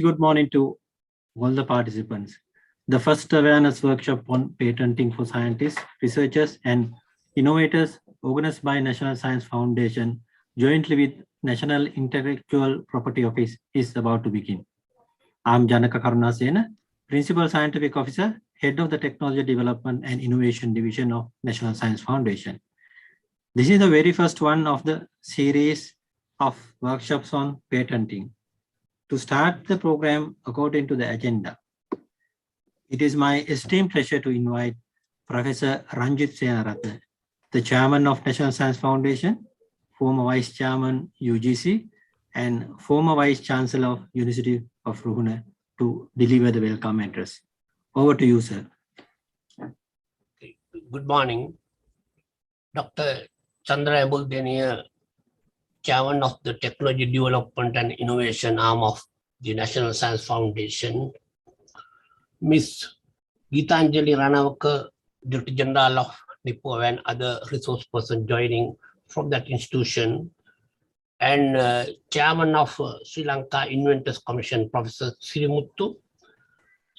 Good morning to all the participants. The first awareness workshop on patenting for scientists, researchers, and innovators organized by National Science Foundation jointly with National Intellectual Property Office is about to begin. I'm Janaka Karunasena, Principal Scientific Officer, Head of the Technology Development and Innovation Division of National Science Foundation. This is the very first one of the series of workshops on patenting. To start the program according to the agenda, it is my esteemed pleasure to invite Professor Ranjit Senaratne, the Chairman of National Science Foundation, former Vice Chairman UGC, and former Vice Chancellor of University of Ruhuna, to deliver the welcome address. Over to you, sir. Good morning. Dr. Chandra Ambuldeniya, Chairman of the Technology Development and Innovation Arm of the National Science Foundation, Ms. Geetanjali Ranawaka, Director General of NIPO, and other resource persons joining from that institution, and Chairman of Sri Lanka Inventors Commission, Professor Sirimuttu,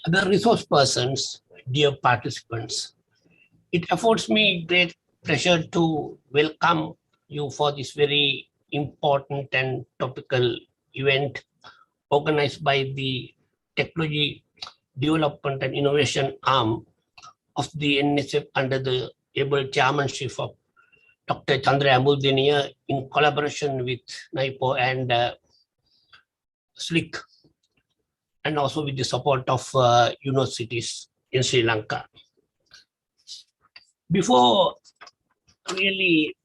other resource persons, dear participants. It affords me great pleasure to welcome you for this very important and topical event organized by the Technology Development and Innovation Arm of the NSF under the able chairmanship of Dr. Chandra Ambuldeniya in collaboration with NIPO and SLIC, and also with the support of universities in Sri Lanka. Before really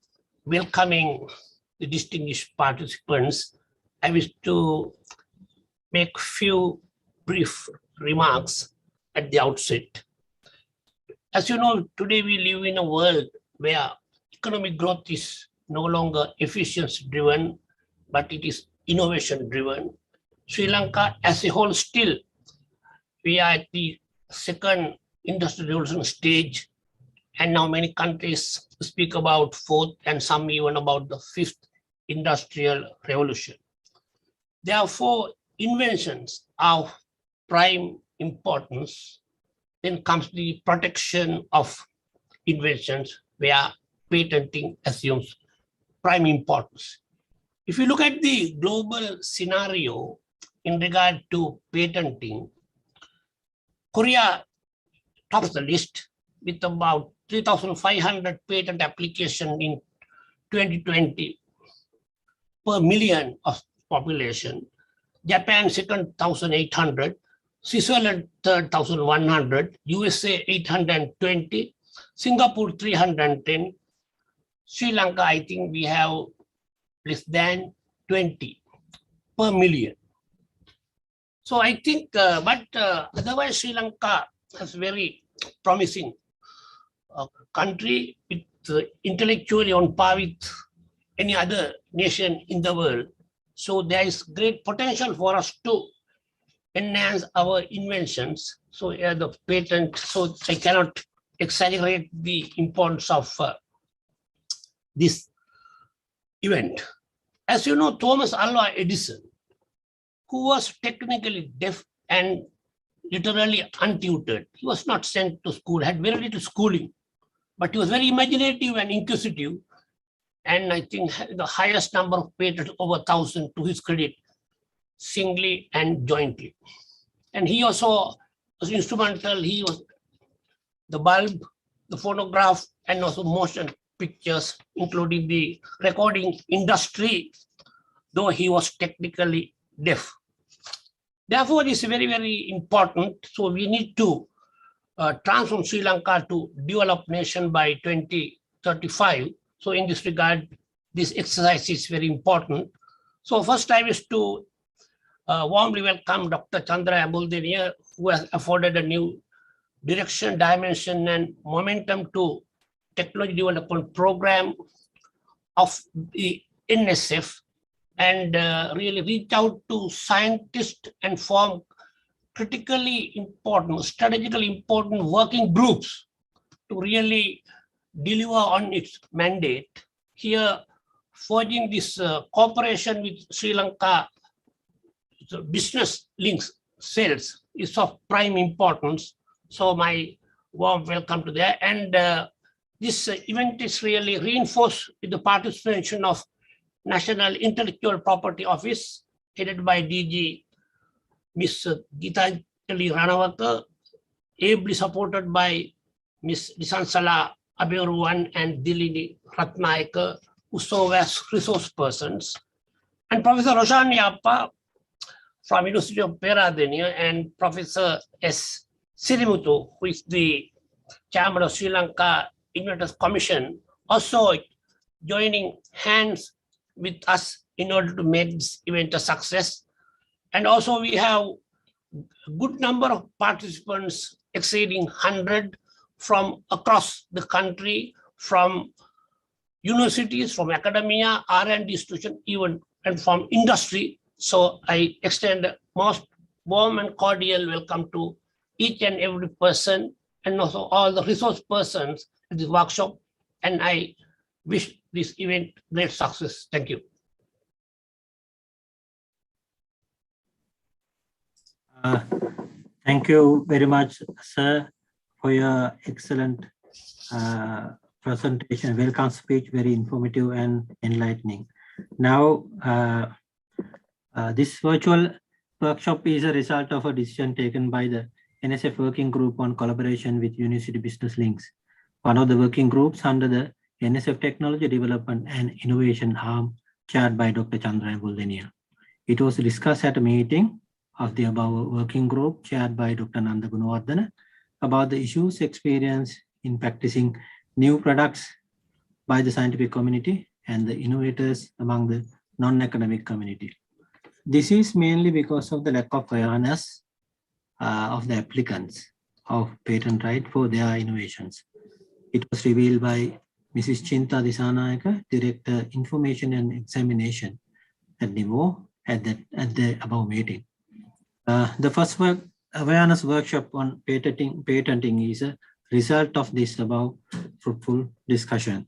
welcoming the distinguished participants, I wish to make few brief remarks at the outset. As you know, today we live in a world where economic growth is no longer efficiency-driven, but it is innovation-driven. Sri Lanka as a whole still, we are at the second industrial revolution stage, and now many countries speak about fourth and some even about the fifth industrial revolution. Therefore, inventions are of prime importance. Then comes the protection of inventions, where patenting assumes prime importance. If you look at the global scenario in regard to patenting, Korea tops the list with about 3,500 patent applications in 2020 per million of population. Japan second, 1,800. Switzerland third, 1,100. USA 820. Singapore 310. Sri Lanka, I think we have less than 20 per million. So I think, otherwise Sri Lanka has very promising country with intellectually on par with any other nation in the world. So there is great potential for us to enhance our inventions. So the patent, so I cannot exaggerate the importance of this event. As you know, Thomas Alva Edison, who was technically deaf and literally untutored, he was not sent to school, had very little schooling, but he was very imaginative and inquisitive. And I think the highest number of patents, over 1,000 to his credit, singly and jointly. And he also was instrumental. He was the bulb, the phonograph, and also motion pictures, including the recording industry, though he was technically deaf. Therefore, it is very, very important. So we need to transform Sri Lanka to developed nation by 2035. So in this regard, this exercise is very important. So first I wish to warmly welcome Dr. Chandra Ambuldeniya, who has afforded a new direction, dimension, and momentum to technology development program of the NSF, and really reach out to scientists and form critically important, strategically important working groups to really deliver on its mandate. Here, forging this cooperation with Sri Lanka so business links sales is of prime importance. So my warm welcome to that. And this event is really reinforced with the participation of National Intellectual Property Office, headed by DG Ms. Gitanjali Ranawaka, ably supported by Ms. Lisansala Abiruwan and Dilini Ratnaika, who serve as resource persons, and Professor Roshan Yappa from University of Peradeniya, and Professor S. Sirimutu, who is the Chairman of Sri Lanka Innovators Commission, also joining hands with us in order to make this event a success. And also we have a good number of participants exceeding 100 from across the country, from universities, from academia, R&D institution, even and from industry. So I extend a most warm and cordial welcome to each and every person, and also all the resource persons at this workshop. And I wish this event great success. Thank you. Thank you very much, sir, for your excellent presentation. Welcome speech, very informative and enlightening. Now, this virtual workshop is a result of a decision taken by the NSF Working Group on collaboration with University Business Links, one of the working groups under the NSF Technology Development and Innovation Arm, chaired by Dr. Chandra Buldenia. It was discussed at a meeting of the above working group chaired by Dr. Nanda Gunawardana about the issues experienced in practicing new products by the scientific community and the innovators among the non-academic community. This is mainly because of the lack of awareness of the applicants of patent right for their innovations. It was revealed by Mrs. Chinta Disanayaka, Director Information and Examination at NIVO at the above meeting. The first awareness workshop on patenting is a result of this above fruitful discussion.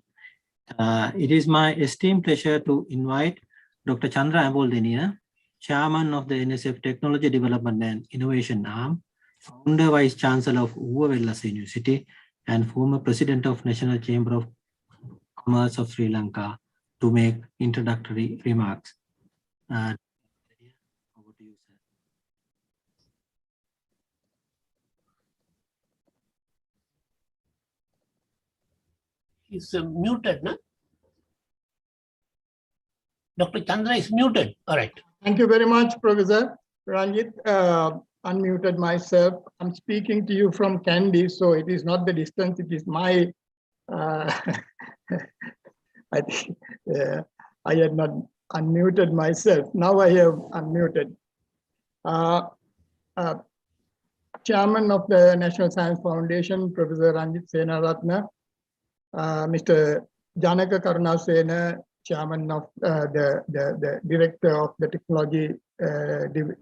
It is my esteemed pleasure to invite Dr. Chandra Amboldenia, Chairman of the NSF Technology Development and Innovation Arm, Founder Vice Chancellor of Uva University, and former President of National Chamber of Commerce of Sri Lanka, to make introductory remarks. He's muted, no? Dr. Chandra is muted. All right. Thank you very much, Professor Ranjit. Unmuted myself. I'm speaking to you from Kandy, so it is not the distance, it is my, I think I had not unmuted myself. Now I have unmuted. Chairman of the National Science Foundation, Professor Ranjit Senaratna, Mr. Janaka Karunasena, Chairman of the Director of the Technology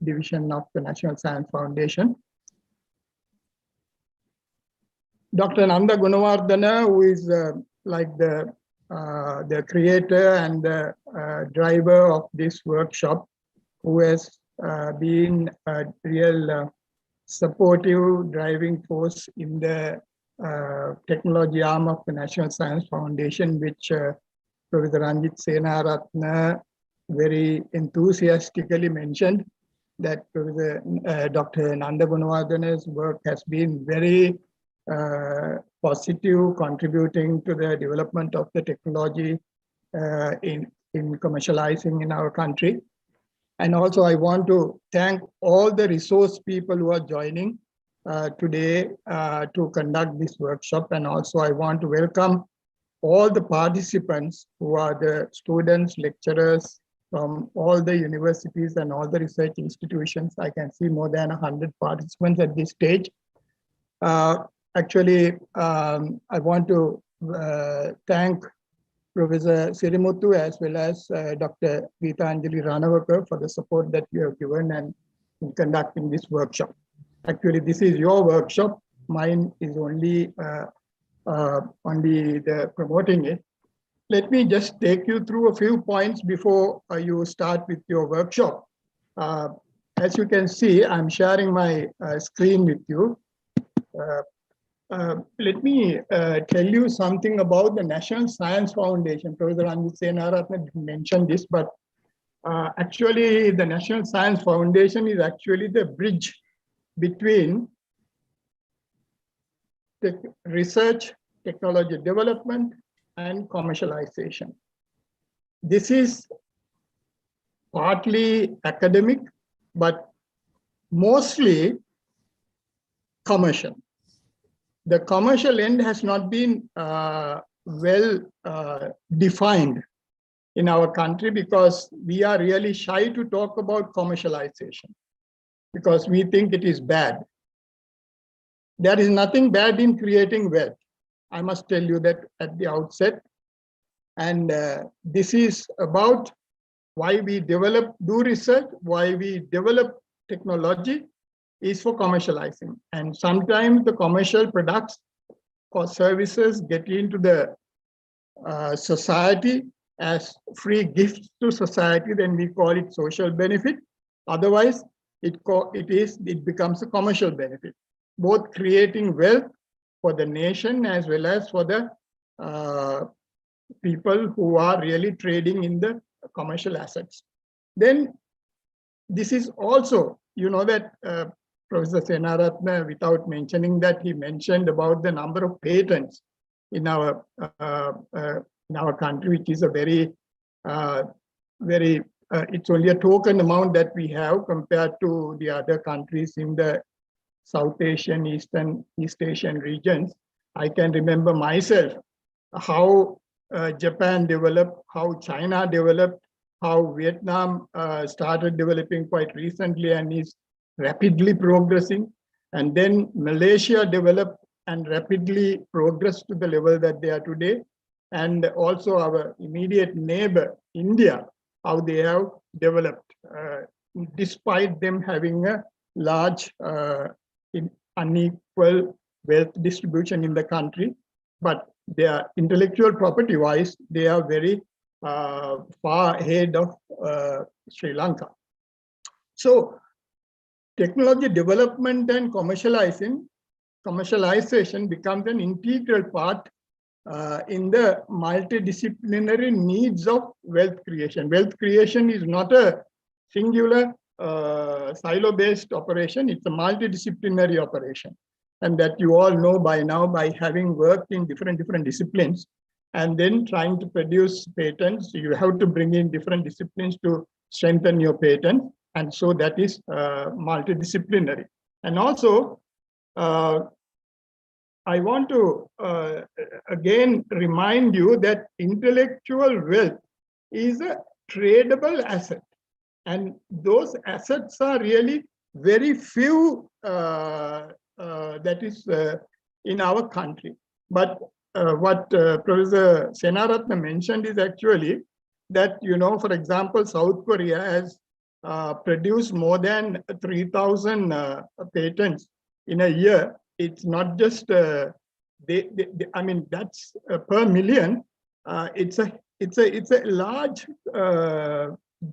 Division of the National Science Foundation. Dr. Nanda Gunawardana, who is like the creator and the driver of this workshop, who has been a real supportive driving force in the technology arm of the National Science Foundation, which Professor Ranjit Senaratna very enthusiastically mentioned that Professor Dr. Nanda Gunawardana's work has been very positive, contributing to the development of the technology in commercializing in our country. And also I want to thank all the resource people who are joining today to conduct this workshop. And also I want to welcome all the participants who are the students, lecturers from all the universities and all the research institutions. I can see more than 100 participants at this stage. Actually, I want to thank Professor Sirimutu as well as Dr. Gitanjali Ranawaka for the support that you have given and in conducting this workshop. Actually, this is your workshop. Mine is only the promoting it. Let me just take you through a few points before you start with your workshop. as you can see, I'm sharing my screen with you. Let me tell you something about the National Science Foundation. Professor Anjit Senaratne mentioned this, but actually the National Science Foundation is actually the bridge between research, technology development, and commercialization. This is partly academic, but mostly commercial. The commercial end has not been well defined in our country because we are really shy to talk about commercialization because we think it is bad. There is nothing bad in creating wealth. I must tell you that at the outset. And this is about why we do research, why we develop technology is for commercializing. And sometimes the commercial products or services get into the society as free gifts to society, then we call it social benefit. Otherwise, it becomes a commercial benefit, both creating wealth for the nation as well as for the people who are really trading in the commercial assets. Then this is also, you know, that Professor Senaratne, without mentioning that, he mentioned about the number of patents in our country, which is a very, it's only a token amount that we have compared to the other countries in the South Asian, East Asian regions. I can remember myself how Japan developed, how China developed, how Vietnam started developing quite recently and is rapidly progressing. And then Malaysia developed and rapidly progressed to the level that they are today. And also our immediate neighbor, India, how they have developed, despite them having a large unequal wealth distribution in the country. But their intellectual property wise, they are very far ahead of Sri Lanka. So technology development and commercialization becomes an integral part in the multidisciplinary needs of wealth creation. Wealth creation is not a singular silo-based operation, it's a multidisciplinary operation. And that you all know by now by having worked in different disciplines and then trying to produce patents, you have to bring in different disciplines to strengthen your patent. And so that is multidisciplinary. And also, I want to again remind you that intellectual wealth is a tradable asset. And those assets are really very few that is in our country. But what Professor Senaratne mentioned is actually that, you know, for example, South Korea has produced more than 3,000 patents in a year. It's not just I mean, that's per million. It's a large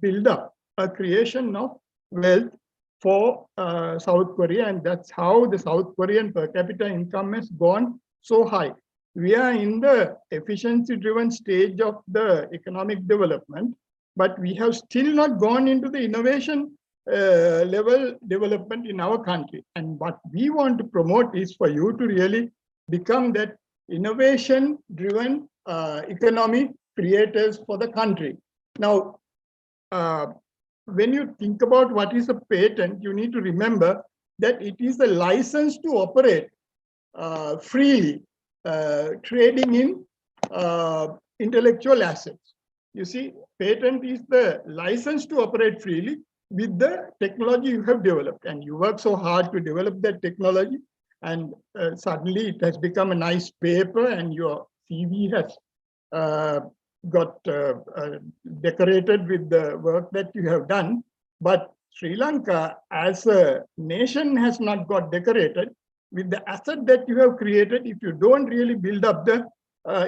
build-up, a creation of wealth for South Korea, and that's how the South Korean per capita income has gone so high. We are in the efficiency-driven stage of the economic development, but we have still not gone into the innovation level development in our country. And what we want to promote is for you to really become that innovation-driven economy creators for the country. Now, when you think about what is a patent, you need to remember that it is a license to operate freely, trading in intellectual assets. You see, patent is the license to operate freely with the technology you have developed, and you work so hard to develop that technology, and suddenly it has become a nice paper and your CV has got decorated with the work that you have done. But Sri Lanka as a nation has not got decorated with the asset that you have created if you don't really build up the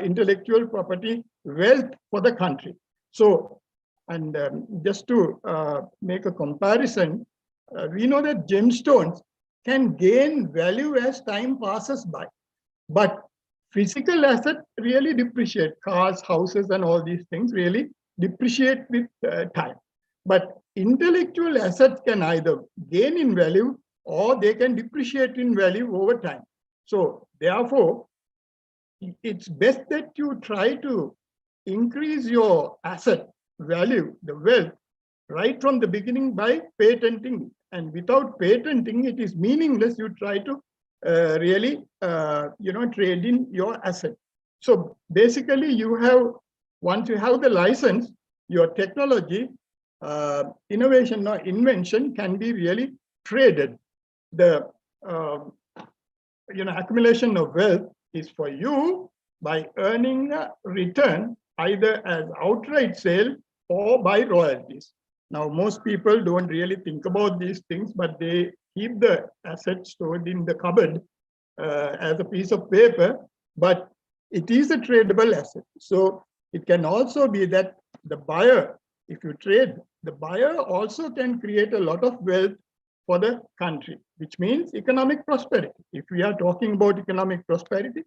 intellectual property wealth for the country. So, and just to make a comparison, we know that gemstones can gain value as time passes by, but physical assets really depreciate. Cars, houses, and all these things really depreciate with time. But intellectual assets can either gain in value or they can depreciate in value over time. So therefore, it's best that you try to increase your asset value, the wealth, right from the beginning by patenting. And without patenting, it is meaningless. You try to really, trade in your asset. So basically, you have, once you have the license, your technology, innovation or invention can be really traded. The accumulation of wealth is for you by earning a return either as outright sale or by royalties. Now, most people don't really think about these things, but they keep the assets stored in the cupboard as a piece of paper, but it is a tradable asset. So it can also be that the buyer, if you trade, the buyer also can create a lot of wealth for the country, which means economic prosperity. If we are talking about economic prosperity,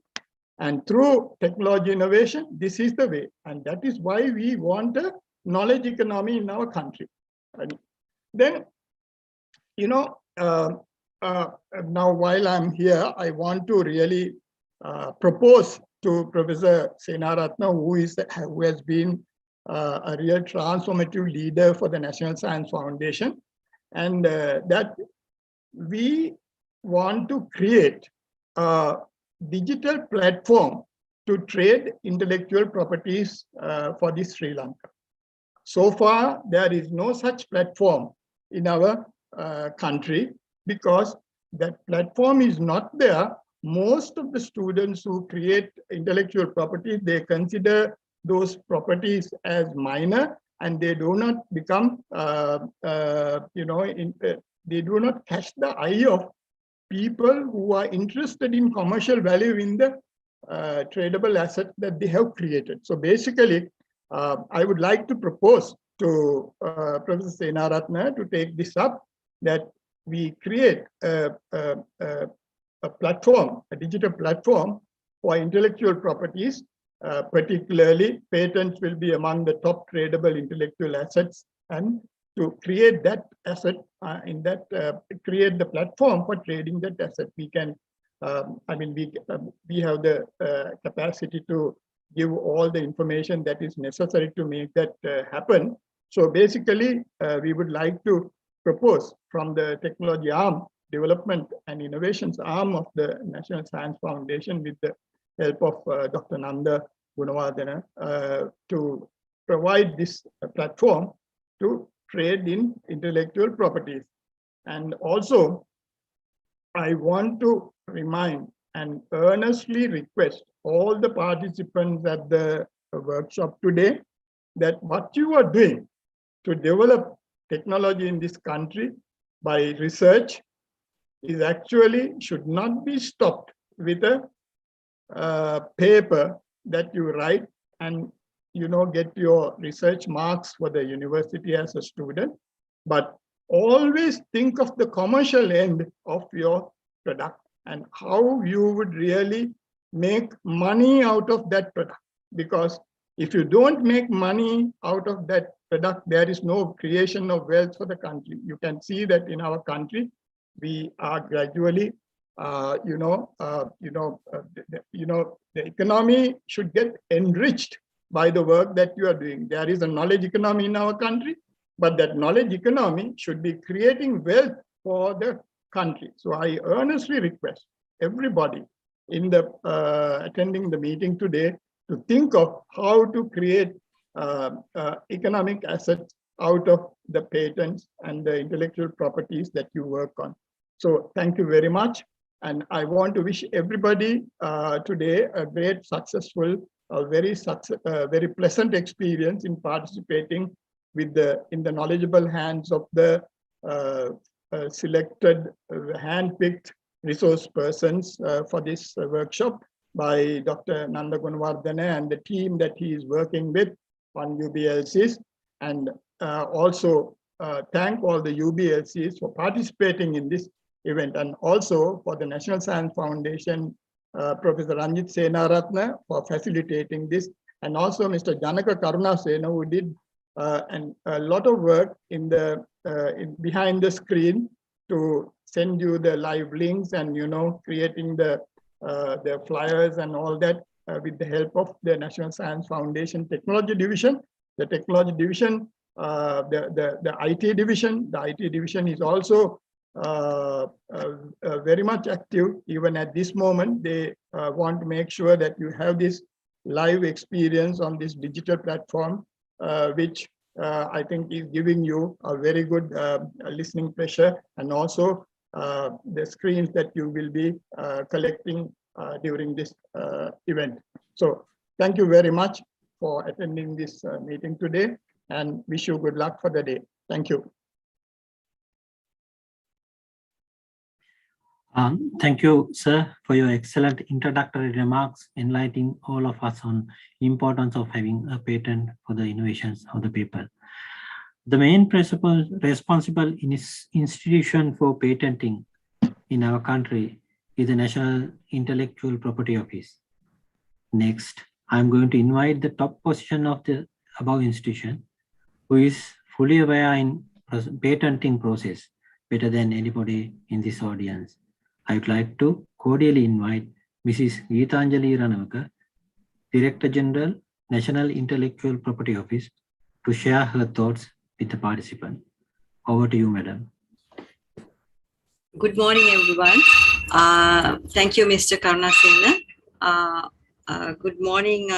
and through technology innovation, this is the way. And that is why we want a knowledge economy in our country. And then, now while I'm here, I want to really propose to Professor Senaratne, who has been a real transformative leader for the National Science Foundation, and that we want to create a digital platform to trade intellectual properties for this Sri Lanka. So far, there is no such platform in our country because that platform is not there. Most of the students who create intellectual property, they consider those properties as minor, and they do not become, they do not catch the eye of people who are interested in commercial value in the tradable asset that they have created. So basically, I would like to propose to Professor Senaratne to take this up, that we create a platform, a digital platform for intellectual properties, particularly patents will be among the top tradable intellectual assets, and to create that asset create the platform for trading that asset. We can, we have the capacity to give all the information that is necessary to make that happen. So basically, we would like to propose from the technology arm, development and innovations arm of the National Science Foundation, with the help of Dr. Nanda Gunawardena, to provide this platform to trade in intellectual properties. And also, I want to remind and earnestly request all the participants at the workshop today that what you are doing to develop technology in this country by research is actually should not be stopped with a paper that you write and get your research marks for the university as a student, but always think of the commercial end of your product and how you would really make money out of that product. Because if you don't make money out of that product, there is no creation of wealth for the country. You can see that in our country, we are gradually, the economy should get enriched by the work that you are doing. There is a knowledge economy in our country, but that knowledge economy should be creating wealth for the country. So I earnestly request everybody in the attending the meeting today to think of how to create economic assets out of the patents and the intellectual properties that you work on. So thank you very much. And I want to wish everybody today a great, successful, very pleasant experience in participating with in the knowledgeable hands of the selected, hand-picked resource persons for this workshop by Dr. Nanda Gunawardena and the team that he is working with on UBLCs, and also thank all the UBLCs for participating in this event, and also for the National Science Foundation, Professor Ranjit Senaratne for facilitating this, and also Mr. Janaka Karunasena, who did a lot of work in the behind the screen to send you the live links and creating the flyers and all that with the help of the National Science Foundation Technology Division. The Technology Division, the IT Division. The IT Division is also very much active. Even at this moment, they want to make sure that you have this live experience on this digital platform, which I think is giving you a very good listening pleasure, and also the screens that you will be collecting during this event. So thank you very much for attending this meeting today, and wish you good luck for the day. Thank you. Thank you, sir, for your excellent introductory remarks, enlightening all of us on the importance of having a patent for the innovations of the people. The main responsible institution for patenting in our country is the National Intellectual Property Office. Next, I'm going to invite the top position of the above institution, who is fully aware in patenting process better than anybody in this audience. I would like to cordially invite Mrs. Geethanjali Ranawaka, Director General, National Intellectual Property Office, to share her thoughts with the participant. Over to you, madam. Good morning, everyone. Thank you, Mr. Karunasena. Good morning,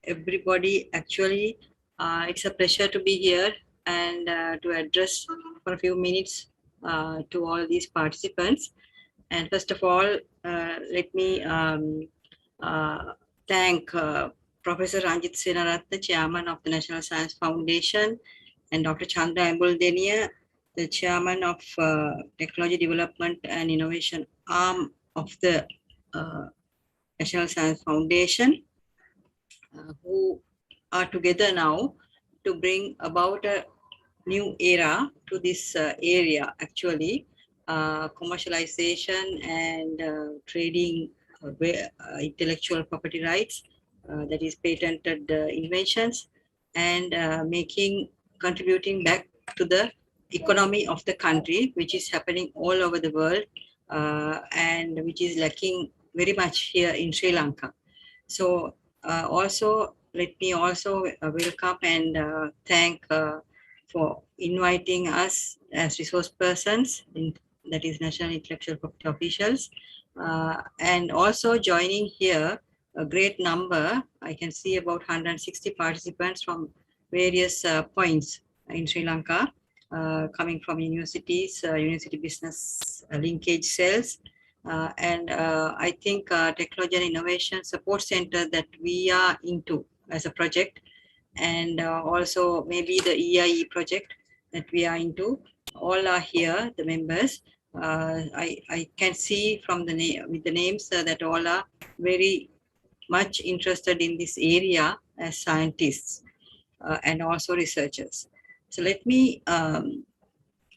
everybody. Actually, it's a pleasure to be here and to address for a few minutes to all these participants. And first of all, let me thank Professor Ranjit Senaratne, Chairman of the National Science Foundation, and Dr. Chandra Ambuldeniya, the Chairman of Technology Development and Innovation Arm of the National Science Foundation, who are together now to bring about a new era to this area, actually. Commercialization and trading intellectual property rights, that is patented inventions, and contributing back to the economy of the country, which is happening all over the world and which is lacking very much here in Sri Lanka. So also, let me also welcome and thank for inviting us as resource persons, that is National Intellectual Property officials, and also joining here a great number. I can see about 160 participants from various points in Sri Lanka, coming from universities, university business linkage cells, and I think Technology and Innovation Support Center that we are into as a project, and also maybe the EIE project that we are into, all are here, the members. I can see from the name with the names that all are very much interested in this area as scientists and also researchers. So let me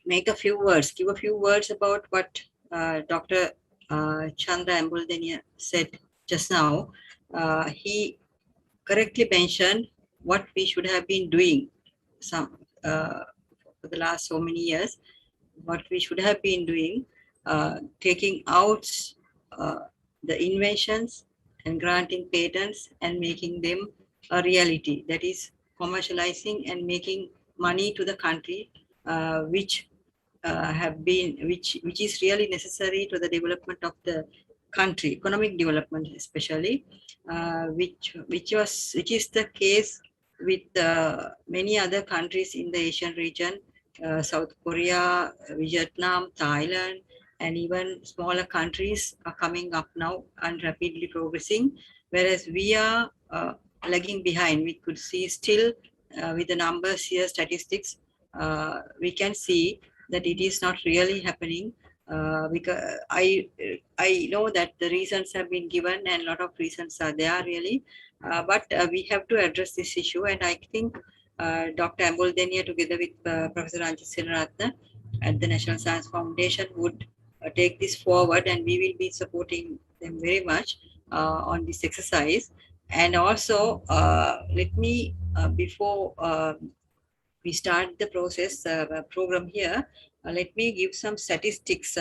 give a few words about what Dr. Chandra Ambuldeniya said just now. He correctly mentioned what we should have been doing for the last so many years, what we should have been doing, taking out the inventions and granting patents and making them a reality, that is commercializing and making money to the country, which is really necessary to the development of the country, economic development especially, which is the case with many other countries in the Asian region, South Korea, Vietnam, Thailand, and even smaller countries are coming up now and rapidly progressing, whereas we are lagging behind. We could see still with the numbers here, statistics, we can see that it is not really happening. Because I know that the reasons have been given and a lot of reasons are there really, but we have to address this issue, and I think Dr. Ambuldenia together with Professor Ranjit Senaratne at the National Science Foundation would take this forward, and we will be supporting them very much on this exercise. And also, let me, before we start the process program here, let me give some statistics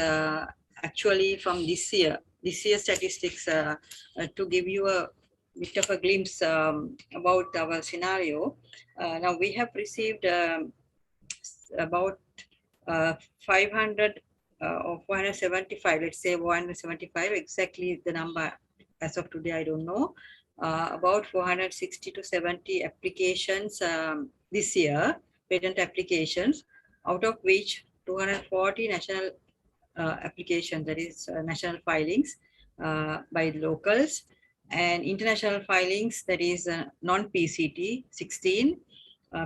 actually from this year statistics to give you a bit of a glimpse about our scenario. Now we have received about 500 or 475, let's say 175, exactly the number as of today, I don't know. About 460 to 70 applications this year, patent applications, out of which 240 national applications, that is national filings by locals, and international filings, that is non-PCT, 16,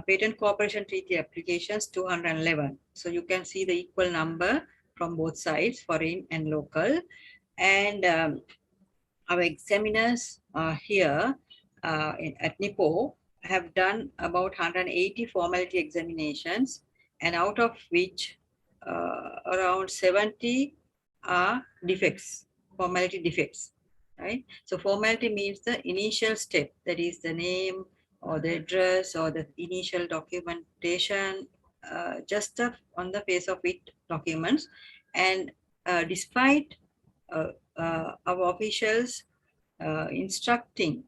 patent cooperation treaty applications, 211. So you can see the equal number from both sides, foreign and local. And our examiners here at NIPO have done about 180 formality examinations, and out of which around 70 are defects, formality defects, right? So formality means the initial step, that is the name or the address or the initial documentation, just on the face of it documents. And despite our officials instructing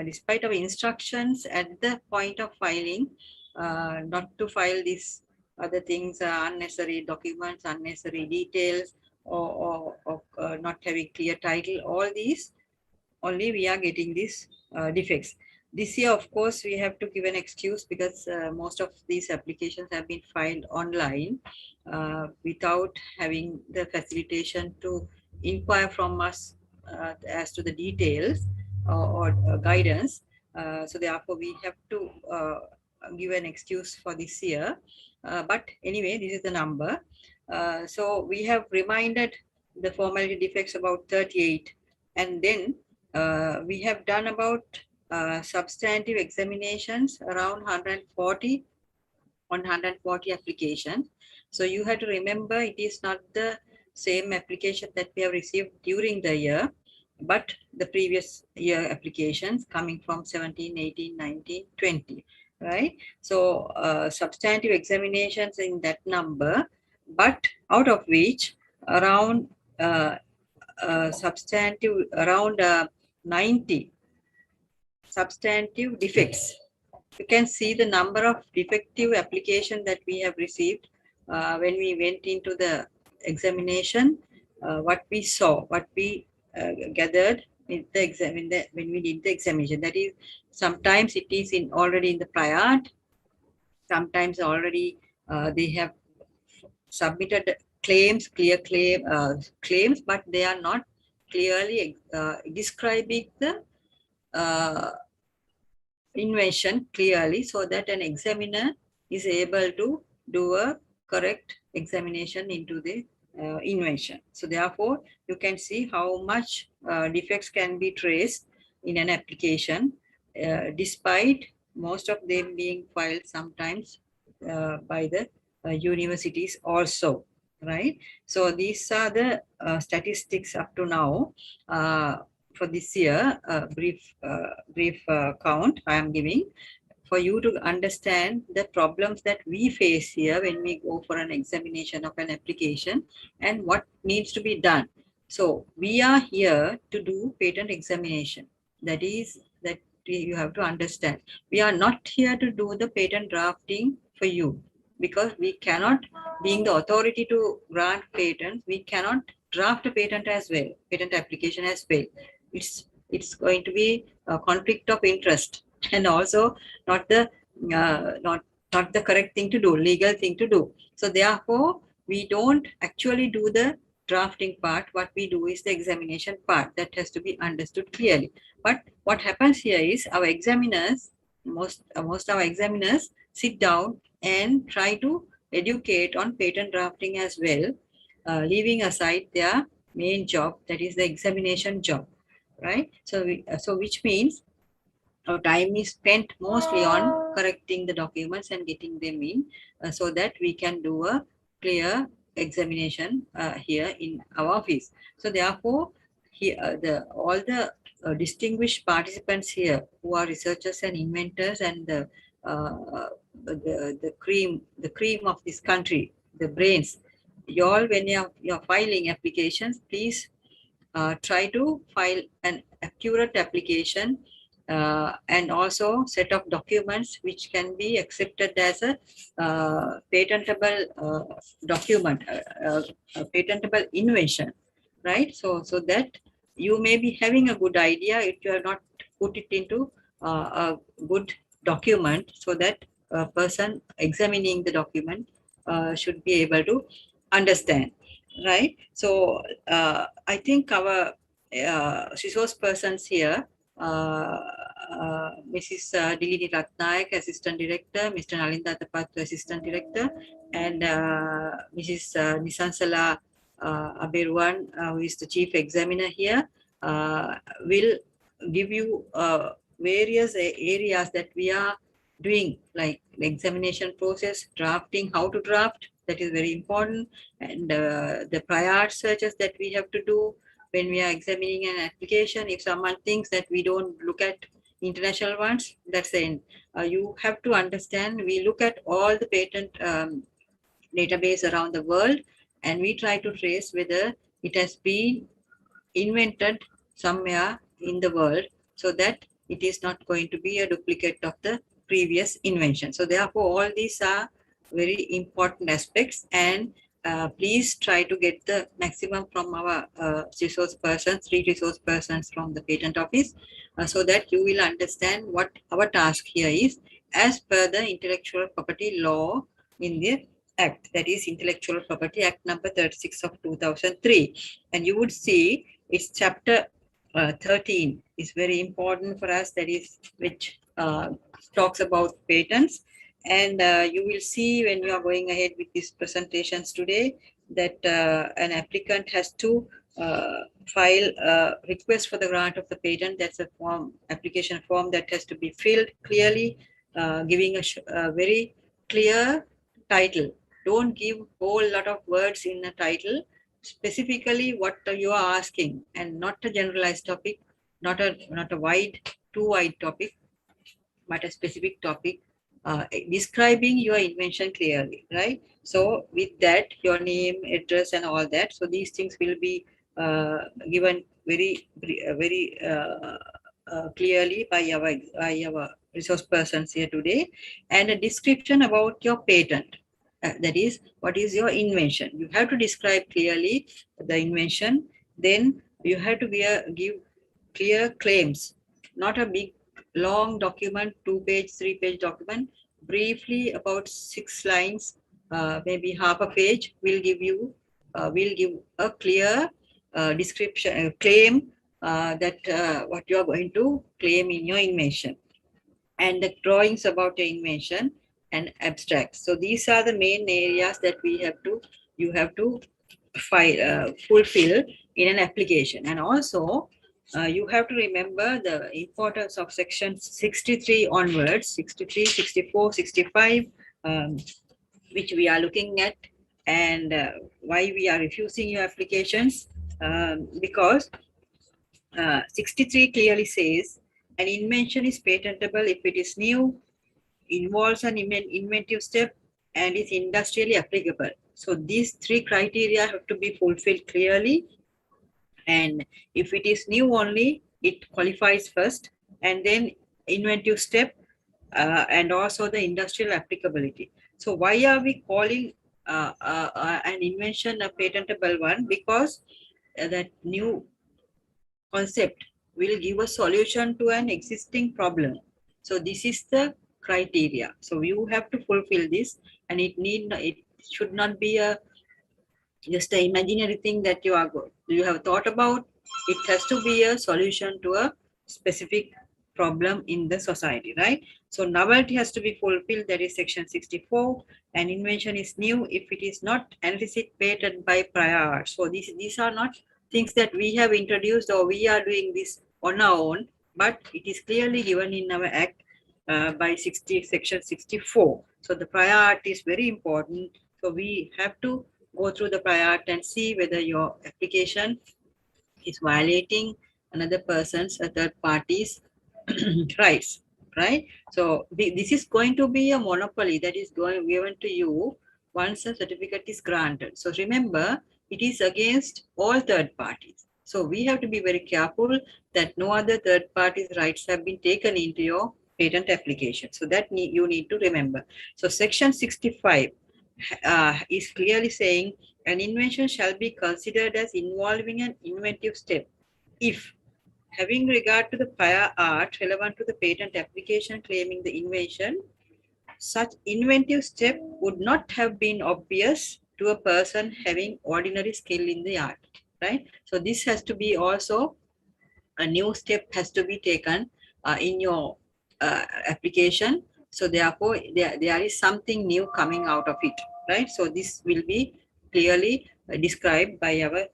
despite our instructions at the point of filing, not to file these other things, unnecessary documents, unnecessary details, or not having clear title, all these, only we are getting these defects. This year, of course, we have to give an excuse because most of these applications have been filed online without having the facilitation to inquire from us as to the details or guidance. So therefore, we have to give an excuse for this year. But anyway, this is the number. So we have reminded the formality defects about 38, and then we have done about substantive examinations around 140 applications. So you have to remember, it is not the same application that we have received during the year, but the previous year applications coming from 17, 18, 19, 20, right? So substantive examinations in that number, but out of which around substantive, around 90 substantive defects. You can see the number of defective application that we have received when we went into the examination, what we saw, what we gathered in the exam, when we did the examination. That is, sometimes it is already in the prior art, sometimes already they have submitted claims, clear claims, but they are not clearly describing the invention clearly, so that an examiner is able to do a correct examination into the invention. So therefore, you can see how much defects can be traced in an application, despite most of them being filed sometimes by the universities also, right? So these are the statistics up to now. For this year, brief count I am giving for you to understand the problems that we face here when we go for an examination of an application and what needs to be done. So we are here to do patent examination. That is, that you have to understand. We are not here to do the patent drafting for you, because we cannot, being the authority to grant patents, we cannot draft a patent as well, patent application as well. It's going to be a conflict of interest, and also not the not the correct thing to do, legal thing to do. So therefore, we don't actually do the drafting part. What we do is the examination part. That has to be understood clearly. But what happens here is our examiners, most our examiners sit down and try to educate on patent drafting as well, leaving aside their main job, that is the examination job, right? So which means our time is spent mostly on correcting the documents and getting them in, so that we can do a clear examination here in our office. So therefore, here all the distinguished participants here who are researchers and inventors and the cream of this country, the brains. You all, when you're filing applications, please try to file an accurate application and also set of documents which can be accepted as a patentable document, a patentable invention, right? So that you may be having a good idea if you are not put it into a good document, so that a person examining the document should be able to understand, right? So I think our resource persons here, Mrs. Dilini Ratnayak, Assistant Director, Mr. Nalinda Tapatu, Assistant Director, and Mrs. Nisansala Aberuan, who is the Chief Examiner here, will give you various areas that we are doing, like the examination process, drafting, how to draft, that is very important, and the prior searches that we have to do when we are examining an application. If someone thinks that we don't look at international ones, that's the end. You have to understand, we look at all the patent database around the world, and we try to trace whether it has been invented somewhere in the world, so that it is not going to be a duplicate of the previous invention. So therefore, all these are very important aspects, and please try to get the maximum from our resource persons, 3 resource persons from the patent office, so that you will understand what our task here is as per the intellectual property law in the Act, that is Intellectual Property Act number 36 of 2003. And you would see it's chapter 13 is very important for us, that is which talks about patents. And you will see when you are going ahead with these presentations today that an applicant has to file a request for the grant of the patent. That's a form, application form that has to be filled clearly, giving a very clear title. Don't give whole lot of words in a title. Specifically what you are asking, and not a generalized topic, not a wide, too wide topic, but a specific topic describing your invention clearly, right? So with that, your name, address, and all that. So these things will be given very clearly by our resource persons here today, and a description about your patent. That is, what is your invention? You have to describe clearly the invention. Then you have to give clear claims, not a big long document, 2-page, 3-page document. Briefly, about 6 lines, maybe half a page, will give you will give a clear description, claim that what you are going to claim in your invention, and the drawings about your invention, and abstracts. So these are the main areas that you have to fulfill in an application. And also you have to remember the importance of section 63 onwards, 63, 64, 65, which we are looking at, and why we are refusing your applications, because 63 clearly says an invention is patentable if it is new, involves an inventive step, and is industrially applicable. So these 3 criteria have to be fulfilled clearly. And if it is new only, it qualifies first, and then inventive step, and also the industrial applicability. So why are we calling an invention a patentable one? Because that new concept will give a solution to an existing problem. So this is the criteria. So you have to fulfill this, and it should not be just an imaginary thing that you have thought about. It has to be a solution to a specific problem in the society, right? So novelty has to be fulfilled, that is section 64. An invention is new if it is not anticipated by prior art. So these are not things that we have introduced or we are doing this on our own. but it is clearly given in our Act by section 64. So the prior art is very important. So we have to go through the prior art and see whether your application is violating another person's, a third party's rights, right? So this is going to be a monopoly that is going given to you once a certificate is granted. So remember, it is against all third parties. So we have to be very careful that no other third party's rights have been taken into your patent application. So that you need to remember. So section 65 is clearly saying an invention shall be considered as involving an inventive step if, having regard to the prior art relevant to the patent application claiming the invention, such inventive step would not have been obvious to a person having ordinary skill in the art, right? So this has to be also, a new step has to be taken in your application. So therefore, there is something new coming out of it, right? So this will be clearly described by our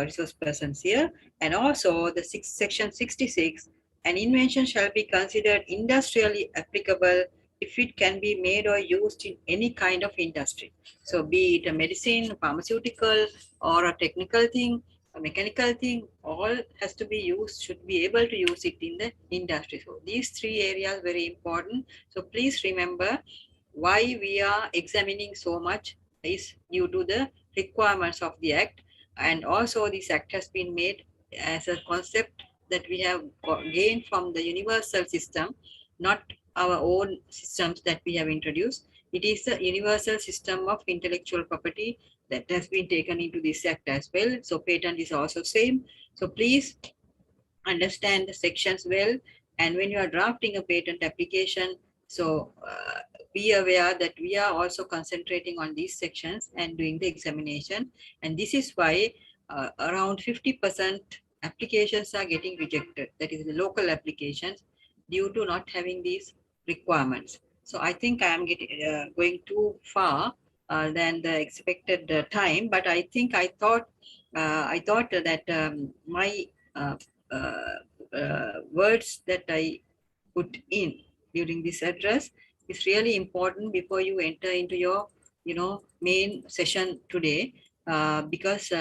resource persons here. And also the section 66, an invention shall be considered industrially applicable if it can be made or used in any kind of industry. So be it a medicine, pharmaceutical, or a technical thing, a mechanical thing, all has to be used, should be able to use it in the industry. So these three areas very important. So please remember, why we are examining so much is due to the requirements of the Act. And also this Act has been made as a concept that we have gained from the universal system, not our own systems that we have introduced. It is the universal system of intellectual property that has been taken into this Act as well. So patent is also same. So please understand the sections well. And when you are drafting a patent application, so be aware that we are also concentrating on these sections and doing the examination. And this is why around 50% applications are getting rejected. That is the local applications, due to not having these requirements. So I think I am going too far than the expected time, but I think I thought that my words that I put in during this address is really important before you enter into your main session today, because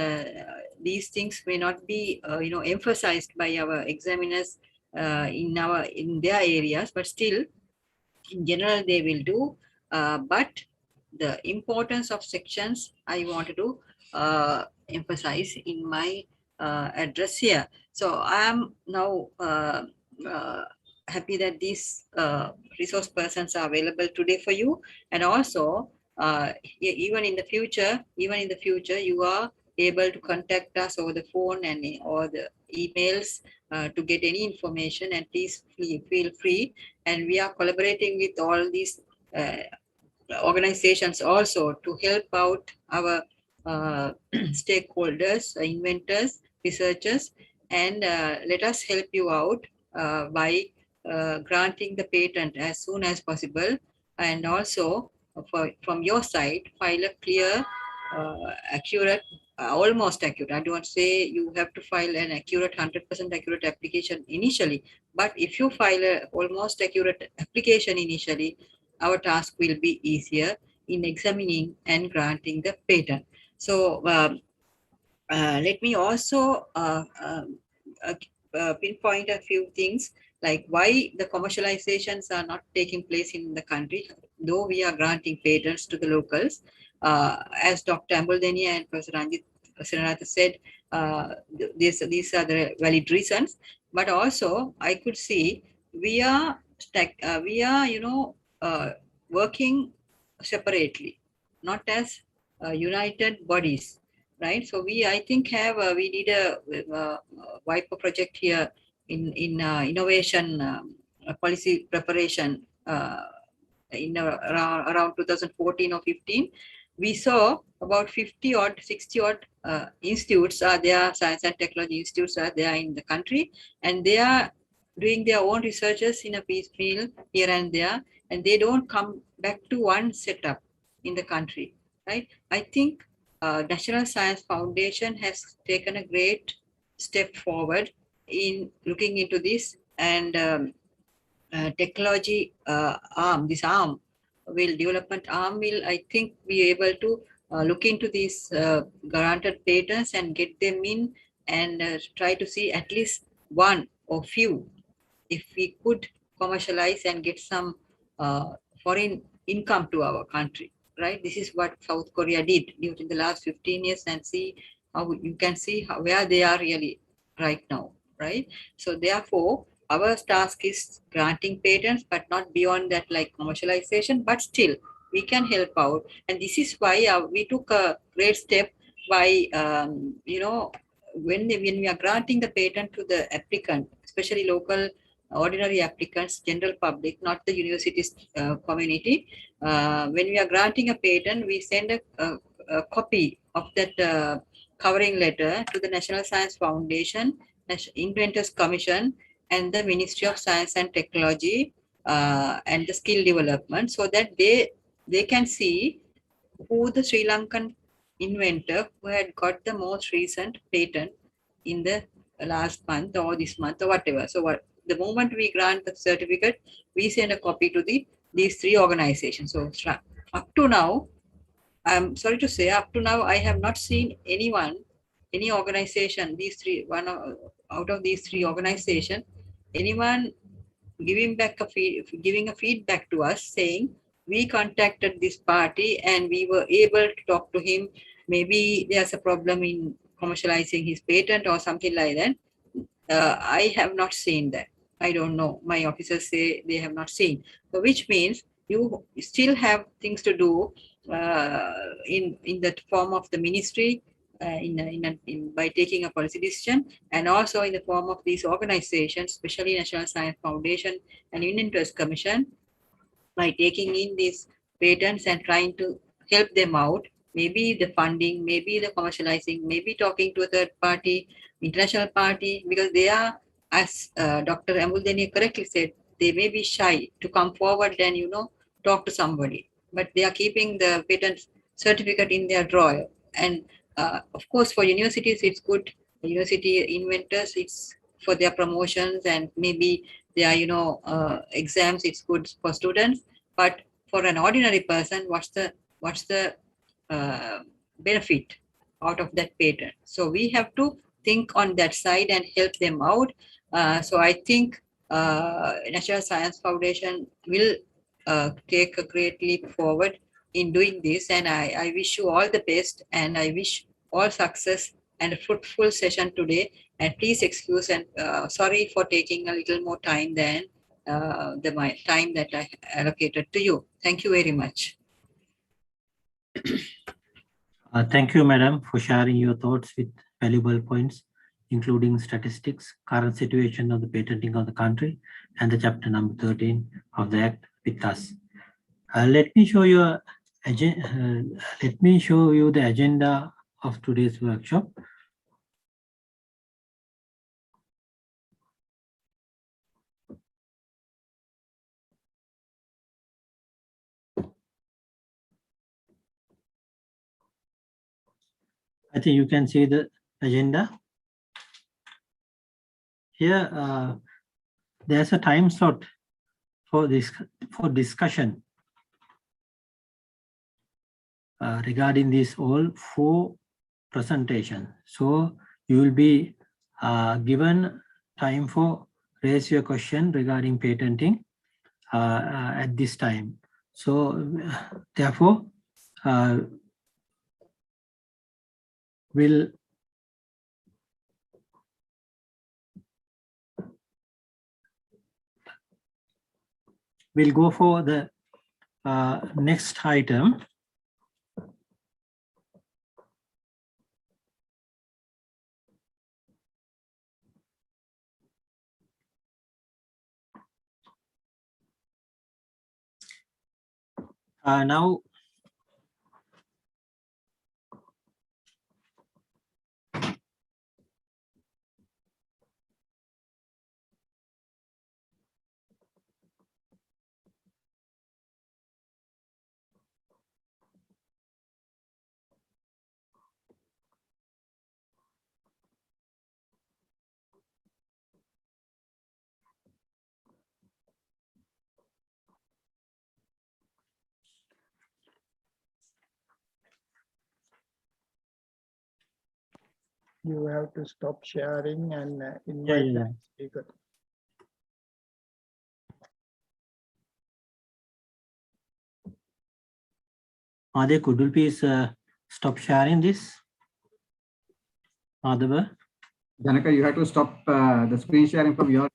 these things may not be emphasized by our examiners in their areas, but still in general they will do. But the importance of sections I wanted to emphasize in my address here. So I am now happy that these resource persons are available today for you. And also even in the future, you are able to contact us over the phone and or the emails to get any information, and please feel free. And we are collaborating with all these organizations also to help out our stakeholders, inventors, researchers, and let us help you out by granting the patent as soon as possible. And also from your side, file a clear, accurate, almost accurate. I don't say you have to file an accurate, 100% accurate application initially, but if you file a almost accurate application initially, our task will be easier in examining and granting the patent. So let me also pinpoint a few things, like why the commercializations are not taking place in the country, though we are granting patents to the locals. As Dr. Ambuldenia and Professor Ranjit Srinath said, these are the valid reasons. But also, I could see we are working separately, not as united bodies, right? So I think we did a WIPO project here in innovation policy preparation in around 2014 or 15. We saw about 50 odd, 60 odd institutes are there, science and technology institutes are there in the country, and they are doing their own researches in a piecemeal here and there, and they don't come back to one setup in the country, right? I think National Science Foundation has taken a great step forward in looking into this and technology arm, this arm will, development arm will, I think, be able to look into these granted patents and get them in, and try to see at least one or few, if we could commercialize and get some foreign income to our country, right? This is what South Korea did during the last 15 years, and see how you can see how, where they are really right now, right? So therefore, our task is granting patents, but not beyond that, like commercialization, but still we can help out. And this is why we took a great step by, when we are granting the patent to the applicant, especially local ordinary applicants, general public, not the university's community. When we are granting a patent, we send a copy of that covering letter to the National Science Foundation, Inventors Commission, and the Ministry of Science and Technology and the Skill Development, so that they can see who the Sri Lankan inventor who had got the most recent patent in the last month or this month or whatever. So the moment we grant the certificate, we send a copy to these three organizations. So up to now, I'm sorry to say, up to now, I have not seen anyone, any organization, these three, out of these three organizations, anyone giving a feedback to us saying, we contacted this party and we were able to talk to him. Maybe there's a problem in commercializing his patent or something like that. I have not seen that. I don't know. My officers say they have not seen. So which means you still have things to do in the form of the ministry, by taking a policy decision, and also in the form of these organizations, especially National Science Foundation and Inventors Commission, by taking in these patents and trying to help them out. Maybe the funding, maybe the commercializing, maybe talking to a third party, international party, because they are, as Dr. Ambuldeni correctly said, they may be shy to come forward and, talk to somebody, but they are keeping the patent certificate in their drawer. And of course, for universities, it's good. University inventors, it's for their promotions and maybe their, exams, it's good for students. But for an ordinary person, what's the benefit out of that patent? So we have to think on that side and help them out. So I think National Science Foundation will take a great leap forward in doing this, and I wish you all the best, and I wish all success and a fruitful session today. And please excuse and sorry for taking a little more time than the time that I allocated to you. Thank you very much. Thank you, Madam, for sharing your thoughts with valuable points, including statistics, current situation of the patenting of the country, and the chapter number 13 of the Act with us. Let me show you the agenda of today's workshop. I think you can see the agenda. Here, there's a time slot for discussion regarding these all 4 presentations. So you will be given time for raise your question regarding patenting at this time. So therefore, we'll go for the next item. Now, you have to stop sharing and Yeah, invite yeah, the speaker. Ade, could you please stop sharing this? Adaba? Janaka, you have to stop the screen sharing from your.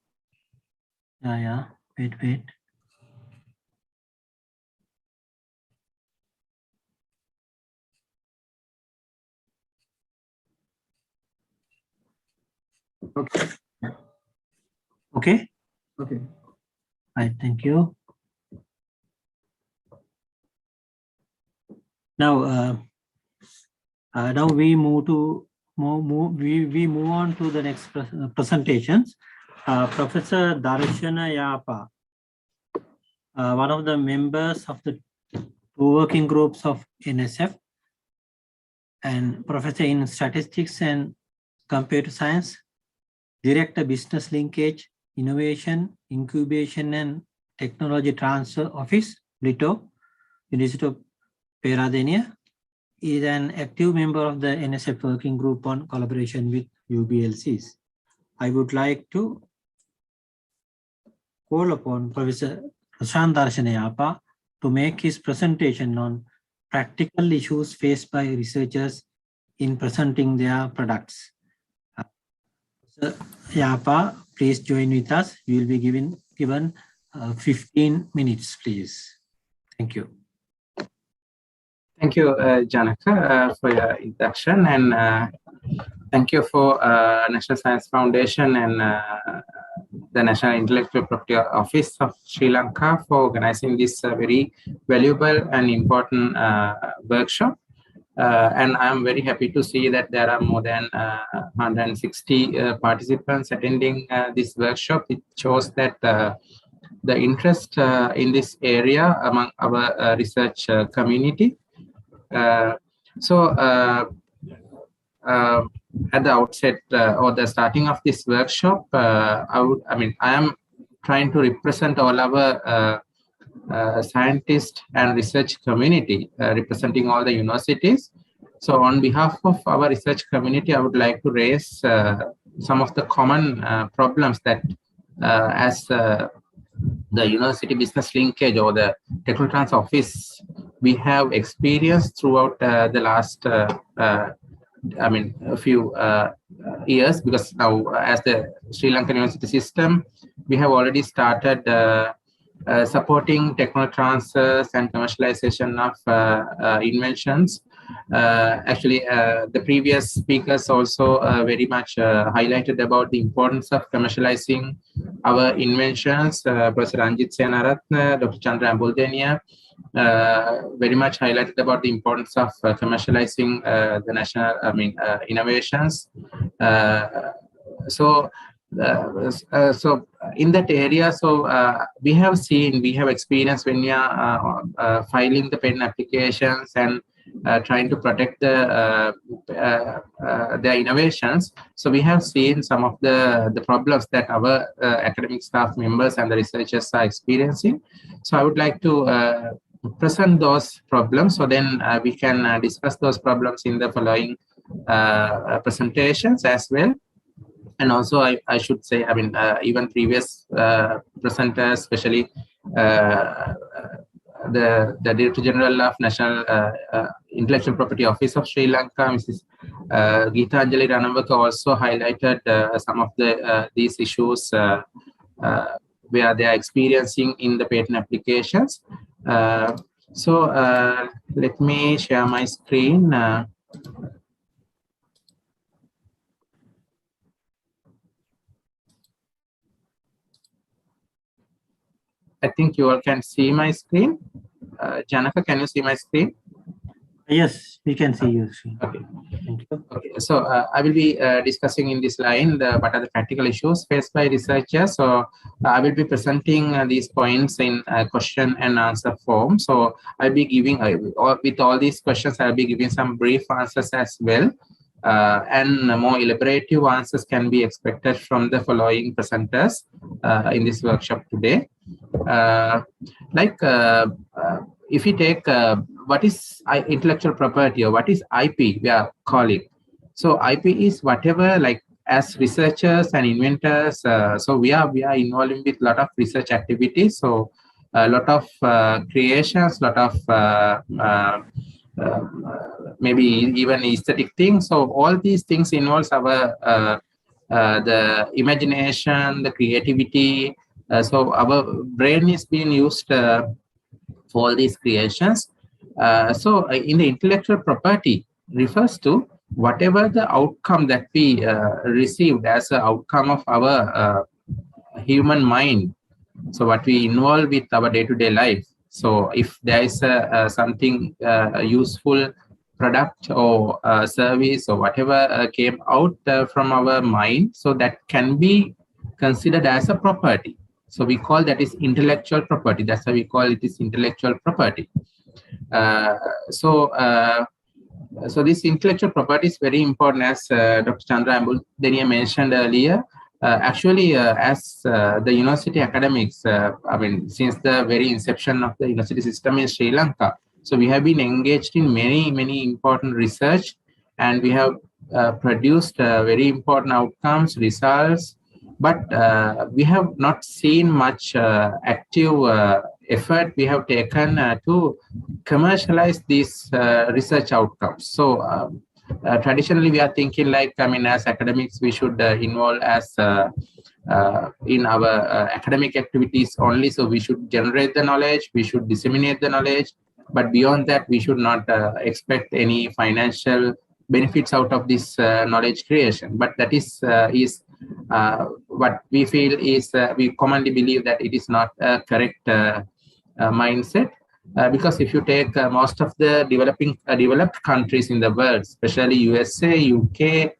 Yeah. Wait. Okay. Okay. Okay. Right. Thank you. Now, now we move on to the next presentations. Professor Darshana Yapa, one of the members of the two working groups of NSF and professor in statistics and computer science, director business linkage, innovation, incubation and technology transfer office, LITO, University of Peradeniya, is an active member of the NSF working group on collaboration with UBLCs. I would like to call upon Professor Prashant Darshanayapa to make his presentation on practical issues faced by researchers in presenting their products. Professor Yapa, please join with us. We will be given 15 minutes, please. Thank you. Thank you, Janaka, for your introduction, and thank you for National Science Foundation and the National Intellectual Property Office of Sri Lanka for organizing this very valuable and important workshop. And I'm very happy to see that there are more than 160 participants attending this workshop. It shows that the interest in this area among our research community. At the outset or the starting of this workshop, I am trying to represent all our scientists and research community, representing all the universities. So on behalf of our research community, I would like to raise some of the common problems that as the university business linkage or the technical transfer office we have experienced throughout the last a few years, because now as the Sri Lankan university system, we have already started supporting technology transfers and commercialization of inventions. The previous speakers also very much highlighted about the importance of commercializing our inventions. Professor Ranjit Senaratne, Dr. Chandra Ambuldeniya very much highlighted about the importance of commercializing the national, innovations. So in that area, we have experienced when we are filing the patent applications and trying to protect their innovations. So we have seen some of the problems that our academic staff members and the researchers are experiencing. So I would like to present those problems, so then we can discuss those problems in the following presentations as well. And also, I should say, even previous presenters, especially the Director General of National Intellectual Property Office of Sri Lanka, Mrs. Geethanjali Ranawaka, also highlighted some of these issues where they are experiencing in the patent applications. Let me share my screen. I think you all can see my screen. Janaka, can you see my screen? Yes, we can see you. Okay. Thank you. Okay. So I will be discussing in this line what are the practical issues faced by researchers. So I will be presenting these points in question and answer form. So I'll be giving, with all these questions, I'll be giving some brief answers as well. And more elaborative answers can be expected from the following presenters in this workshop today. If we take what is intellectual property or what is IP, we are calling. So IP is whatever, like as researchers and inventors, so we are involved with a lot of research activities. So a lot of creations, lot of maybe even aesthetic things. So all these things involves our the imagination, the creativity. So our brain is being used for all these creations. In the intellectual property refers to whatever the outcome that we received as an outcome of our human mind. So what we involve with our day-to-day life. So if there is something useful product or service or whatever came out from our mind, so that can be considered as a property. So we call that is intellectual property. That's why we call it is intellectual property. So this intellectual property is very important, as Dr. Chandra Ambudeniya mentioned earlier. As the university academics, I mean, since the very inception of the university system in Sri Lanka, so we have been engaged in many important research, and we have produced very important outcomes, results, but we have not seen much active effort we have taken to commercialize these research outcomes. So traditionally, we are thinking like, I mean, as academics, we should involve as in our academic activities only. So we should generate the knowledge, we should disseminate the knowledge, but beyond that, we should not expect any financial benefits out of this knowledge creation. But that is what we feel is, we commonly believe that it is not a correct mindset. Because if you take most of the developed countries in the world, especially USA, UK,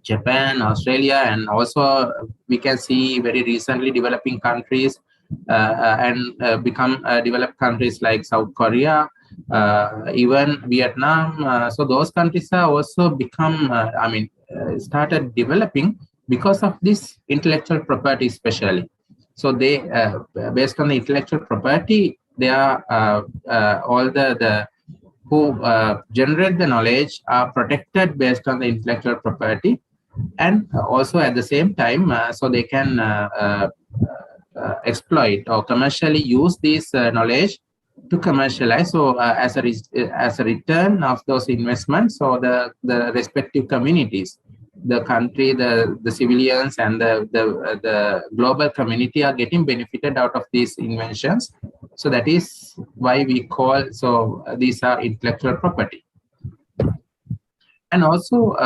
Japan, Australia, and also we can see very recently developing countries and become developed countries like South Korea, even Vietnam. So those countries are also become, started developing because of this intellectual property, especially. So they, based on the intellectual property, they are all the who generate the knowledge are protected based on the intellectual property, and also at the same time, so they can exploit or commercially use this knowledge to commercialize. So as a return of those investments, so the respective communities, the country, the civilians, and the global community are getting benefited out of these inventions. So that is why we call, so these are intellectual property. And also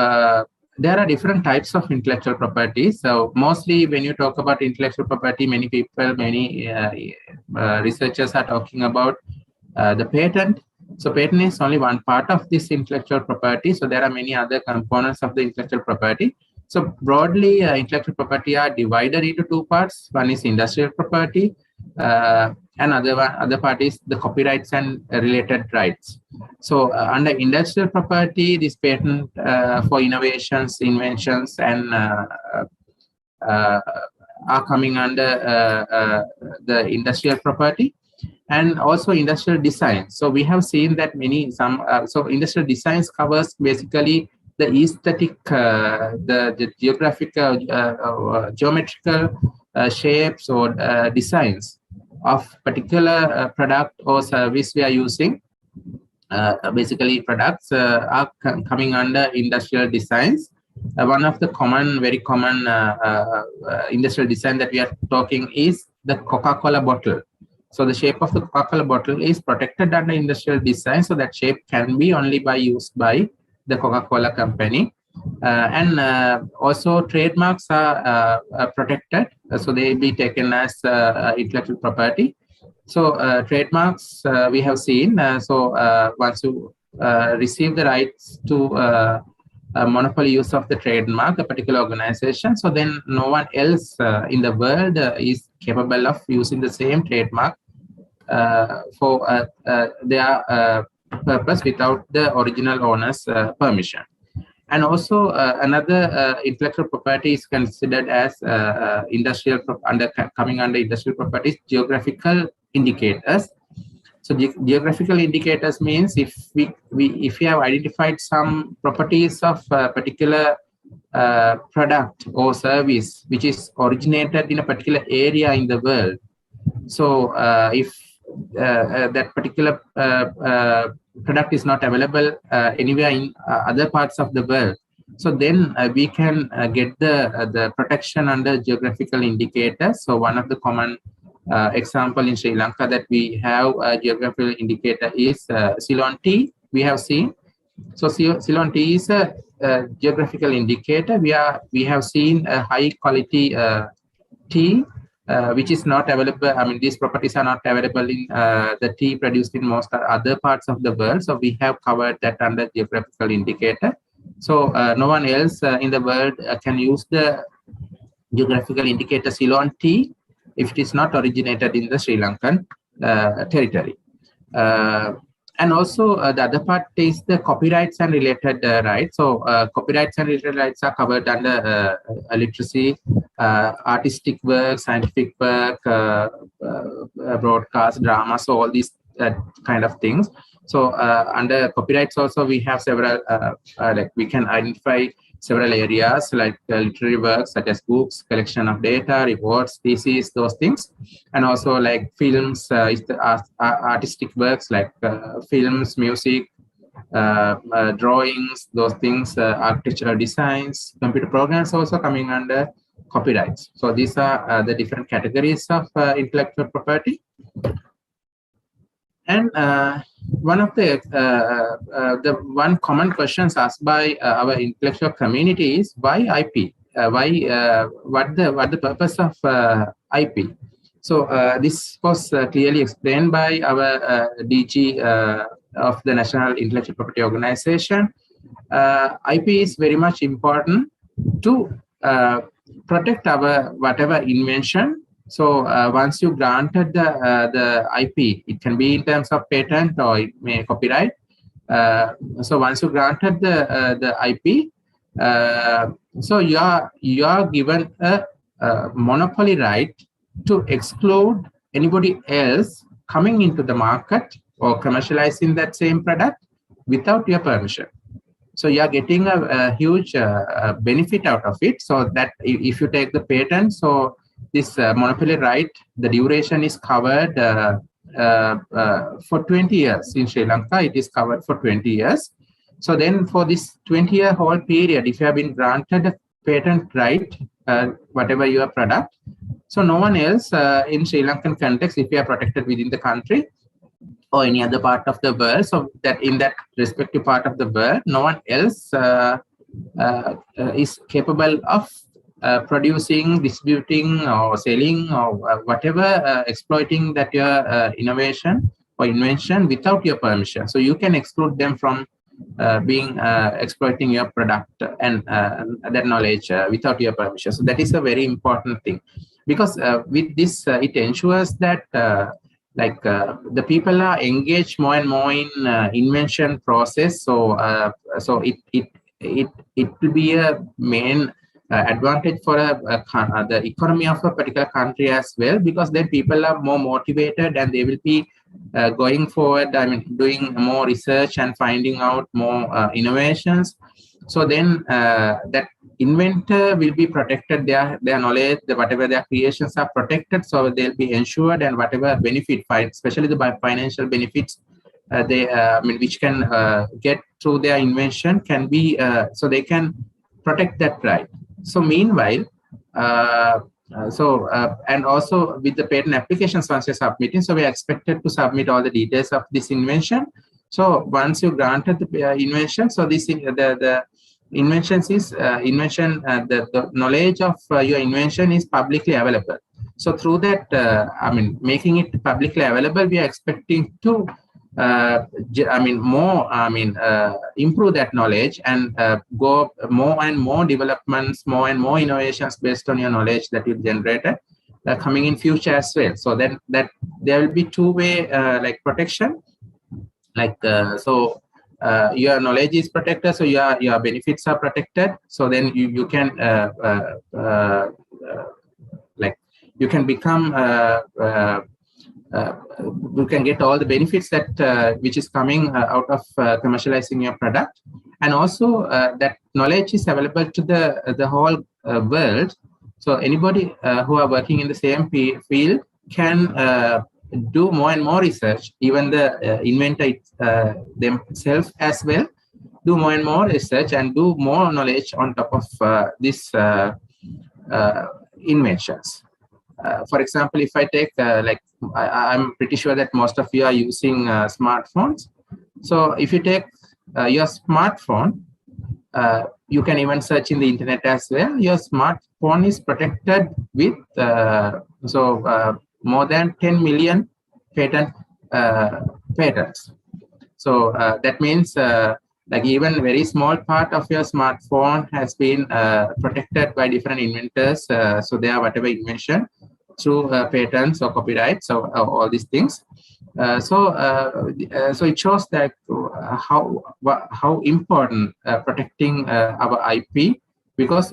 there are different types of intellectual property. So mostly when you talk about intellectual property, many people, many researchers are talking about the patent. So patent is only one part of this intellectual property. So there are many other components of the intellectual property. So broadly, intellectual property are divided into two parts. One is industrial property, and other part is the copyrights and related rights. So under industrial property, this patent for innovations, inventions, and are coming under the industrial property. And also industrial design. So we have seen that so industrial designs covers basically the aesthetic, the geographical, geometrical shapes or designs of particular product or service we are using. Basically, products are coming under industrial designs. One of the very common industrial design that we are talking is the Coca-Cola bottle. So the shape of the Coca-Cola bottle is protected under industrial design. So that shape can be only used by the Coca-Cola company. And also trademarks are protected. So they be taken as intellectual property. So trademarks we have seen. Once you receive the rights to monopoly use of the trademark, a particular organization, so then no one else in the world is capable of using the same trademark for their purpose without the original owner's permission. And also another intellectual property is considered as coming under industrial properties, geographical indicators. So geographical indicators means if we have identified some properties of a particular product or service which is originated in a particular area in the world. So if that particular product is not available anywhere in other parts of the world, so then we can get the protection under geographical indicators. So one of the common example in Sri Lanka that we have a geographical indicator is Ceylon tea. We have seen. So Ceylon tea is a geographical indicator. We have seen a high quality tea which is not available. I mean, these properties are not available in the tea produced in most other parts of the world. So we have covered that under geographical indicator. So no one else in the world can use the geographical indicator Ceylon tea if it is not originated in the Sri Lankan territory. And also the other part is the copyrights and related rights. So copyrights and related rights are covered under literacy, artistic work, scientific work, broadcast, drama, so all these kind of things. So under copyrights also we have several, like we can identify several areas like literary works such as books, collection of data, reports, theses, those things. And also like films, is the artistic works like films, music, drawings, those things, architectural designs, computer programs also coming under copyrights. So these are the different categories of intellectual property. And one of the one common questions asked by our intellectual community is why IP? What the purpose of IP? So this was clearly explained by our DG of the National Intellectual Property Organization. IP is very much important to protect our whatever invention. So once you granted the IP, it can be in terms of patent or it may copyright. So once you granted the IP, so you are given a monopoly right to exclude anybody else coming into the market or commercializing that same product without your permission. So you are getting a huge benefit out of it. So that if you take the patent, so this monopoly right, the duration is covered for 20 years. In Sri Lanka, it is covered for 20 years. So then for this 20-year whole period, if you have been granted a patent right, whatever your product, so no one else in Sri Lankan context, if you are protected within the country or any other part of the world, so that in that respective part of the world, no one else is capable of producing, distributing, or selling, or whatever, exploiting that your innovation or invention without your permission. So you can exclude them from being exploiting your product and that knowledge without your permission. So that is a very important thing, because with this, it ensures that the people are engaged more and more in invention process. So so it will be a main advantage for the economy of a particular country as well, because then people are more motivated and they will be going forward, I mean, doing more research and finding out more innovations. So then that inventor will be protected, their knowledge, whatever their creations are protected, so they'll be ensured, and whatever benefit, especially the financial benefits they I mean, which can get through their invention can be, so they can protect that right. So meanwhile, and also with the patent applications, once you're submitting, so we are expected to submit all the details of this invention. So once you granted the invention, so this the inventions is the knowledge of your invention is publicly available. So through that, I mean, making it publicly available, we are expecting to improve that knowledge and go more and more developments, more and more innovations based on your knowledge that you generated coming in future as well. So then that there will be two-way like protection, like your knowledge is protected, so your benefits are protected. So then you can like you can become you can get all the benefits that which is coming out of commercializing your product, and also that knowledge is available to the whole world. So anybody who are working in the same field can do more and more research. Even the inventor themselves as well do more and more research and do more knowledge on top of these inventions. For example, if I take I'm pretty sure that most of you are using smartphones. So if you take your smartphone, you can even search in the internet as well. Your smartphone is protected with more than 10 million patents. So that means like even very small part of your smartphone has been protected by different inventors. So they are whatever invention through patents or copyright. So all these things. So it shows that how important protecting our IP, because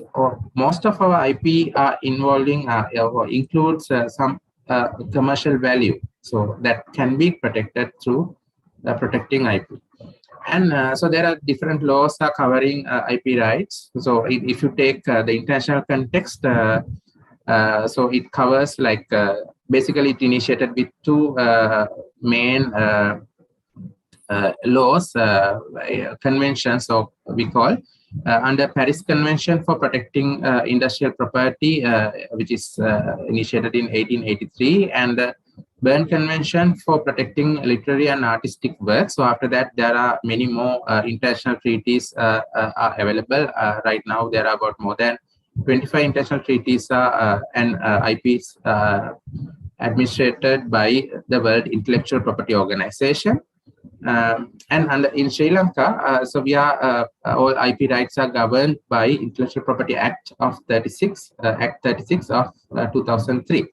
most of our IP are involving or includes some commercial value. So that can be protected through protecting IP. And so there are different laws are covering IP rights. So if you take the international context, so it covers like basically it initiated with two main laws, conventions, so we call under Paris Convention for Protecting Industrial Property, which is initiated in 1883, and the Berne Convention for Protecting Literary and Artistic Works. So after that, there are many more international treaties are available. Right now, there are about more than 25 international treaties and IPs administered by the World Intellectual Property Organization. And in Sri Lanka, so we are all IP rights are governed by Intellectual Property Act of 36, Act 36 of 2003.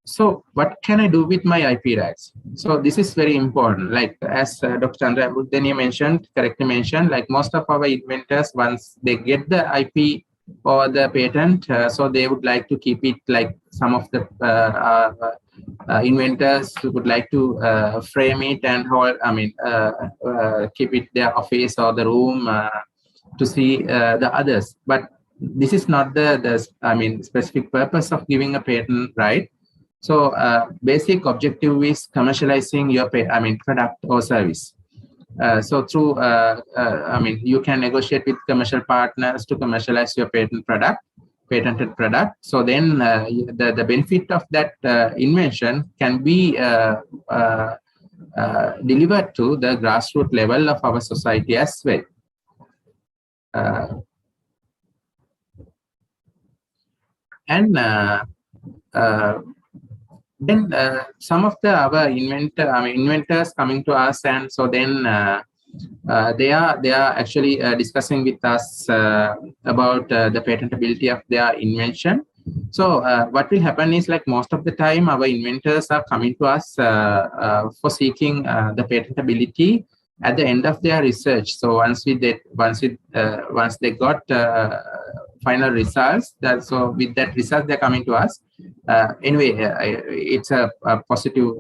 So what can I do with my IP rights? So this is very important. Like as Dr. Chandra Ambudeniya mentioned, correctly mentioned, like most of our inventors, once they get the IP or the patent, so they would like to keep it, like some of the inventors would like to frame it and hold, keep it their office or the room to see the others. But this is not the specific purpose of giving a patent, right? So basic objective is commercializing your product or service. So through you can negotiate with commercial partners to commercialize your patented product. So then the benefit of that invention can be delivered to the grassroots level of our society as well. Then some of our inventors coming to us, and so then they are actually discussing with us about the patentability of their invention. So what will happen is, like most of the time, our inventors are coming to us for seeking the patentability at the end of their research. So once they got final results, so with that result they're coming to us. Anyway, it's a positive,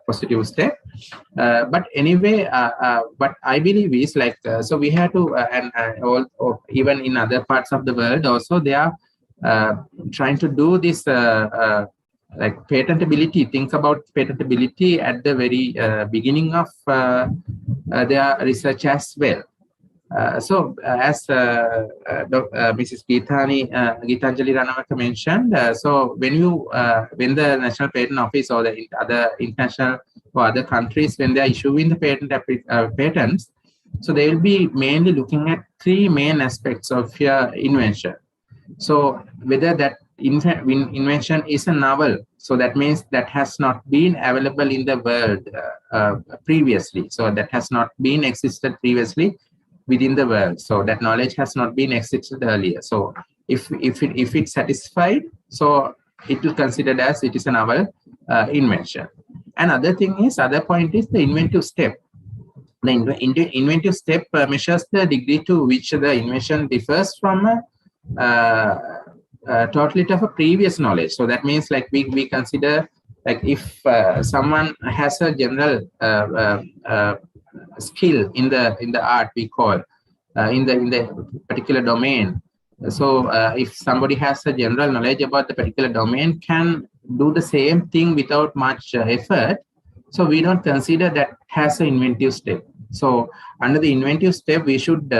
positive step. But anyway, what I believe is like, so we have to, even in other parts of the world also, they are trying to do this like patentability, think about patentability at the very beginning of their research as well. So as Mrs. Geetanjali Ranawaka mentioned, so when the National Patent Office or the other international or other countries, when they are issuing the patents, so they will be mainly looking at three main aspects of your invention. So whether that invention is a novel, so that means that has not been available in the world previously, so that has not been existed previously within the world, so that knowledge has not been existed earlier. So if it's satisfied, so it will considered as it is a novel invention. And other point is the inventive step. The inventive step measures the degree to which the invention differs from totally of a previous knowledge. So that means like we consider like if someone has a general skill in the art we call in the particular domain. So if somebody has a general knowledge about the particular domain, can do the same thing without much effort. So we don't consider that has an inventive step. So under the inventive step, we should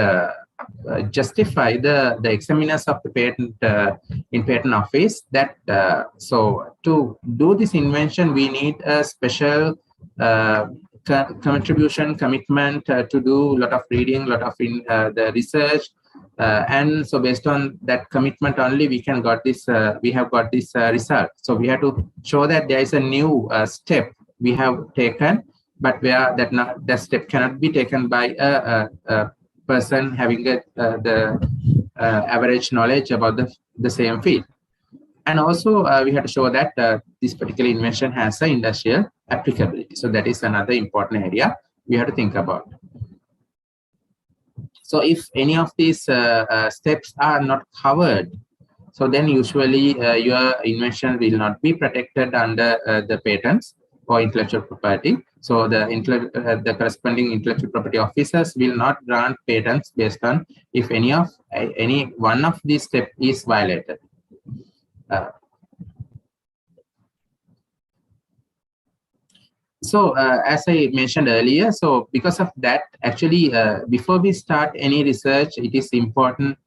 justify the examiners of the patent in patent office that so to do this invention we need a special contribution commitment to do a lot of reading, lot of the research, and so based on that commitment only we can got this we have got this result. So we have to show that there is a new step we have taken, but where that step cannot be taken by a person having the average knowledge about the same field. And also we have to show that this particular invention has an industrial applicability. So that is another important area we have to think about. So if any of these steps are not covered, so then usually your invention will not be protected under the patents or intellectual property. So the corresponding intellectual property officers will not grant patents based on if any one of these steps is violated. So as I mentioned earlier, so because of that, actually, before we start any research, it is important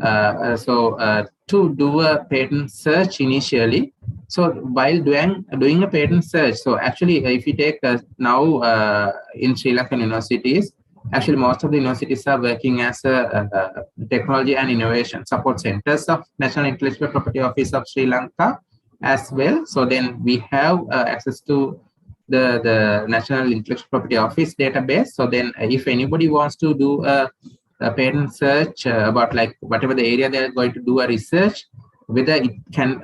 to do a patent search initially. So while doing a patent search, so actually, if you take now in Sri Lankan universities, actually most of the universities are working as a technology and innovation support centers of National Intellectual Property Office of Sri Lanka as well. So then we have access to the National Intellectual Property Office database. So then if anybody wants to do a patent search about like whatever the area they're going to do a research, whether it can,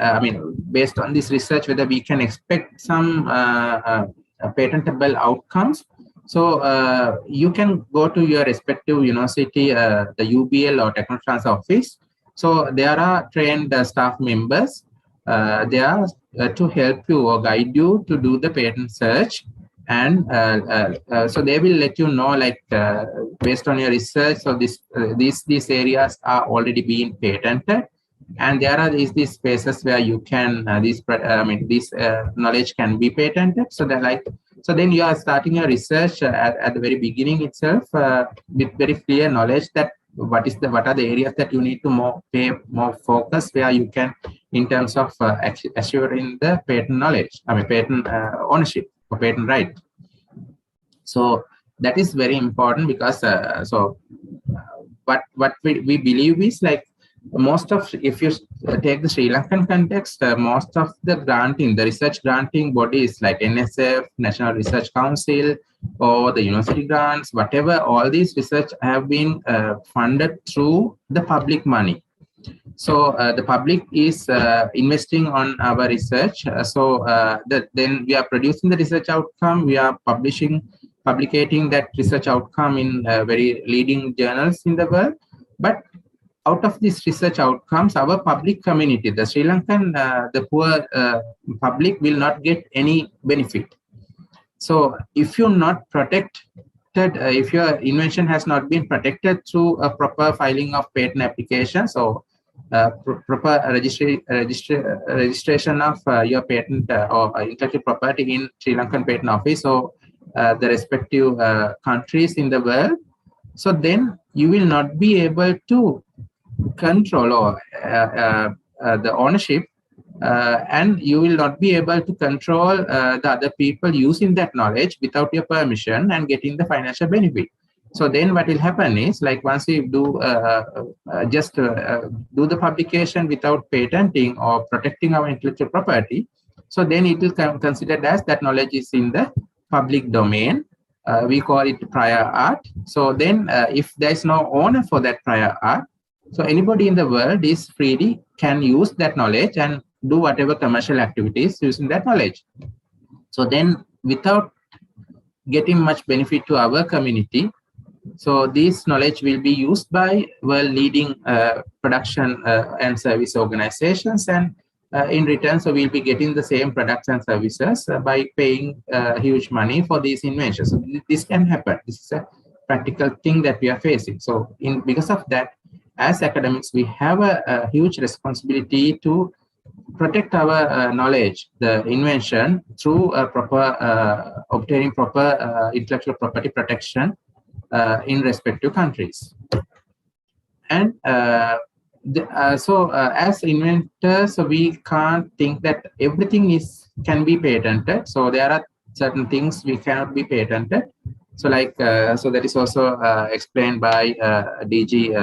based on this research, whether we can expect some patentable outcomes. So you can go to your respective university, the UBL or Technical Transfer Office. So there are trained staff members. They are to help you or guide you to do the patent search, and so they will let you know like based on your research. So these areas are already being patented, and there are these spaces where you can this knowledge can be patented. So so then you are starting your research at the very beginning itself with very clear knowledge that what are the areas that you need to pay more focus, where you can in terms of assuring the patent knowledge, patent ownership or patent right. So that is very important because what we believe is like most of, if you take the Sri Lankan context, most of the research granting bodies like NSF, National Research Council, or the university grants, whatever, all these research have been funded through the public money. So the public is investing on our research. Then we are producing the research outcome. We are publicating that research outcome in very leading journals in the world. But out of these research outcomes, our public community, the Sri Lankan, the poor public will not get any benefit. So if you're not protected, if your invention has not been protected through a proper filing of patent applications or proper registration of your patent or intellectual property in Sri Lankan Patent Office or the respective countries in the world, so then you will not be able to control or the ownership, and you will not be able to control the other people using that knowledge without your permission and getting the financial benefit. So then what will happen is, like once you do do the publication without patenting or protecting our intellectual property, so then it will come considered as that knowledge is in the public domain. We call it prior art. So then if there is no owner for that prior art, so anybody in the world is freely can use that knowledge and do whatever commercial activities using that knowledge. So then without getting much benefit to our community, So this knowledge will be used by world-leading production and service organizations, and in return, so we'll be getting the same products and services by paying huge money for these inventions. So this can happen. This is a practical thing that we are facing. So because of that, as academics, we have a huge responsibility to protect our knowledge, the invention, through obtaining proper intellectual property protection in respective countries. And as inventors, we can't think that everything can be patented. So there are certain things we cannot be patented. So like so that is also explained by DG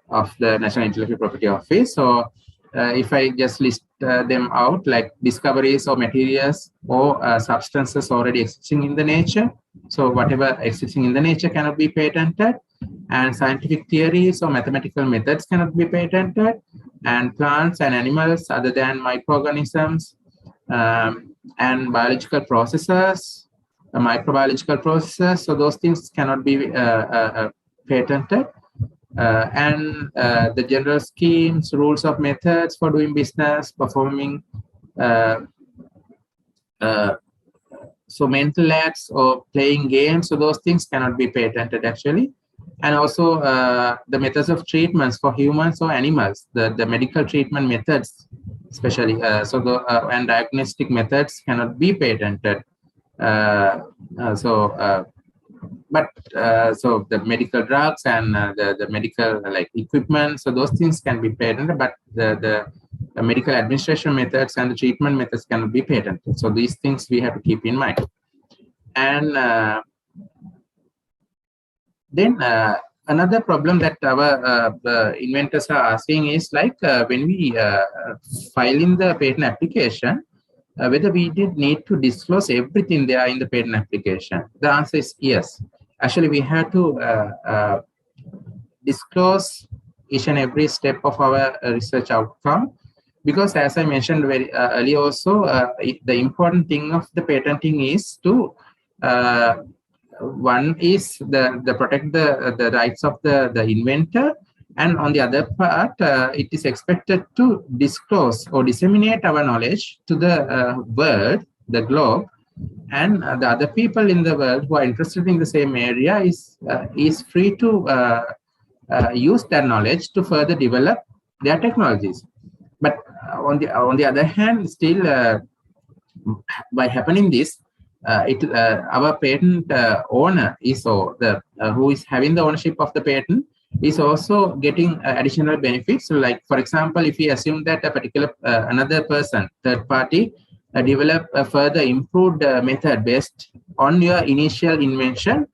of the National Intellectual Property Office. So if I just list them out, like discoveries or materials or substances already existing in the nature. So whatever existing in the nature cannot be patented, and scientific theories or mathematical methods cannot be patented, and plants and animals other than microorganisms, and biological processes, microbiological processes. So those things cannot be patented. And the general schemes, rules of methods for doing business, performing so mental acts or playing games, so those things cannot be patented actually. And also the methods of treatments for humans or animals, the medical treatment methods, especially. And diagnostic methods cannot be patented. So the medical drugs and the medical like equipment, so those things can be patented, but the medical administration methods and the treatment methods cannot be patented. So these things we have to keep in mind. And then another problem that our inventors are asking is like when we file in the patent application, whether we did need to disclose everything there in the patent application. The answer is yes. Actually, we have to disclose each and every step of our research outcome, because as I mentioned very earlier also, the important thing of the patenting is to one is the protect the rights of the inventor, and on the other part, it is expected to disclose or disseminate our knowledge to the world, the globe, and the other people in the world who are interested in the same area is free to use that knowledge to further develop their technologies. But on the other hand, still by happening this, our patent owner is who is having the ownership of the patent is also getting additional benefits. So like, for example, if we assume that a particular another person, third party, develop a further improved method based on your initial invention,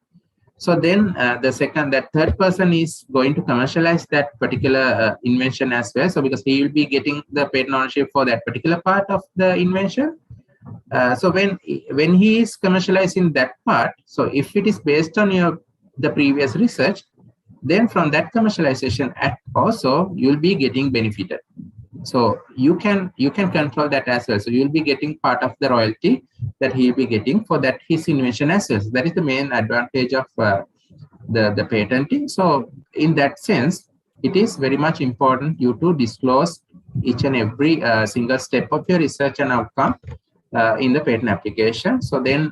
so then that third person is going to commercialize that particular invention as well. So because he will be getting the patent ownership for that particular part of the invention. So when he is commercializing that part, so if it is based on the previous research, then from that commercialization act also you'll be getting benefited. So you can control that as well. So you'll be getting part of the royalty that he'll be getting for that his invention as well. So that is the main advantage of the patenting. So in that sense, it is very much important you to disclose each and every single step of your research and outcome in the patent application. So then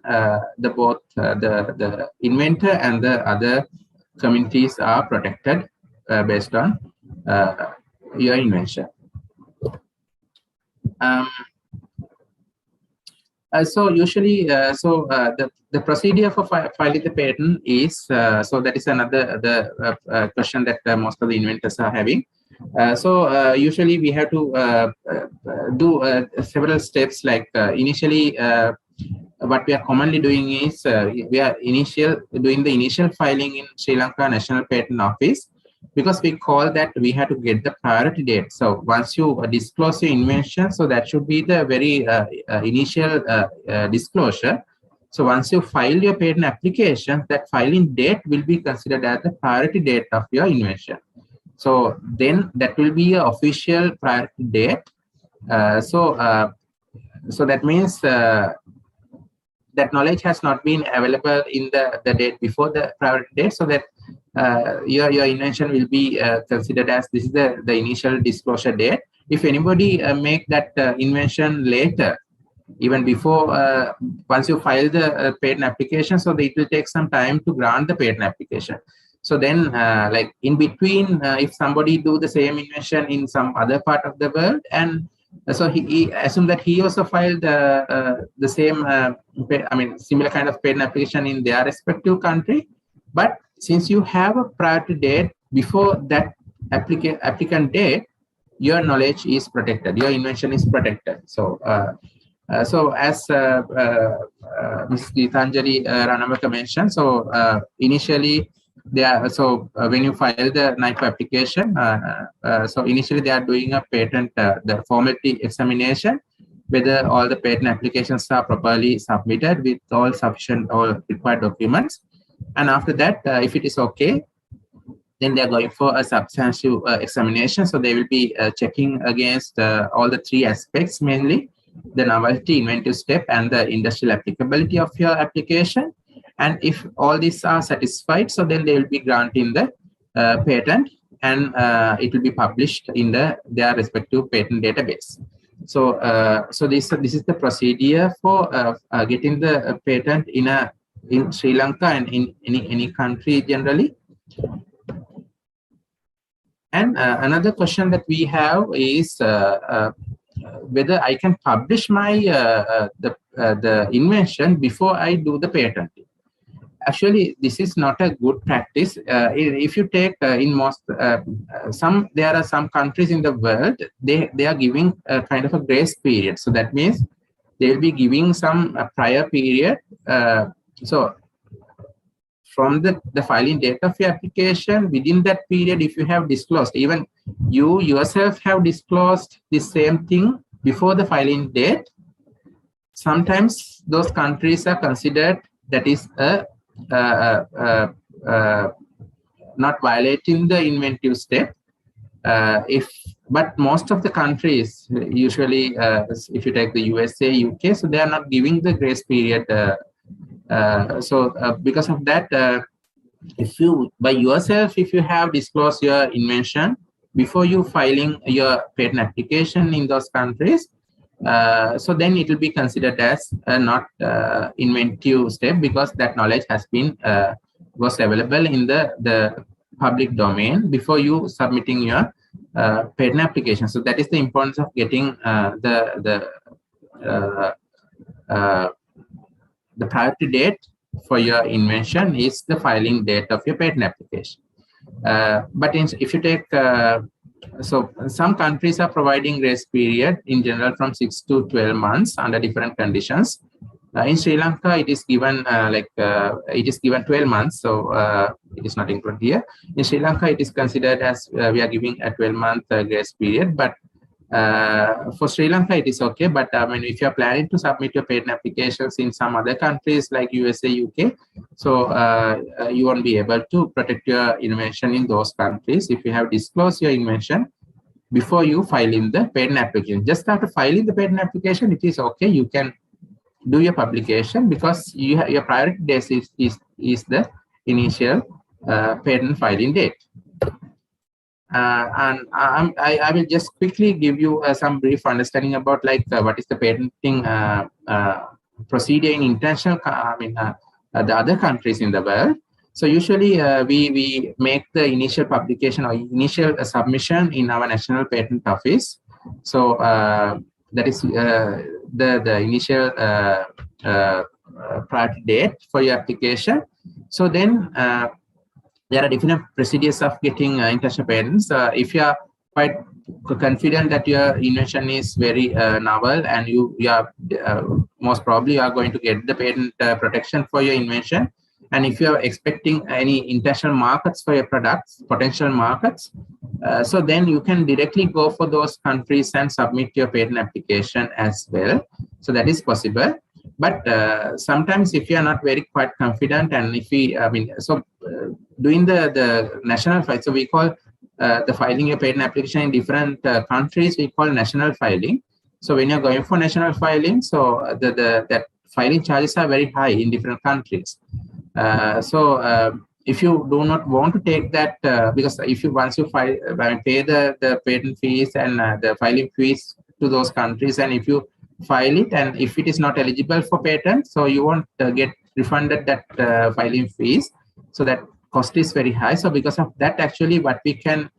both the inventor and the other communities are protected based on your invention. So usually, the procedure for filing the patent is, so that is another question that most of the inventors are having. Usually we have to do several steps, like initially, what we are commonly doing is we are doing the initial filing in Sri Lanka National Patent Office, because we call that we have to get the priority date. So once you disclose your invention, so that should be the very initial disclosure. So once you file your patent application, that filing date will be considered as the priority date of your invention. So then that will be an official priority date. So that means that knowledge has not been available in the date before the priority date, so that your invention will be considered as this is the initial disclosure date. If anybody make that invention later, even before, once you file the patent application, so it will take some time to grant the patent application. So then, like in between, if somebody do the same invention in some other part of the world, and so he assumed that he also filed the same, similar kind of patent application in their respective country. But since you have a priority date before that applicant date, your knowledge is protected, your invention is protected. So, so as Ms. Geetanjali Ranamaka mentioned, so initially, when you file the NIPO application, so initially they are doing a patent, the formality examination, whether all the patent applications are properly submitted with all sufficient or required documents. And after that, if it is okay, then they are going for a substantive examination. So they will be checking against all the three aspects, mainly the novelty, inventive step, and the industrial applicability of your application. And if all these are satisfied, so then they will be granting the patent, and it will be published in their respective patent database. So, so this is the procedure for getting the patent in Sri Lanka and in any country generally. And another question that we have is whether I can publish my the invention before I do the patenting. Actually, this is not a good practice. If you take in most there are some countries in the world, they are giving a kind of a grace period. So that means they will be giving some prior period. So from the filing date of your application, within that period, if you have disclosed, even you yourself have disclosed the same thing before the filing date, sometimes those countries are considered that is not violating the inventive step. But most of the countries, usually if you take the USA, UK, so they are not giving the grace period. Because of that, if you by yourself, if you have disclosed your invention before you filing your patent application in those countries, so then it will be considered as not inventive step, because that knowledge has been was available in the public domain before you submitting your patent application. So that is the importance of getting the priority date for your invention is the filing date of your patent application. But if you take, so some countries are providing grace period in general from 6 to 12 months under different conditions. In Sri Lanka, it is given it is given 12 months, so it is not included here. In Sri Lanka, it is considered as we are giving a 12-month grace period, but for Sri Lanka, it is okay. But if you are planning to submit your patent applications in some other countries like USA, UK, so you won't be able to protect your invention in those countries if you have disclosed your invention before you file in the patent application. Just after filing the patent application, it is okay. You can do your publication because your priority date is the initial patent filing date. And I will just quickly give you some brief understanding about what is the patenting procedure in international, the other countries in the world. So usually we make the initial publication or initial submission in our national patent office. So that is the initial priority date for your application. So then there are different procedures of getting international patents. If you are quite confident that your invention is very novel and you are most probably you are going to get the patent protection for your invention, and if you are expecting any international markets for your products, potential markets, so then you can directly go for those countries and submit your patent application as well. So that is possible. But sometimes if you are not very quite confident, and if we, doing the national file, so we call the filing a patent application in different countries, we call national filing. So when you're going for national filing, so that filing charges are very high in different countries. If you do not want to take that, because if you once you file, pay the patent fees and the filing fees to those countries, and if you file it and if it is not eligible for patent, so you won't get refunded that filing fees. So that cost is very high. So because of that, actually, what we can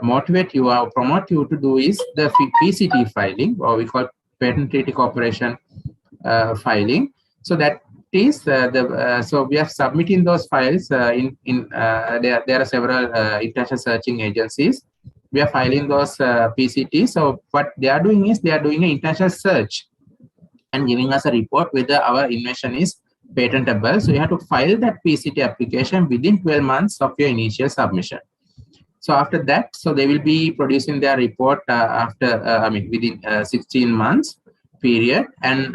motivate you or promote you to do is the PCT filing, or we call Patent Treaty Corporation filing. So that is so we are submitting those files there are several international searching agencies. We are filing those PCT. So what they are doing is they are doing an international search and giving us a report whether our invention is patentable. So you have to file that PCT application within 12 months of your initial submission. So after that, so they will be producing their report within 16 months period, and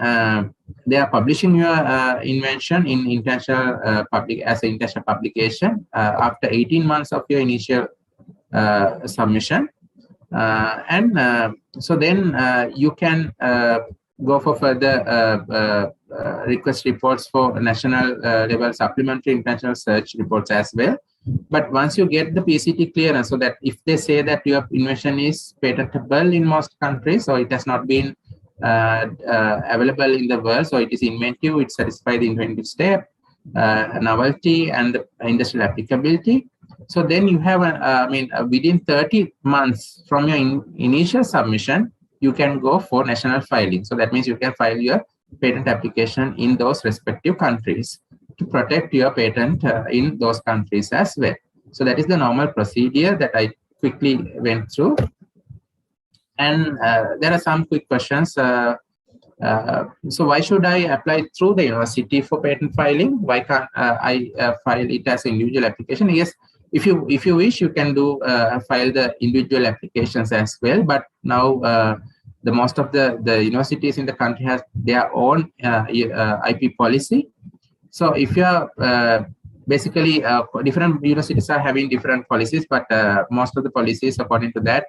they are publishing your invention in international as an international publication after 18 months of your initial submission. So then you can go for further request reports for national level supplementary international search reports as well. But once you get the PCT clearance, so that if they say that your invention is patentable in most countries, or it has not been available in the world, so it is inventive, it satisfies the inventive step, novelty, and the industrial applicability. So then you have, within 30 months from your initial submission, you can go for national filing. So that means you can file your patent application in those respective countries to protect your patent in those countries as well. So that is the normal procedure that I quickly went through. And there are some quick questions. So why should I apply through the university for patent filing? Why can't I file it as an individual application? Yes, if you wish, you can do file the individual applications as well. But now the most of the universities in the country has their own IP policy. So if you are basically different universities are having different policies, but most of the policies according to that.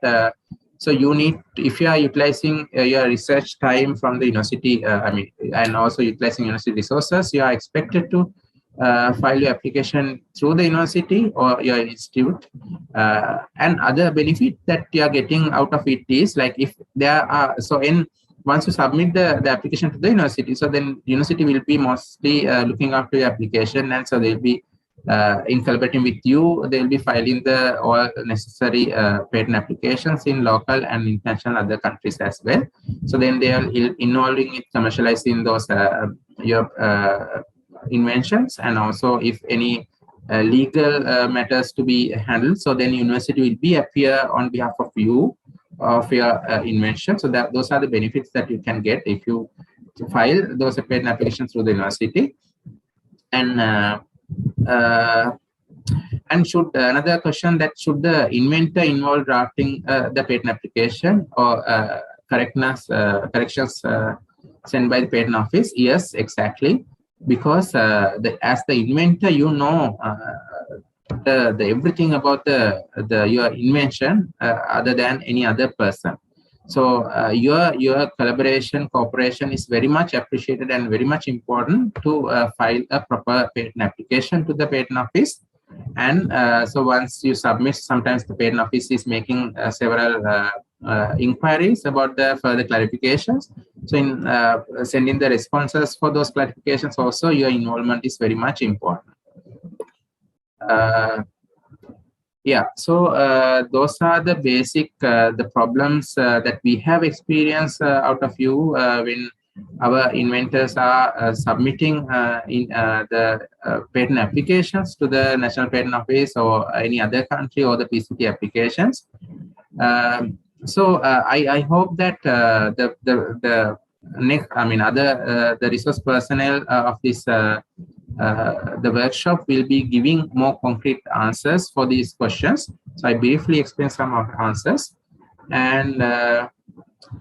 So you need, if you are utilizing your research time from the university, and also utilizing university resources, you are expected to file your application through the university or your institute. And other benefit that you are getting out of it is like if there are, once you submit the application to the university, so then university will be mostly looking after your application, and so they'll be in collaborating with you, they'll be filing the all necessary patent applications in local and international other countries as well. So then they are involving in commercializing those your inventions, and also if any legal matters to be handled, so then university will be appear on behalf of you of your invention. So that those are the benefits that you can get if you file those patent applications through the university. And should another question, that should the inventor involve drafting the patent application or corrections sent by the patent office? Yes, exactly, because as the inventor, you know the everything about your invention other than any other person. So your collaboration, cooperation is very much appreciated and very much important to file a proper patent application to the patent office. And so once you submit, sometimes the patent office is making several inquiries about the further clarifications. So in sending the responses for those clarifications, also your involvement is very much important. Yeah, so those are the basic the problems that we have experienced out of you when our inventors are submitting in the patent applications to the National Patent Office or any other country, or the PCT applications. So I hope that the next, the resource personnel of this the workshop will be giving more concrete answers for these questions. So I briefly explained some of the answers, and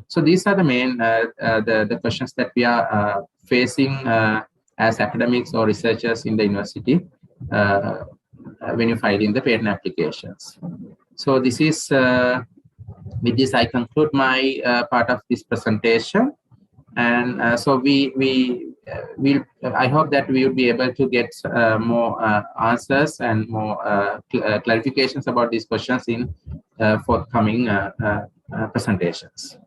so these are the main the questions that we are facing as academics or researchers in the university when you file in the patent applications. So this is with this I conclude my part of this presentation, And so I hope that we will be able to get more answers and more clarifications about these questions in forthcoming presentations.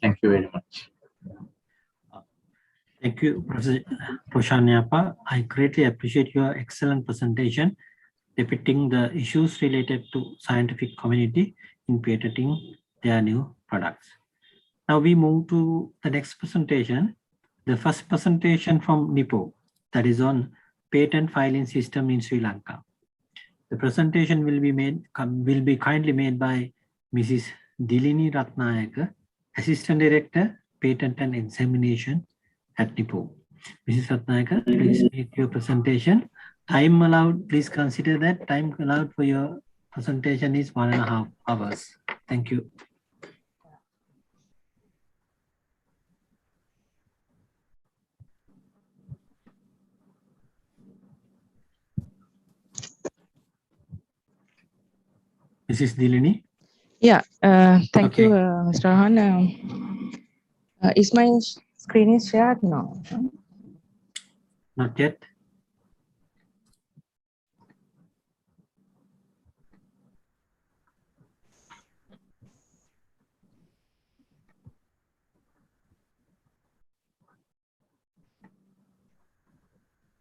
Thank you very much. Thank you, Professor Proshanyapa. I greatly appreciate your excellent presentation depicting the issues related to scientific community in patenting their new products. Now we move to the next presentation, the first presentation from NIPO, that is on patent filing system in Sri Lanka. The presentation will be kindly made by Mrs. Dilini Ratnayaka, Assistant Director, Patent and Examination at NIPO. Mrs. Ratnayaka, please make your presentation. Time allowed, please consider that time allowed for your presentation is 1.5 hours. Thank you. Mrs. Dilini? Yeah, thank Okay. you, Mr. Han. Is my screen is shared now? Not yet.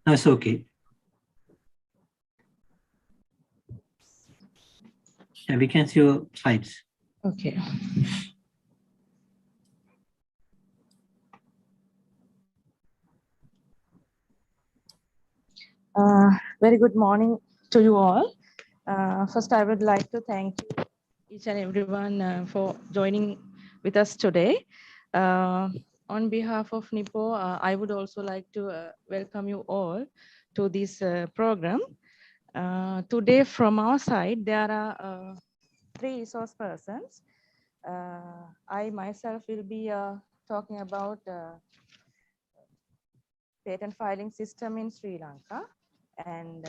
That's okay. Yeah, we can see your slides. Okay. Very good morning to you all. First, I would like to thank you, each and everyone, for joining with us today. On behalf of NIPO, I would also like to welcome you all to this program. Today, from our side, there are 3 resource persons. I myself will be talking about patent filing system in Sri Lanka, and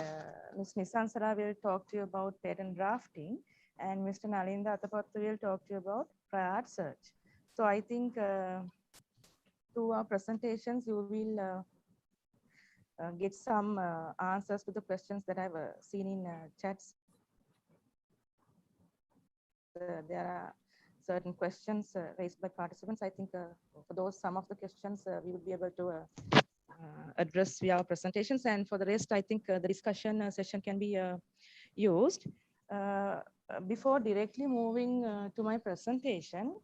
Ms. Nisansara will talk to you about patent drafting, and Mr. Nalinda Atapattu will talk to you about prior art search. So I think through our presentations, you will get some answers to the questions that I've seen in chats. There are certain questions raised by participants. I think for those, some of the questions we will be able to address via our presentations, and for the rest, I think the discussion session can be used. Before directly moving to my presentation,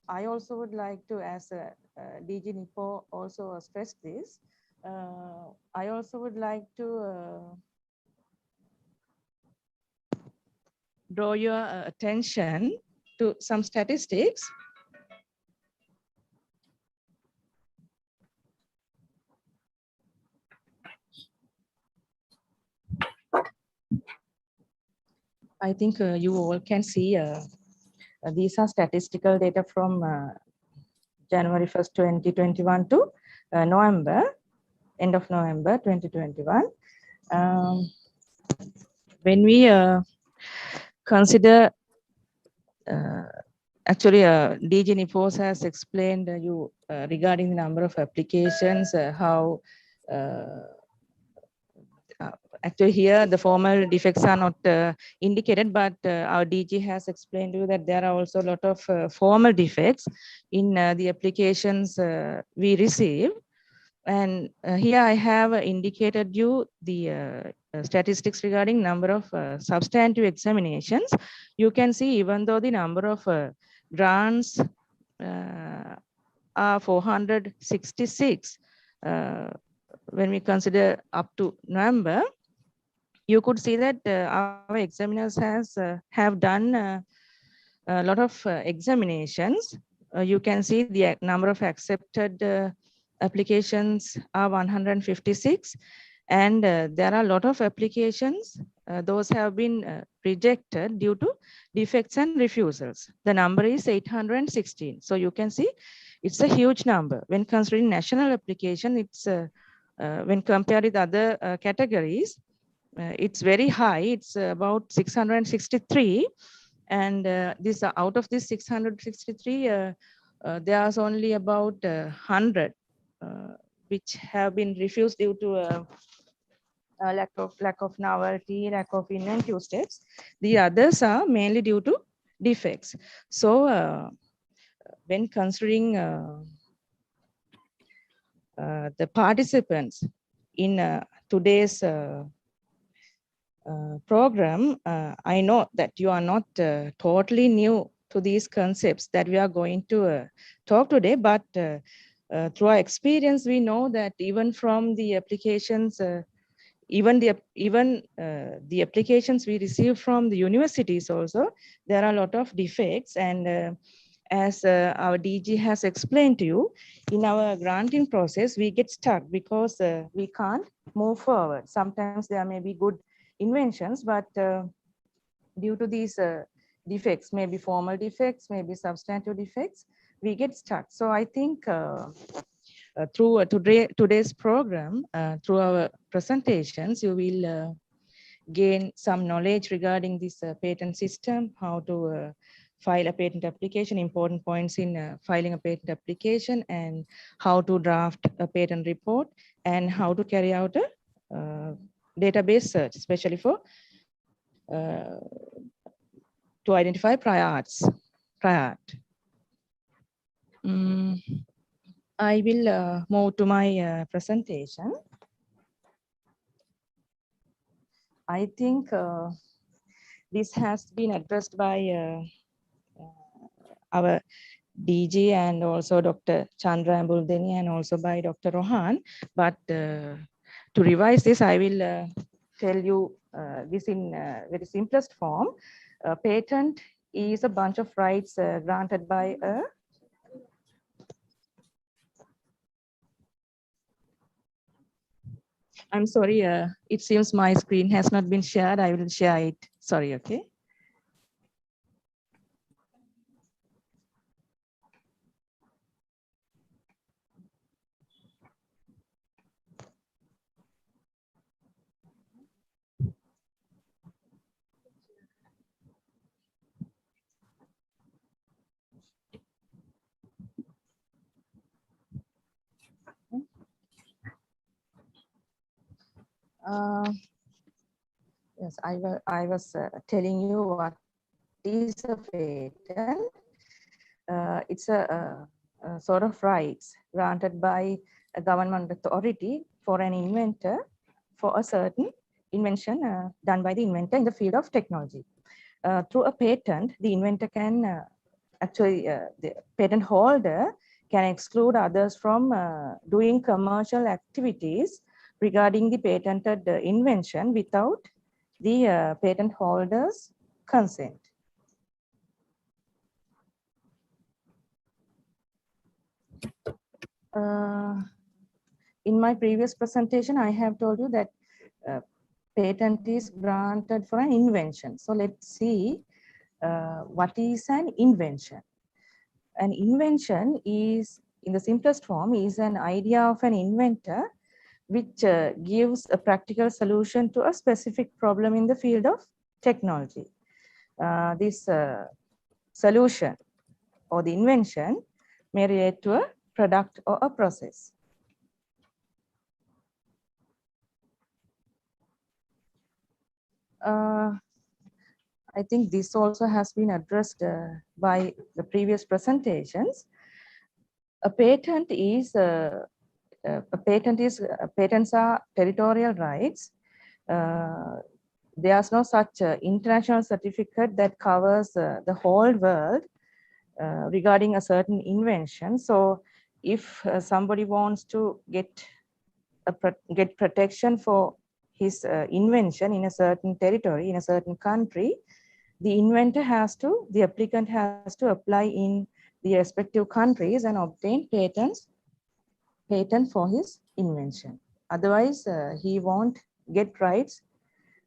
I also would like to, as DG NIPO also stressed this, I also would like to draw your attention to some statistics. I think you all can see these are statistical data from January 1st, 2021 to November, end of November 2021. When we consider, actually DG NIPO has explained you regarding the number of applications, how actually here the formal defects are not indicated, but our DG has explained to you that there are also a lot of formal defects in the applications we receive. And here I have indicated you the statistics regarding number of substantive examinations. You can see even though the number of grants are 466, when we consider up to November, you could see that our examiners have done a lot of examinations. You can see the number of accepted applications are 156, and there are a lot of applications. Those have been rejected due to defects and refusals. The number is 816. So you can see it's a huge number. When considering national application, it's when compared with other categories, it's very high. It's about 663. And this out of this 663, there's only about 100 which have been refused due to lack of novelty, lack of inventive steps. The others are mainly due to defects. So when considering the participants in today's program, I know that you are not totally new to these concepts that we are going to talk today, but through our experience, we know that even from the applications, even the applications we receive from the universities also, there are a lot of defects. And as our DG has explained to you, in our granting process, we get stuck because we can't move forward. Sometimes there may be good inventions, but due to these defects, maybe formal defects, maybe substantive defects, we get stuck. So I think through today's program, through our presentations, you will gain some knowledge regarding this patent system, how to file a patent application, important points in filing a patent application, and how to draft a patent report, and how to carry out a database search, especially for to identify prior arts, prior art. I will move to my presentation. I think this has been addressed by our DG and also Dr. Chandra Ambuldeni and also by Dr. Rohan. But to revise this, I will tell you this in very simplest form. A patent is a bunch of rights granted by a I'm sorry, it seems my screen has not been shared. I will share it. Sorry, okay. Yes, I was telling you what is a patent. It's a sort of rights granted by a government authority for an inventor for a certain invention done by the inventor in the field of technology. Through a patent, the inventor can the patent holder can exclude others from doing commercial activities regarding the patented invention without the patent holder's consent. In my previous presentation, I have told you that patent is granted for an invention. So let's see what is an invention. An invention is, in the simplest form, is an idea of an inventor which gives a practical solution to a specific problem in the field of technology. This solution or the invention may relate to a product or a process. I think this also has been addressed by the previous presentations. A patent is patents are territorial rights. There's no such international certificate that covers the whole world regarding a certain invention. So if somebody wants to get protection for his invention in a certain territory, in a certain country, the inventor has to, the applicant has to apply in the respective countries and obtain patent for his invention. Otherwise, he won't get rights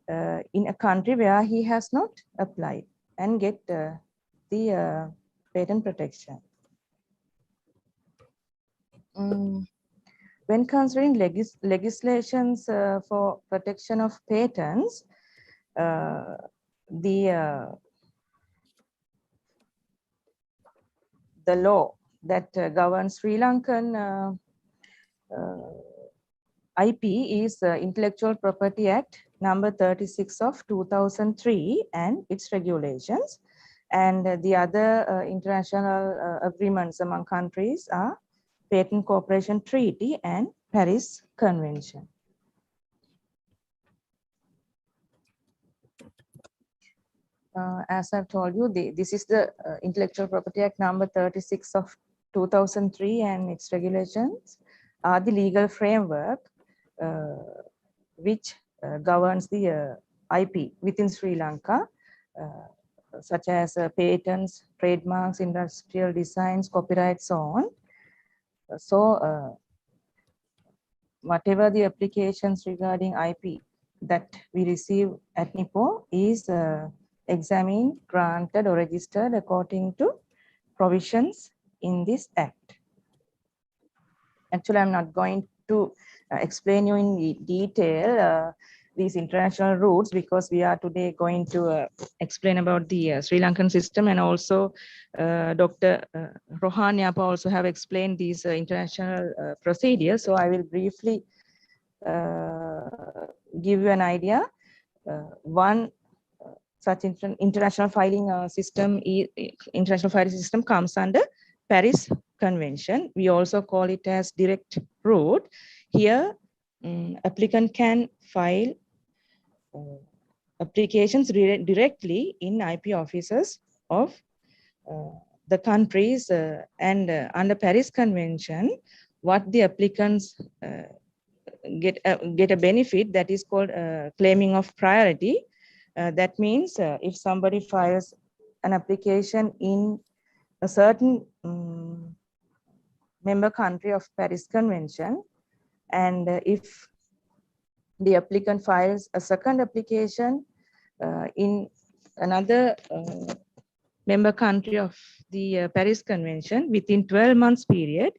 in a country where he has not applied and get the patent protection. When considering legislations for protection of patents, the law that governs Sri Lankan IP is Intellectual Property Act number 36 of 2003 and its regulations. And the other international agreements among countries are Patent Cooperation Treaty and Paris Convention. As I've told you, this is the Intellectual Property Act number 36 of 2003 and its regulations are the legal framework which governs the IP within Sri Lanka, such as patents, trademarks, industrial designs, copyright, so on. So whatever the applications regarding IP that we receive at NIPO is examined, granted, or registered according to provisions in this act. Actually, I'm not going to explain you in detail these international routes because we are today going to explain about the Sri Lankan system, and also Dr. Rohan Yapa also have explained these international procedures. So I will briefly give you an idea. One such international filing system comes under Paris Convention. We also call it as direct route. Here, applicant can file applications directly in IP offices of the countries, and under Paris Convention, what the applicants get a benefit that is called claiming of priority. That means if somebody files an application in a certain member country of Paris Convention, and if the applicant files a second application in another member country of the Paris Convention within 12 months period,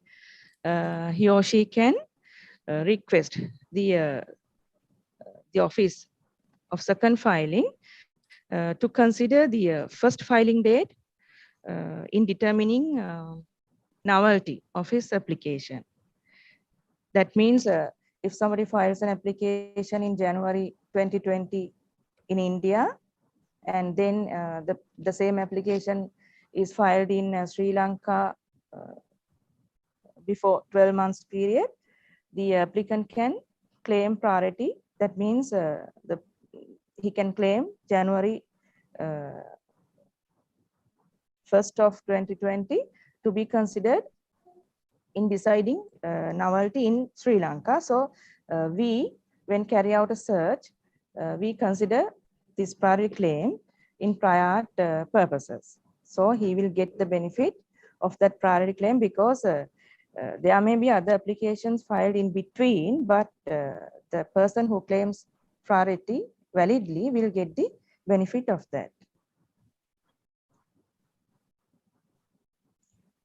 he or she can request the office of second filing to consider the first filing date in determining novelty of his application. That means if somebody files an application in January 2020 in India, and then the same application is filed in Sri Lanka before 12 months period, the applicant can claim priority. That means he can claim January 1st of 2020 to be considered in deciding novelty in Sri Lanka. So when carry out a search, we consider this priority claim in prior purposes. So he will get the benefit of that priority claim because there may be other applications filed in between, but the person who claims priority validly will get the benefit of that.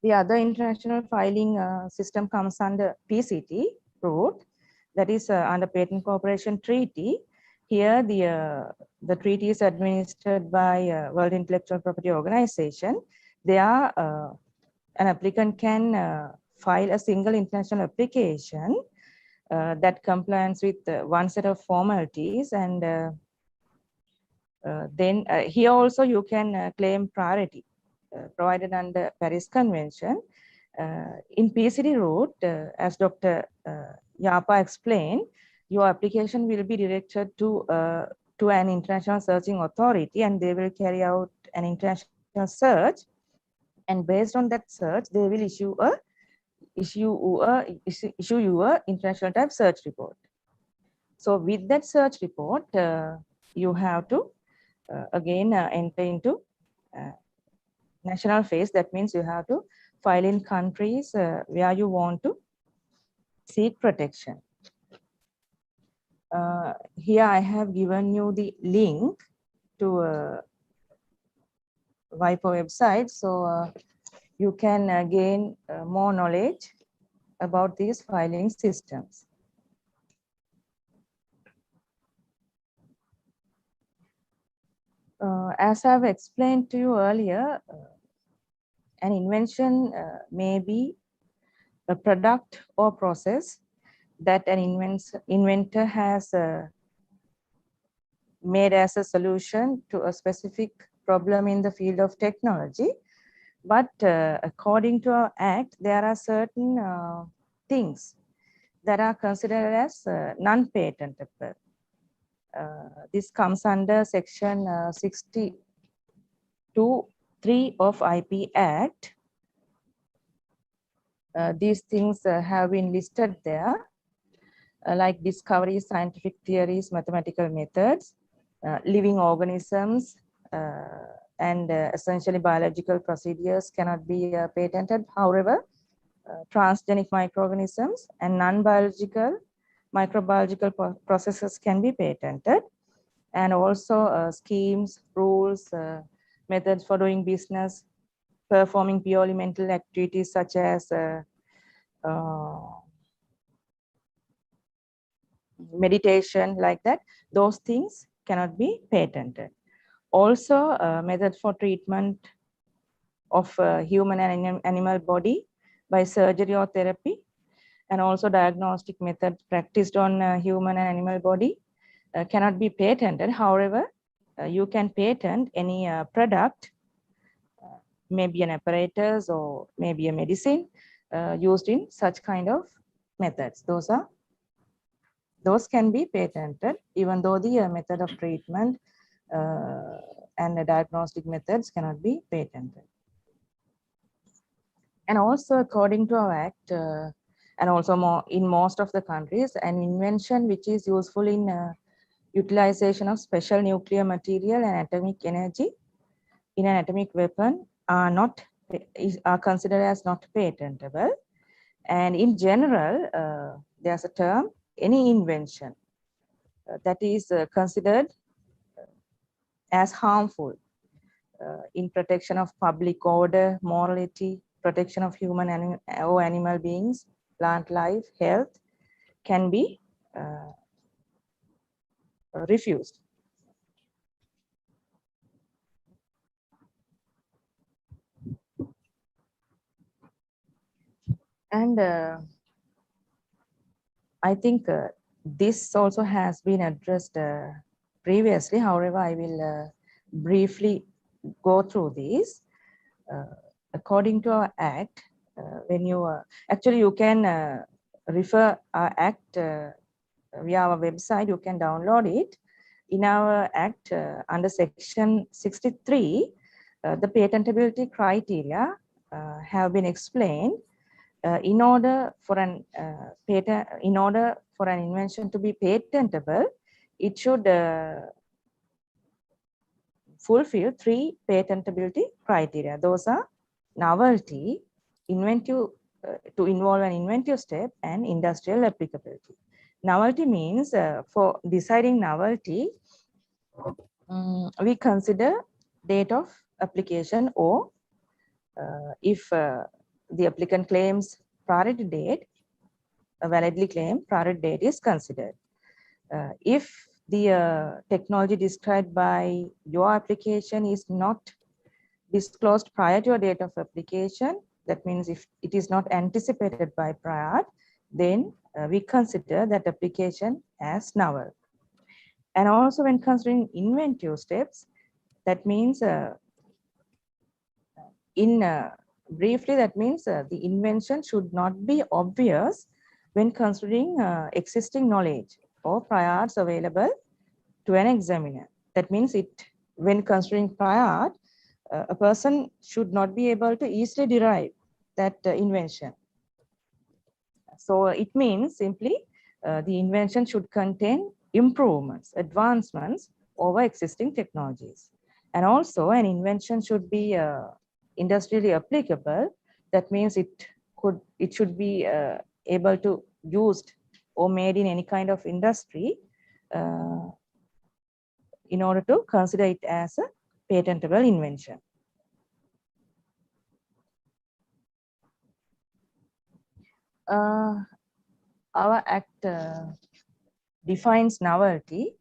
The other international filing system comes under PCT route, that is under Patent Cooperation Treaty. Here, the treaty is administered by World Intellectual Property Organization. There, an applicant can file a single international application that complies with one set of formalities, and then here also you can claim priority provided under Paris Convention. In PCD route, as Dr. Yapa explained, your application will be directed to an international searching authority, and they will carry out an international search. And based on that search, they will issue you a international type search report. So with that search report, you have to again enter into national phase. That means you have to file in countries where you want to seek protection. Here I have given you the link to WIPO website, so you can gain more knowledge about these filing systems. As I've explained to you earlier, an invention may be a product or process that an inventor has made as a solution to a specific problem in the field of technology. But according to our act, there are certain things that are considered as non-patentable. This comes under section 62(3) of IP Act. These things have been listed there, like discoveries, scientific theories, mathematical methods, living organisms, and essentially biological procedures cannot be patented. However, transgenic microorganisms and non-biological microbiological processes can be patented. And also schemes, rules, methods for doing business, performing purely mental activities such as meditation, like that, those things cannot be patented. Also, methods for treatment of human and animal body by surgery or therapy, and also diagnostic methods practiced on human and animal body cannot be patented. However, you can patent any product, maybe an apparatus or maybe a medicine used in such kind of methods. Those can be patented, even though the method of treatment and the diagnostic methods cannot be patented. And also, according to our act, and also in most of the countries, an invention which is useful in utilization of special nuclear material and atomic energy in an atomic weapon are considered as not patentable. And in general, there's a term, any invention that is considered as harmful in protection of public order, morality, protection of human or animal beings, plant life, health, can be refused. And I think this also has been addressed previously. However, I will briefly go through these. According to our act, when you actually you can refer our act via our website, you can download it. In our act under section 63, the patentability criteria have been explained. In order for an invention to be patentable, it should fulfill 3 patentability criteria. Those are novelty, inventive, to involve an inventive step, and industrial applicability. Novelty means for deciding novelty, we consider date of application, or if the applicant claims priority date, a validly claimed priority date is considered. If the technology described by your application is not disclosed prior to your date of application, that means if it is not anticipated by prior, then we consider that application as novel. And also when considering inventive steps, that means briefly, that means the invention should not be obvious when considering existing knowledge or prior arts available to an examiner. That means when considering prior art, a person should not be able to easily derive that invention. So it means simply the invention should contain improvements, advancements over existing technologies. And also an invention should be industrially applicable. That means it should be able to used or made in any kind of industry in order to consider it as a patentable invention. Our act defines novelty.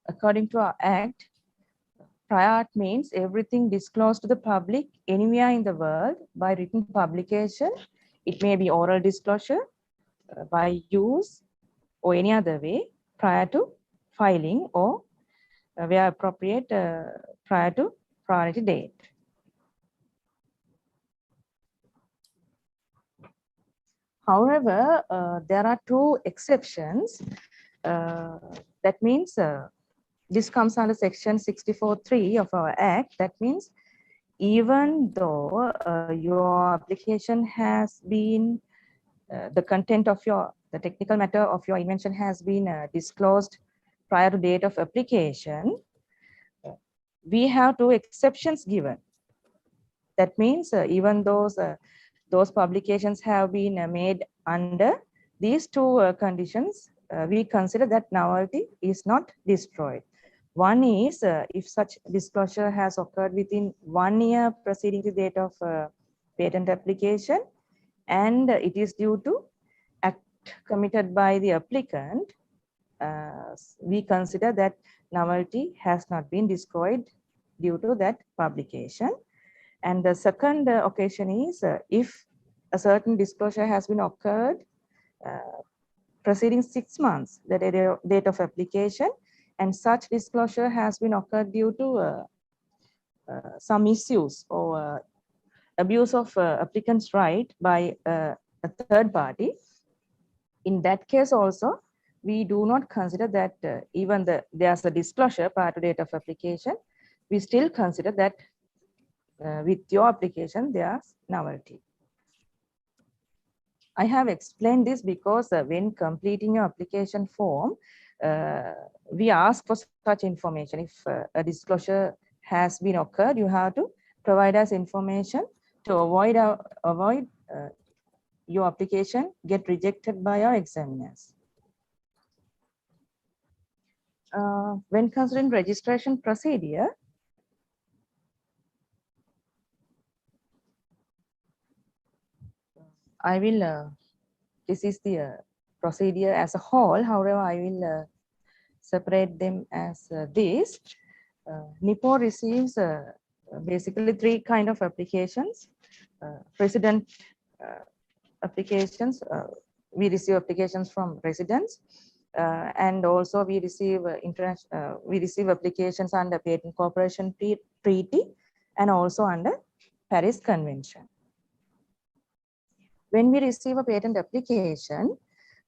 According to our act, Prior art means everything disclosed to the public anywhere in the world by written publication. It may be oral disclosure by use or any other way prior to filing or where appropriate prior to priority date. However, there are two exceptions. That means this comes under section 64.3 of our act. That means even though your application has been, the content of the technical matter of your invention has been disclosed prior to date of application, we have two exceptions given. That means even those publications have been made under these two conditions, we consider that novelty is not destroyed. One is if such disclosure has occurred within 1 year preceding the date of patent application, and it is due to act committed by the applicant, we consider that novelty has not been destroyed due to that publication. And the second occasion is if a certain disclosure has been occurred preceding 6 months, the date of application, and such disclosure has been occurred due to some misuse or abuse of applicant's right by a third party. In that case also, we do not consider that even there's a disclosure prior to date of application, we still consider that with your application, there's novelty. I have explained this because when completing your application form, we ask for such information. If a disclosure has been occurred, you have to provide us information to avoid your application get rejected by our examiners. When considering registration procedure, I will, this is the procedure as a whole. However, I will separate them as this. NIPO receives basically 3 kind of applications. Resident applications, we receive applications from residents, and also we receive applications under Patent Cooperation Treaty and also under Paris Convention. When we receive a patent application,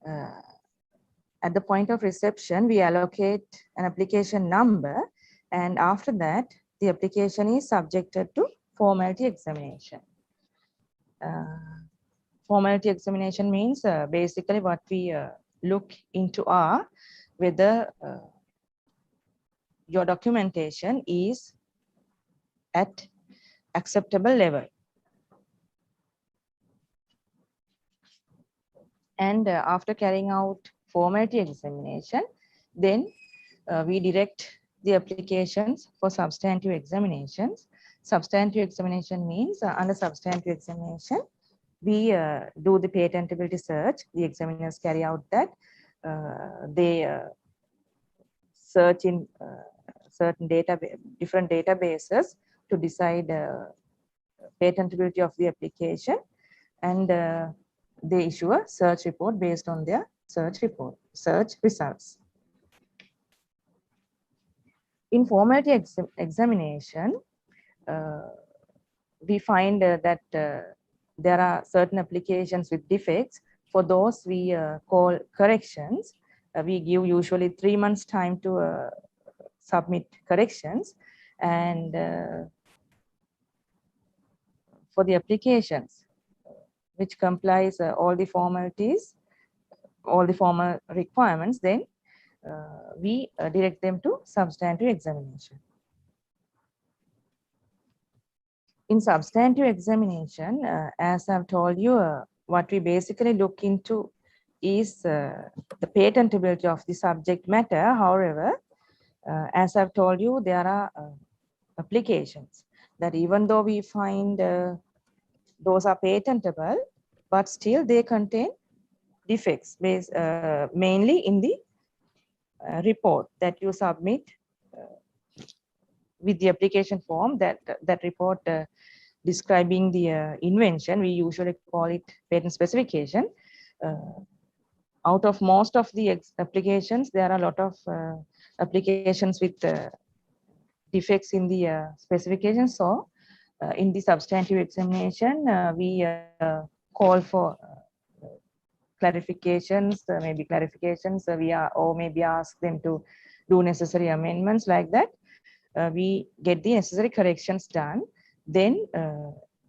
at the point of reception, we allocate an application number, and after that, the application is subjected to formality examination. Formality examination means basically what we look into are whether your documentation is at acceptable level. And after carrying out formality examination, then we direct the applications for substantive examinations. Substantive examination means under substantive examination, we do the patentability search. The examiners carry out that. They search in certain different databases to decide patentability of the application, and they issue a search report based on their search results. In formality examination, we find that there are certain applications with defects. For those we call corrections. We give usually 3 months time to submit corrections, and for the applications which complies all the formalities, all the formal requirements, then we direct them to substantive examination. In substantive examination, as I've told you, what we basically look into is the patentability of the subject matter. However, as I've told you, there are applications that even though we find those are patentable, but still they contain defects mainly in the report that you submit with the application form, that report describing the invention, we usually call it patent specification. Out of most of the applications, there are a lot of applications with defects in the specification. So in the substantive examination, we call for clarifications, maybe clarifications, or maybe ask them to do necessary amendments like that. We get the necessary corrections done. Then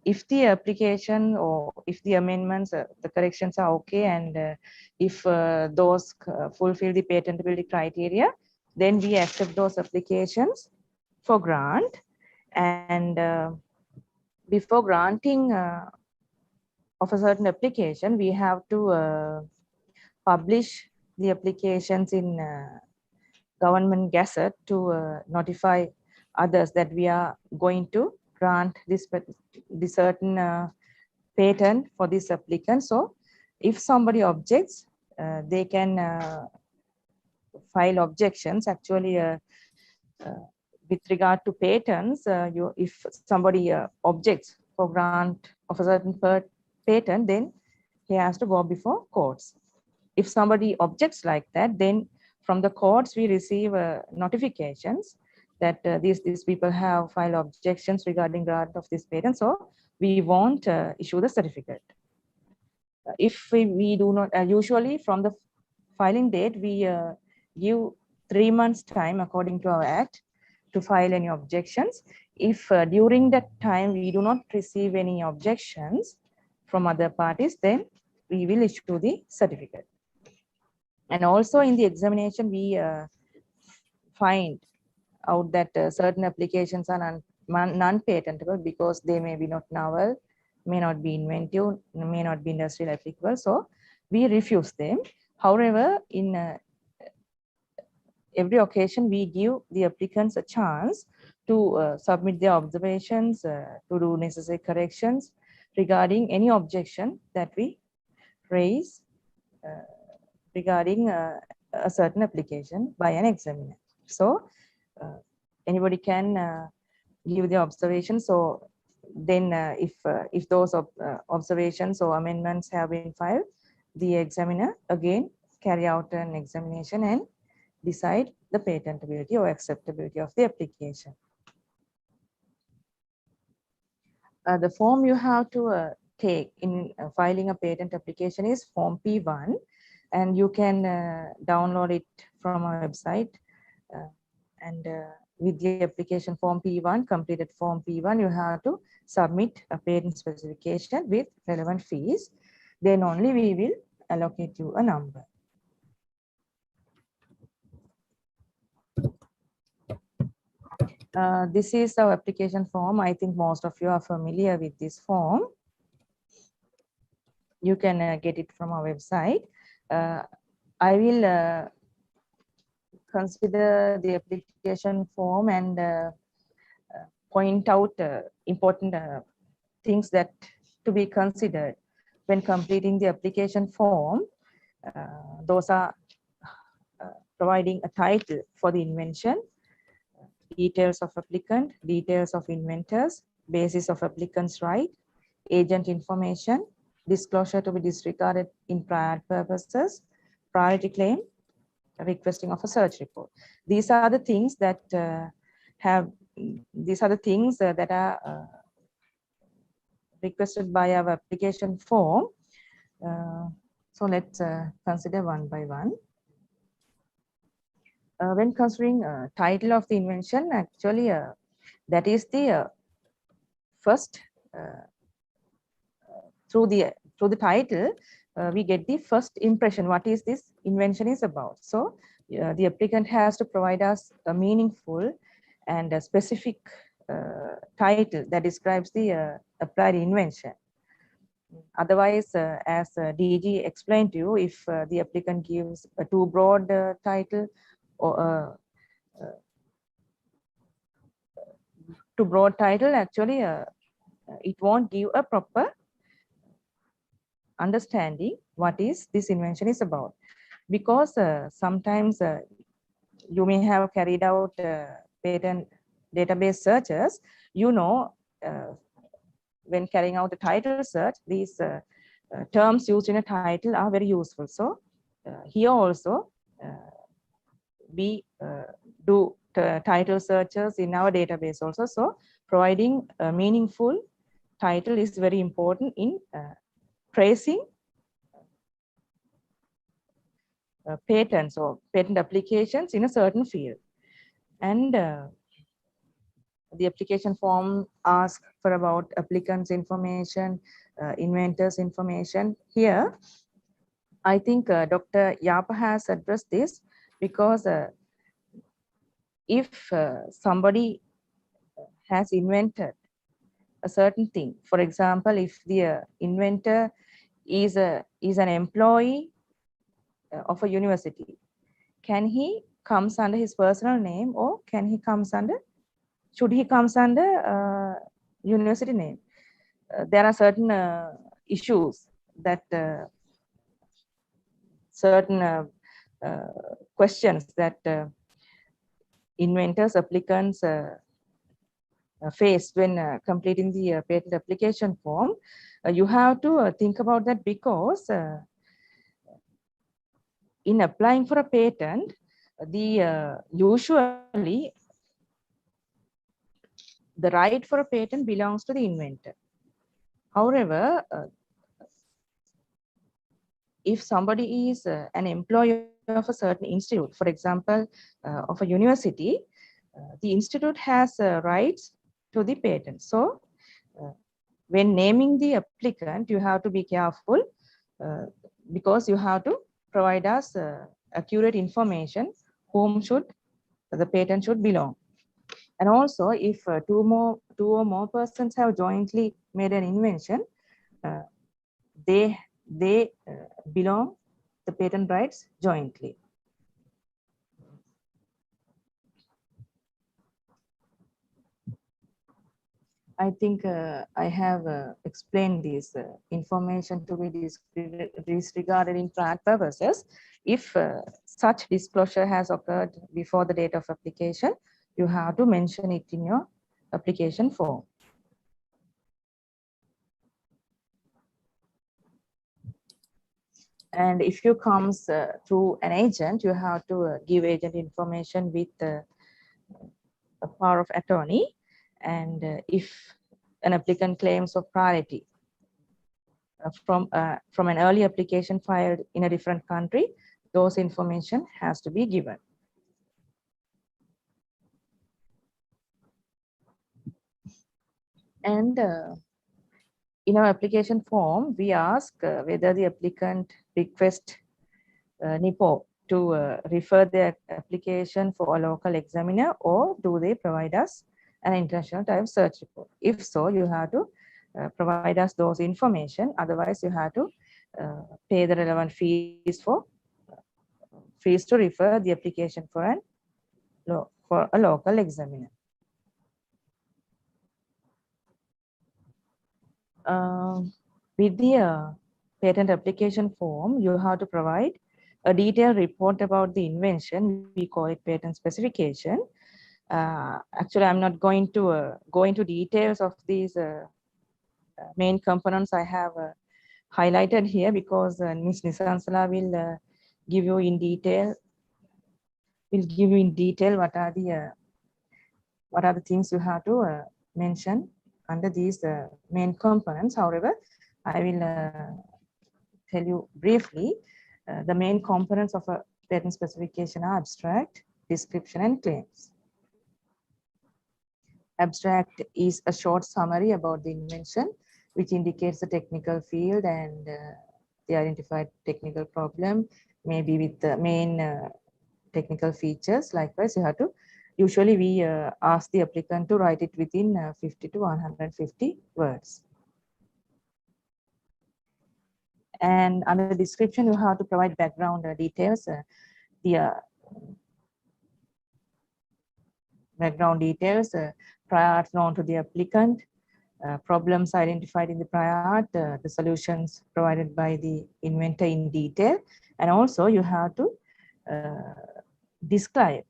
if the application or if the amendments, the corrections are okay, and if those fulfill the patentability criteria, then we accept those applications for grant. And before granting of a certain application, we have to publish the applications in government gazette to notify others that we are going to grant this certain patent for this applicant. So if somebody objects, they can file objections. Actually, with regard to patents, if somebody objects for grant of a certain patent, then he has to go before courts. If somebody objects like that, then from the courts we receive notifications that these people have filed objections regarding grant of this patent, so we won't issue the certificate. If we do not, usually from the filing date, we give 3 months time according to our act to file any objections. If during that time we do not receive any objections from other parties, then we will issue the certificate. And also in the examination, we find out that certain applications are non-patentable because they may be not novel, may not be inventive, may not be industrially applicable. So we refuse them. However, in every occasion, we give the applicants a chance to submit their observations, to do necessary corrections regarding any objection that we raise regarding a certain application by an examiner. So anybody can give the observations. So then if those observations or amendments have been filed, the examiner again carry out an examination and decide the patentability or acceptability of the application. The form you have to take in filing a patent application is Form P1, and you can download it from our website. And with the application Form P1, completed Form P1, you have to submit a patent specification with relevant fees. Then only we will allocate you a number. This is our application form. I think most of you are familiar with this form. You can get it from our website. I will consider the application form and point out important things that to be considered when completing the application form. Those are providing a title for the invention, details of applicant, details of inventors, basis of applicant's right, agent information, disclosure to be disregarded in prior purposes, priority claim, requesting of a search report. These are the things that are requested by our application form. So let's consider one by one. When considering title of the invention, actually that is the first through the title we get the first impression what is this invention is about. So the applicant has to provide us a meaningful and a specific title that describes the applied invention. Otherwise, as DG explained to you, if the applicant gives a too broad title or too broad title, actually it won't give a proper understanding what is this invention is about. Because sometimes you may have carried out patent database searches, you know, when carrying out the title search, these terms used in a title are very useful. So here also we do title searches in our database also. So providing a meaningful title is very important in tracing patents or patent applications in a certain field. And the application form asks for about applicants information, inventors information. Here, I think Dr. Yapa has addressed this, because if somebody has invented a certain thing, for example, if the inventor is an employee of a university, can he comes under his personal name, or can he comes under, should he comes under university name? There are certain issues that certain questions that inventors, applicants face when completing the patent application form. You have to think about that, because in applying for a patent, the usually the right for a patent belongs to the inventor. However, if somebody is an employee of a certain institute, for example, of a university, the institute has rights to the patent. So when naming the applicant, you have to be careful, because you have to provide us accurate information whom should the patent should belong. And also, if two or more persons have jointly made an invention, they belong the patent rights jointly. I think I have explained this information to be disregarded in track purposes. If such disclosure has occurred before the date of application, you have to mention it in your application form. And if you comes through an agent, you have to give agent information with a power of attorney. And if an applicant claims of priority from an early application filed in a different country, those information has to be given. And in our application form, we ask whether the applicant request NIPO to refer their application for a local examiner, or do they provide us an international type search report. If so, you have to provide us those information. Otherwise, you have to pay the relevant fees to refer the application for a local examiner. With the patent application form, you have to provide a detailed report about the invention. We call it patent specification. Actually, I'm not going to go into details of these main components I have highlighted here, because Ms. Nisansala will give you in detail. What are the things you have to mention under these main components. However, I will tell you briefly. The main components of a patent specification are abstract, description, and claims. Abstract is a short summary about the invention, which indicates the technical field and the identified technical problem, maybe with the main technical features. Likewise, you have to, usually we ask the applicant to write it within 50 to 150 words. And under description, you have to provide background details, prior art known to the applicant, problems identified in the prior art, the solutions provided by the inventor in detail. And also you have to describe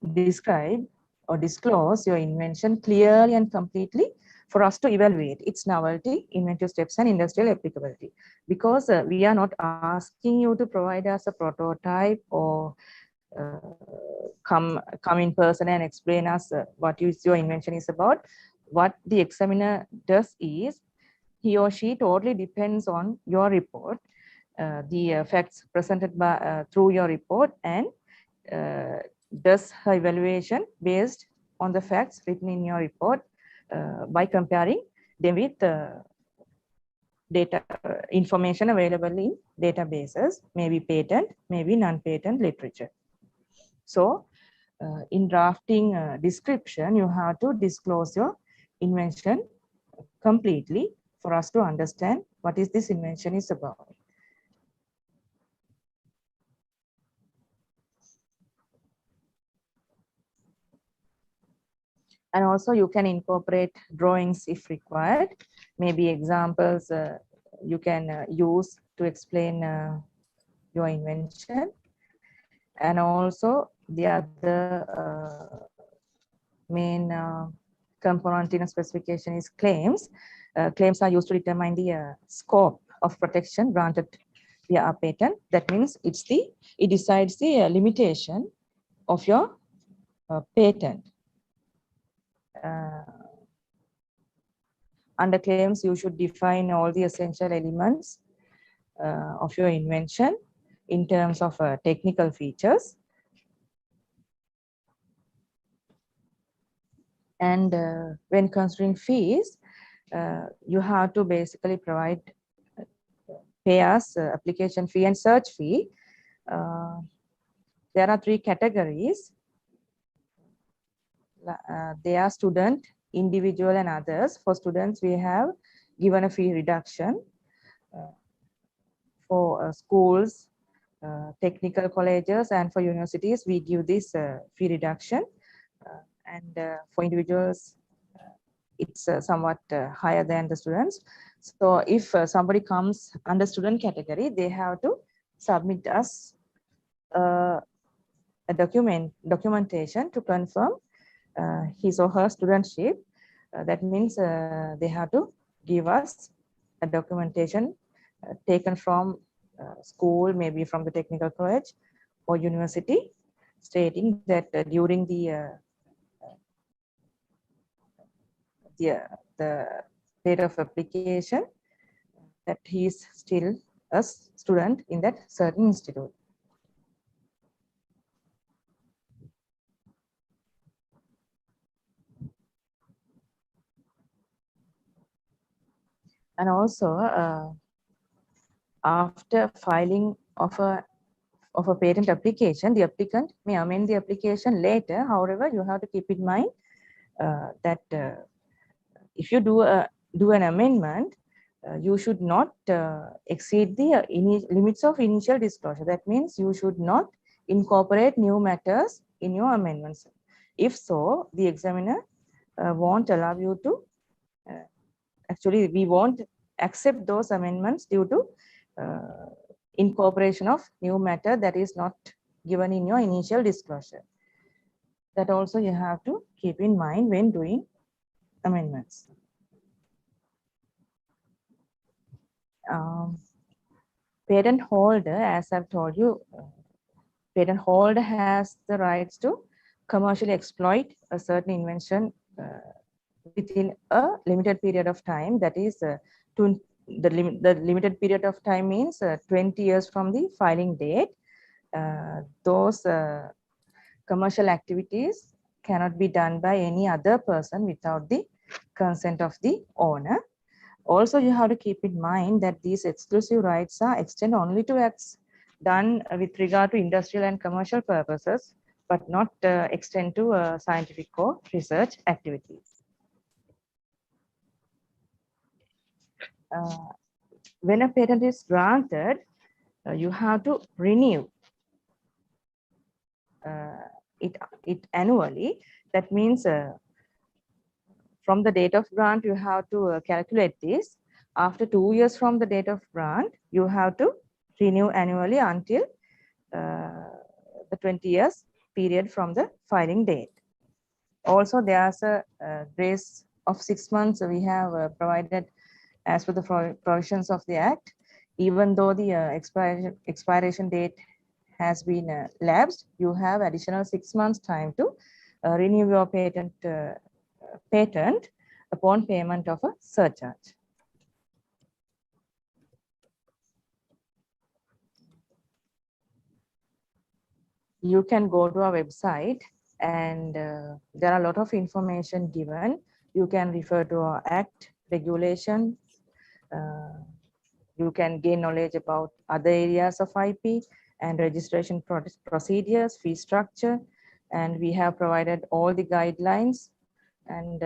or disclose your invention clearly and completely for us to evaluate its novelty, inventive steps, and industrial applicability. Because we are not asking you to provide us a prototype or come in person and explain us what your invention is about. What the examiner does is he or she totally depends on your report, the facts presented by through your report, and does her evaluation based on the facts written in your report by comparing them with data information available in databases, maybe patent, maybe non-patent literature. So in drafting description, you have to disclose your invention completely for us to understand what is this invention is about. And also you can incorporate drawings if required, maybe examples you can use to explain your invention. And also the other main component in a specification is claims. Claims are used to determine the scope of protection granted via a patent. That means it decides the limitation of your patent. Under claims, you should define all the essential elements of your invention in terms of technical features. And when considering fees, you have to basically pay us application fee and search fee. There are 3 categories. They are student, individual, and others. For students, we have given a fee reduction. For schools, technical colleges, and for universities, we give this fee reduction. And for individuals, it's somewhat higher than the students. So if somebody comes under student category, they have to submit us a documentation to confirm his or her studentship. That means they have to give us a documentation taken from school, maybe from the technical college or university, stating that during the date of application, that he is still a student in that certain institute. And also, after filing of a patent application, the applicant may amend the application later. However, you have to keep in mind that if you do an amendment, you should not exceed the limits of initial disclosure. That means you should not incorporate new matters in your amendments. If so, the examiner won't allow you to, actually we won't accept those amendments due to incorporation of new matter that is not given in your initial disclosure. That also you have to keep in mind when doing amendments. Patent holder, as I've told you, patent holder has the rights to commercially exploit a certain invention within a limited period of time. That is, the limited period of time means 20 years from the filing date. Those commercial activities cannot be done by any other person without the consent of the owner. Also, you have to keep in mind that these exclusive rights are extend only to acts done with regard to industrial and commercial purposes, but not extend to scientific or research activities. When a patent is granted, you have to renew it annually. That means from the date of grant, you have to calculate this. After 2 years from the date of grant, you have to renew annually until the 20 years period from the filing date. Also, there's a grace of 6 months we have provided as per the provisions of the Act. Even though the expiration date has been lapsed, you have additional 6 months time to renew your patent upon payment of a surcharge. You can go to our website, and there are a lot of information given. You can refer to our Act, regulation. You can gain knowledge about other areas of IP and registration procedures, fee structure, and we have provided all the guidelines, and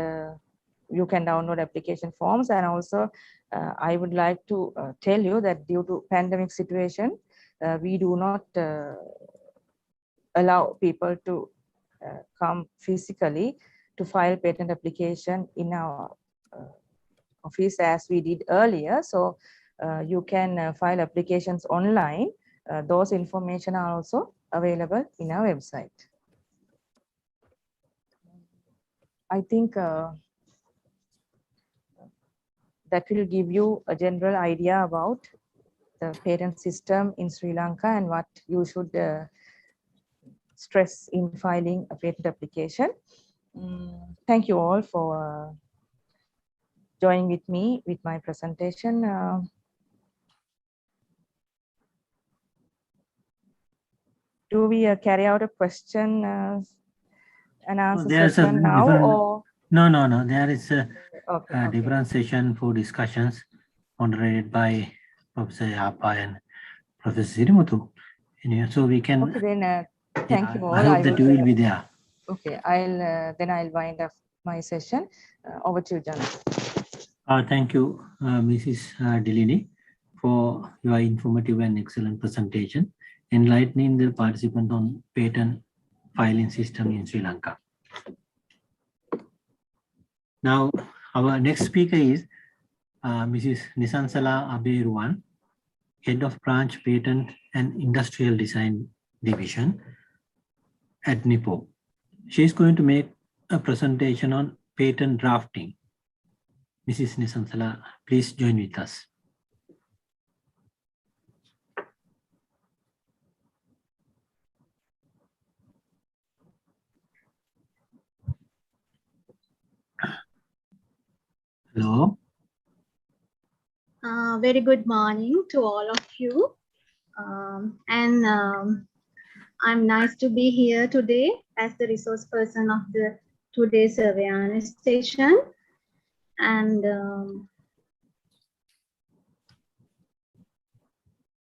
you can download application forms. And also I would like to tell you that due to pandemic situation, we do not allow people to come physically to file patent application in our office as we did earlier. So you can file applications online. Those information are also available in our website. I think that will give you a general idea about the patent system in Sri Lanka and what you should stress in filing a patent application. Thank you all for joining with me with my presentation. Do we carry out a question and answer session now, or? No. There is a Okay. different session for discussions moderated by Professor Yapa and Professor Sirimuthu. Anyway, so we can. Okay, then thank you all. I hope that you will be there. Okay, I'll wind up my session. Over to you, John. Thank you, Mrs. Delaney, for your informative and excellent presentation, enlightening the participant on patent filing system in Sri Lanka. Now, our next speaker is Mrs. Nisansala Aberuan, Head of Branch Patent and Industrial Design Division at NIPO. She is going to make a presentation on patent drafting. Mrs. Nisansala, please join with us. Hello. Very good morning to all of you. I'm nice to be here today as the resource person of the today's awareness session. And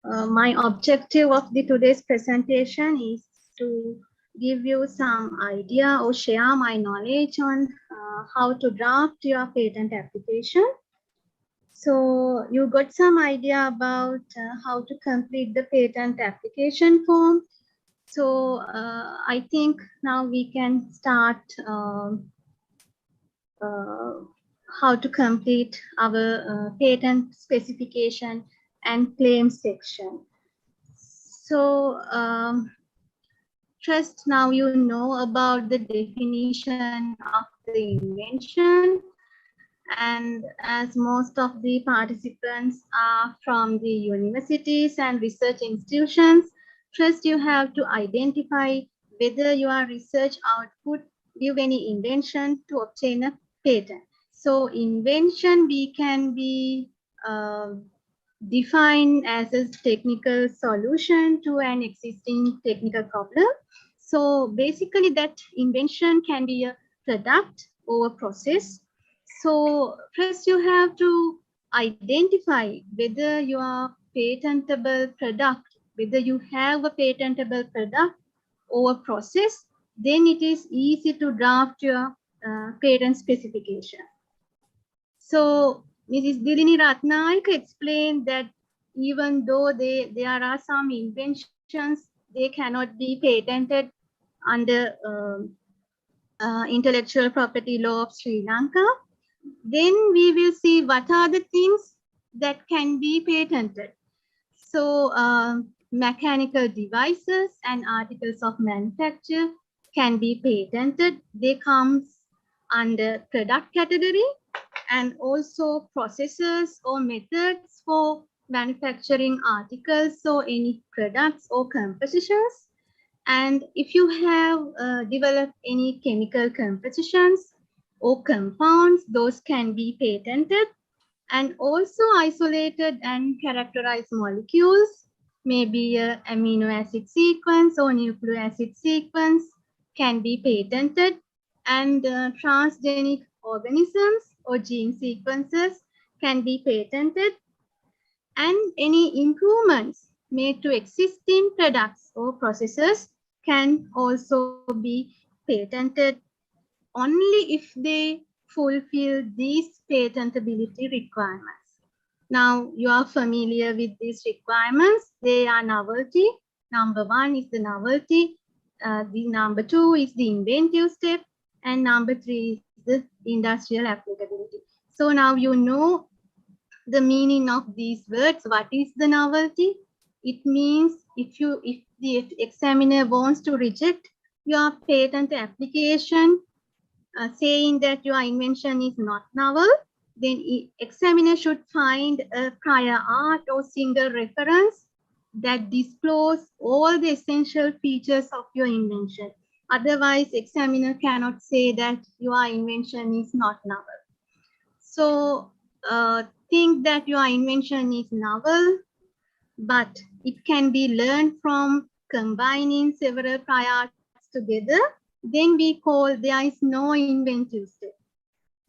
my objective of today's presentation is to give you some idea or share my knowledge on how to draft your patent application. So you got some idea about how to complete the patent application form. So I think now we can start how to complete our patent specification and claim section. So first, now you know about the definition of the invention. And as most of the participants are from the universities and research institutions, first you have to identify whether your research output give any invention to obtain a patent. So invention we can be defined as a technical solution to an existing technical problem. So basically that invention can be a product or a process. So first you have to identify whether your patentable product, whether you have a patentable product or a process, then it is easy to draft your patent specification. So Mrs. Dilini Ratnaik explained that even though there are some inventions, they cannot be patented under intellectual property law of Sri Lanka. Then we will see what are the things that can be patented. So mechanical devices and articles of manufacture can be patented. They comes under product category, and also processes or methods for manufacturing articles, so any products or compositions. And if you have developed any chemical compositions or compounds, those can be patented. And also isolated and characterized molecules, maybe a amino acid sequence or nucleic acid sequence, can be patented. And transgenic organisms or gene sequences can be patented. And any improvements made to existing products or processes can also be patented only if they fulfill these patentability requirements. Now you are familiar with these requirements. They are novelty. Number one is the novelty. The number two is the inventive step. And number three is the industrial applicability. So now you know the meaning of these words. What is the novelty? It means if the examiner wants to reject your patent application, saying that your invention is not novel, then examiner should find a prior art or single reference that disclose all the essential features of your invention. Otherwise, examiner cannot say that your invention is not novel. So think that your invention is novel, but it can be learned from combining several prior arts together. Then we call there is no inventive step.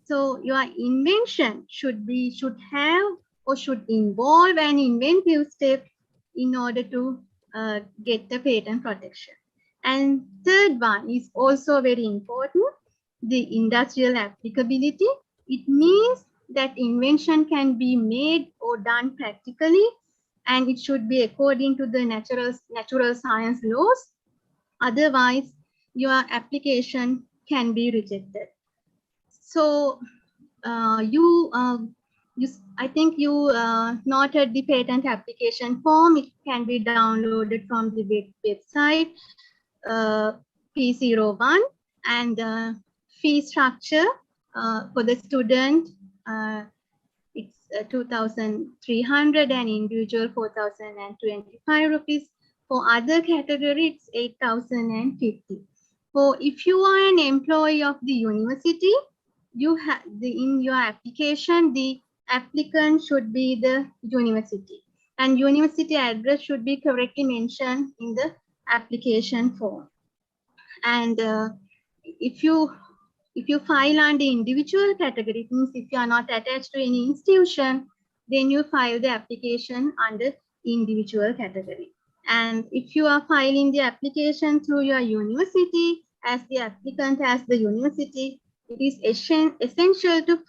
So your invention should have or should involve an inventive step in order to get the patent protection. And third one is also very important, the industrial applicability. It means that invention can be made or done practically, and it should be according to the natural science laws. Otherwise, your application can be rejected. So I think you noted the patent application form. It can be downloaded from the website P01, and fee structure for the student, it's 2,300 and individual 4,025 rupees. For other category, it's 8,050. So if you are an employee of the university, you have in your application, the applicant should be the university, and university address should be correctly mentioned in the application form. And if you file under individual category, it means if you are not attached to any institution, then you file the application under individual category. And if you are filing the application through your university, as the applicant as the university, it is essential to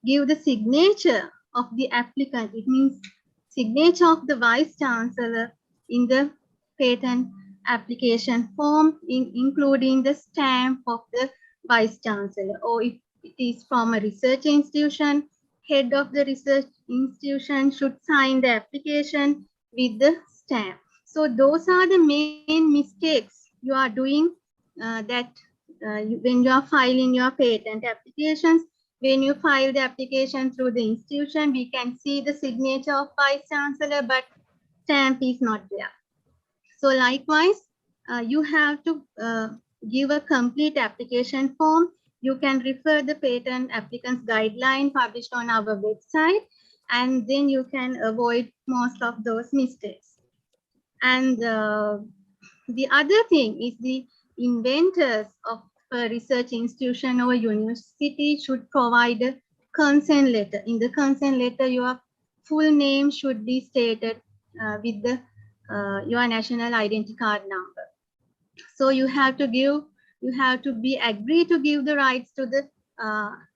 give the signature of the applicant. It means signature of the Vice Chancellor in the patent application form, including the stamp of the Vice Chancellor. Or if it is from a research institution, head of the research institution should sign the application with the stamp. So those are the main mistakes you are doing when you are filing your patent applications. When you file the application through the institution, we can see the signature of Vice Chancellor, but stamp is not there. So likewise, you have to give a complete application form. You can refer the patent applicant's guideline published on our website, and then you can avoid most of those mistakes. And the other thing is the inventors of a research institution or university should provide a consent letter. In the consent letter, your full name should be stated with the your national identity card number. So you have to be agree to give the rights to the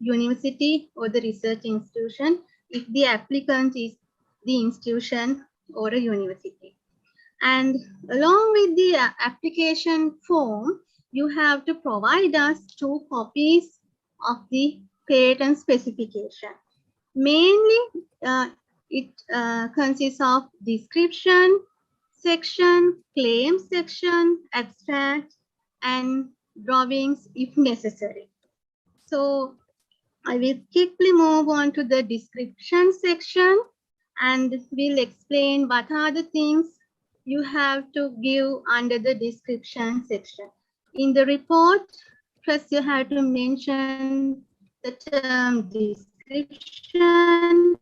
university or the research institution if the applicant is the institution or a university. And along with the application form, you have to provide us 2 copies of the patent specification. Mainly, it consists of description section, claim section, abstract, and drawings if necessary. So I will quickly move on to the description section and we'll explain what are the things you have to give under the description section. In the report, first you have to mention the term description,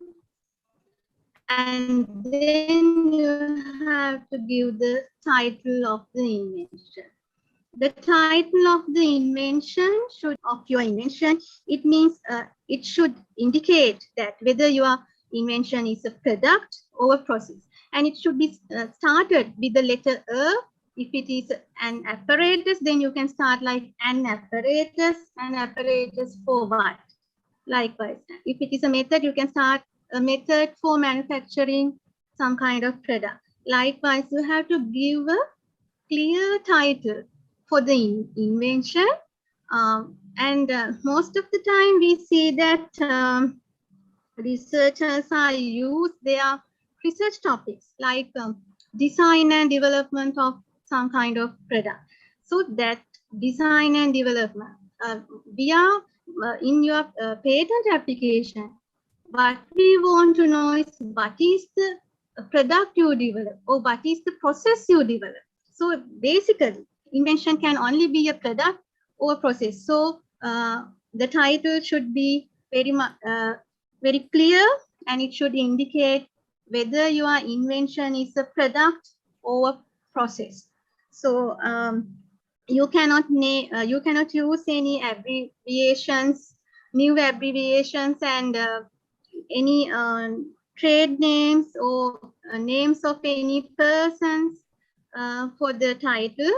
and then you have to give the title of the invention. The title of the invention it means it should indicate that whether your invention is a product or a process. And it should be started with the letter A. If it is an apparatus, then you can start like an apparatus for what? Likewise, if it is a method, you can start a method for manufacturing some kind of product. Likewise, you have to give a clear title for the invention. Most of the time we see that researchers are use their research topics like design and development of some kind of product. So that design and development, we are in your patent application, what we want to know is what is the product you develop or what is the process you develop. So basically, invention can only be a product or a process. So the title should be very clear, and it should indicate whether your invention is a product or a process. So you cannot use any abbreviations, new abbreviations, and any trade names or names of any persons for the title.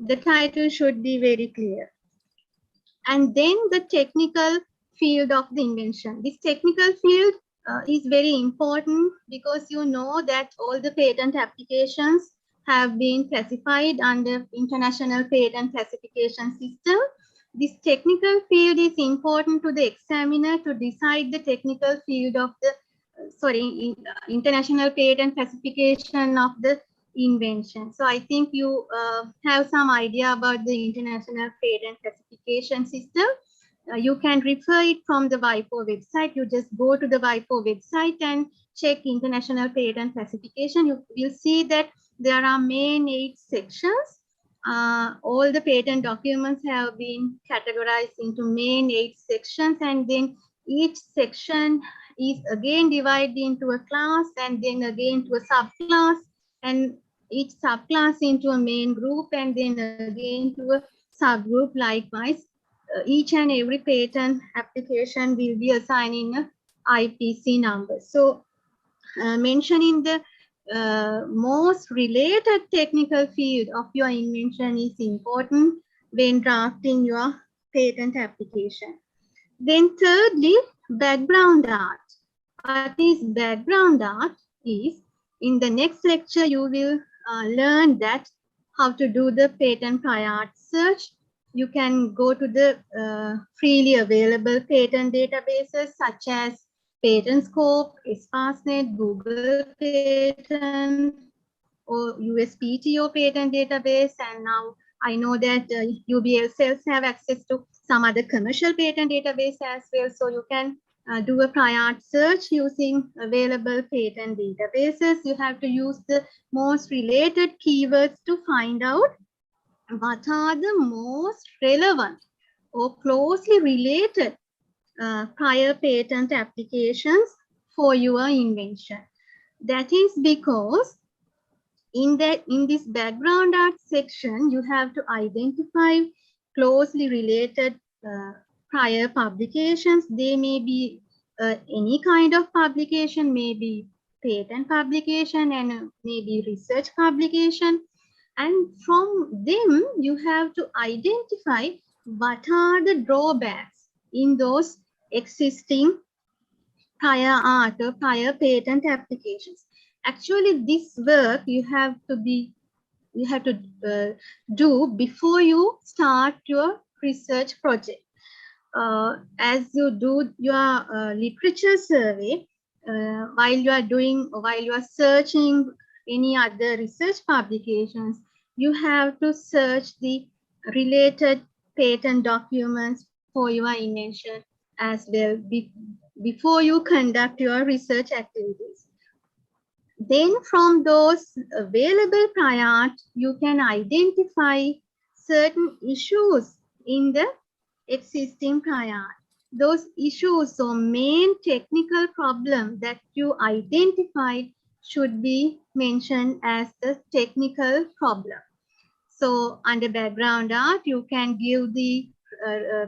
The title should be very clear. And then the technical field of the invention. This technical field is very important because you know that all the patent applications have been classified under International Patent Classification System. This technical field is important to the examiner to decide the technical field of the, International Patent Classification of the invention. So I think you have some idea about the International Patent Classification System. You can refer it from the WIPO website. You just go to the WIPO website and check International Patent Classification. You will see that there are main 8 sections. All the patent documents have been categorized into main 8 sections, and then each section is again divided into a class and then again to a subclass, and each subclass into a main group and then again to a subgroup. Likewise, each and every patent application will be assigning a IPC number. So mentioning the most related technical field of your invention is important when drafting your patent application. Then thirdly, background art. What is background art is, in the next lecture, you will learn that how to do the patent prior art search. You can go to the freely available patent databases such as PatentScope, Espacenet, Google Patent, or USPTO patent database. And now I know that UBL cells have access to some other commercial patent database as well. So you can do a prior art search using available patent databases. You have to use the most related keywords to find out what are the most relevant or closely related prior patent applications for your invention. That is because in this background art section, you have to identify closely related prior publications. They may be any kind of publication, maybe patent publication and maybe research publication. And from them, you have to identify what are the drawbacks in those existing prior art or prior patent applications. Actually, this work you have to do before you start your research project. As you do your literature survey, while you are searching any other research publications, you have to search the related patent documents for your invention as well before you conduct your research activities. Then from those available prior art, you can identify certain issues in the existing prior art. Those issues or main technical problem that you identified should be mentioned as the technical problem. So under background art, you can give the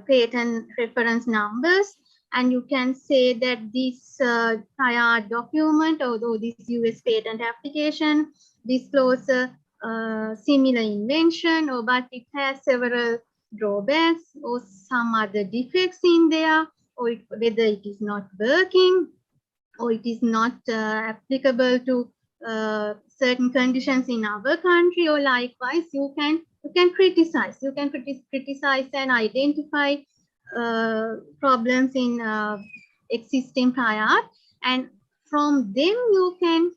patent reference numbers, and you can say that this prior art document, although this US patent application discloses a similar invention, but it has several drawbacks or some other defects in there, or whether it is not working, or it is not applicable to certain conditions in our country, or likewise you can criticize and identify problems in existing prior art, and from them you can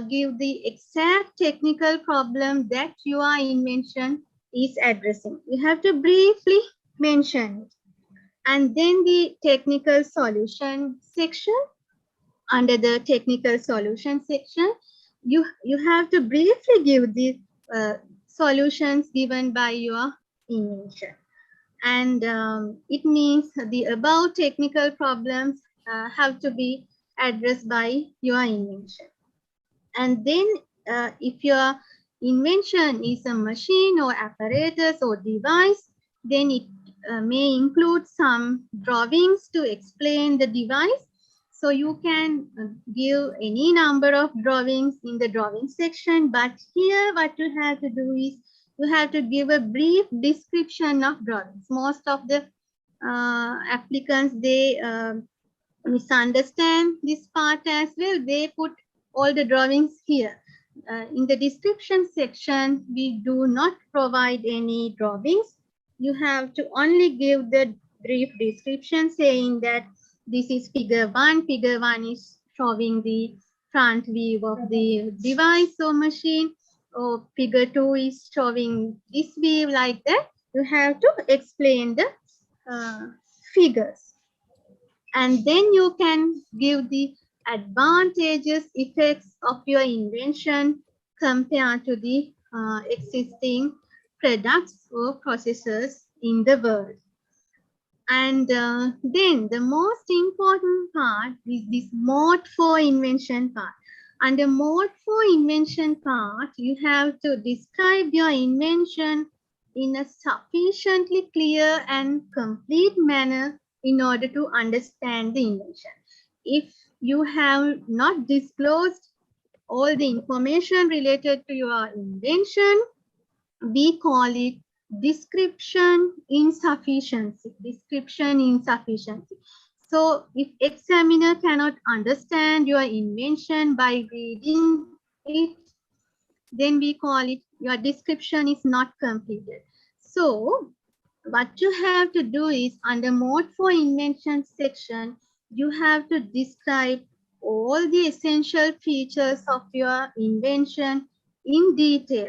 give the exact technical problem that your invention is addressing. You have to briefly mention it. And then the technical solution section. Under the technical solution section, you have to briefly give the solutions given by your invention. And it means the above technical problems have to be addressed by your invention. And then if your invention is a machine or apparatus or device, then it may include some drawings to explain the device. So you can give any number of drawings in the drawing section, but here what you have to do is you have to give a brief description of drawings. Most of the applicants, they misunderstand this part as well. They put all the drawings here. In the description section, we do not provide any drawings. You have to only give the brief description saying that this is figure 1. Figure 1 is showing the front view of the device or machine, or figure 2 is showing this view, like that. You have to explain the figures. And then you can give the advantages, effects of your invention compared to the existing products or processes in the world. And then the most important part is this mode for invention part. Under mode for invention part, you have to describe your invention in a sufficiently clear and complete manner in order to understand the invention. If you have not disclosed all the information related to your invention, we call it description insufficiency. So if examiner cannot understand your invention by reading it, then we call it your description is not completed. So what you have to do is, under mode for invention section, you have to describe all the essential features of your invention in detail.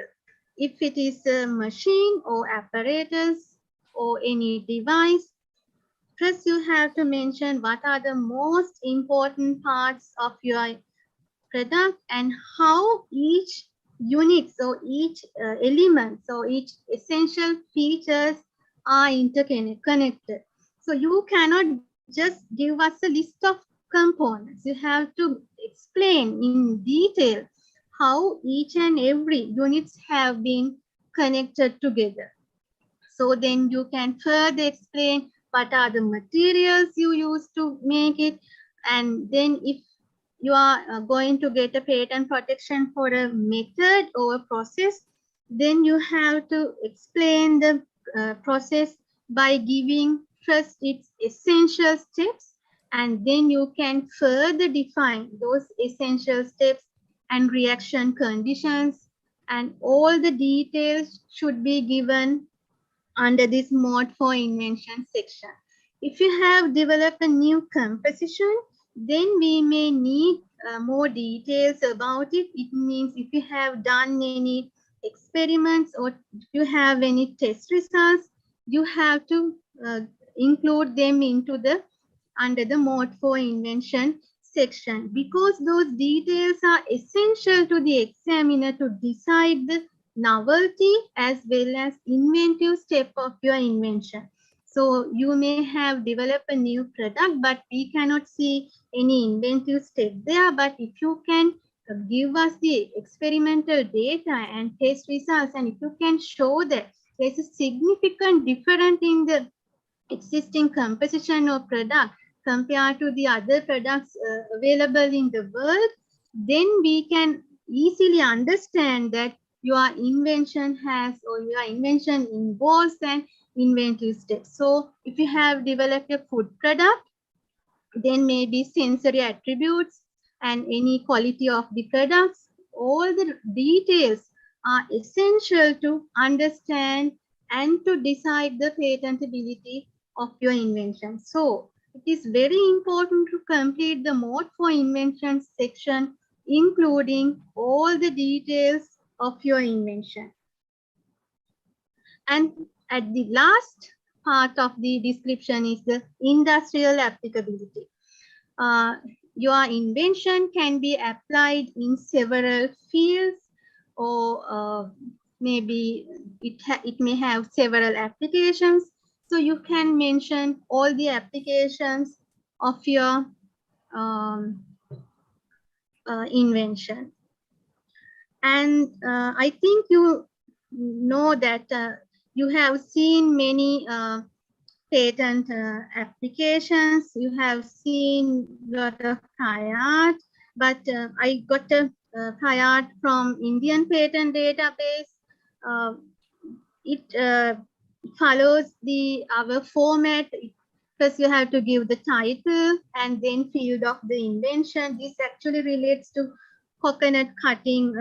If it is a machine or apparatus or any device, first you have to mention what are the most important parts of your product and how each unit, so each element, so each essential features are interconnected. So you cannot just give us a list of components. You have to explain in detail how each and every units have been connected together. So then you can further explain what are the materials you use to make it. And then if you are going to get a patent protection for a method or a process, then you have to explain the process by giving first its essential steps, and then you can further define those essential steps and reaction conditions, and all the details should be given under this mode for invention section. If you have developed a new composition, then we may need more details about it. It means if you have done any experiments or if you have any test results, you have to include them into the under the mode for invention section, because those details are essential to the examiner to decide the novelty as well as inventive step of your invention. So you may have developed a new product, but we cannot see any inventive step there. But if you can give us the experimental data and test results, and if you can show that there's a significant difference in the existing composition of product compared to the other products available in the world, then we can easily understand that your invention has or your invention involves an inventive step. So if you have developed a food product, then maybe sensory attributes and any quality of the products, all the details are essential to understand and to decide the patentability of your invention. So it is very important to complete the mode for invention section, including all the details of your invention. And at the last part of the description is the industrial applicability. Your invention can be applied in several fields, or maybe it may have several applications. So you can mention all the applications of your invention. And I think you know that you have seen many patent applications. You have seen a lot of prior art, but I got a prior art from Indian patent database. It follows our format. First, you have to give the title and then field of the invention. This actually relates to coconut cutting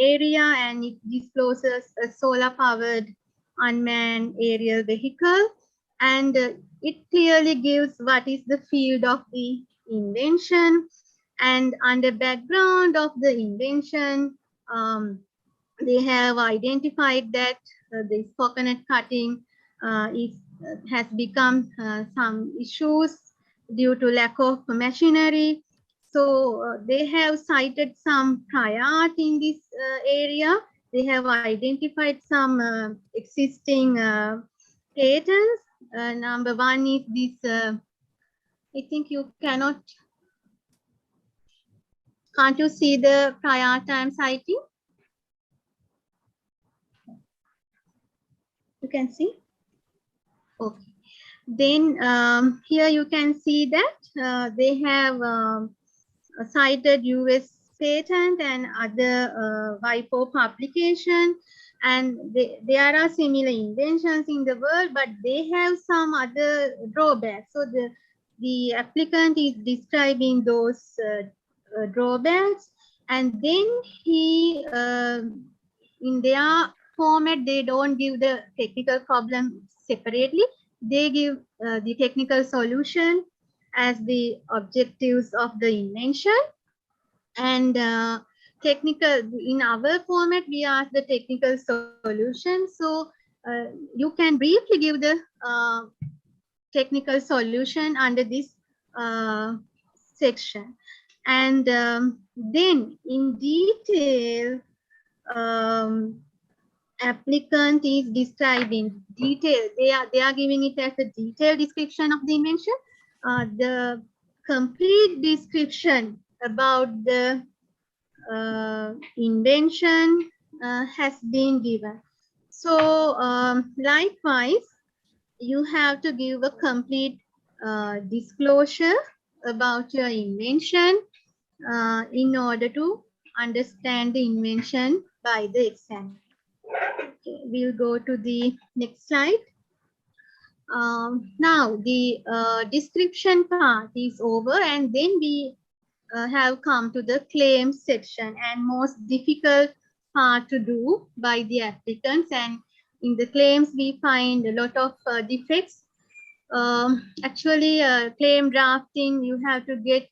area, and it discloses a solar-powered unmanned aerial vehicle. And it clearly gives what is the field of the invention. And under background of the invention, they have identified that this coconut cutting has become some issues due to lack of machinery. So they have cited some prior art in this area. They have identified some existing patents. Number one is this, I think you can't you see the prior art I'm citing? You can see? Okay. Then here you can see that they have cited US patent and other WIPO publication, and there are similar inventions in the world, but they have some other drawbacks. So the applicant is describing those drawbacks, and then he in their format, they don't give the technical problem separately. They give the technical solution as the objectives of the invention. And technical, in our format, we ask the technical solution. So you can briefly give the technical solution under this section. And then in detail, applicant is describing detail. They are giving it as a detailed description of the invention. The complete description about the invention has been given. So likewise, you have to give a complete disclosure about your invention in order to understand the invention by the examiner. Okay, we'll go to the next slide. Now the description part is over, and then we have come to the claims section, and most difficult part to do by the applicants. And in the claims, we find a lot of defects. Actually, claim drafting, you have to get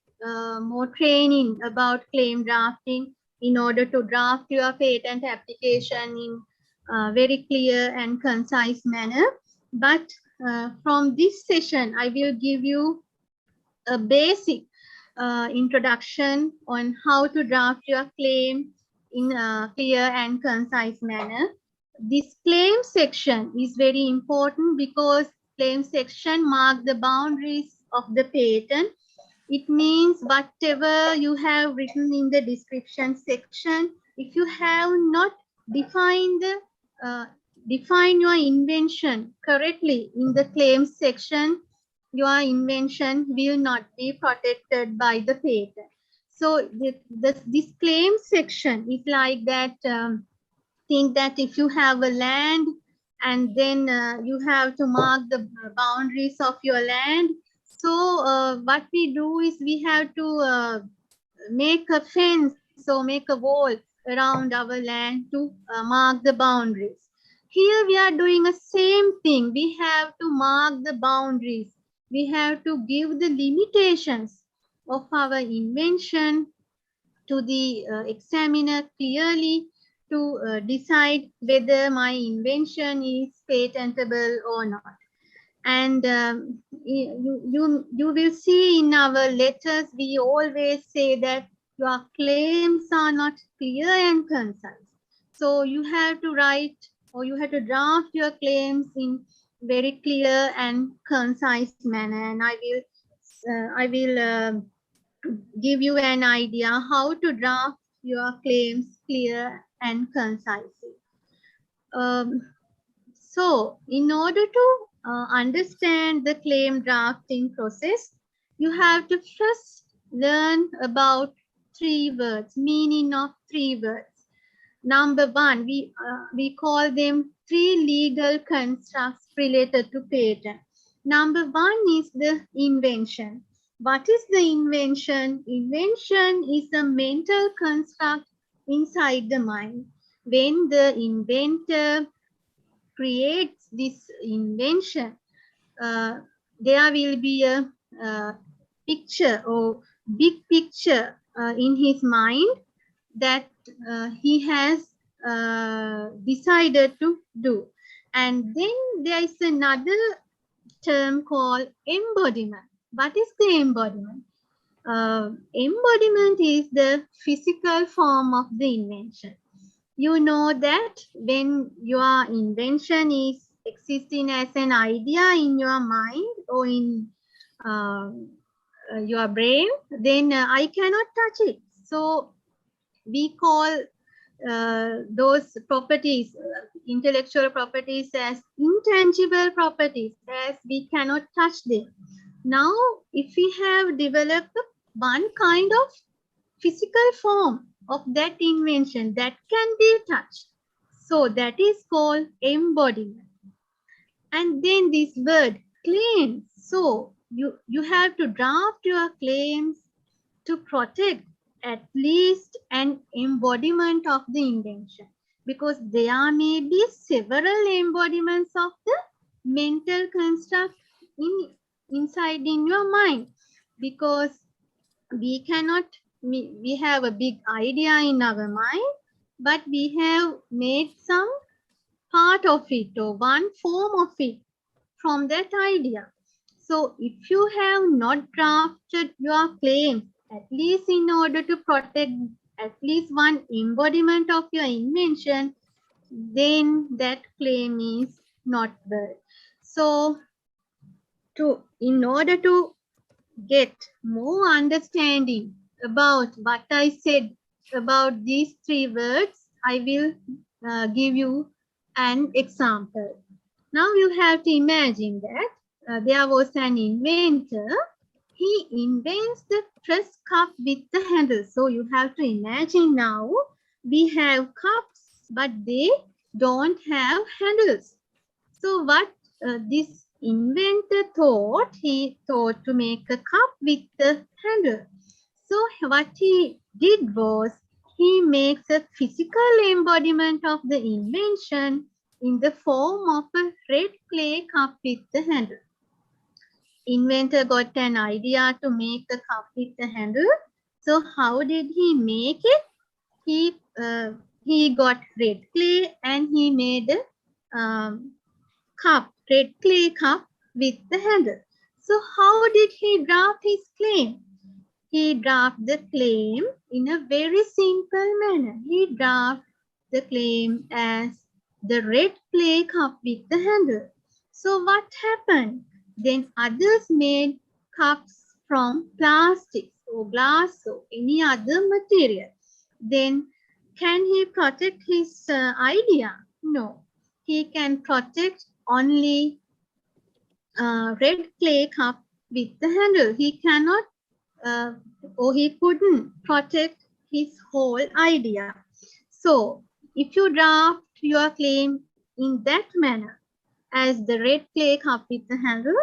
more training about claim drafting in order to draft your patent application in a very clear and concise manner. But from this session, I will give you a basic introduction on how to draft your claim in a clear and concise manner. This claim section is very important because claim section marks the boundaries of the patent. It means whatever you have written in the description section, if you have not defined define your invention correctly in the claim section, your invention will not be protected by the patent. So this claim section is like that. Think that if you have a land and then you have to mark the boundaries of your land. So what we do is we have to make a fence or make a wall around our land to mark the boundaries. Here we are doing the same thing. We have to mark the boundaries. We have to give the limitations of our invention to the examiner clearly to decide whether my invention is patentable or not. And you will see in our letters, we always say that your claims are not clear and concise. So you have to write or you have to draft your claims in very clear and concise manner. And I will give you an idea how to draft your claims clear and concisely. So in order to understand the claim drafting process, you have to first learn about 3 words, meaning of 3 words. Number 1, we call them 3 legal constructs related to patent. Number 1 is the invention. What is the invention? Invention is a mental construct inside the mind. When the inventor creates this invention, there will be a picture or big picture in his mind that he has decided to do. And then there is another term called embodiment. What is the embodiment? Embodiment is the physical form of the invention. You know that when your invention is existing as an idea in your mind or in your brain, then I cannot touch it. So we call those properties, intellectual properties, as intangible properties, as we cannot touch them. Now, if we have developed one kind of physical form of that invention that can be touched, so that is called embodiment. And then this word claims. So you have to draft your claims to protect at least an embodiment of the invention, because there may be several embodiments of the mental construct inside in your mind, because we cannot, we have a big idea in our mind, but we have made some part of it or one form of it from that idea. So if you have not drafted your claims, at least in order to protect at least one embodiment of your invention, then that claim is not valid. So in order to get more understanding about what I said about these 3 words, I will give you an example. Now you have to imagine that there was an inventor. He invents the press cup with the handle. So you have to imagine now we have cups, but they don't have handles. So what this inventor thought, he thought to make a cup with the handle. So what he did was he makes a physical embodiment of the invention in the form of a red clay cup with the handle. Inventor got an idea to make a cup with the handle. So how did he make it? he got red clay and he made a red clay cup with the handle. So how did he draft his claim? He drafted the claim in a very simple manner. He drafted the claim as the red clay cup with the handle. So what happened? Then others made cups from plastic or glass or any other material. Then can he protect his idea? No. He can protect only red clay cup with the handle. He cannot or he couldn't protect his whole idea. So if you draft your claim in that manner as the red clay cup with the handle,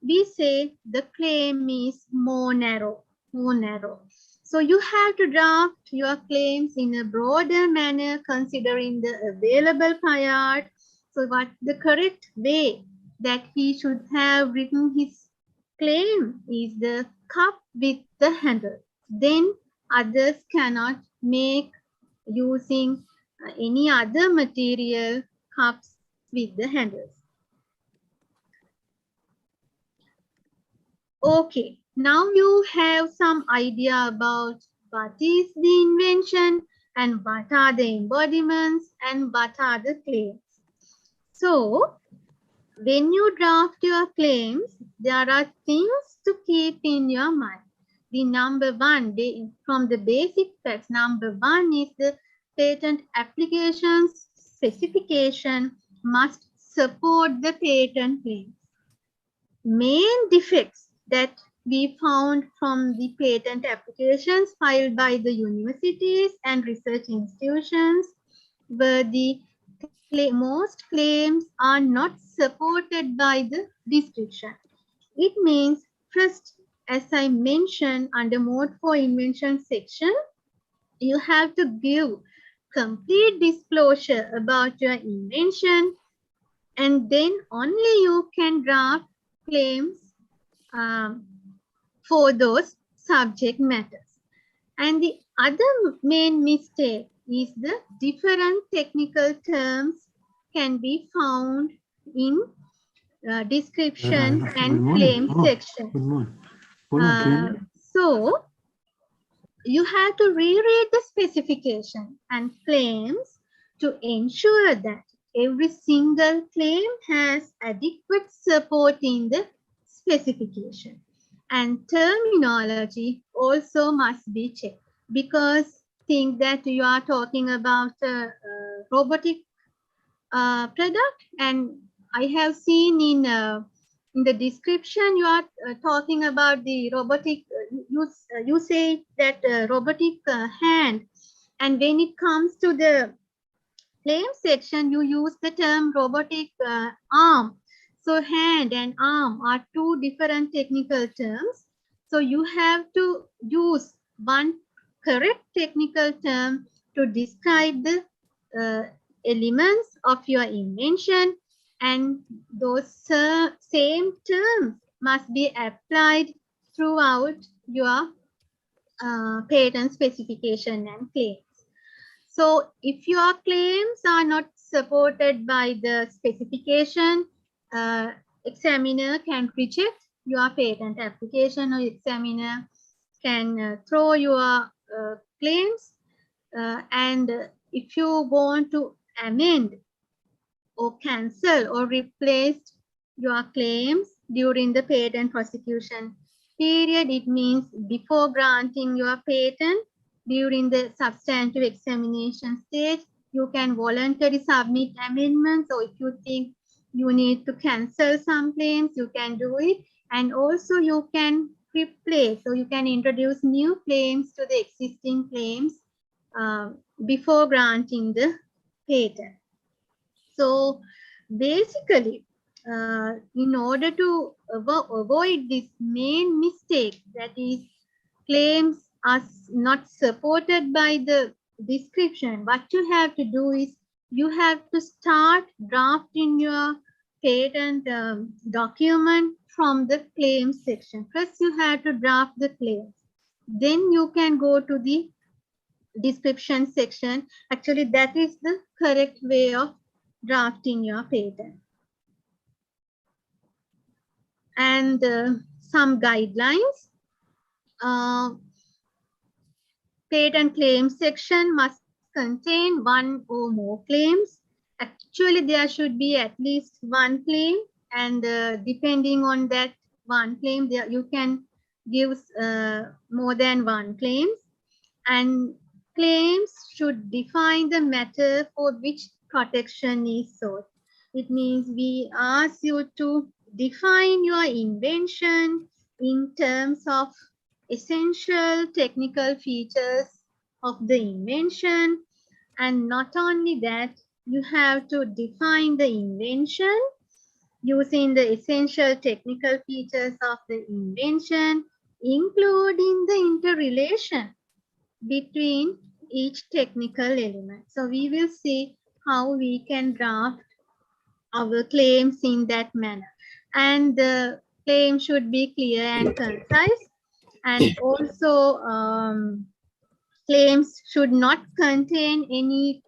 we say the claim is more narrow. So you have to draft your claims in a broader manner considering the available prior. So what the correct way that he should have written his claim is the cup with the handle. Then others cannot make using any other material cups with the handles. Okay, now you have some idea about what is the invention and what are the embodiments and what are the claims. So, when you draft your claims, there are things to keep in your mind. The number one, from the basic facts, number one is the patent application's specification must support the patent claims. Main defects that we found from the patent applications filed by the universities and research institutions were the most claims are not supported by the description. It means first, as I mentioned under mode for invention section, you have to give complete disclosure about your invention, and then only you can draft claims for those subject matters. And the other main mistake is the different technical terms can be found in description and claim section. So you have to reread the specification and claims to ensure that every single claim has adequate support in the specification. And terminology also must be checked, because think that you are talking about a robotic product, and I have seen in the description you are talking about the robotic, you say that robotic hand, and when it comes to the claim section you use the term robotic arm. So hand and arm are two different technical terms. So you have to use one correct technical term to describe the elements of your invention, and those same terms must be applied throughout your patent specification and claims. So if your claims are not supported by the specification, examiner can reject your patent application, or examiner can throw your claims, and if you want to amend or cancel or replace your claims during the patent prosecution period, it means before granting your patent, during the substantive examination stage, you can voluntarily submit amendments, or if you think you need to cancel some claims, you can do it. And also you can replace, so you can introduce new claims to the existing claims before granting the patent. So basically, in order to avoid this main mistake, that is claims are not supported by the description, what you have to do is you have to start drafting your patent document from the claims section. First you have to draft the claims, then you can go to the description section. Actually, that is the correct way of drafting your patent. And some guidelines. Patent claim section must contain one or more claims. Actually, there should be at least one claim, and depending on that one claim, there you can give more than one claim. And claims should define the matter for which protection is sought. It means we ask you to define your invention in terms of essential technical features of the invention. And not only that, you have to define the invention using the essential technical features of the invention, including the interrelation between each technical element. So we will see how we can draft our claims in that manner. And the claim should be clear and concise. And also claims should not contain any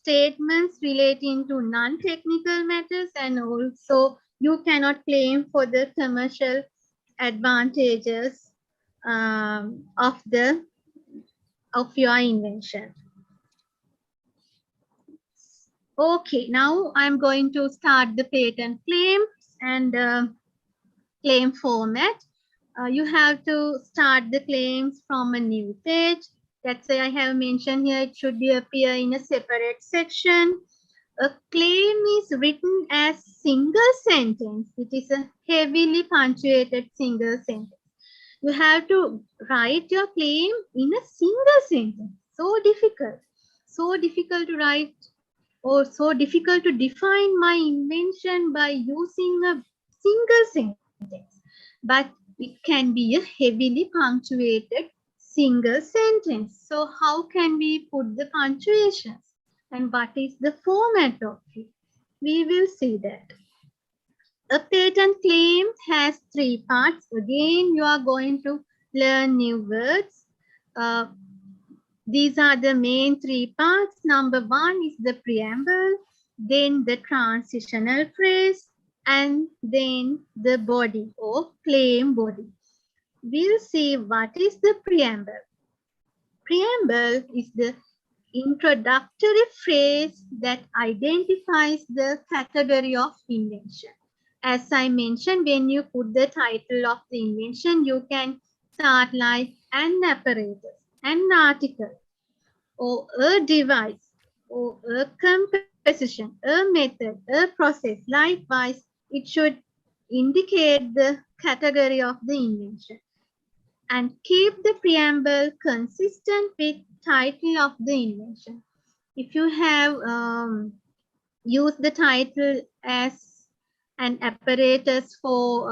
statements relating to non-technical matters, and also you cannot claim for the commercial advantages of your invention. Okay, now I'm going to start the patent claims and claim format. You have to start the claims from a new page. That's why I have mentioned here it should be appear in a separate section. A claim is written as single sentence. It is a heavily punctuated single sentence. You have to write your claim in a single sentence. So difficult to write, or so difficult to define my invention by using a single sentence. But it can be a heavily punctuated single sentence. So how can we put the punctuations? And what is the format of it? We will see that. A patent claim has three parts. Again, you are going to learn new words. These are the main three parts. Number one is the preamble, then the transitional phrase, and then the body or claim body. We'll see what is the preamble. Preamble is the introductory phrase that identifies the category of invention. As I mentioned, when you put the title of the invention, you can start like an apparatus, an article, or a device, or a composition, a method, a process. Likewise, it should indicate the category of the invention. And keep the preamble consistent with title of the invention. If you have used the title as an apparatus for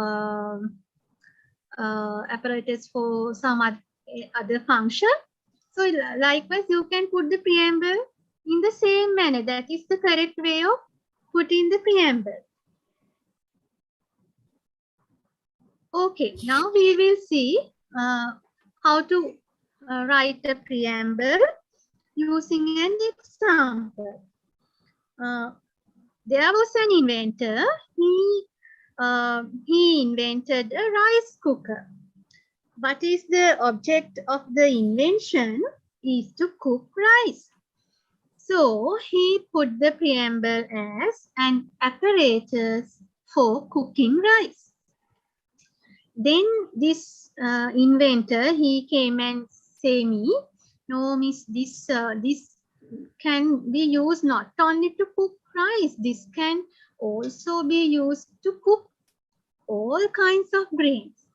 some other function, so likewise you can put the preamble in the same manner. That is the correct way of putting the preamble. Okay, now we will see how to write a preamble using an example. There was an inventor. He invented a rice cooker. What is the object of the invention? Is to cook rice. So he put the preamble as an apparatus for cooking rice. Then this inventor, he came and say me, no miss, this can be used not only to cook rice, this can also be used to cook all kinds of grains.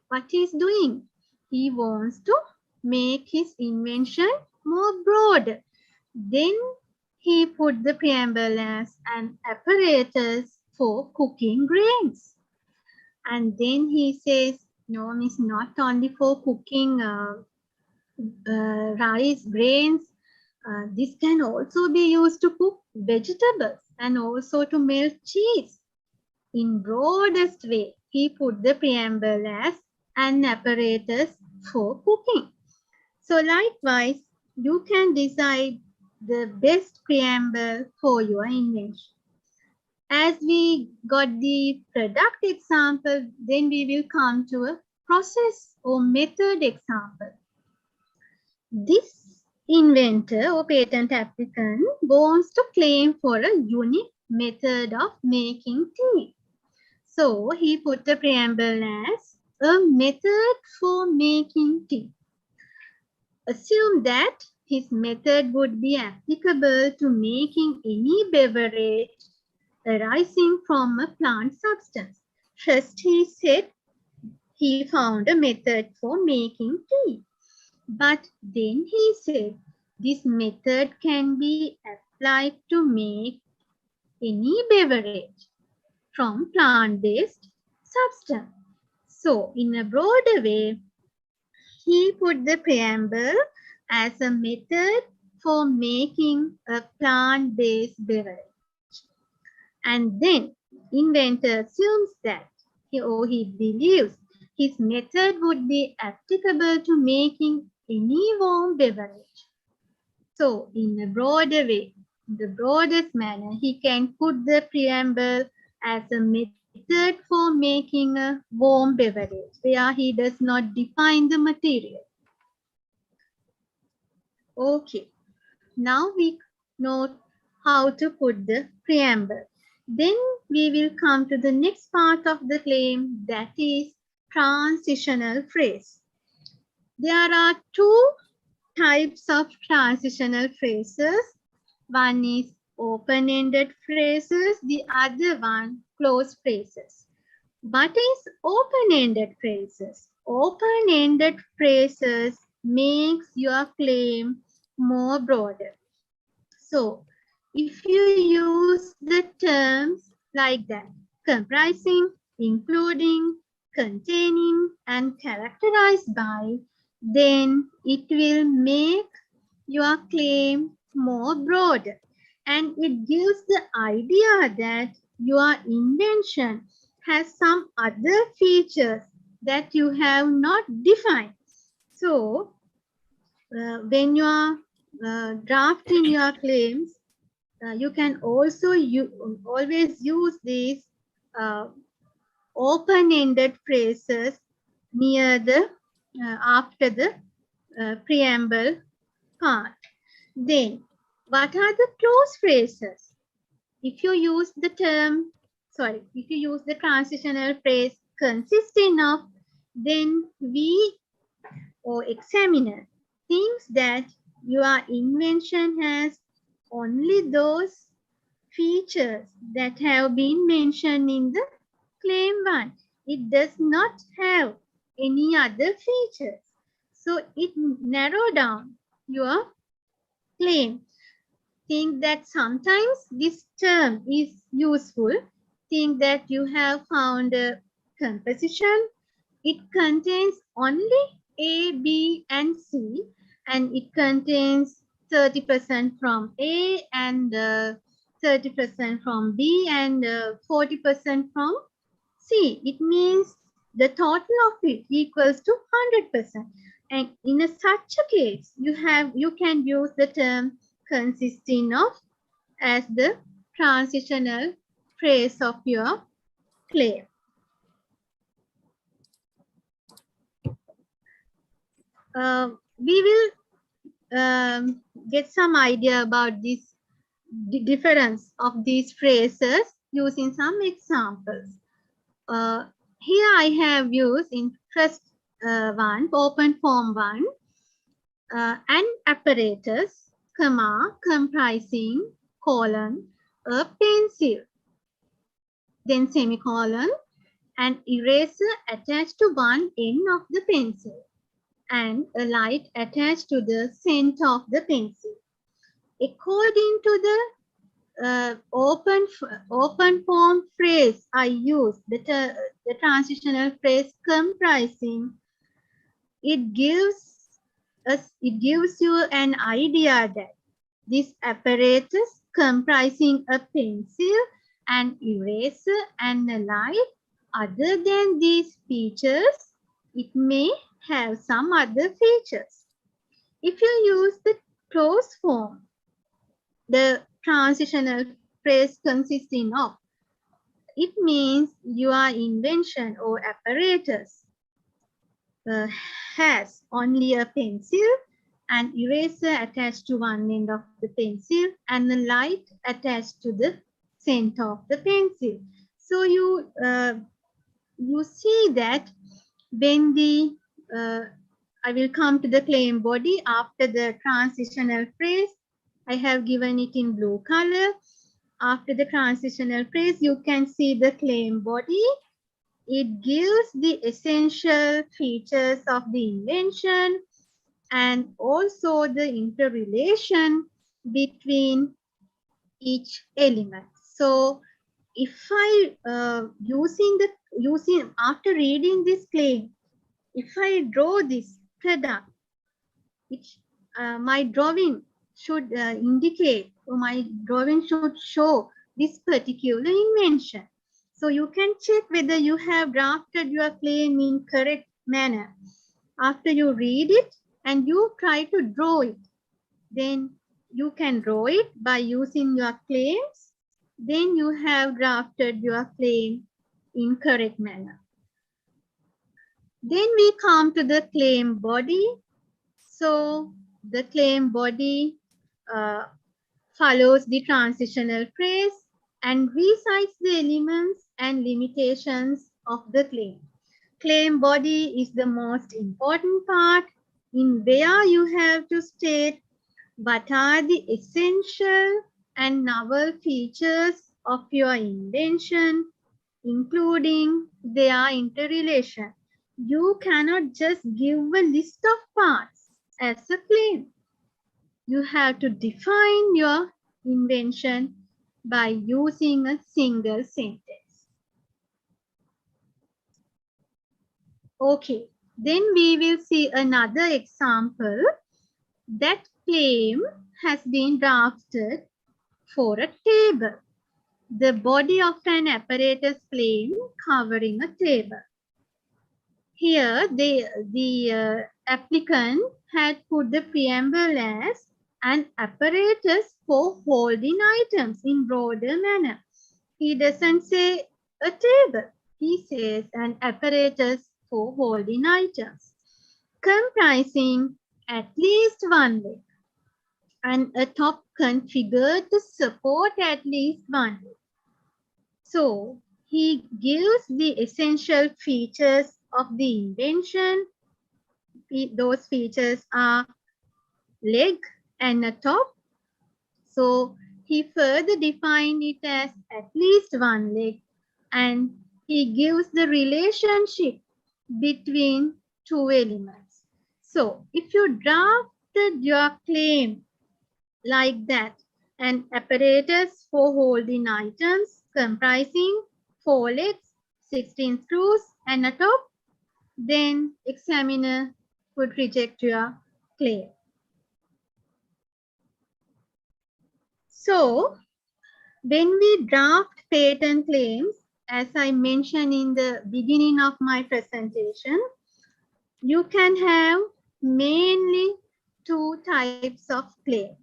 What he's doing? He wants to make his invention more broad. Then he put the preamble as an apparatus for cooking grains. And then he says, no, it's not only for cooking rice, grains. This can also be used to cook vegetables and also to melt cheese. In broadest way, he put the preamble as an apparatus for cooking. So likewise, you can decide the best preamble for your invention. As we got the product example, then we will come to a process or method example. This inventor or patent applicant wants to claim for a unique method of making tea. So he put the preamble as a method for making tea. Assume that his method would be applicable to making any beverage arising from a plant substance. First, he said he found a method for making tea. But then he said this method can be applied to make any beverage from plant-based substance. So, in a broader way, he put the preamble as a method for making a plant-based beverage. And then inventor assumes that he believes his method would be applicable to making any warm beverage. So in a broader way, the broadest manner, he can put the preamble as a method for making a warm beverage where he does not define the material. Okay, now we know how to put the preamble. Then we will come to the next part of the claim, that is transitional phrase. There are two types of transitional phrases. One is open-ended phrases, the other one closed phrases. What is open-ended phrases? Open-ended phrases makes your claim more broader. So if you use the terms like that, comprising, including, containing, and characterized by, then it will make your claim more broad, and it gives the idea that your invention has some other features that you have not defined. So when you are drafting your claims, you can also always use these open-ended phrases near the after the preamble part. Then, what are the closed phrases? If you use the transitional phrase consisting of, then we or examiner thinks that your invention has only those features that have been mentioned in the claim 1. It does not have any other features. So it narrow down your claim. Think that sometimes this term is useful. Think that you have found a composition. It contains only A, B, and C, and it contains 30% from A and 30% from B and 40% from C. It means the total of it equals to 100%. And in such a case, you can use the term consisting of as the transitional phrase of your claim. We will get some idea about this difference of these phrases using some examples. Here I have used in first one, open form 1, an apparatus, comma, comprising, colon, a pencil, then semicolon, an eraser attached to one end of the pencil, and a light attached to the center of the pencil. According to the open form phrase I use, the transitional phrase comprising, it gives you an idea that this apparatus comprising a pencil, an eraser, and a light, other than these features, it may have some other features. If you use the clause form, the transitional phrase consisting of. It means your invention or apparatus has only a pencil, an eraser attached to one end of the pencil, and a light attached to the center of the pencil. So you see that when the I will come to the claim body after the transitional phrase. I have given it in blue color. After the transitional phrase, you can see the claim body. It gives the essential features of the invention and also the interrelation between each element. So if I after reading this claim, if I draw this product, which my drawing should indicate, or my drawing should show this particular invention. So you can check whether you have drafted your claim in correct manner. After you read it and you try to draw it, then you can draw it by using your claims. Then you have drafted your claim in correct manner. Then we come to the claim body. So the claim body follows the transitional phrase and recites the elements and limitations of the claim. Claim body is the most important part in where you have to state what are the essential and novel features of your invention, including their interrelation. You cannot just give a list of parts as a claim. You have to define your invention by using a single sentence. Okay, then we will see another example. That claim has been drafted for a table. The body of an apparatus claim covering a table. Here, the applicant had put the preamble as an apparatus for holding items in broader manner. He doesn't say a table. He says an apparatus for holding items, comprising at least one leg and a top configured to support at least one leg. So he gives the essential features of the invention. Those features are leg and a top. So he further defined it as at least one leg, and he gives the relationship between two elements. So if you drafted your claim like that, an apparatus for holding items comprising 4 legs, 16 screws and a top, then examiner would reject your claim. So when we draft patent claims, as I mentioned in the beginning of my presentation, you can have mainly 2 types of claims.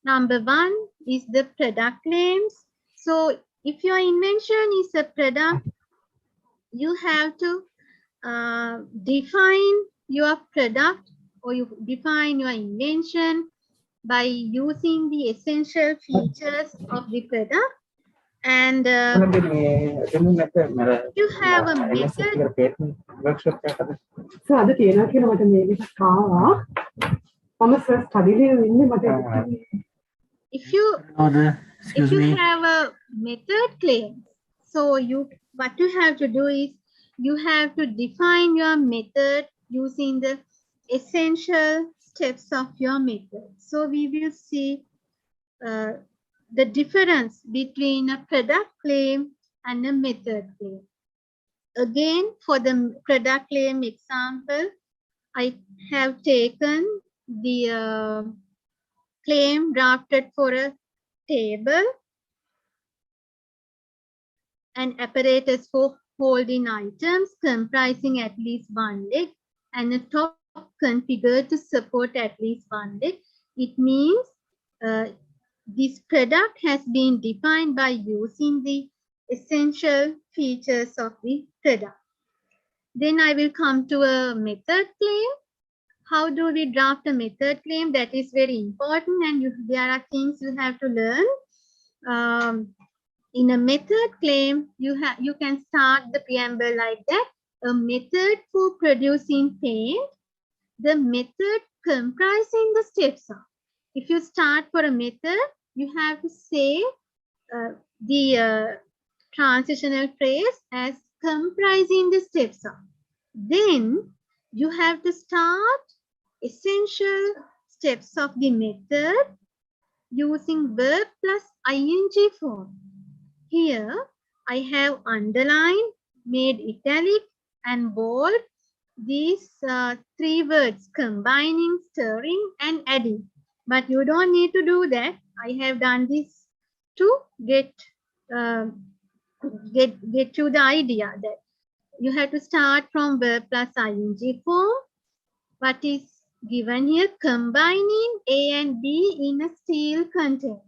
Number 1 is the product claims. So if your invention is a product, you have to define your product or you define your invention by using the essential features of the product. And you have a method. So අද කියනවා කියලා මට මේක ආවා. මම sir study leave ඉන්නේ මට If you have a method claim, so what you have to do is you have to define your method using the essential steps of your method. So we will see the difference between a product claim and a method claim. Again, for the product claim example, I have taken the claim drafted for a table, an apparatus for holding items comprising at least one leg, and a top configured to support at least one leg. It means this product has been defined by using the essential features of the product. Then I will come to a method claim. How do we draft a method claim? That is very important, and there are things you have to learn. In a method claim, you can start the preamble like that. A method for producing paint, the method comprising the steps of. If you start for a method, you have to say the transitional phrase as comprising the steps of. Then you have to start essential steps of the method using verb plus ing form. Here I have underlined, made italic and bold these three words: combining, stirring and adding. But you don't need to do that. I have done this to get you the idea that you have to start from verb plus ing form. What is given here? Combining A and B in a steel container.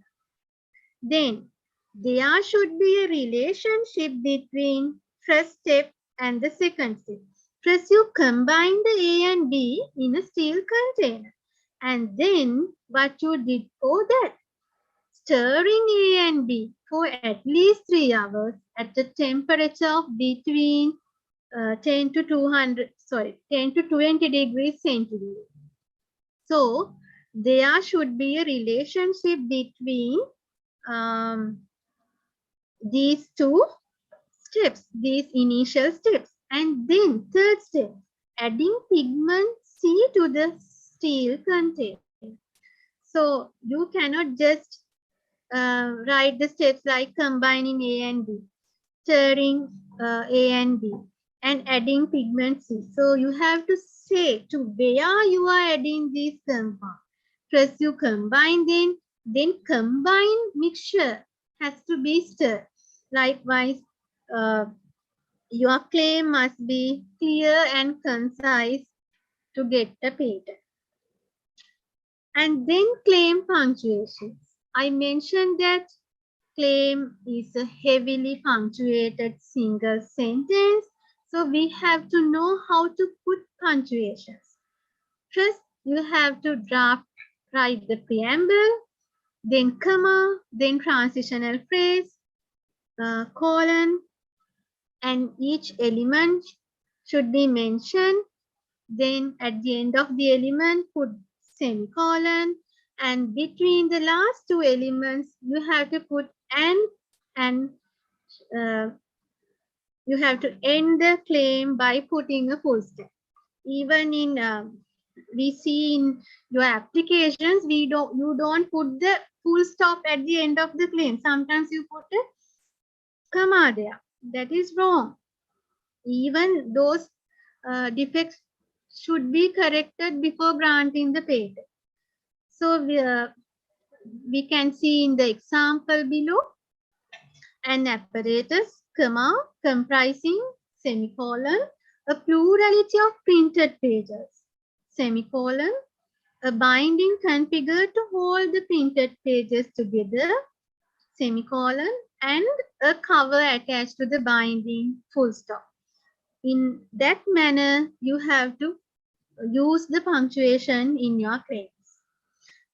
Then there should be a relationship between first step and the second step. First you combine the A and B in a steel container. And then what you did for that? Stirring A and B for at least 3 hours at a temperature of between 10 to 20 degrees centigrade. So there should be a relationship between these two steps, these initial steps. And then third step, adding pigment C to the steel container. So you cannot just write the steps like combining A and B, stirring A and B, and adding pigment C. So you have to say to where you are adding these compounds. First you combine them, then combined mixture has to be stirred. Likewise, your claim must be clear and concise to get the patent. And then claim punctuations. I mentioned that claim is a heavily punctuated single sentence. So we have to know how to put punctuations. First, you have to write the preamble, then comma, then transitional phrase, colon, and each element should be mentioned. Then at the end of the element, put semicolon, and between the last two elements, you have to put and you have to end the claim by putting a full stop. Even in we see in your applications, you don't put the full stop at the end of the claim. Sometimes you put a comma there. That is wrong. Even those defects should be corrected before granting the patent. So we can see in the example below, an apparatus, comma, comprising, semicolon, a plurality of printed pages, semicolon, a binding configured to hold the printed pages together, semicolon, and a cover attached to the binding, full stop. In that manner, you have to use the punctuation in your claims.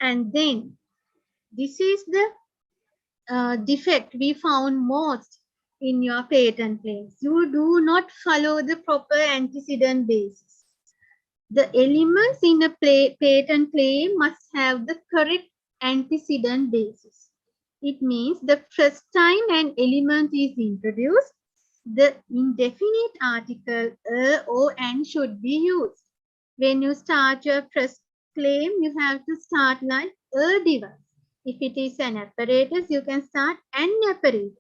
And then this is the defect we found most in your patent claims. You do not follow the proper antecedent basis. The elements in a patent claim must have the correct antecedent basis. It means the first time an element is introduced, the indefinite article a or an should be used. When you start your first claim, you have to start like a device. If it is an apparatus, you can start an apparatus.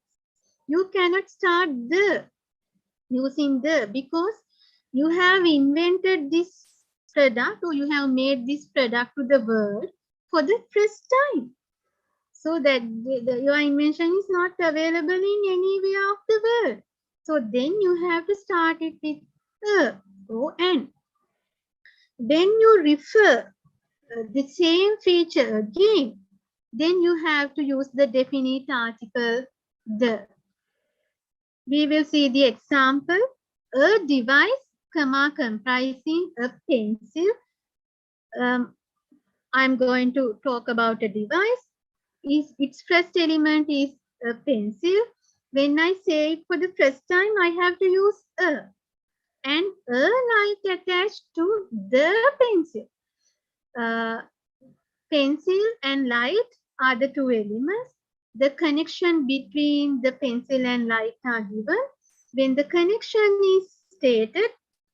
You cannot start the using the, because you have invented this product or you have made this product to the world for the first time. So that your invention is not available in anywhere of the world. So then you have to start it with a or an. When you refer the same feature again, then you have to use the definite article the. We will see the example. A device, comma, comprising a pencil. I'm going to talk about a device. Its first element is a pencil. When I say it for the first time, I have to use a. And a light attached to the pencil. Pencil and light are the two elements. The connection between the pencil and light are given. When the connection is stated,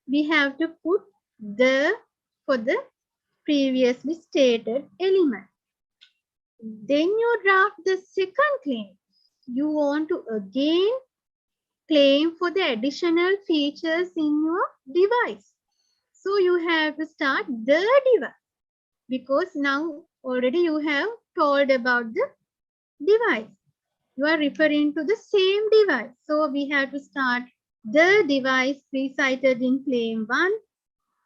we have to put the for the previously stated element. Then you draft the second claim. You want to again claim for the additional features in your device. So you have to start the device, because now already you have told about the device. You are referring to the same device. So we have to start the device recited in claim 1,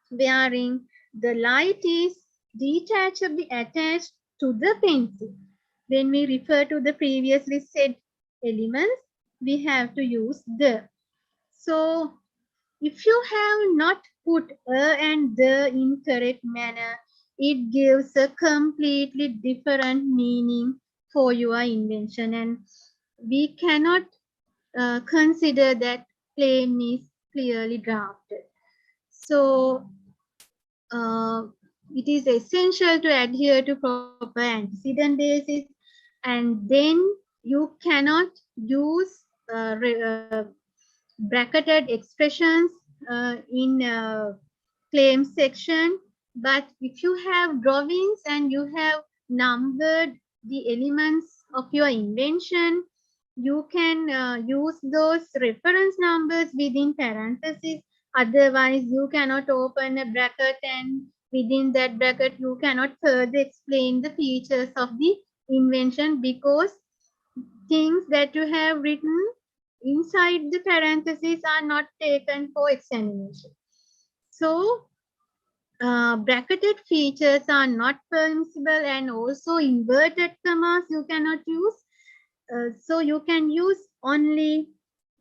wherein the light is detachably attached to the pencil. When we refer to the previously said elements, we have to use the. So if you have not put a and the in correct manner, it gives a completely different meaning for your invention, and we cannot consider that claim is clearly drafted. So it is essential to adhere to proper antecedent basis, and then you cannot use bracketed expressions in claim section. But if you have drawings and you have numbered the elements of your invention, you can use those reference numbers within parentheses. Otherwise, you cannot open a bracket, and within that bracket, you cannot further explain the features of the invention, because things that you have written inside the parentheses are not taken for examination. So, bracketed features are not permissible, and also inverted commas you cannot use. So you can use only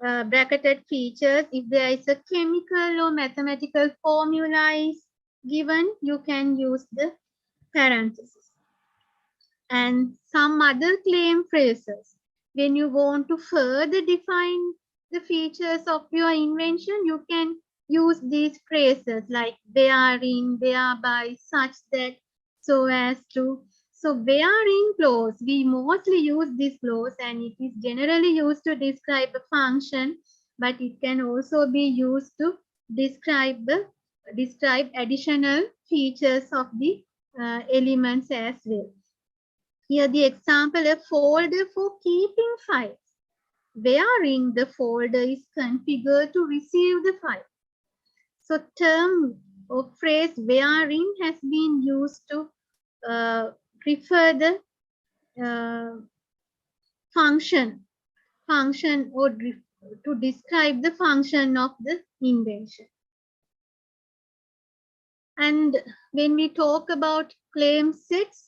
bracketed features if there is a chemical or mathematical formula is given. You can use the parentheses. And some other claim phrases. When you want to further define the features of your invention, you can use these phrases like wherein, whereby, such that, so as to. So wherein clause, we mostly use this clause, and it is generally used to describe a function, but it can also be used to describe additional features of the elements as well. Here the example, a folder for keeping files, wherein the folder is configured to receive the file. So term or phrase wherein has been used to refer the function or to describe the function of the invention. And when we talk about claim sets,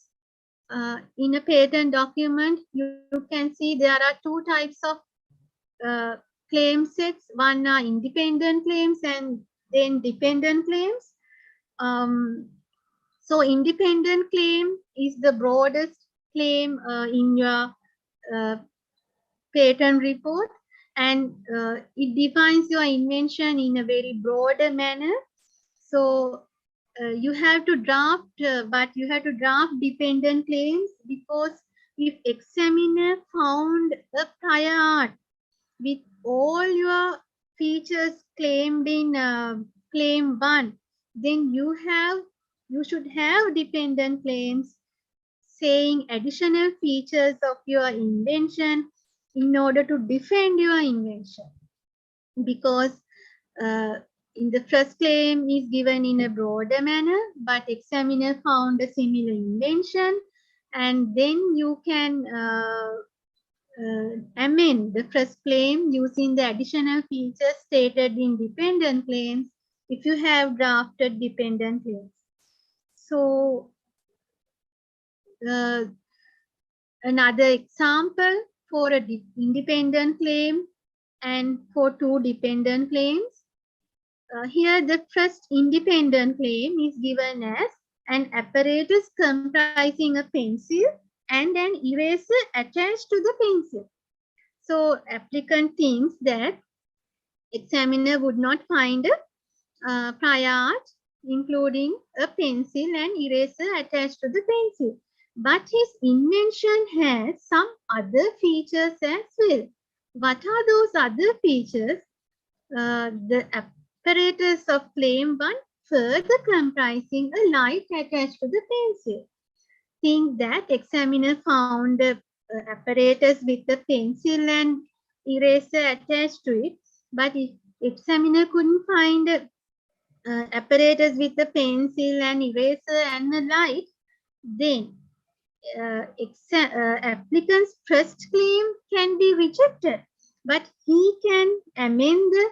in a patent document, you can see there are two types of claim sets. One are independent claims and then dependent claims. So independent claim is the broadest claim in your patent report, and it defines your invention in a very broader manner. So you have to draft, but you have to draft dependent claims, because if examiner found a prior art with all your features claimed in claim 1, then you should have dependent claims saying additional features of your invention in order to defend your invention, because in the first claim is given in a broader manner, but examiner found a similar invention, and then you can amend the first claim using the additional features stated in dependent claims if you have drafted dependent claims. So another example for a independent claim and for two dependent claims. Here the first independent claim is given as an apparatus comprising a pencil and an eraser attached to the pencil. So applicant thinks that examiner would not find a prior art including a pencil and eraser attached to the pencil. But his invention has some other features as well. What are those other features? The apparatus of claim 1 further comprising a light attached to the pencil. Think that examiner found a apparatus with a pencil and eraser attached to it, but if examiner couldn't find a apparatus with a pencil and eraser and a light, then applicant's first claim can be rejected, but he can amend the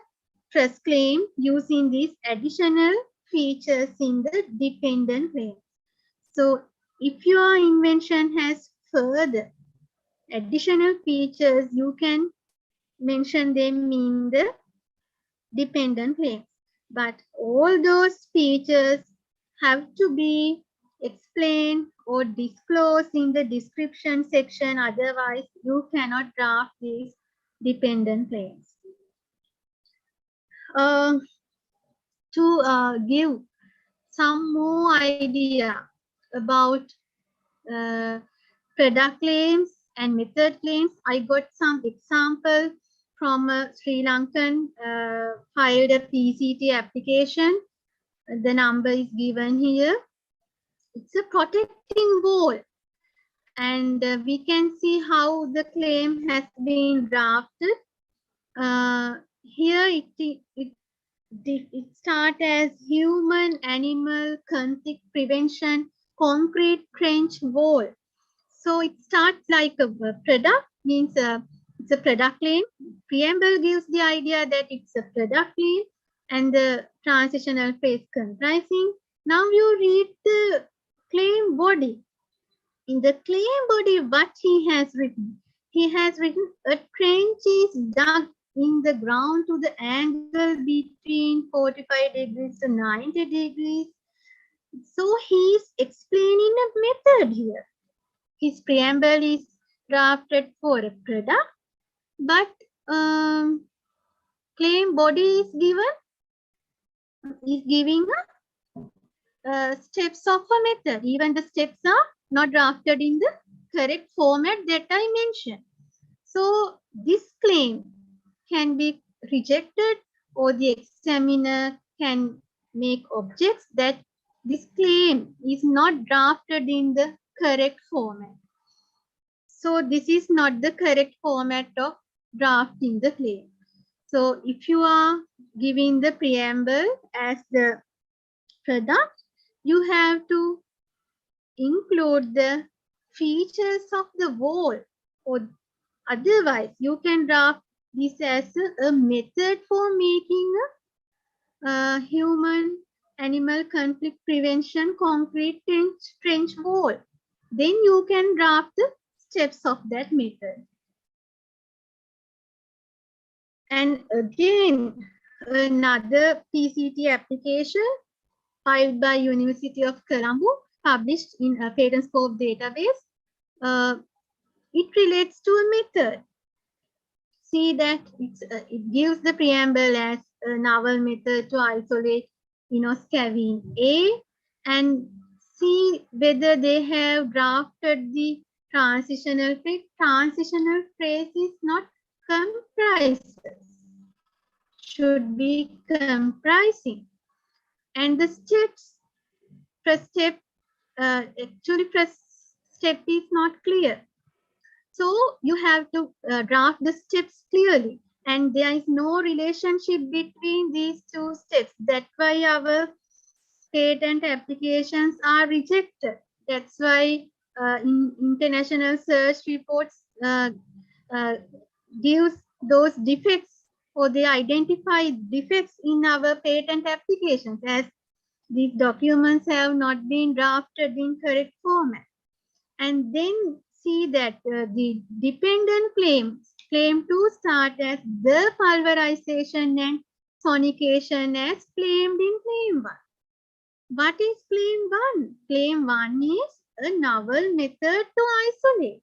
first claim using these additional features in the dependent claim. So if your invention has further additional features, you can mention them in the dependent claims. But all those features have to be explained or disclosed in the description section. Otherwise, you cannot draft these dependent claims. To give some more idea about product claims and method claims, I got some example from a Sri Lankan filed a PCT application. The number is given here. It's a protecting wall, and we can see how the claim has been drafted. Here it starts as human animal conflict prevention concrete trench wall. So it starts like a product, means it's a product claim. Preamble gives the idea that it's a product claim and the transitional phrase comprising. Now you read the claim body. In the claim body, what he has written? He has written a trench is dug in the ground to the angle between 45 degrees to 90 degrees. So he is explaining a method here. His preamble is drafted for a product, but claim body is giving steps of a method. Even the steps are not drafted in the correct format that I mentioned. So this claim can be rejected, or the examiner can make objects that this claim is not drafted in the correct format. So this is not the correct format of drafting the claim. So if you are giving the preamble as the product, you have to include the features of the wall, or otherwise you can draft this as a method for making a human animal conflict prevention concrete trench wall. Then you can draft the steps of that method. And again, another PCT application filed by University of Colombo, published in a patent scope database. It relates to a method. See that it gives the preamble as a novel method to isolate inoscavine A, and see whether they have drafted the transitional phrase. Transitional phrase is not comprises, should be comprising. And the steps, first step, actually first step is not clear. So you have to draft the steps clearly, and there is no relationship between these two steps. That's why our patent applications are rejected. That's why in international search reports gives those defects, or they identify defects in our patent applications as these documents have not been drafted in correct format. and then see that the dependent claim to start as the pulverization and sonication as claimed in claim 1. What is claim 1? Claim 1 is a novel method to isolate,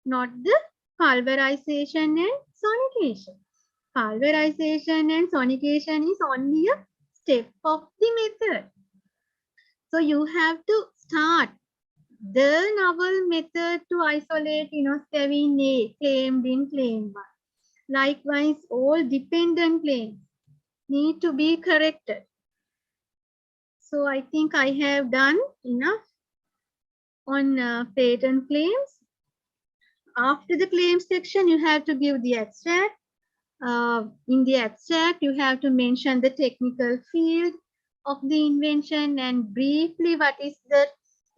not the pulverization and sonication. Pulverization and sonication is only a step of the method. So you have to start the novel method to isolate inositavine A claimed in claim 1. Likewise, all dependent claims need to be corrected. So I think I have done enough on patent claims. After the claim section, you have to give the abstract. In the abstract, you have to mention the technical field of the invention and briefly what is the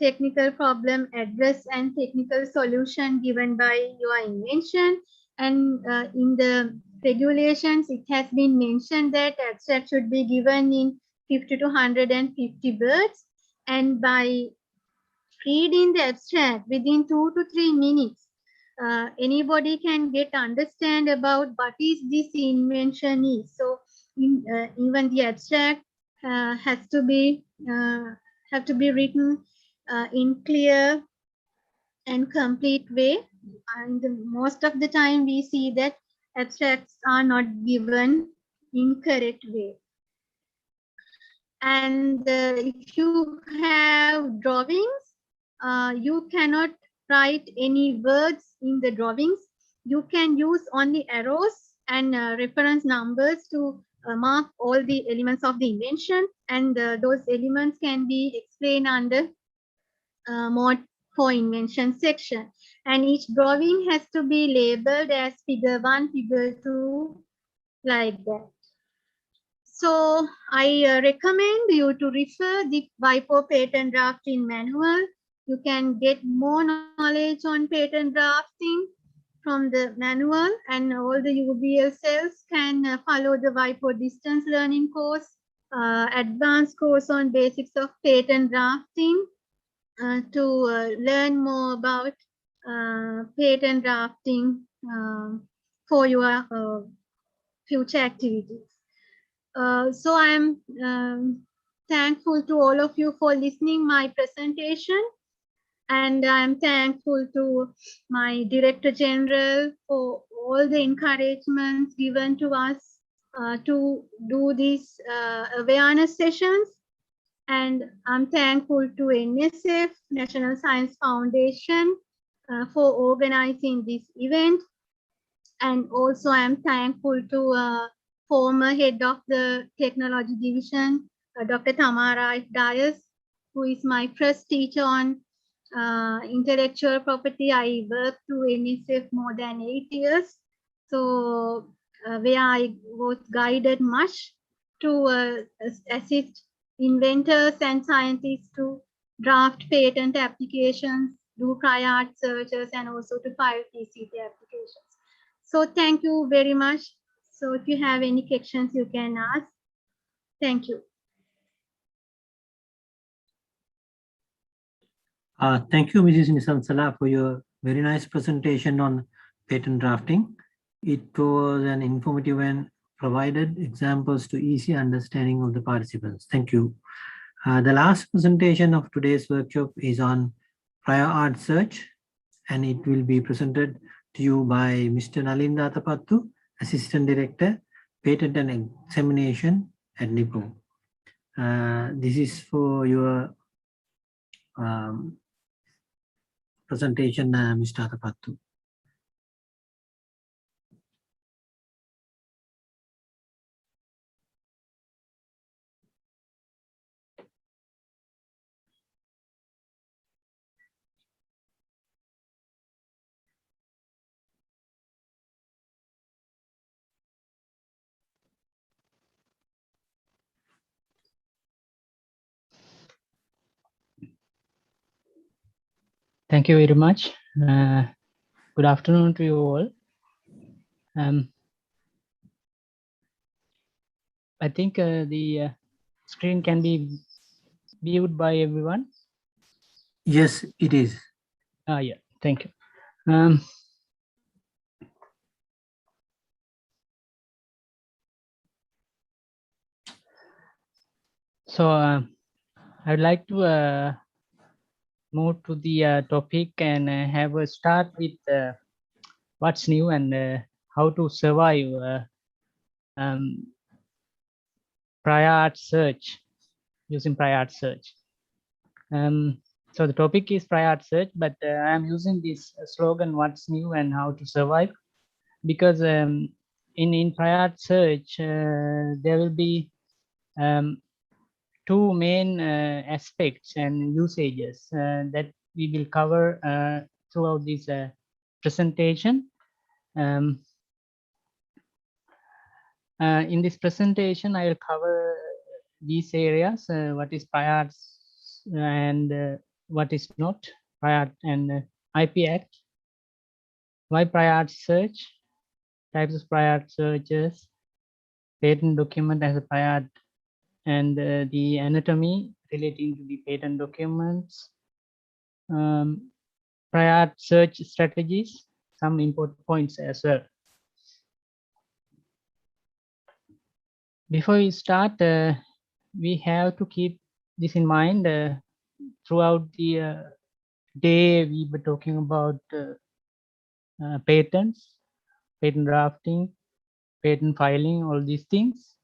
technical problem addressed and technical solution given by your invention. And in the regulations, it has been mentioned that abstract should be given in 50 to 150 words. And by reading the abstract within 2 to 3 minutes, anybody can get understand about what is this invention is. So even the abstract has to be written in clear and complete way. And most of the time we see that abstracts are not given in correct way. And if you have drawings, you cannot write any words in the drawings. You can use only arrows and reference numbers to mark all the elements of the invention, and those elements can be explained under mode for invention section. And each drawing has to be labeled as figure 1, figure 2, like that. So I recommend you to refer the WIPO patent drafting manual. You can get more knowledge on patent drafting from the manual, and all the UBL cells can follow the WIPO distance learning course, advanced course on basics of patent drafting to learn more about patent drafting for your future activities. So I am thankful to all of you for listening my presentation, and I am thankful to my Director General for all the encouragements given to us to do these awareness sessions. And I'm thankful to NSF, National Science Foundation, for organizing this event. And also I'm thankful to former head of the technology division, Dr. Tamara F. Dias, who is my first teacher on intellectual property. I worked to NSF more than 8 years. So where I was guided much to assist inventors and scientists to draft patent applications, do prior art searches, and also to file PCT applications. So thank you very much. So if you have any questions, you can ask. Thank you. Thank you, Mrs. Nisansala, for your very nice presentation on patent drafting. It was an informative and provided examples to easy understanding of the participants. Thank you. The last presentation of today's workshop is on prior art search, and it will be presented to you by Mr. Nalinda Tapattu, Assistant Director, Patent and Examination at NIPO. This is for your presentation, Mr. Tapattu. Thank you very much. Good afternoon to you all. I think the screen can be viewed by everyone. Yes, it is. Yeah, thank you. So I'd like to move to the topic and have a start with what's new and how to survive prior art search using prior art search. So the topic is prior art search, but I'm using this slogan, what's new and how to survive, because in prior art search, there will be two main aspects and usages that we will cover throughout this presentation. In this presentation, I will cover these areas, what is prior art and what is not, prior art and IP Act, why prior art search, types of prior art searches, patent document as a prior art, and the anatomy relating to the patent documents, prior art search strategies, some important points as well. Before we start, we have to keep this in mind. Throughout the day, we were talking about patents, patent drafting, patent filing, all these things.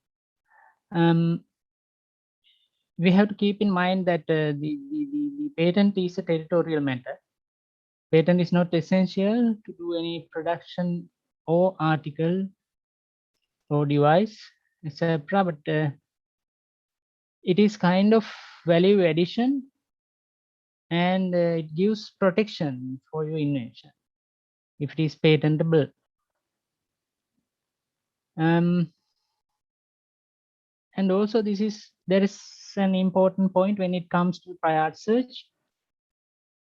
We have to keep in mind that the patent is a territorial matter. Patent is not essential to do any production or article or device, etc. But it is kind of value addition, and it gives protection for your invention if it is patentable. And also there is an important point when it comes to prior art search.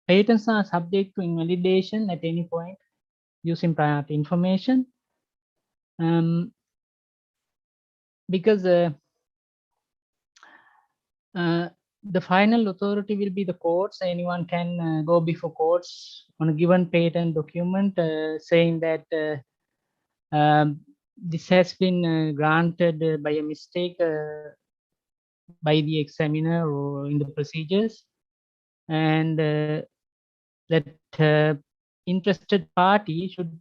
Patents are subject to invalidation at any point using prior art information, because the final authority will be the courts. Anyone can go before courts on a given patent document saying that this has been granted by a mistake by the examiner or in the procedures, and that interested party should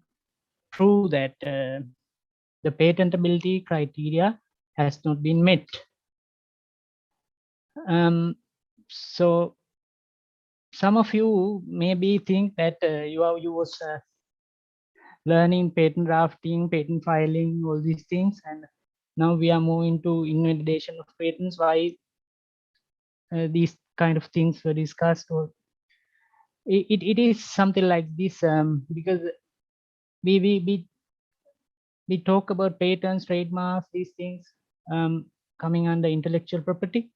prove that the patentability criteria has not been met. So some of you maybe think that you was learning patent drafting, patent filing, all these things, and now we are moving to invalidation of patents. Why these kind of things were discussed? Or it is something like this, because we talk about patents, trademarks, these things coming under intellectual property.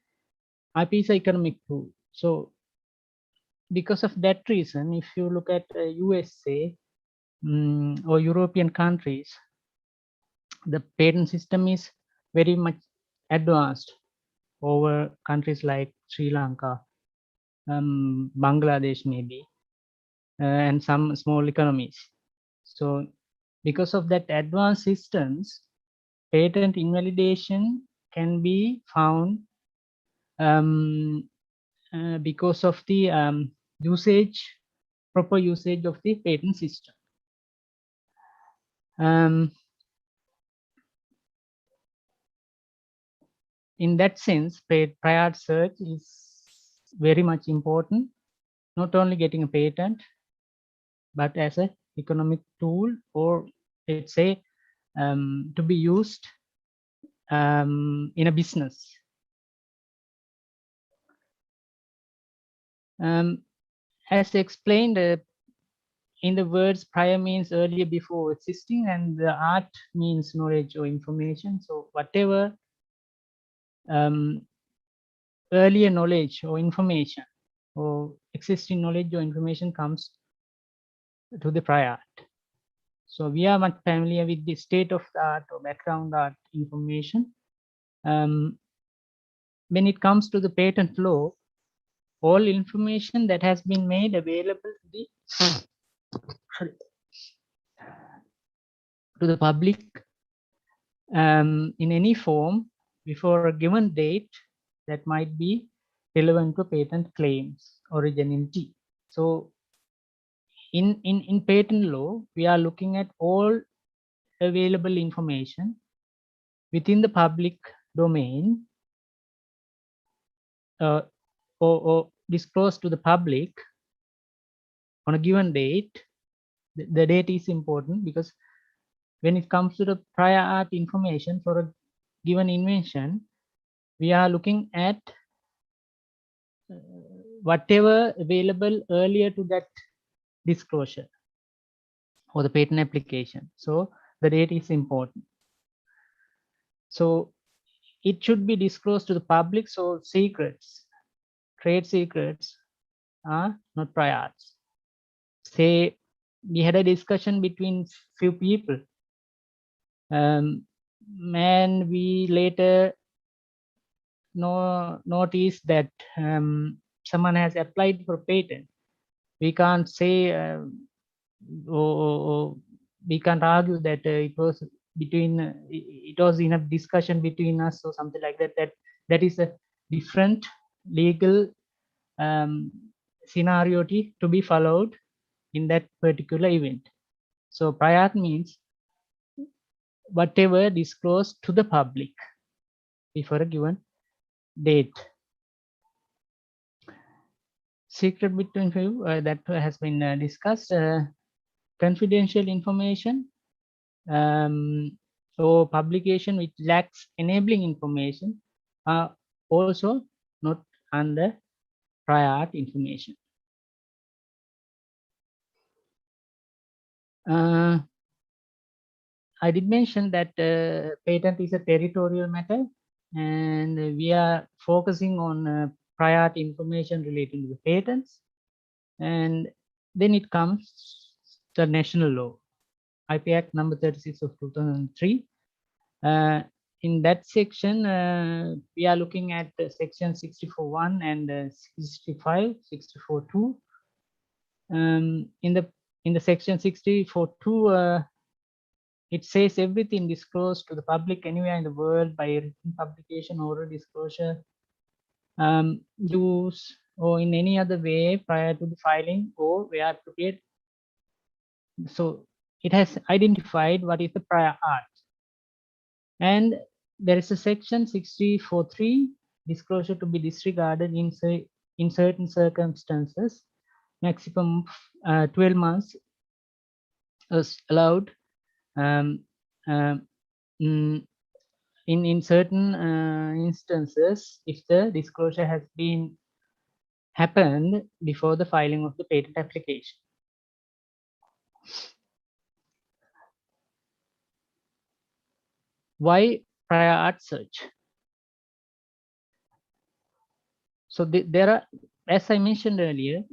IP is an economic tool. So because of that reason, if you look at USA or European countries, the patent system is very much advanced over countries like Sri Lanka, Bangladesh maybe, and some small economies. So because of that advanced systems, patent invalidation can be found because of the proper usage of the patent system. In that sense, prior art search is very much important, not only getting a patent, but as an economic tool, or let's say to be used in a business. As explained, in the words, prior means earlier, before existing, and the art means knowledge or information. So whatever earlier knowledge or information or existing knowledge or information comes to the prior art. So we are much familiar with the state of the art or background art information. When it comes to the patent law all information that has been made available to the public in any form before a given date that might be relevant to patent claims originality. So in patent law, we are looking at all available information within the public domain or disclosed to the public on a given date. The date is important because when it comes to the prior art information for a given invention, we are looking at whatever available earlier to that disclosure or the patent application. So the date is important. So it should be disclosed to the public. So secrets, trade secrets are not prior arts. Say we had a discussion between few people, and we later notice that someone has applied for patent. We can't say or we can't argue that it was between it was in a discussion between us or something like that. That is a different legal scenario to be followed in that particular event. So prior art means whatever disclosed to the public before a given date. Secret between few that has been discussed. Confidential information or publication which lacks enabling information are also not under prior art information. I did mention that patent is a territorial matter, and we are focusing on prior art information relating to the patents. And then it comes the national law, IP Act number 36 of 2003. In that section, we are looking at section 64.1 and 65, 64.2. In the section 64.2, it says everything disclosed to the public anywhere in the world by written publication, oral disclosure, use, or in any other way prior to the filing or where appropriate. So it has identified what is the prior art. And there is a section 64.3, disclosure to be disregarded in certain circumstances. Maximum 12 months is allowed in certain instances if the disclosure has been happened before the filing of the patent application. Why prior art search? So there are, as I mentioned earlier,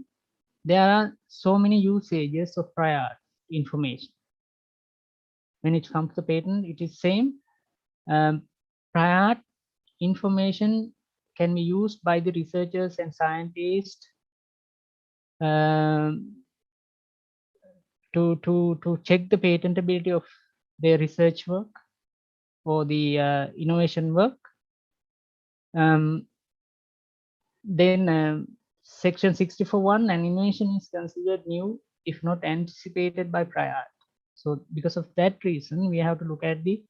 there are so many usages of prior art information. When it comes to patent, it is same. Prior art information can be used by the researchers and scientists to check the patentability of their research work or the innovation work. Then section 64.1, an invention is considered new if not anticipated by prior art. So because of that reason, we have to look at the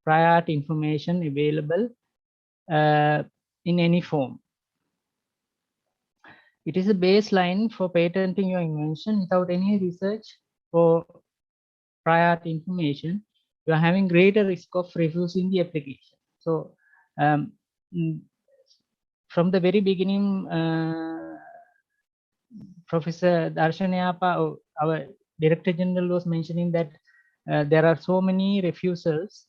prior art information available in any form. It is a baseline for patenting your invention. Without any research or prior art information, you are having greater risk of refusing the application. So from the very beginning, Professor Darshanayapa, our Director General, was mentioning that there are so many refusals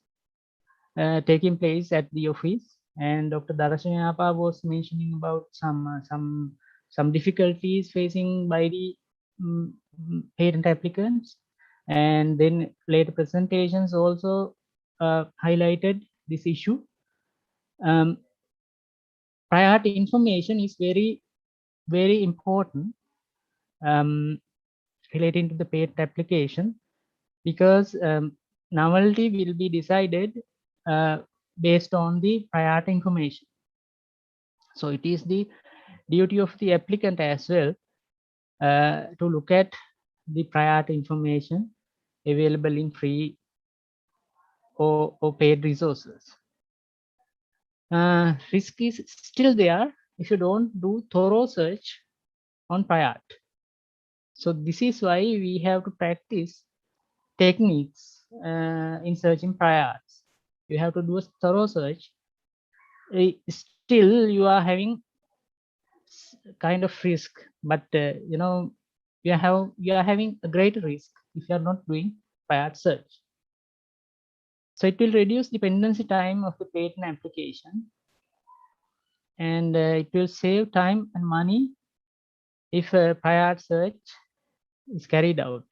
taking place at the office, and Dr. Darshanayapa was mentioning about some difficulties facing by the patent applicants, and then later presentations also highlighted this issue. Prior art information is very very important relating to the patent application, because novelty will be decided based on the prior art information. So it is the duty of the applicant as well to look at the prior art information available in free or paid resources. Risk is still there if you don't do thorough search on prior art. So this is why we have to practice techniques in searching prior arts. You have to do a thorough search. Still, you are having kind of risk, but you know, you are having a greater risk if you are not doing prior art search. So it will reduce dependency time of the patent application, and it will save time and money if a prior art search is carried out.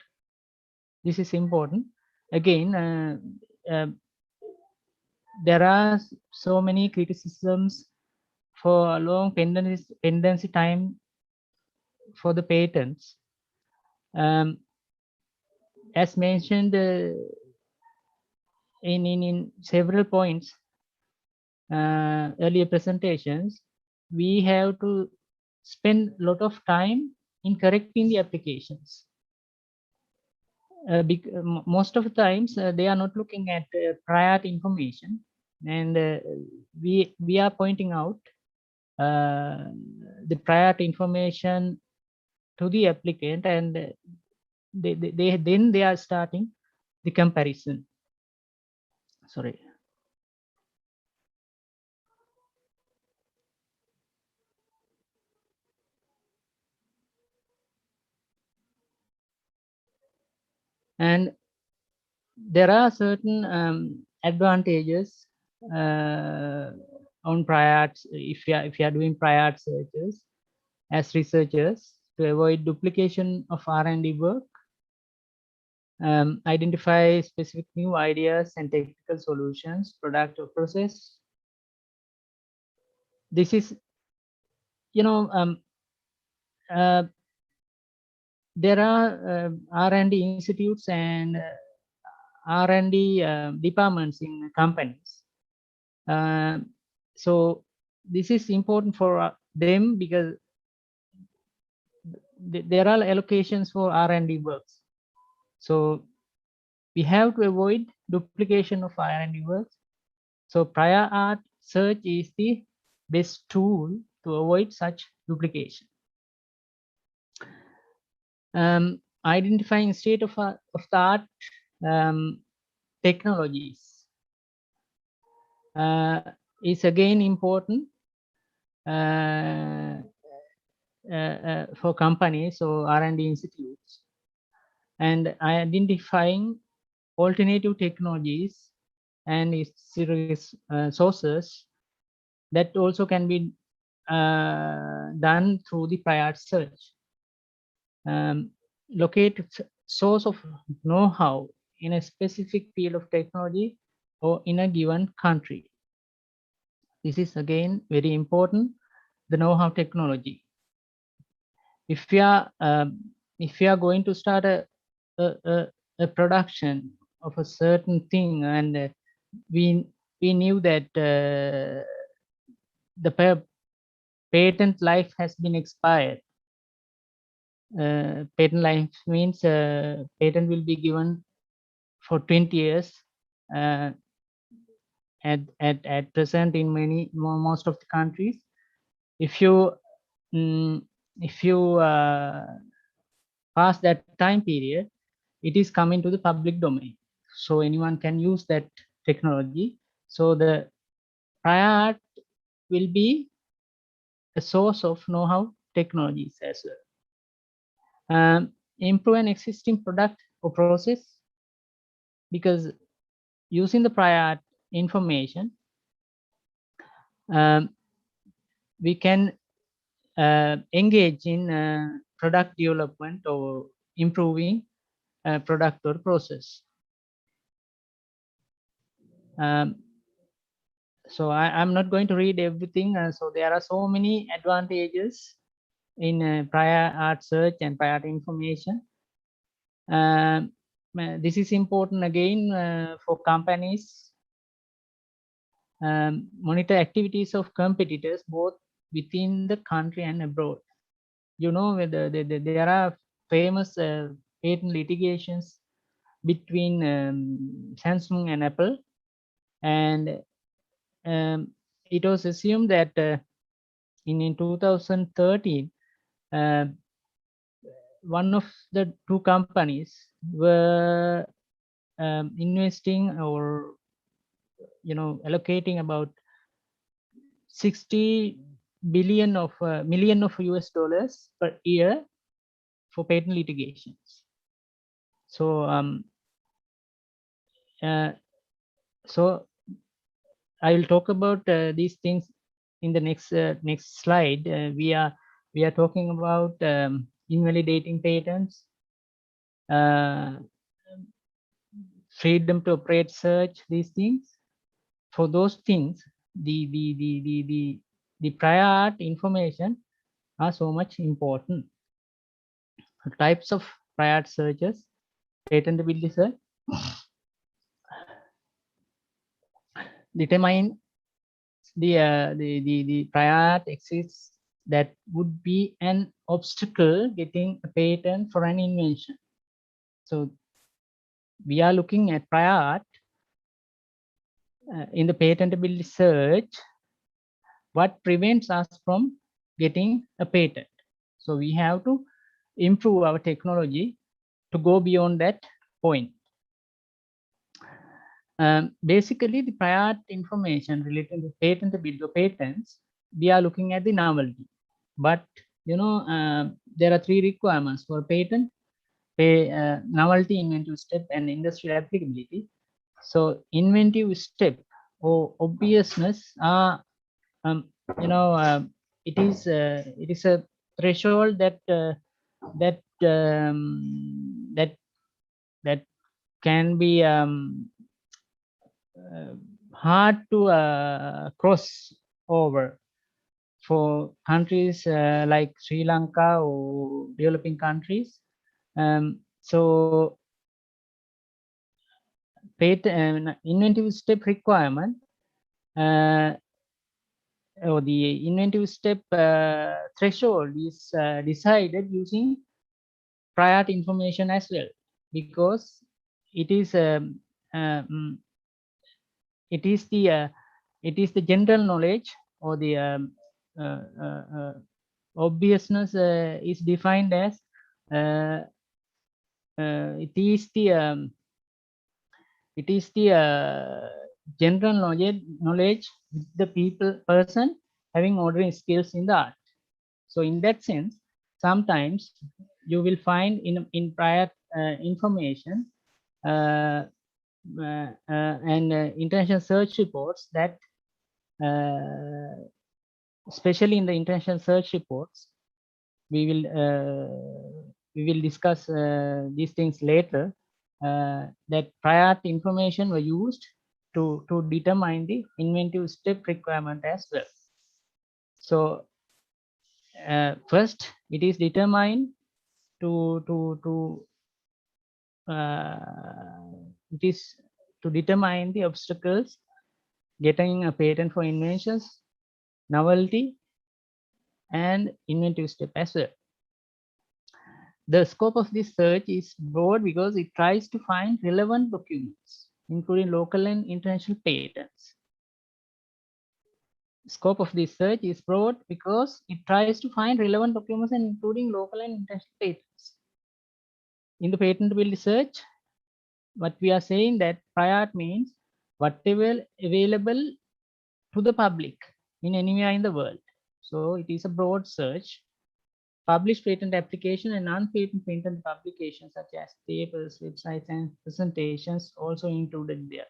This is important. Again, there are so many criticisms for long pendency time for the patents. As mentioned in several points, earlier presentations, we have to spend a lot of time in correcting the applications. Most of the times they are not looking at prior art information, and we are pointing out the prior art information to the applicant, and they are starting the comparison. Sorry. And there are certain advantages on prior arts if you are doing prior art searches as researchers, to avoid duplication of R&D work, identify specific new ideas and technical solutions, product or process. This is, you know, there are R&D institutes and R&D departments in companies. So this is important for them because there are allocations for R&D works. So we have to avoid duplication of R&D works. So prior art search is the best tool to avoid such duplication. Identifying state of the art technologies is again important for companies or R&D institutes, and identifying alternative technologies and its sources that also can be done through the prior art search. Locate source of know-how in a specific field of technology or in a given country. This is again very important, the know-how technology. If we are going to start a production of a certain thing, and we knew that the patent life has been expired. Patent life means patent will be given for 20 years. At present, in most of the countries, if you pass that time period, it is coming to the public domain, so anyone can use that technology. So the prior art will be a source of know-how technologies as well. Improve an existing product or process, because using the prior art information, we can engage in product development or improving product or process. So I'm not going to read everything. So there are so many advantages in prior art search and prior art information. This is important again for companies monitor activities of competitors both within the country and abroad. You know, whether there are famous patent litigations between Samsung and Apple, and it was assumed that in 2013 one of the two companies were investing or allocating about 60 billion of million of US dollars per year for patent litigations. So so I will talk about these things in the next slide. We are talking about invalidating patents, freedom to operate search, these things. For those things, the prior art information are so much important. Types of prior art searches, patentability search, determine the prior art exists that would be an obstacle getting a patent for an invention. So we are looking at prior art in the patentability search. What prevents us from getting a patent? So we have to improve our technology to go beyond that point. Basically, the prior art information related to patentability or patents, we are looking at the novelty. But there are three requirements for patent: novelty, inventive step, and industrial applicability. So inventive step or obviousness are it is a threshold that that can be hard to cross over for countries like Sri Lanka or developing countries. So inventive step requirement or the inventive step threshold is decided using prior art information as well, because it is the general knowledge, or the obviousness is defined as it is the general knowledge with the person having ordering skills in the art. So in that sense, sometimes you will find in prior information and international search reports that especially in the international search reports, we will discuss these things later, that prior art information were used to determine the inventive step requirement as well. So first, it is determined to determine the obstacles getting a patent for inventions, novelty, and inventive step as well. The scope of this search is broad because it tries to find relevant documents, including local and international patents. Scope of this search is broad because it tries to find relevant documents and including local and international patents. In the patentability search, what we are saying that prior art means whatever available to the public in anywhere in the world. So it is a broad search. Published patent application and non-patent patent publications such as papers, websites, and presentations also included there.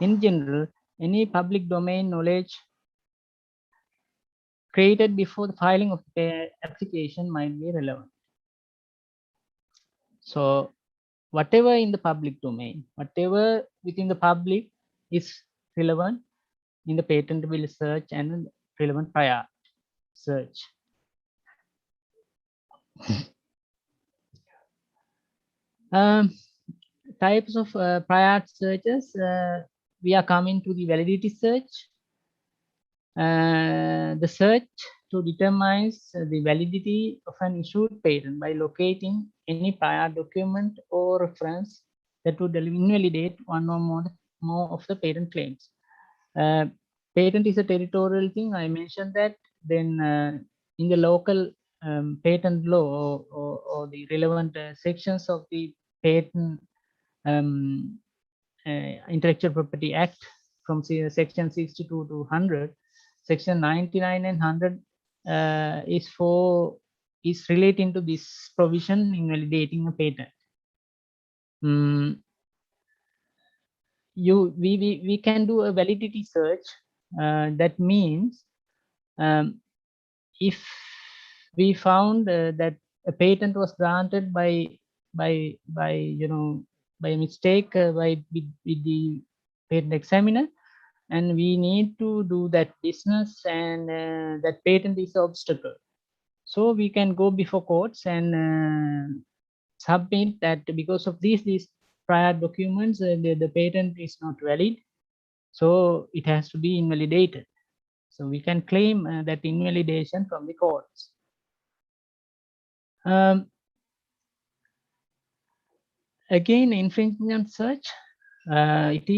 In general, any public domain knowledge created before the filing of the application might be relevant. So whatever in the public domain, whatever within the public is relevant in the patentability search and relevant prior search. Um, types of prior art searches, we are coming to the validity search. The search to determine the validity of an issued patent by locating any prior document or reference that would invalidate one or more of the patent claims. Patent is a territorial thing. I mentioned that. Then in the local patent law or the relevant sections of the patent Intellectual Property Act from section 62 to 100, section 99 and 100 is relating to this provision invalidating a patent. We can do a validity search. That means if we found that a patent was granted by mistake with the patent examiner, and we need to do that business, and that patent is an obstacle. So we can go before courts and submit that because of these prior documents, the patent is not valid, so it has to be invalidated. So we can claim that invalidation from the courts. Again, infringement search, it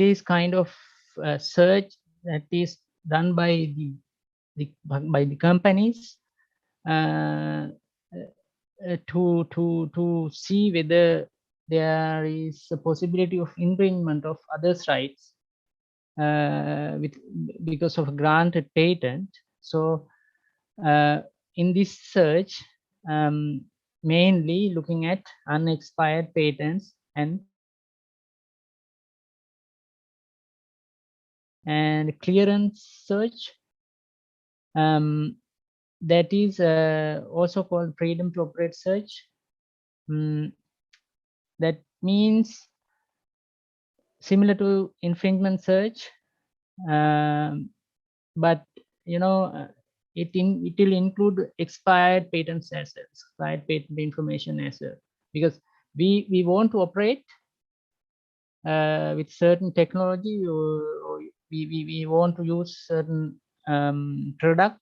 is kind of a search that is done by the companies to see whether there is a possibility of infringement of others' rights because of a granted patent. So in this search, mainly looking at unexpired patents and clearance search, that is also called freedom to operate search. That means similar to infringement search, but it will include expired patents as well, expired patent information as well, because we want to operate with certain technology, or we want to use certain product,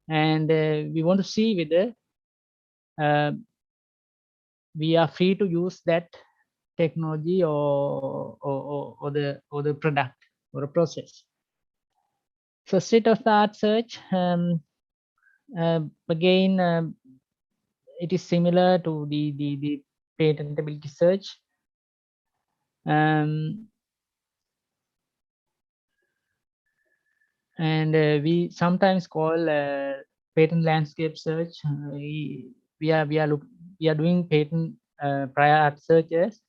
and we want to see whether we are free to use that technology or the product or a process. So state of the art search, again, it is similar to the patentability search. And we sometimes call patent landscape search. We are doing patent prior art searches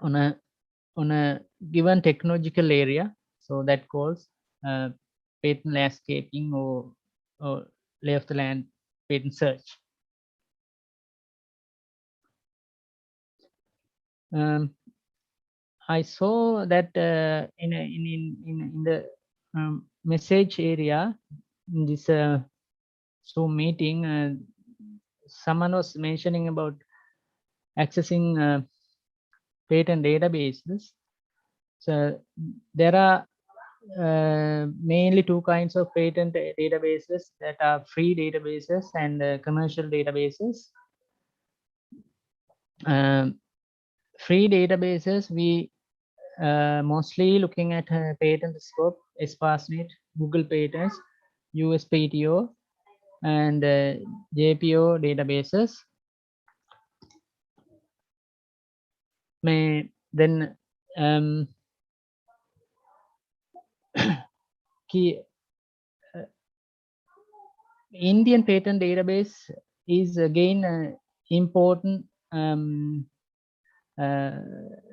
on a given technological area, so that calls patent landscaping or lay of the land patent search. I saw that in the message area in this Zoom meeting, someone was mentioning about accessing patent databases. So there are mainly two kinds of patent databases, that are free databases and commercial databases. Free databases, we mostly looking at patent scope, Espacenet, Google Patents, USPTO, and JPO databases. Then key Indian patent database is again important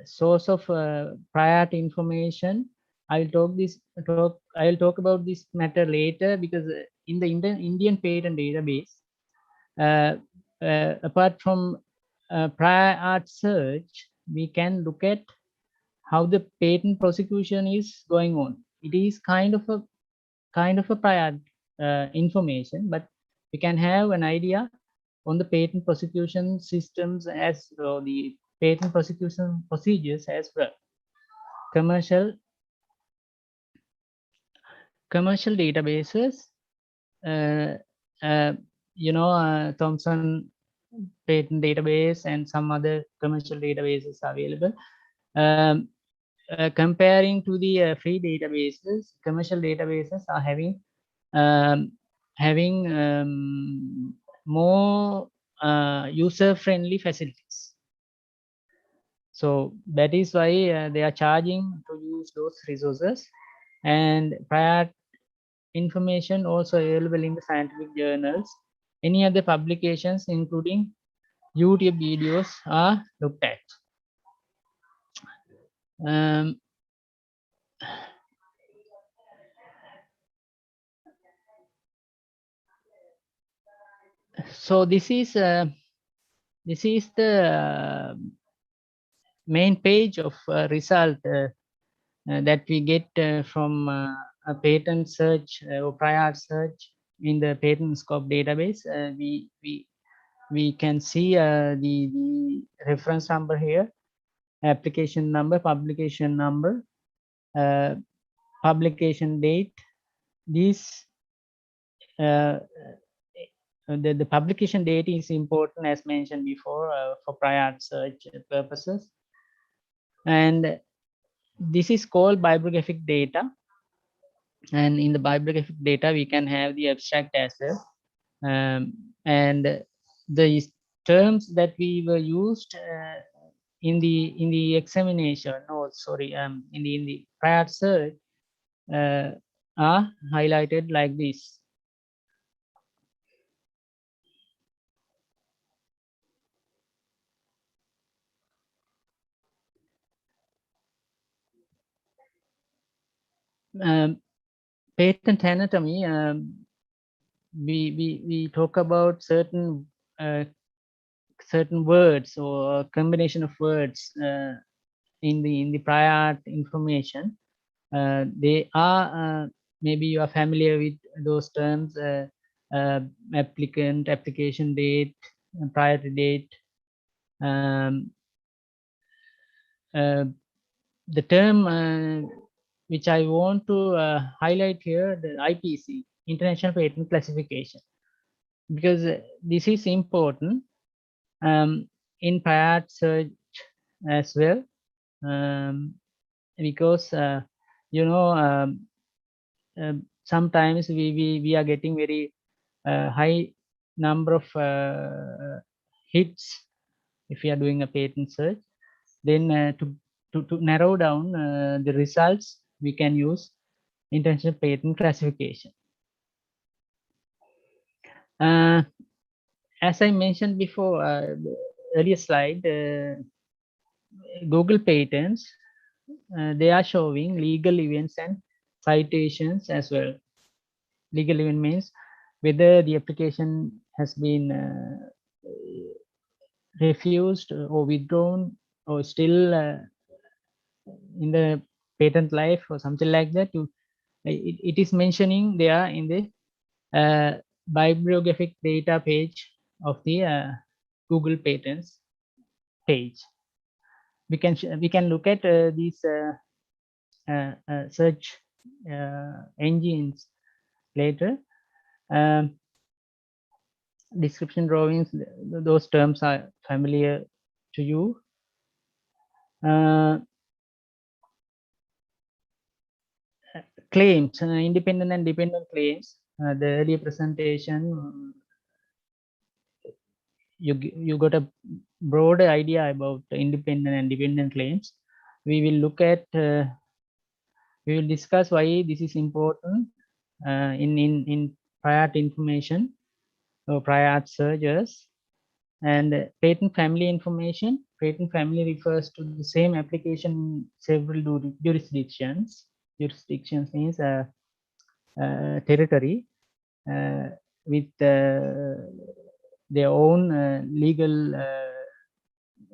source of prior art information. I'll talk about this matter later, because in the Indian patent database, apart from prior art search, we can look at how the patent prosecution is going on. It is kind of a kind of a prior information, but we can have an idea on the patent prosecution systems as well, the patent prosecution procedures as well. Commercial databases, Thomson patent database and some other commercial databases available. Comparing to the free databases, commercial databases are having more user-friendly facilities. So that is why they are charging to use those resources, and prior information also available in the scientific journals. Any other publications, including YouTube videos, are looked at. So this is the main page of result that we get from a patent search or prior search in the patent scope database. We can see the reference number here, application number, publication number, publication date. These the publication date is important, as mentioned before, for prior search purposes. And this is called bibliographic data. And in the bibliographic data, we can have the abstract as well. And the terms that we were used in the examination, in the prior search are highlighted like this. Patent anatomy, we talk about certain words or combination of words in the prior art information. They are maybe you are familiar with those terms: applicant, application date, priority date. The term which I want to highlight here, the IPC, International Patent Classification, because this is important in prior search as well, because sometimes we are getting very high number of hits if we are doing a patent search. Then to narrow down the results, we can use International Patent Classification. As I mentioned before, the earlier slide, Google Patents, they are showing legal events and citations as well. Legal event means whether the application has been refused or withdrawn or still in the patent life or something like that. It is mentioning there in the bibliographic data page of the Google Patents page. We can look at these search engines later. Description drawings, those terms are familiar to you. Claims, independent and dependent claims. The earlier presentation, you got a broader idea about independent and dependent claims. We will look at, we will discuss why this is important in prior art information or prior art searches. And patent family information. Patent family refers to the same application in several jurisdictions. Jurisdictions means territory with their own legal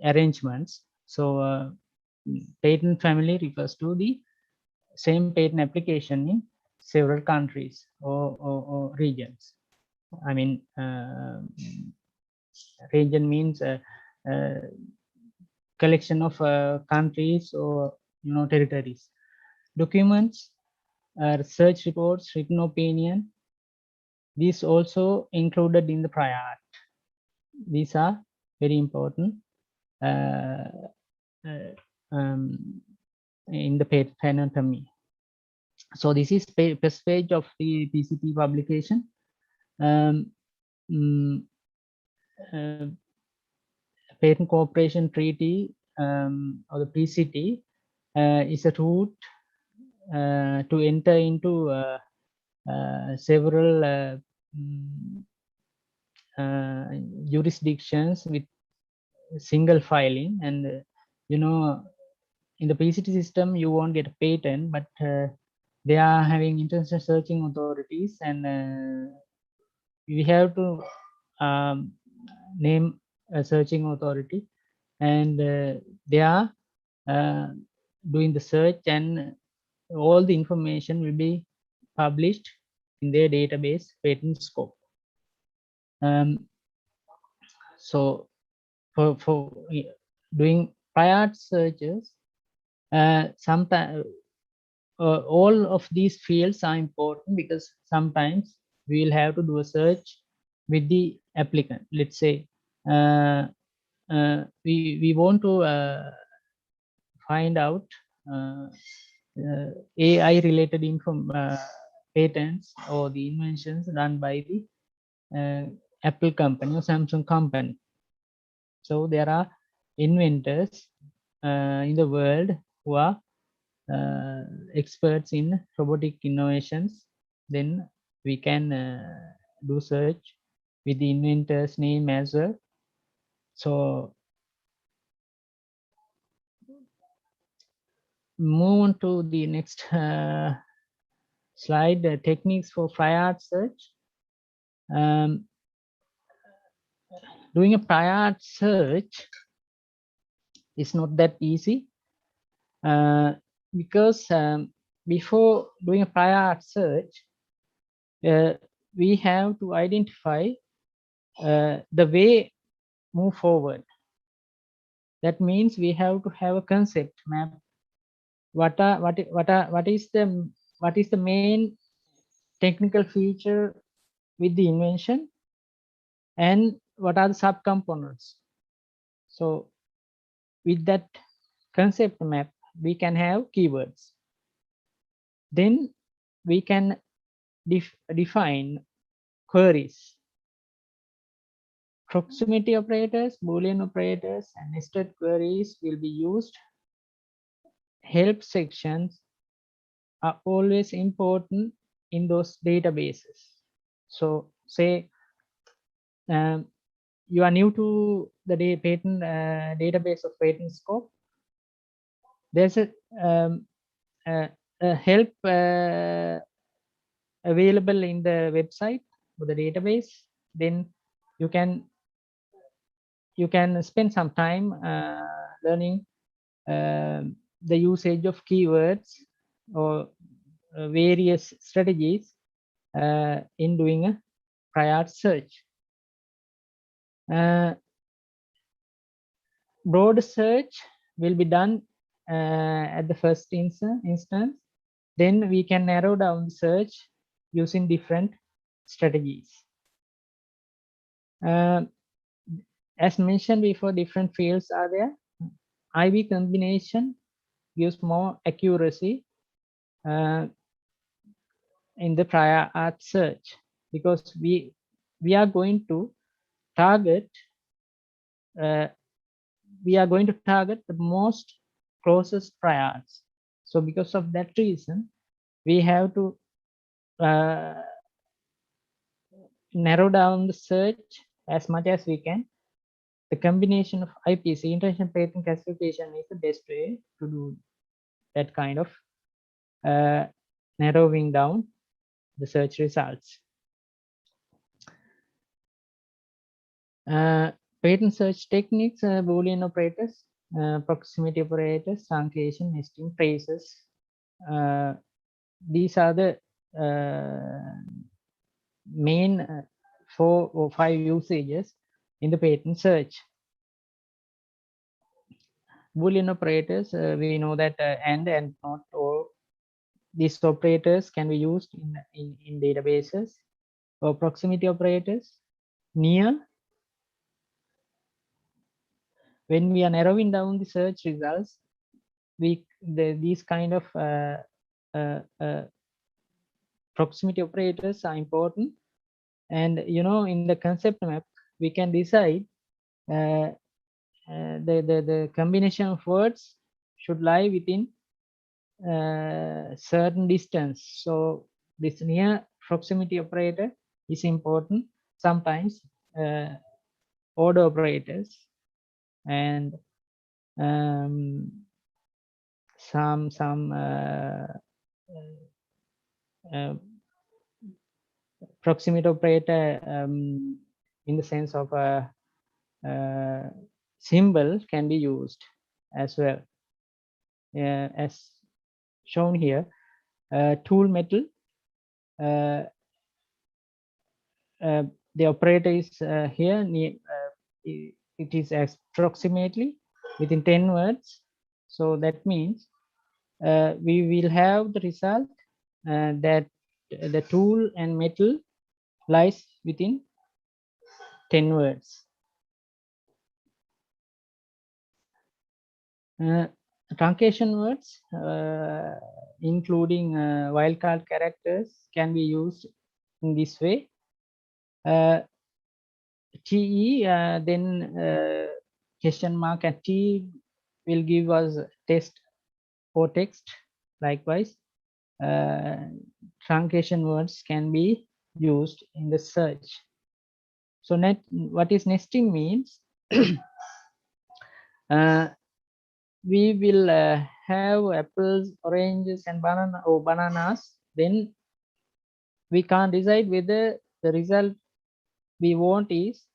arrangements. So patent family refers to the same patent application in several countries or regions. I mean, region means collection of countries or territories. Documents, research reports, written opinion. These also included in the prior art. These are very important in the patent anatomy. So this is first page of the PCT publication. Patent Cooperation Treaty or the PCT is a route to enter into several jurisdictions with single filing. And in the PCT system you won't get a patent, but they are having international searching authorities, and we have to name a searching authority, and they are doing the search, and all the information will be published in their database patent scope. So for doing prior art searches, sometimes all of these fields are important, because sometimes we will have to do a search with the applicant. Let's say we want to find out AI related patents or the inventions done by the Apple company or Samsung company. So there are inventors in the world who are experts in robotic innovations. Then we can do search with the inventor's name as well. So move on to the next slide, techniques for prior art search. Doing a prior art search is not that easy, because before doing a prior art search, we have to identify the way move forward. That means we have to have a concept map. What is the main technical feature with the invention, and what are the subcomponents? So with that concept map, we can have keywords. Then we can define queries. Proximity operators, Boolean operators, and nested queries will be used. Help sections are always important in those databases. So say you are new to the patent database of patent scope. There's a help available in the website for the database. Then you can spend some time learning the usage of keywords or various strategies in doing a prior art search. Broad search will be done at the first instance. Then we can narrow down the search using different strategies. As mentioned before, different fields are there. IV combination gives more accuracy in the prior art search, because we are going to target the most closest prior arts. So because of that reason, we have to narrow down the search as much as we can. The combination of IPC, International Patent Classification, is the best way to do that kind of narrowing down the search results. Patent search techniques, Boolean operators, proximity operators, truncation, nesting, traces. These are the main 4 or 5 usages in the patent search. Boolean operators, we know that and not, or these operators can be used in databases, or proximity operators, near. When we are narrowing down the search results, these kind of proximity operators are important. And in the concept map, we can decide the combination of words should lie within certain distance. So this near proximity operator is important. Sometimes order operators and some proximity operator in the sense of a symbol can be used as well. As shown here, tool metal, the operator is here near, it is approximately within 10 words. So that means we will have the result that the tool and metal lies within 10 words. Truncation words, including wildcard characters, can be used in this way. TE, then question mark at T will give us test or text. Likewise, truncation words can be used in the search. So what is nesting means, we will have apples, oranges, and bananas. Then we can't decide whether the result we want is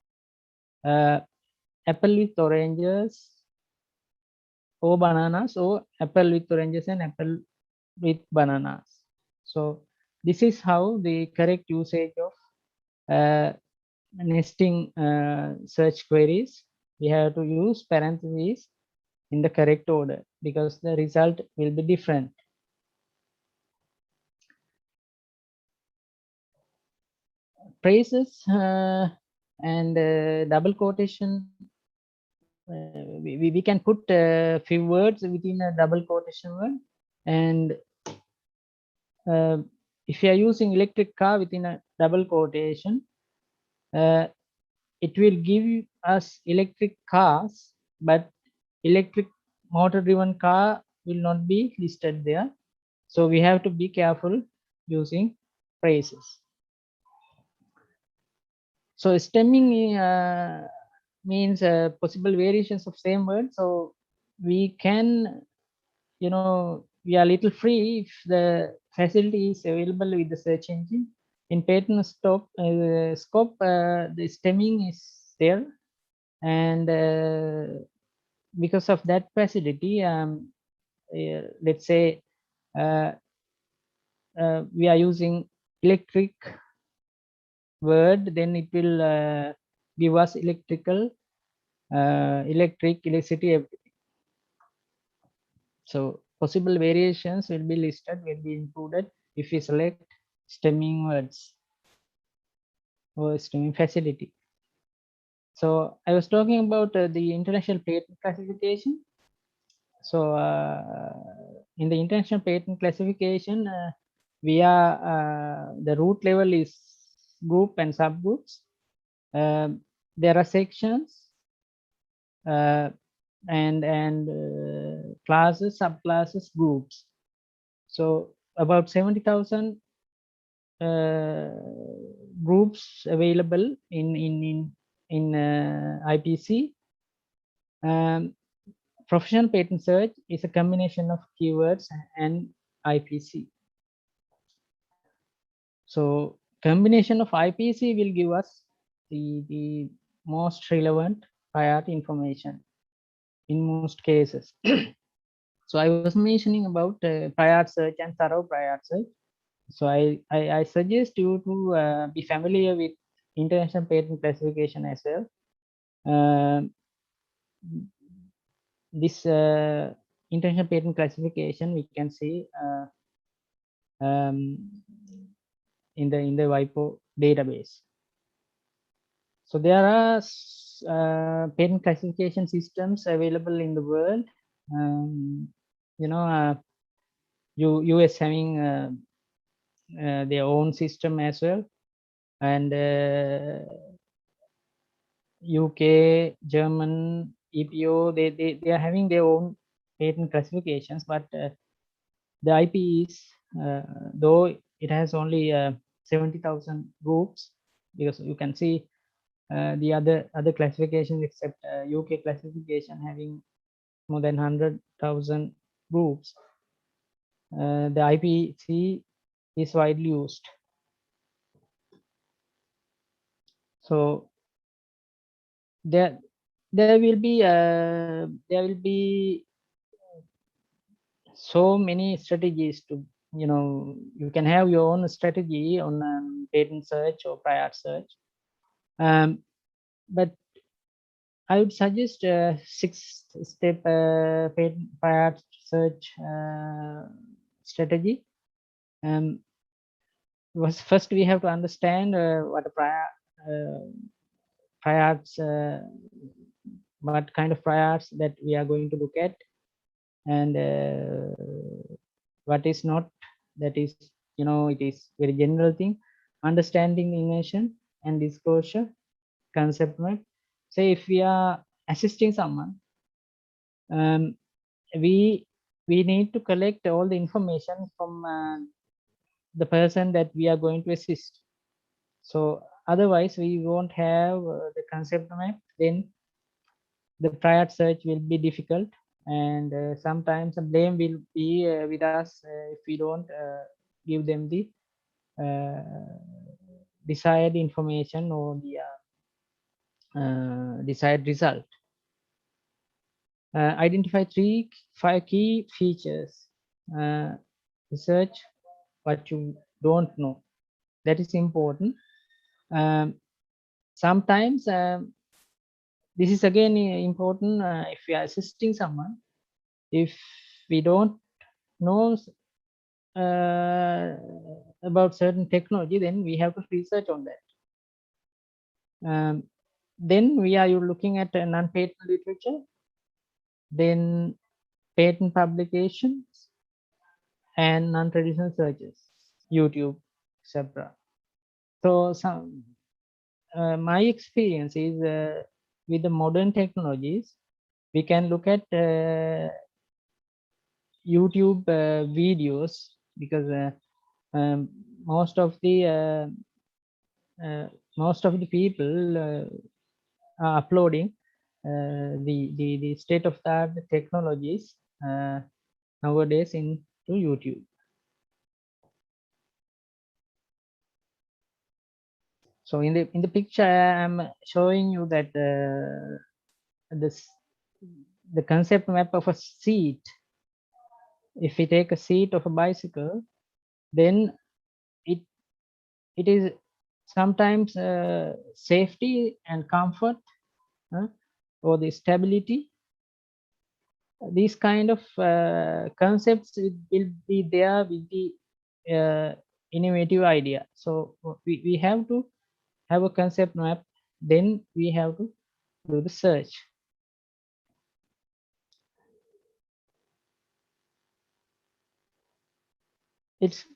apple with oranges or bananas, or apple with oranges and apple with bananas. So this is how the correct usage of nesting search queries. We have to use parentheses in the correct order because the result will be different. Phrases and double quotation, we can put a few words within a double quotation word. And if you are using electric car within a double quotation, it will give us electric cars, but electric motor driven car will not be listed there. So we have to be careful using phrases. So stemming means possible variations of same word. So we can, we are little free if the facility is available with the search engine. In patent scope, the stemming is there, and because of that facility, let's say we are using electric word, then it will give us electricity, everything. So possible variations will be listed, will be included if we select stemming words or stemming facility. So I was talking about the international patent classification. So in the international patent classification, we are the root level is group and subgroups. There are sections and classes, subclasses, groups. So about 70,000 groups available in IPC. Professional patent search is a combination of keywords and IPC. So combination of IPC will give us the most relevant priority information in most cases. So I was mentioning about prior search and thorough prior search. So I suggest you to be familiar with international patent classification as well. This international patent classification we can see in the WIPO database. So there are patent classification systems available in the world. You know, US having their own system as well, and UK, German, EPO, they are having their own patent classifications, but the IP is, though it has only 70,000 groups, because you can see the other classifications except UK classification having more than 100,000 groups. The IPC is widely used. So there will be so many strategies to, you know, you can have your own strategy on patent search or prior search, but I would suggest 6-step patent prior search strategy. First we have to understand what a what kind of priors that we are going to look at, and what is not. That is, you know, it is very general thing. Understanding invention and disclosure concept map. Say if we are assisting someone, we need to collect all the information from the person that we are going to assist. So otherwise we won't have the concept map, then the prior search will be difficult, and sometimes the blame will be with us if we don't give them the desired information or the desired result. Identify 5 key features. Research what you don't know. That is important. Sometimes this is again important if we are assisting someone. If we don't know about certain technology, then we have to research on that. Then we are looking at non-patent literature, then patent publications, and non-traditional searches, YouTube, etc. So my experience is with the modern technologies, we can look at YouTube videos, because most of the people are uploading the state-of-the-art technologies nowadays into YouTube. So in the picture, I am showing you that the concept map of a seat. If we take a seat of a bicycle, then it is sometimes safety and comfort, or the stability. These kind of concepts will be there with the innovative idea. So we have to have a concept map, then we have to do the search. It's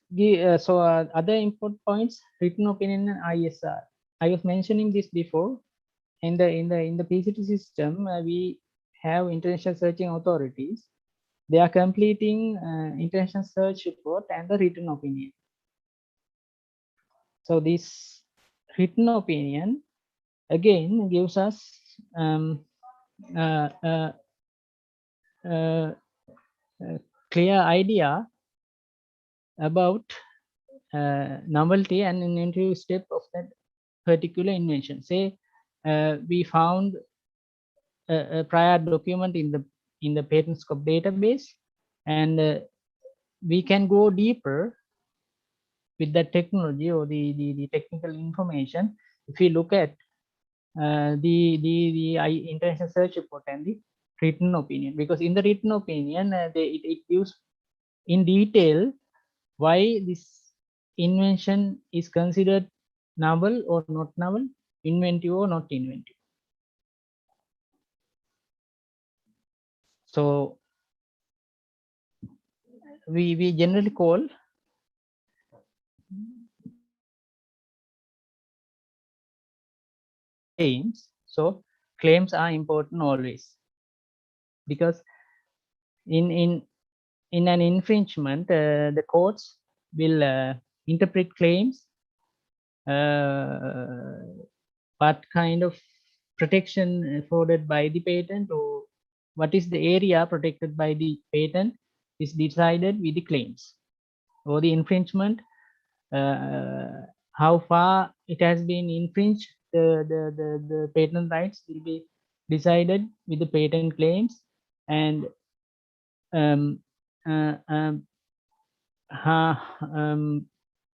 so other important points: written opinion and ISR. I was mentioning this before. In the PCT system, we have international searching authorities. They are completing international search report and the written opinion. So this written opinion again gives us clear idea about novelty and inventive step of that particular invention. Say we found a prior document in the patent scope database, and we can go deeper with that technology or the technical information, if you look at the international search report and the written opinion, because in the written opinion it gives in detail why this invention is considered novel or not novel, inventive or not inventive. So we generally call claims. So claims are important always, because in an infringement, the courts will interpret claims, what kind of protection afforded by the patent, or what is the area protected by the patent is decided with the claims, or the infringement, how far it has been infringed, the patent rights will be decided with the patent claims. And um, uh, um, how,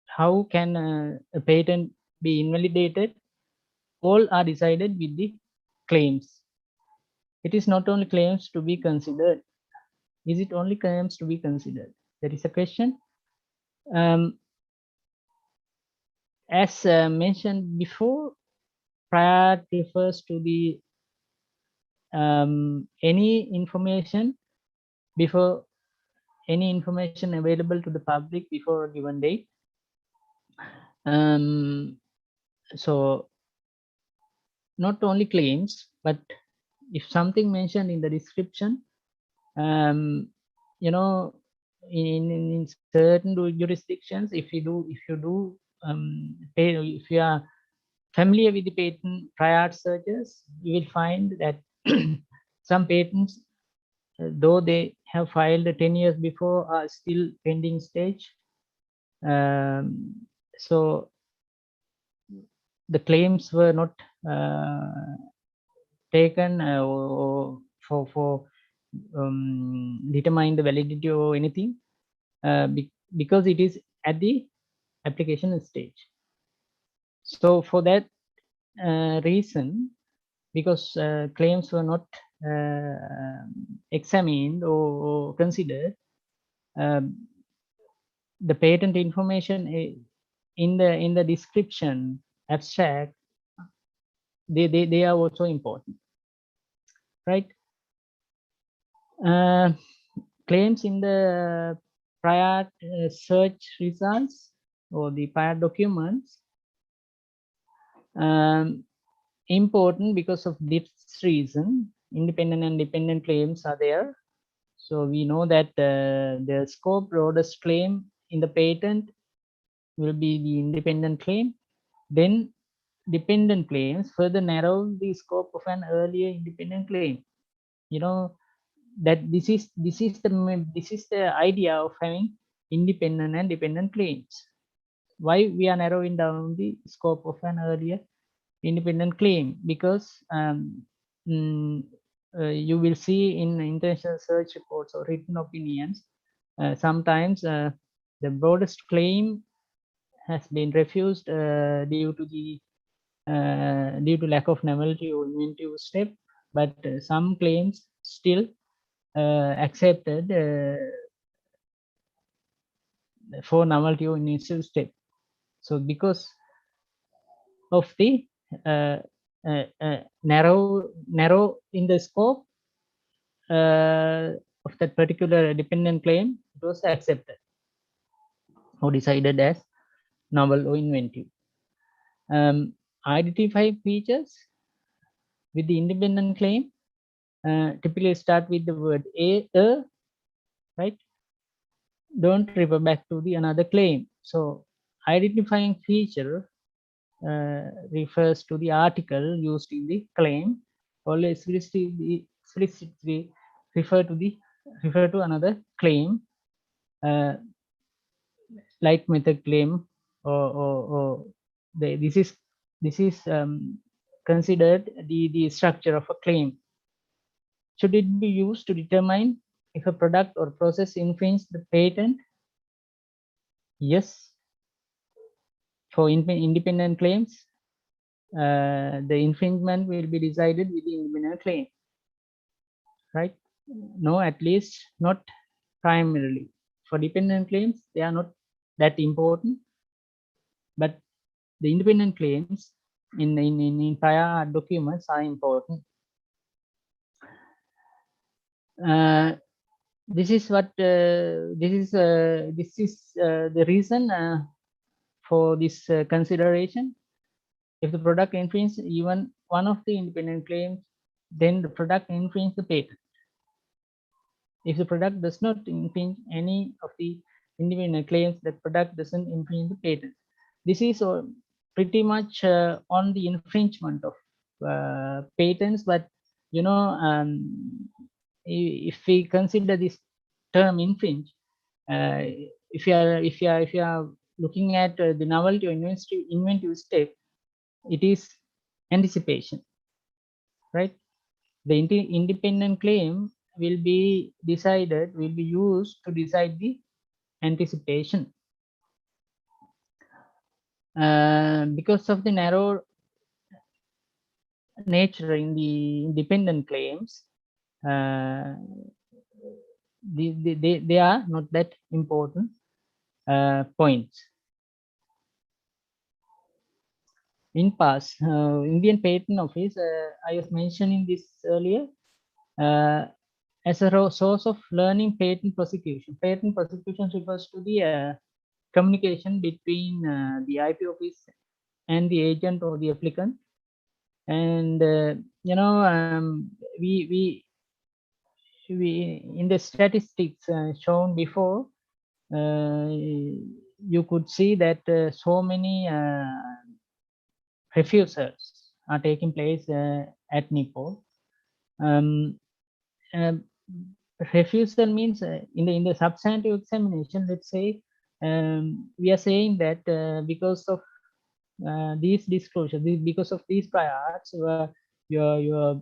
how can a patent be invalidated, all are decided with the claims. It is not only claims to be considered. Is it only claims to be considered? That is a question. As mentioned before, prior refers to the any information before any information available to the public before a given date. So not only claims, but if something mentioned in the description, you know, in certain jurisdictions, if you do if you are familiar with the patent prior art searches, you will find that some patents, though they have filed 10 years before, are still pending stage. So the claims were not taken or for determine the validity or anything, because it is at the application stage. So for that reason, because claims were not examined or considered, the patent information in the description abstract, they are also important, right? Claims in the prior search results or the prior documents important because of this reason. Independent and dependent claims are there. So we know that the scope broadest claim in the patent will be the independent claim. Then dependent claims further narrow the scope of an earlier independent claim. You know that this is the idea of having independent and dependent claims. Why we are narrowing down the scope of an earlier independent claim? Because you will see in international search reports or written opinions, sometimes the broadest claim has been refused due to lack of novelty or inventive step, but some claims still accepted for novelty or inventive step. So because of the narrow in the scope of that particular dependent claim, it was accepted or decided as novel or inventive. Identify features with the independent claim typically start with the word a, right? Don't refer back to the another claim. So identifying feature refers to the article used in the claim, or explicitly refer to another claim, like method claim, or this is considered the structure of a claim. Should it be used to determine if a product or process infringes the patent? Yes, for independent claims, the infringement will be decided with the independent claim, right? No, at least not primarily. For dependent claims, they are not that important, but the independent claims in prior art documents are important. This is what this is the reason for this consideration. If the product infringes even one of the independent claims, then the product infringes the patent. If the product does not infringe any of the independent claims, that product doesn't infringe the patent. This is pretty much on the infringement of patents, but you know, if we consider this term infringe, if you are looking at the novelty or inventive step, it is anticipation, right? The independent claim will be used to decide the anticipation. Because of the narrow nature in the independent claims, they are not that important points. In past, Indian Patent Office, I was mentioning this earlier, as a source of learning patent prosecution. Patent prosecution refers to the communication between the IP office and the agent or the applicant. And you know, we in the statistics shown before, you could see that so many refusals are taking place at NIPO. Refusal means in the substantive examination, let's say, we are saying that because of these disclosures, because of these prior arts, your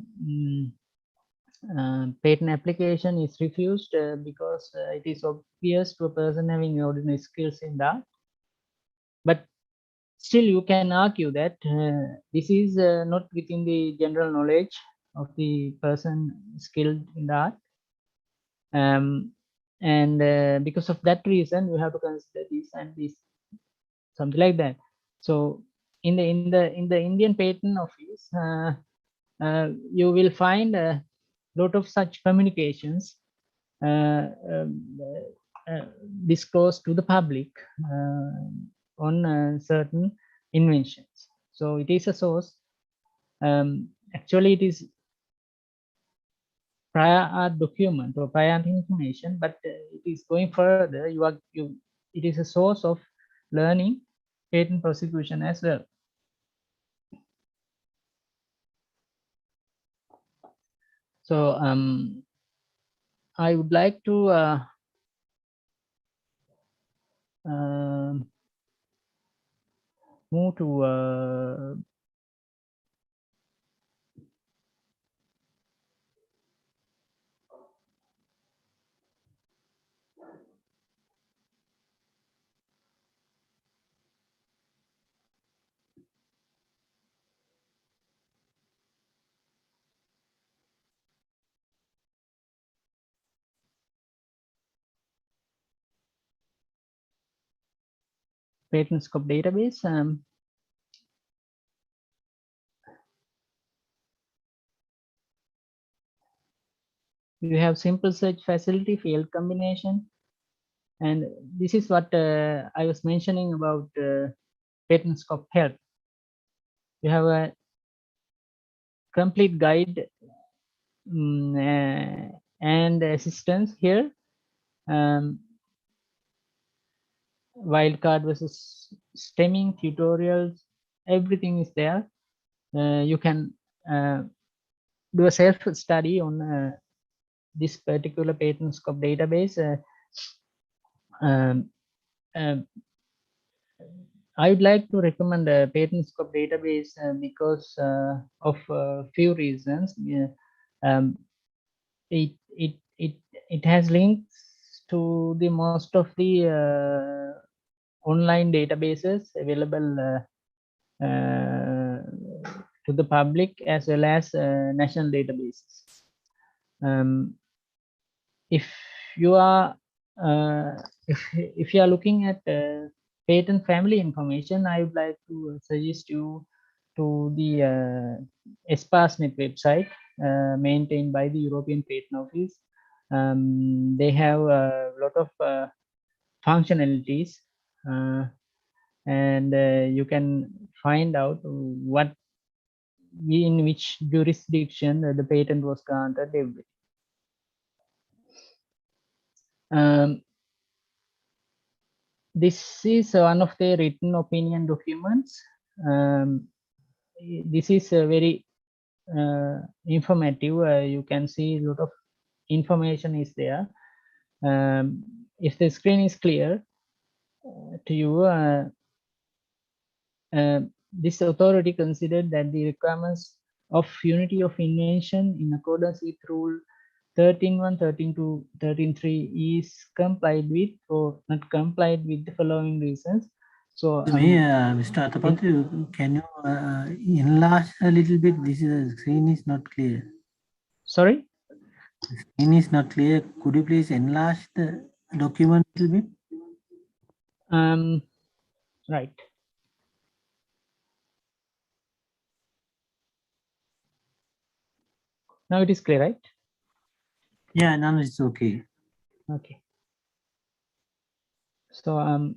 patent application is refused because it is obvious to a person having ordinary skills in that. But still, you can argue that this is not within the general knowledge of the person skilled in that. And because of that reason, you have to consider this and this, something like that. So in the Indian Patent Office, you will find a lot of such communications disclosed to the public on certain inventions. So it is a source. Actually, it is prior art document or prior art information, but it is going further. It is a source of learning patent prosecution as well. So I would like to move to patent scope database. You have simple search facility, field combination, and this is what I was mentioning about patent scope help. You have a complete guide and assistance here. Wildcard versus stemming tutorials, everything is there. You can do a self study on this particular patent scope database. I would like to recommend a patent scope database because of a few reasons. It has links to the most of the online databases available to the public as well as national databases. If you are if you are looking at patent family information, I would like to suggest you to the ESPASnet website maintained by the European Patent Office. They have a lot of functionalities, and you can find out what in which jurisdiction the patent was granted. This is one of the written opinion documents. This is very informative. You can see a lot of information is there. If the screen is clear to you, this authority considered that the requirements of unity of invention in accordance with rule 13.1, 13.2, 13.3 is complied with or not complied with the following reasons. So, Mr. Atapathy, can you enlarge a little bit? This screen is not clear. Sorry? The screen is not clear. Could you please enlarge the document a little bit? Right. Now it is clear, right? Yeah, now it's okay. Okay. So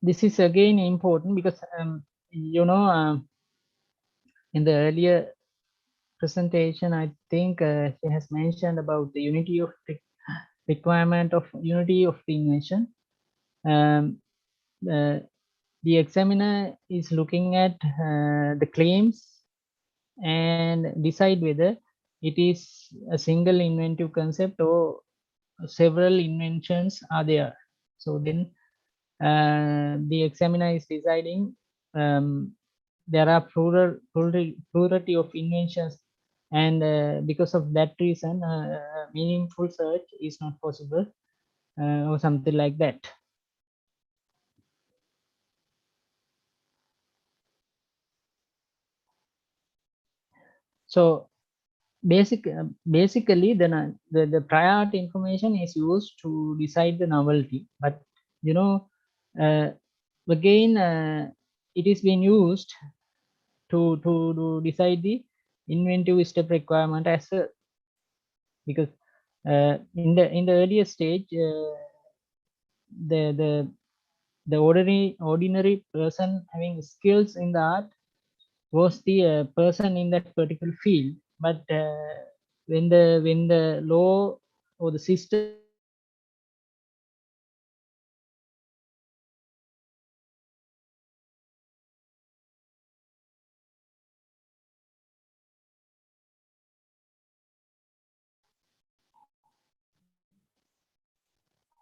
this is again important because you know, in the earlier presentation, I think she has mentioned about the unity of the requirement of unity of the invention. The examiner is looking at the claims and decide whether it is a single inventive concept or several inventions are there. So then the examiner is deciding there are plurality of inventions, and because of that reason meaningful search is not possible or something like that. So basically the priority information is used to decide the novelty, but you know, again it is being used to decide the inventive step requirement as a, because in the earlier stage the ordinary person having skills in the art was the person in that particular field, but when the law or the system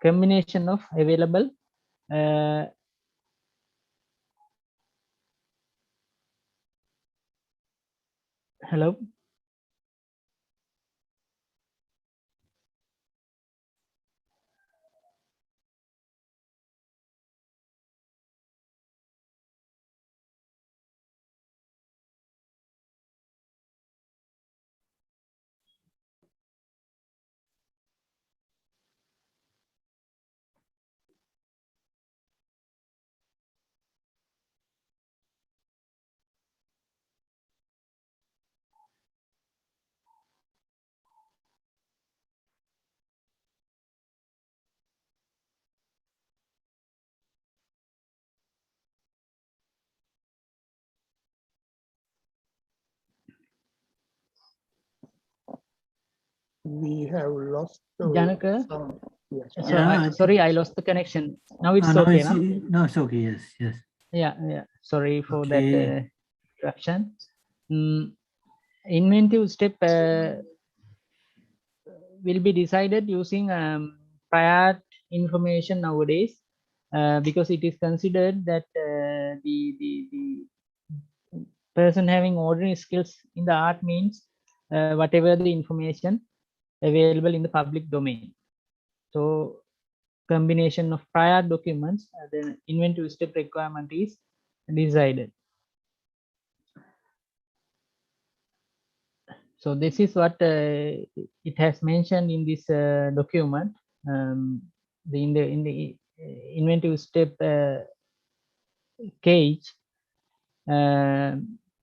combination of available hello. We have lost Janaka, sound. Yes. so sorry, I lost the connection. Now it's okay now? No, it's okay. Yes. Yeah, sorry for Okay. that interruption. Inventive step will be decided using prior information nowadays, because it is considered that the person having ordinary skills in the art means whatever the information available in the public domain. So combination of prior documents, the inventory step requirement is decided. So this is what it has mentioned in this document. In the inventory step cage,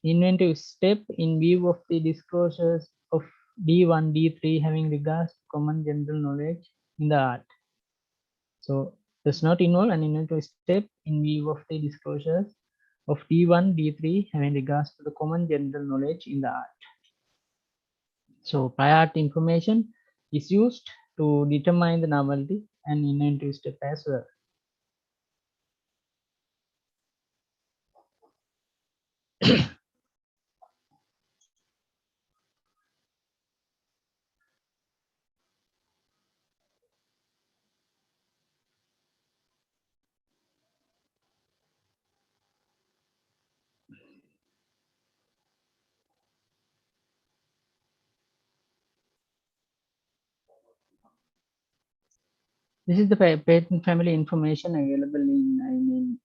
inventory step in view of the disclosures of D1, D3 having regards to common general knowledge in the art. So does not involve an inventory step in view of the disclosures of D1, D3 having regards to the common general knowledge in the art. So prior art information is used to determine the novelty and inventory step as well. This is the patent family information available in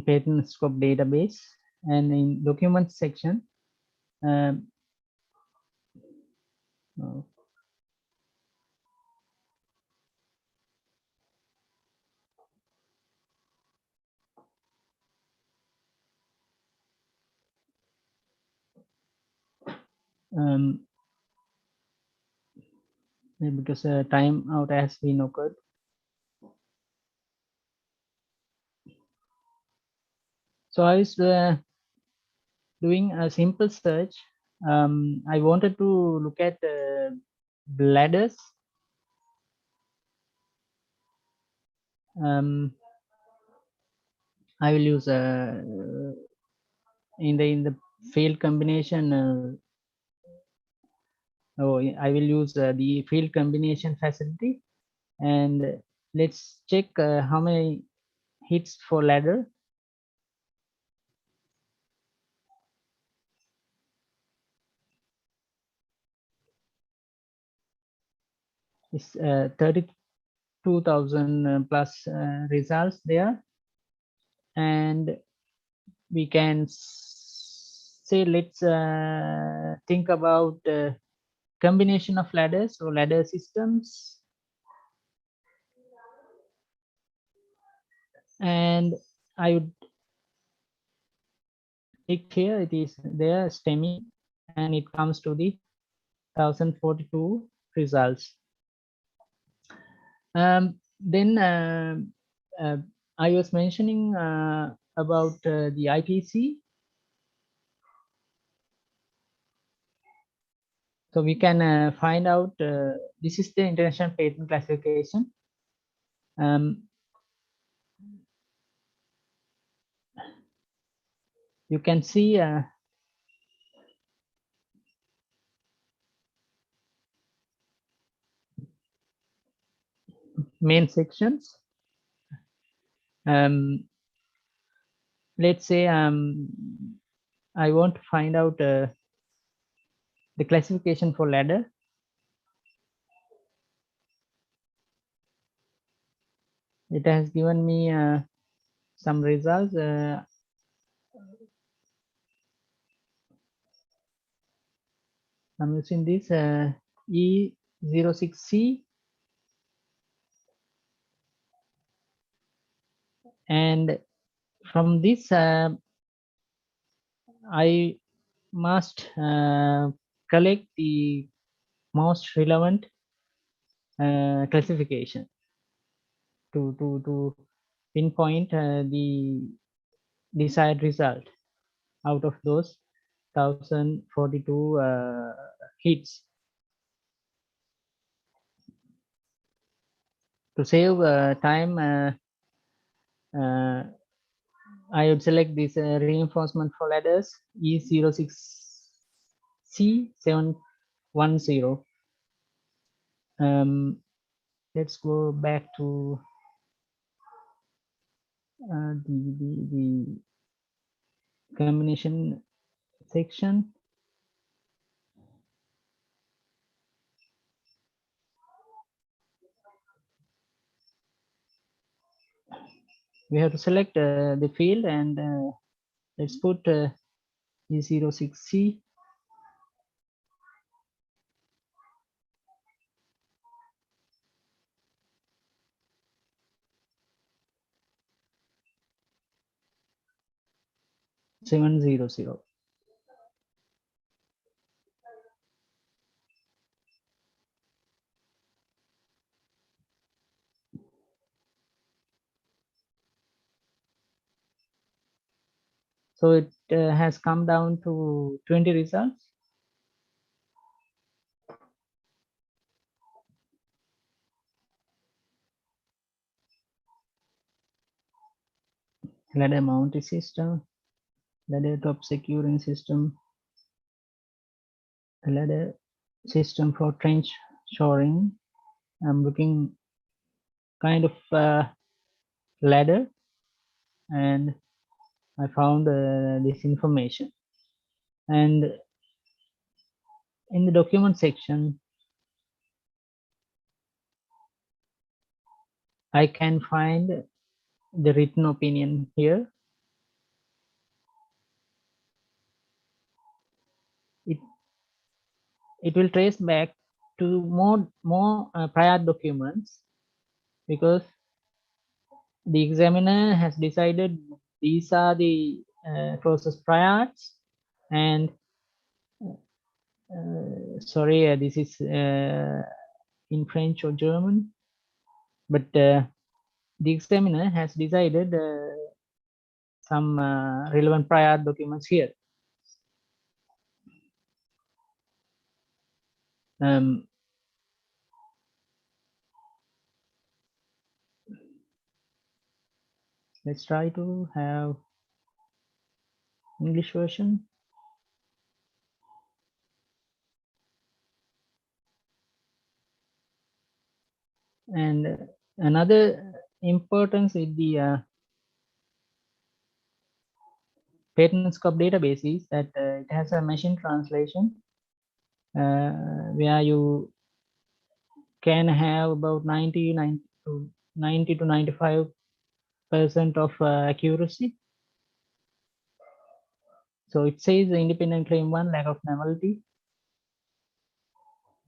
patent scope database, and in document section. Um, oh, because time out has been occurred. So I was doing a simple search. I wanted to look at ladders. I will use in the field combination. I will use the field combination facility, and let's check how many hits for ladder. It's 32,000 plus results there, and we can say let's think about combination of ladders or ladder systems, and I would click here. It is there stemming, and it comes to the 1042 results. Then I was mentioning about the IPC. So we can find out, this is the international patent classification. You can see main sections. Let's say I want to find out the classification for ladder. It has given me some results. I'm using this E06C, and from this I must collect the most relevant classification to pinpoint the desired result out of those 1042 hits. To save time, I would select this reinforcement for ladders E06C710. Let's go back to the combination section. we have to select the field, and let's put E06C. Seven zero zero. So it has come down to 20 results. Ladder mounting system, ladder top securing system, ladder system for trench shoring. I'm looking kind of ladder, and I found this information. And in the document section, I can find the written opinion here. It will trace back to more prior documents, because the examiner has decided these are the closest priors, and sorry, this is in French or German, but the examiner has decided some relevant prior documents here. Let's try to have English version. And another importance with the patent scope database is that it has a machine translation where you can have about 90 to 95% of accuracy. So it says the independent claim 1, lack of novelty,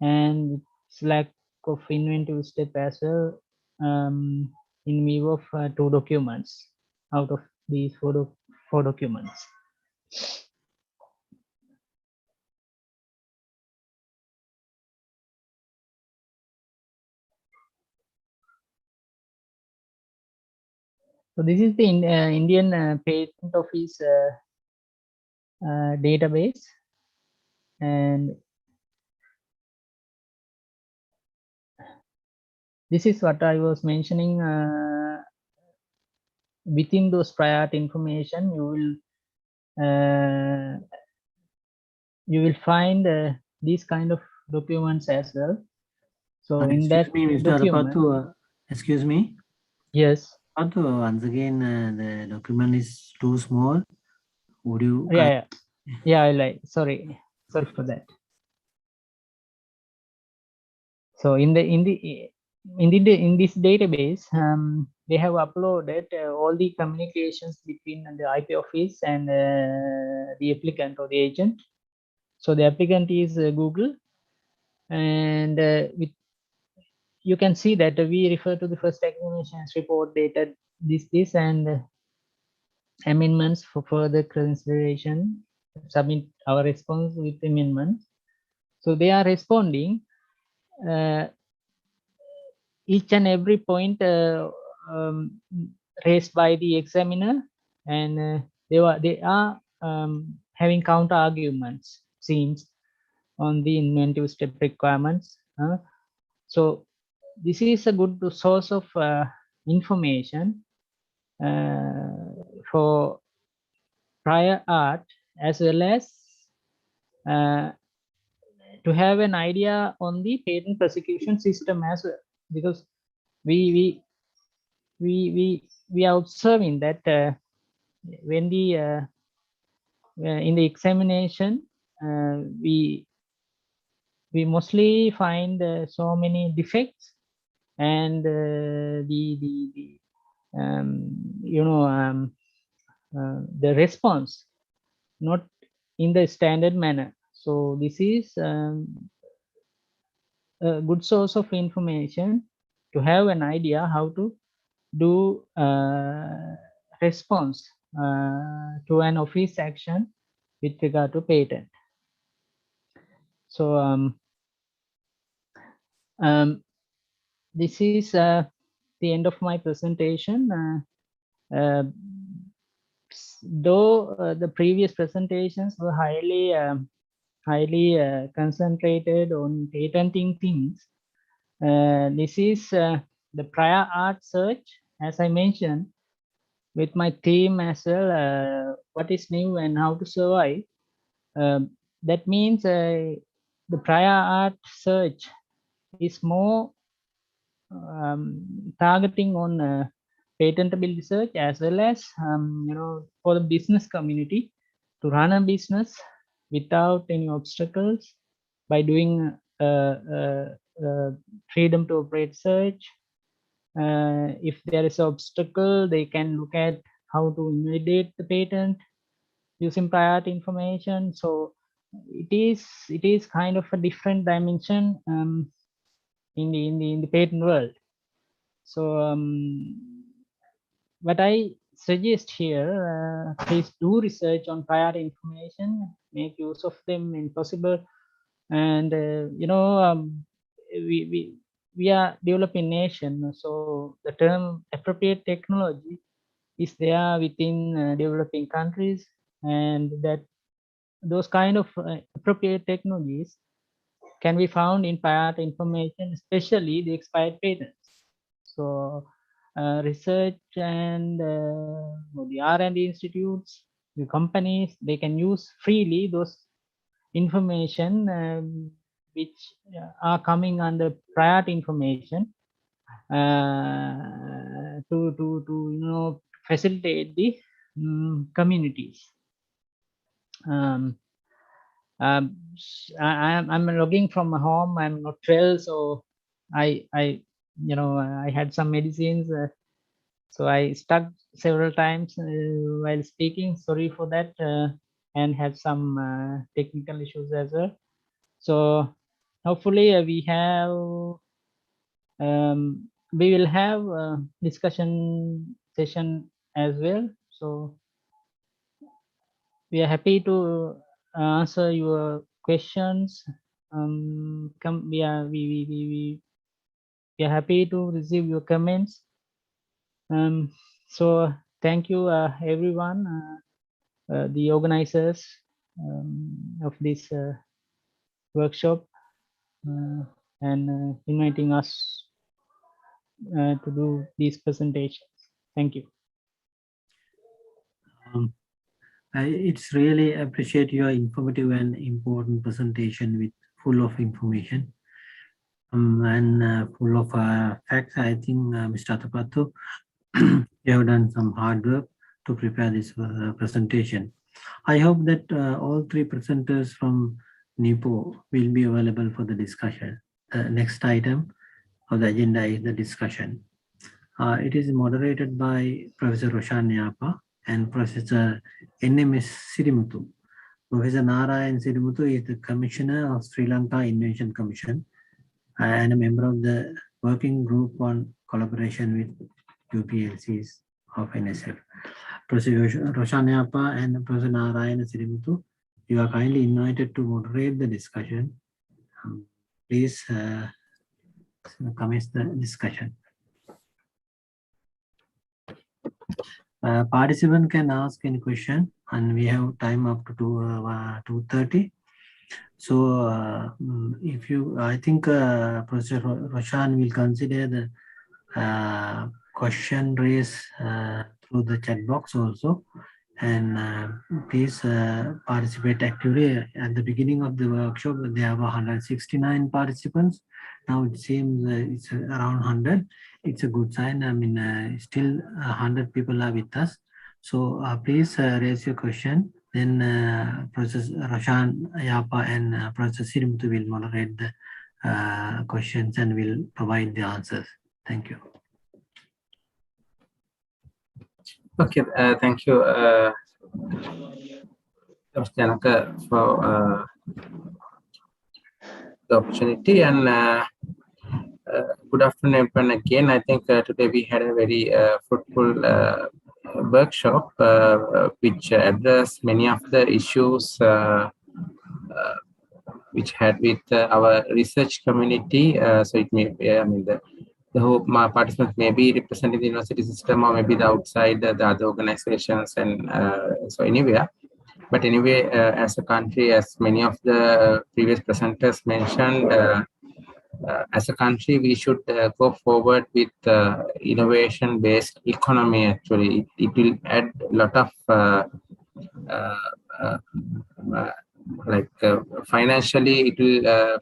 and it's lack of inventive step as well, in view of 2 documents out of these 4 documents. So this is the Indian Patent Office database, and this is what I was mentioning. Within those prior information, you will find these kind of documents as well. So in that document, excuse me. Yes. Once again, the document is too small. Would you? Yeah. I like. Sorry for that. So in this database, they have uploaded all the communications between the IP office and the applicant or the agent. So the applicant is Google, and you can see that we refer to the first examinations report dated this and amendments for further consideration. Submit our response with amendments. So they are responding each and every point raised by the examiner, and they are having counter arguments, seems, on the inventive step requirements. So this is a good source of information for prior art, as well as to have an idea on the patent prosecution system as well, because we are observing that when the in the examination we mostly find so many defects, and the the response not in the standard manner. So this is a good source of information to have an idea how to do response to an office action with regard to patent. So this is the end of my presentation. Though the previous presentations were highly concentrated on patenting things, this is the prior art search, as I mentioned, with my theme as well, what is new and how to survive. That means the prior art search is more targeting on patentability search, as well as for the business community to run a business without any obstacles by doing freedom to operate search. If there is an obstacle, they can look at how to invalidate the patent using prior art information. So it is kind of a different dimension in the patent world. So what I suggest here, please do research on prior art information, make use of them when possible, and we are developing nation, so the term appropriate technology is there within developing countries, and that those kind of appropriate technologies can be found in prior art information, especially the expired patents. So research and the R&D institutes, the companies, they can use freely those information which are coming under prior art information to facilitate the communities. I'm logging from home. I'm not well, so I had some medicines, so I stuck several times while speaking. Sorry for that, and had some technical issues as well. So hopefully we will have a discussion session as well. So we are happy to answer your questions. We are happy to receive your comments. So thank you everyone, the organizers of this workshop, and inviting us to do these presentations. Thank you. It's really appreciate your informative and important presentation with full of information and full of facts. I think Mr. Atapattu, you have done some hard work to prepare this presentation. I hope that all three presenters from NIPO will be available for the discussion. The next item of the agenda is the discussion. It is moderated by Professor Roshan Yapa and Professor NMS Sirimuthu. Professor Narayan Sirimuthu is the Commissioner of Sri Lanka Innovation Commission and a member of the working group on collaboration with UPLCs of NSF. Professor Roshan Yapa and Professor Narayan Sirimuthu, you are kindly invited to moderate the discussion. Please commence the discussion. Participant can ask any question, and we have time up to 2:30. So I think Professor Roshan will consider the question raised through the chat box also, and please participate actively. At the beginning of the workshop, there were 169 participants. Now it seems it's around 100. It's a good sign. I mean, still 100 people are with us. So please raise your question. Then Professor Roshan Yapa and Professor Sirimuthu will moderate the questions and will provide the answers. Thank you. Okay, thank you, Dr. Janaka, for the opportunity, and good afternoon everyone again. I think today we had a very fruitful workshop which addressed many of the issues which had with our research community. So it may be, I mean, the whole participants may be representing the university system or maybe the outside the other organizations, and so anywhere. But anyway, as a country, as many of the previous presenters mentioned, as a country, we should go forward with innovation-based economy. Actually, it will add a lot of financially, it will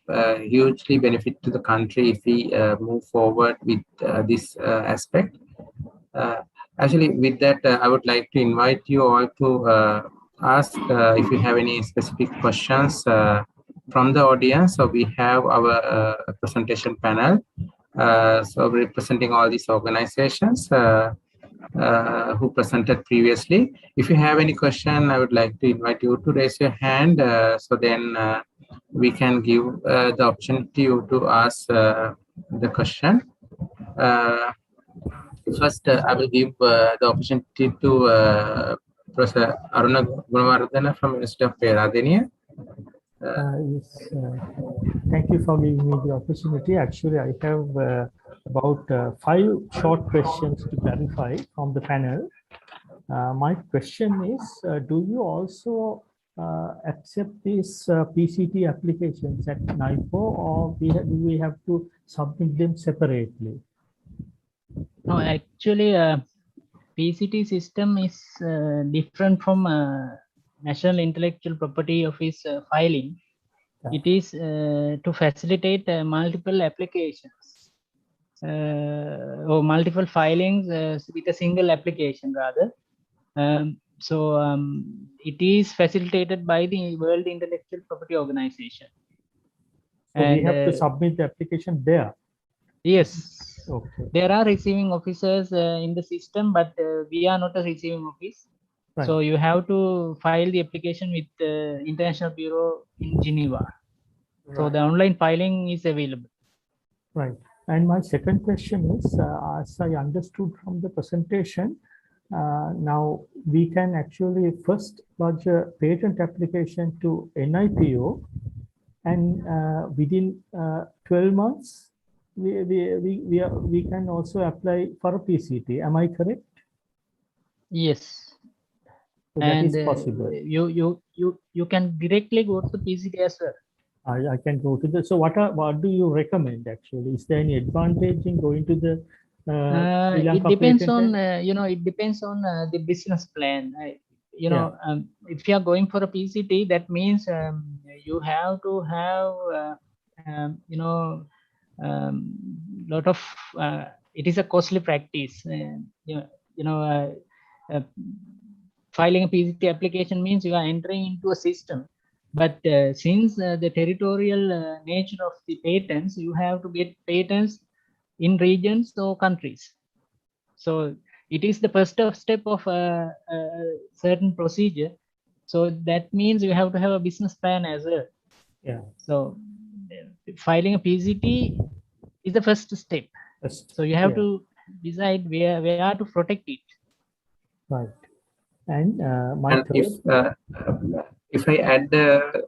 hugely benefit to the country if we move forward with this aspect. Actually, with that, I would like to invite you all to ask if you have any specific questions from the audience. So we have our presentation panel. So representing all these organizations who presented previously. If you have any question, I would like to invite you to raise your hand. So then we can give the opportunity you to ask the question. First, I will give the opportunity to Professor Aruna Gunawardena from University of Peradeniya. Yes, thank you for giving me the opportunity. Actually, I have about 5 short questions to clarify from the panel. My question is, do you also accept these PCT applications at NIPO, or do we have to submit them separately? No, actually, PCT system is different from National Intellectual Property Office filing. Yeah. It is to facilitate multiple applications or multiple filings with a single application rather. It is facilitated by the World Intellectual Property Organization. So we have to submit the application there? Yes. Okay. There are receiving officers in the system, but we are not a receiving office. Right. So you have to file the application with the International Bureau in Geneva. Right. So the online filing is available. Right. And my second question is, as I understood from the presentation, now we can actually first lodge a patent application to NIPO, and within 12 months, we can also apply for a PCT. Am I correct? Yes. So that is possible. You can directly go to the PCT as well. I can go to the. So what do you recommend actually? Is there any advantage in going to the? It depends on it depends on the business plan. If you are going for a PCT, that means you have to have lot of it is a costly practice. Filing a PCT application means you are entering into a system. But since the territorial nature of the patents, you have to get patents in regions or countries. So it is the first step of a certain procedure. So that means you have to have a business plan as well. Yeah. So filing a PCT is the first step. So you have to decide where to protect it. Right. And my third. If I add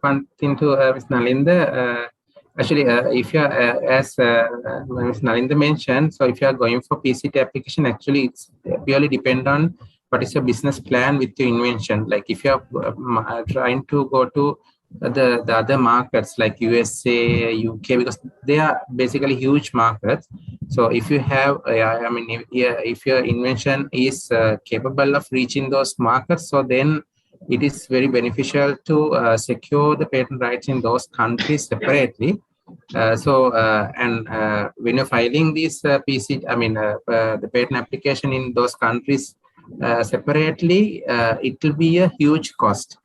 one thing to Ms. Nalinda, actually, if you are, as Ms. Nalinda mentioned, so if you are going for PCT application, actually it's purely depend on what is your business plan with your invention. Like if you are trying to go to the other markets like USA, UK, because they are basically huge markets. So if you have, if your invention is capable of reaching those markets, so then it is very beneficial to secure the patent rights in those countries separately. When you're filing this the patent application in those countries separately, it will be a huge cost.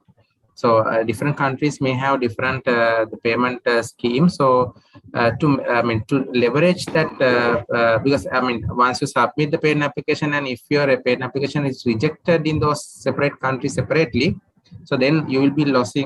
So different countries may have different the payment schemes. So to leverage that, because once you submit the patent application, and if your patent application is rejected in those separate countries separately, so then you will be lost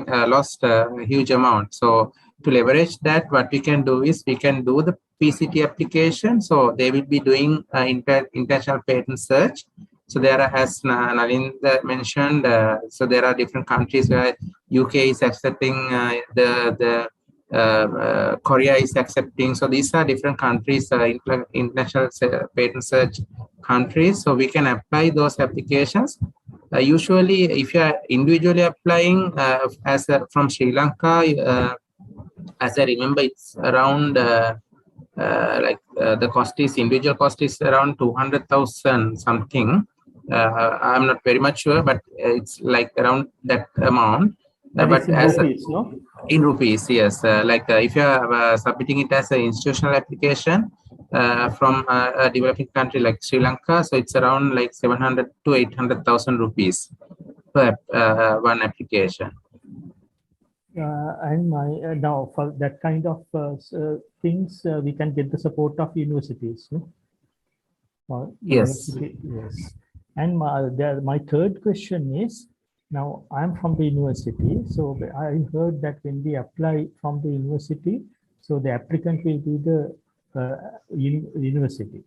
a huge amount. So to leverage that, what we can do is we can do the PCT application. So they will be doing international patent search. So there are, as Nalin mentioned, so there are different countries where UK is accepting, Korea is accepting. So these are different countries, international patent search countries. So we can apply those applications. Usually, if you are individually applying from Sri Lanka, as I remember, it's around the cost is individual cost is around 200,000 something. I'm not very much sure, but it's like around that amount. But in rupees, no? In rupees, yes. If you are submitting it as an institutional application from a developing country like Sri Lanka, so it's around like 700 to 800,000 rupees per one application. And now for that kind of things, we can get the support of universities. No? Yes. Yes. And my third question is, now I'm from the university, so I heard that when we apply from the university, so the applicant will be the university,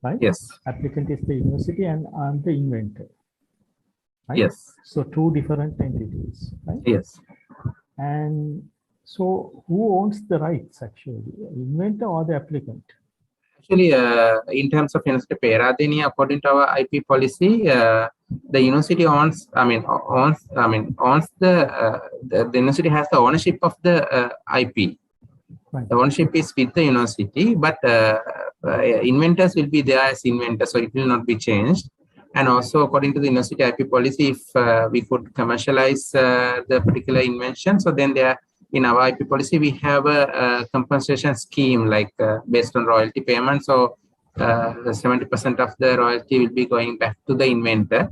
right? Yes. Applicant is the university and I'm the inventor. Right? Yes. So two different entities, right? Yes. And so who owns the rights actually, inventor or the applicant? Actually, in terms of university Peradeniya, according to our IP policy, the university owns the university has the ownership of the IP. Right. The ownership is with the university, but inventors will be there as inventors, so it will not be changed. And also, according to the university IP policy, if we could commercialize the particular invention, so then there, in our IP policy, we have a compensation scheme based on royalty payment. So 70% of the royalty will be going back to the inventor,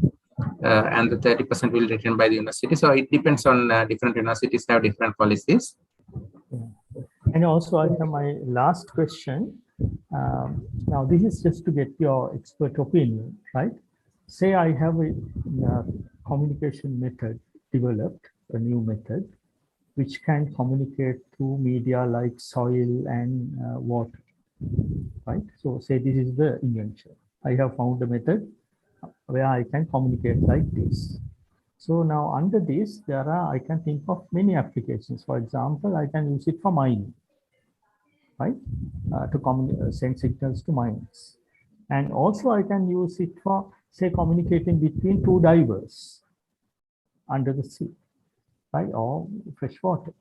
and the 30% will be returned by the university. So it depends on different universities have different policies. And also, I have my last question. Now, this is just to get your expert opinion, right? Say I have a communication method developed, a new method, which can communicate through media like soil and water, right? So say this is the invention. I have found a method where I can communicate like this. So now under this, I can think of many applications. For example, I can use it for mining, right? To send signals to mines. And also I can use it for, say, communicating between two divers under the sea, right? Or fresh water,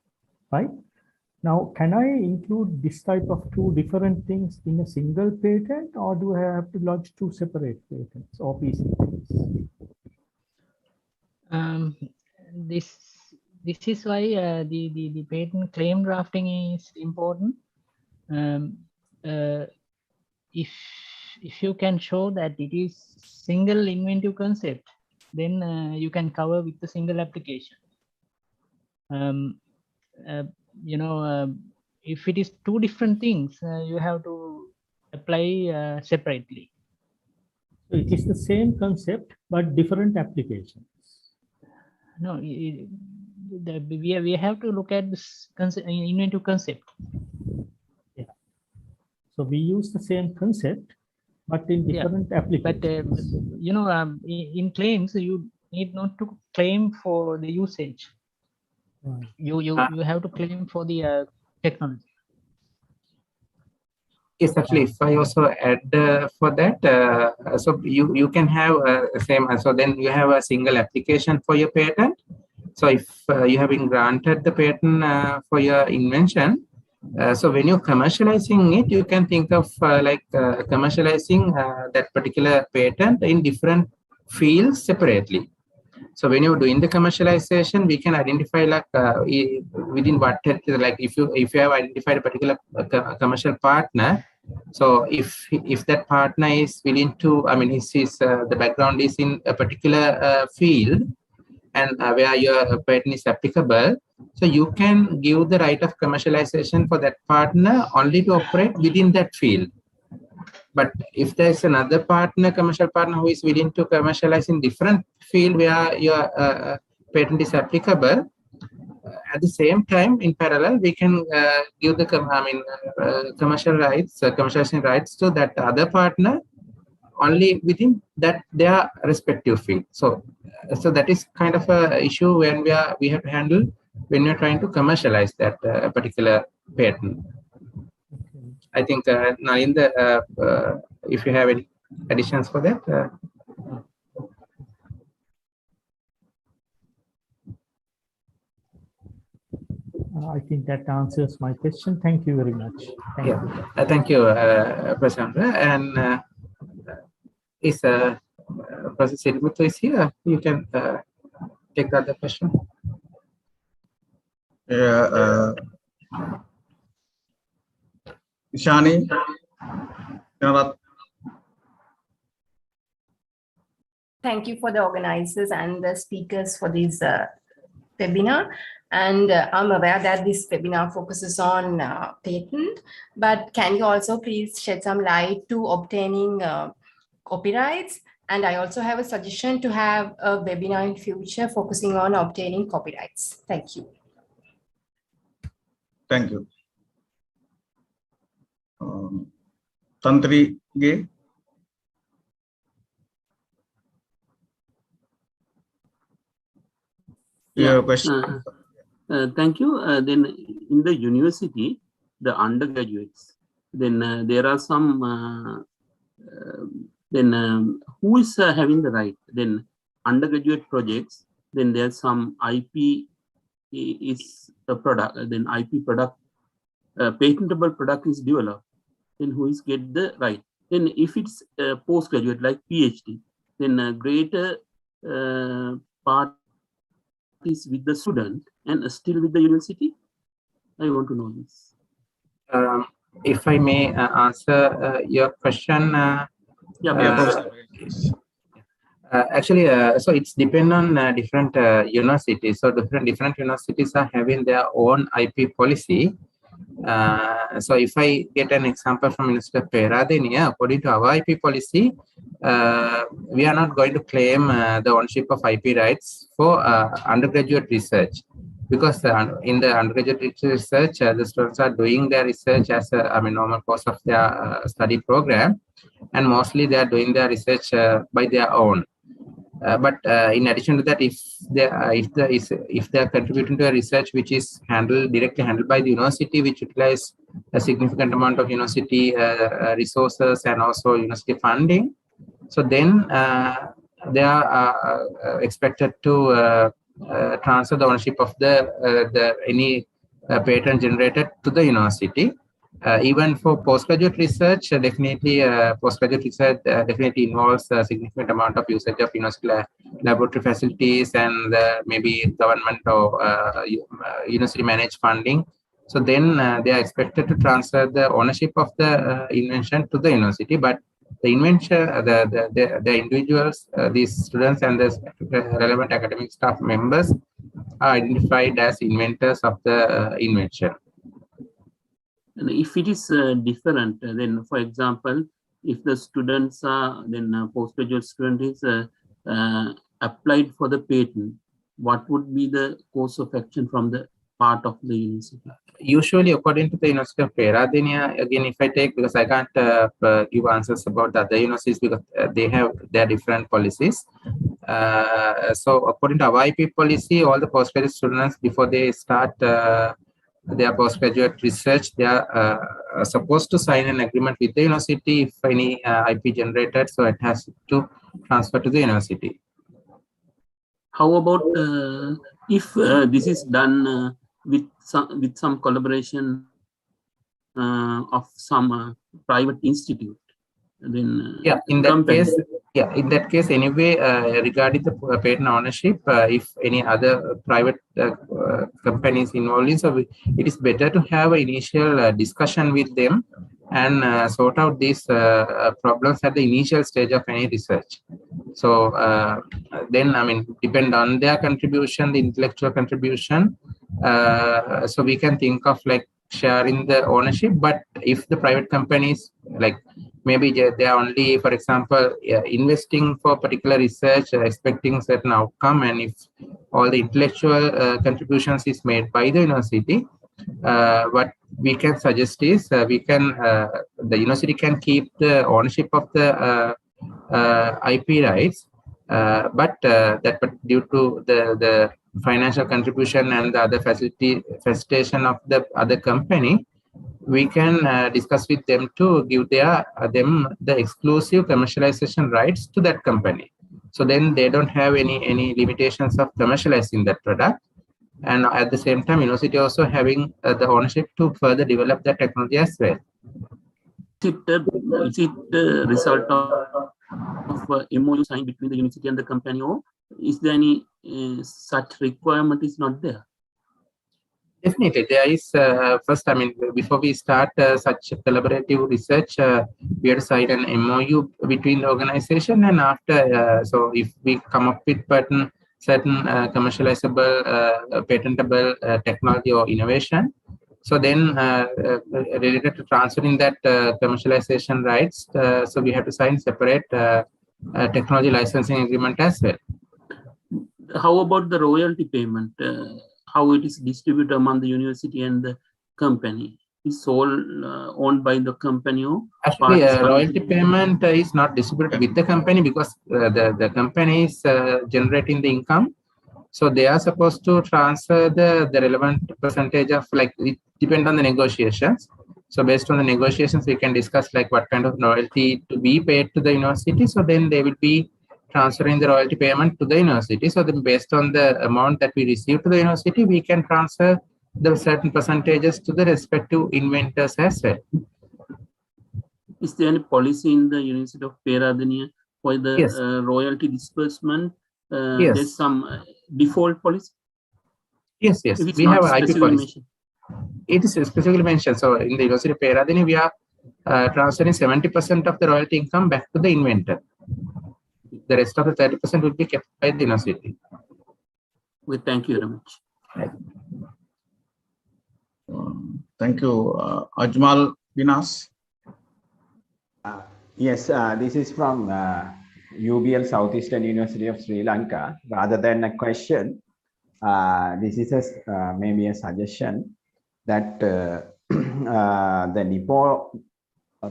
right? Now, can I include this type of two different things in a single patent, or do I have to lodge two separate patents or PCTs? This is why the patent claim drafting is important. If you can show that it is single inventive concept, then you can cover with the single application. If it is two different things, you have to apply separately. So it is the same concept, but different applications. No, we have to look at this inventive concept. Yeah. So we use the same concept, but in different applications. But in claims, you need not to claim for the usage. Right. You have to claim for the technology. Yes, actually, if I also add for that, so you can have same. So then you have a single application for your patent. So if you have been granted the patent for your invention, so when you're commercializing it, you can think of commercializing that particular patent in different fields separately. So when you're doing the commercialization, we can identify within what, like if you have identified a particular commercial partner. So if that partner is willing to, the background is in a particular field, and where your patent is applicable. So you can give the right of commercialization for that partner only to operate within that field. But if there's another partner, commercial partner, who is willing to commercialize in different field where your patent is applicable, at the same time, in parallel, we can give the commercial rights, commercialization rights to that other partner only within that their respective field. So that is kind of a issue when we have to handle when we're trying to commercialize that particular patent. I think now in the if you have any additions for that. I think that answers my question. Thank you very much. Thank you. Thank you, President. And is Professor Sidibutto is here? You can take the other question. Yeah, Ishani, thank you for the organizers and the speakers for this webinar. And I'm aware that this webinar focuses on patent, but can you also please shed some light to obtaining copyrights? And I also have a suggestion to have a webinar in future focusing on obtaining copyrights. Thank you. Thank you. Tantri Gay. Yeah, question. Thank you. Then in the university, the undergraduates, then there are some, who is having the right? Then undergraduate projects, then there's some IP is a product, then IP product, patentable product is developed, then who is get the right? Then if it's postgraduate like PhD, then a greater part is with the student and still with the university. I want to know this. If I may answer your question. Actually, so it's depend on different universities. So different universities are having their own IP policy. So if I get an example from University of Peradeniya, according to our IP policy, we are not going to claim the ownership of IP rights for undergraduate research, because in the undergraduate research, the students are doing their research as a normal course of their study program, and mostly they are doing their research by their own. But in addition to that, if they are contributing to a research which is directly handled by the university, which utilize a significant amount of university resources and also university funding, so then they are expected to transfer the ownership of any patent generated to the university. Even for postgraduate research, definitely postgraduate research definitely involves a significant amount of usage of university laboratory facilities and maybe government or university managed funding. So then they are expected to transfer the ownership of the invention to the university, but the invention, the individuals, these students and the relevant academic staff members are identified as inventors of the invention. And if it is different, then for example, if the students are, then postgraduate student is applied for the patent, what would be the course of action from the part of the university? Usually, according to the University of Peradeniya, again, if I take, because I can't give answers about the other universities because they have their different policies. So according to our IP policy, all the postgraduate students, before they start their postgraduate research, they are supposed to sign an agreement with the university if any IP generated, so it has to transfer to the university. How about if this is done with some collaboration of some private institute? Then in that case, anyway, regarding the patent ownership, if any other private companies involved in, so it is better to have an initial discussion with them and sort out these problems at the initial stage of any research. So then, I mean, depend on their contribution, the intellectual contribution. So we can think of like sharing the ownership. But if the private companies, like maybe they are only, for example, investing for particular research, expecting certain outcome, and if all the intellectual contributions is made by the university, what we can suggest is the university can keep the ownership of the IP rights, but due to the financial contribution and the other facilitation of the other company, we can discuss with them to give them the exclusive commercialization rights to that company. So then they don't have any limitations of commercializing that product. And at the same time, university also having the ownership to further develop the technology as well. Is it the result of MOU signed between the university and the company, or is there any such requirement is not there? Definitely, there is. First, I mean, before we start such collaborative research, we have to sign an MOU between the organization, and after, so if we come up with certain commercializable, patentable technology or innovation, so then related to transferring that commercialization rights, so we have to sign separate technology licensing agreement as well. How about the royalty payment? How it is distributed among the university and the company? Is all owned by the company? Or actually, royalty payment is not distributed with the company because the company is generating the income. So they are supposed to transfer the relevant percentage of, like, it depends on the negotiations. So based on the negotiations, we can discuss like what kind of royalty to be paid to the university. So then they will be transferring the royalty payment to the university. So then based on the amount that we receive to the university, we can transfer the certain percentages to the respective inventors as well. Is there any policy in the University of Peradeniya for the yes. Royalty disbursement? Yes. There's some default policy? Yes, yes. We have an IP policy. It is specifically mentioned. So in the University of Peradeniya, we are transferring 70% of the royalty income back to the inventor. The rest of the 30% will be kept by the university. Well, thank you very much. Thank you. Ajmal Vinas. Yes, this is from UBL Southeastern University of Sri Lanka. Rather than a question, this is maybe a suggestion that the NIPO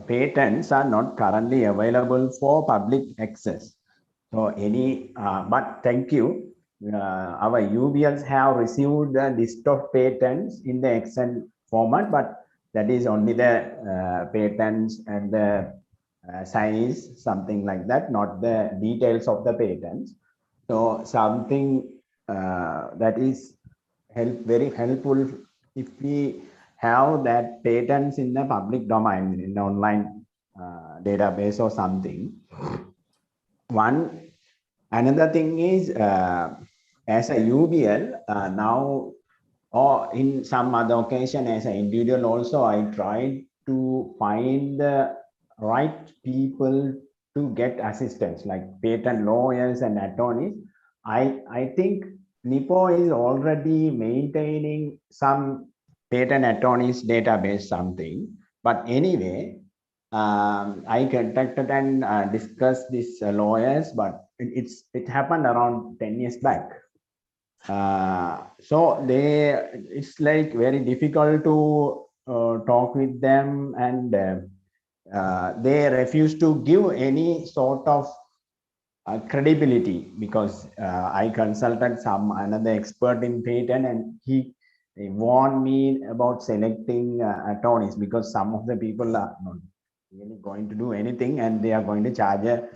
patents are not currently available for public access. So but thank you. Our UBLs have received a list of patents in the Excel format, but that is only the patents and the size, something like that, not the details of the patents. So something that is very helpful if we have that patents in the public domain, in the online database or something. Another thing is, as a UBL, now or in some other occasion as an individual also, I tried to find the right people to get assistance, like patent lawyers and attorneys. I think NIPO is already maintaining some patent attorneys database something. But anyway, I contacted and discussed these lawyers, but it happened around 10 years back. So it's like very difficult to talk with them, and they refuse to give any sort of credibility, because I consulted another expert in patent, and he warned me about selecting attorneys, because some of the people are not really going to do anything and they are going to charge a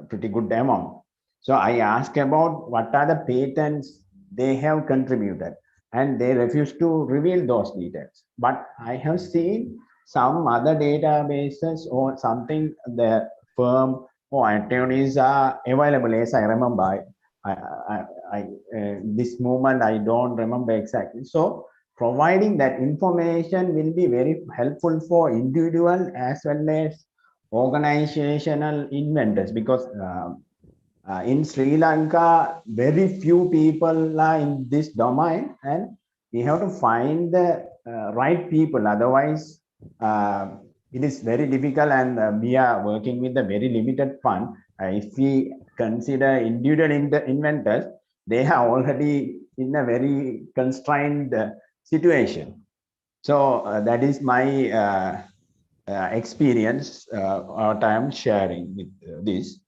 pretty good amount. So I asked about what are the patents they have contributed, and they refuse to reveal those details. But I have seen some other databases or something, the firm or attorneys are available, as I remember. This moment I don't remember exactly. So providing that information will be very helpful for individual as well as organizational inventors, because in Sri Lanka, very few people are in this domain, and we have to find the right people. Otherwise, it is very difficult, and we are working with a very limited fund. If we consider individual inventors, they are already in a very constrained situation. So that is my experience what I am sharing with this.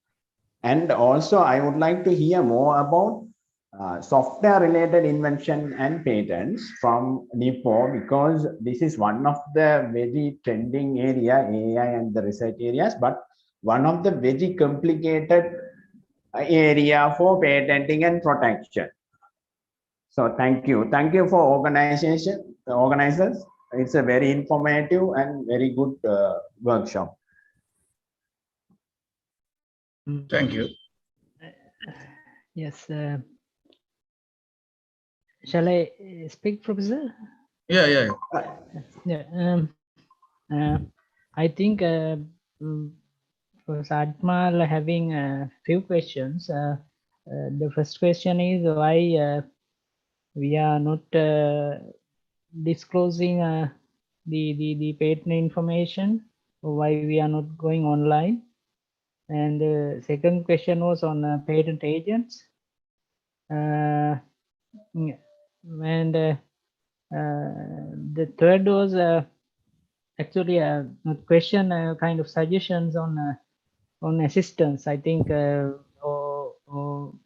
And also, I would like to hear more about software related invention and patents from NIPO, because this is one of the very trending area, AI and the research areas, but one of the very complicated area for patenting and protection. So thank you. Thank you for organizers. It's a very informative and very good workshop. Thank you. Yes. Shall I speak, Professor? Yeah. I think Professor Ajmal having a few questions. The first question is why we are not disclosing the patent information, or why we are not going online. And the second question was on patent agents. And the third was actually a question, kind of suggestions on assistance, I think, or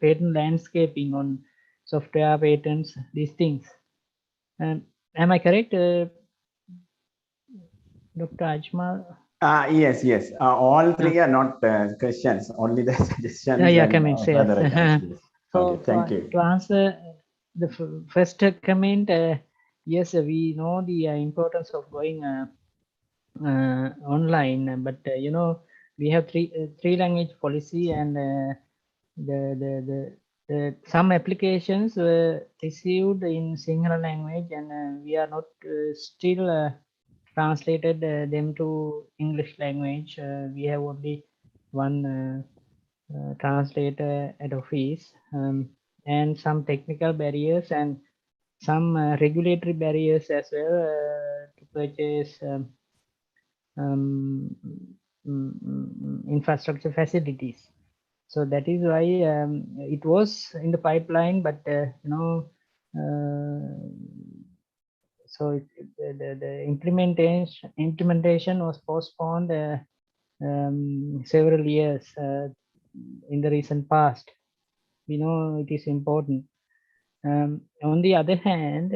patent landscaping on software patents, these things. Am I correct, Dr. Ajmal? Yes. All three are not questions, only the suggestions. Yeah, and comments. further Yes. comments. Okay, thank you. To answer the first comment, yes, we know the importance of going online, but we have three language policy, and the some applications were received in Sinhala language, and we are not still translated them to English language. We have only one translator at office, and some technical barriers and some regulatory barriers as well to purchase infrastructure facilities. So that is why it was in the pipeline, but so the implementation was postponed several years in the recent past. We know it is important. On the other hand,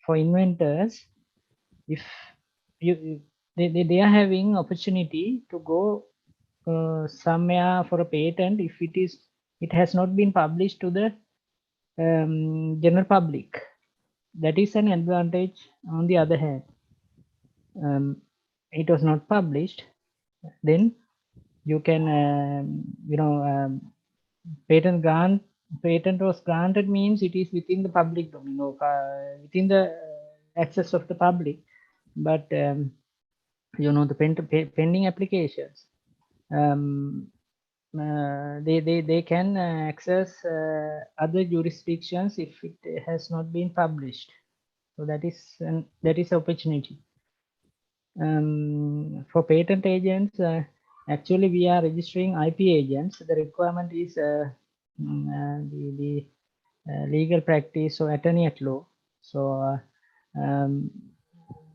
for inventors, if they are having opportunity to go somewhere for a patent, if it has not been published to the general public, that is an advantage. On the other hand, it was not published, then you can patent was granted means it is within the public domain, within the access of the public. But the pending applications, they can access other jurisdictions if it has not been published. So that is opportunity. For patent agents, actually we are registering IP agents. The requirement is the legal practice or attorney at law. So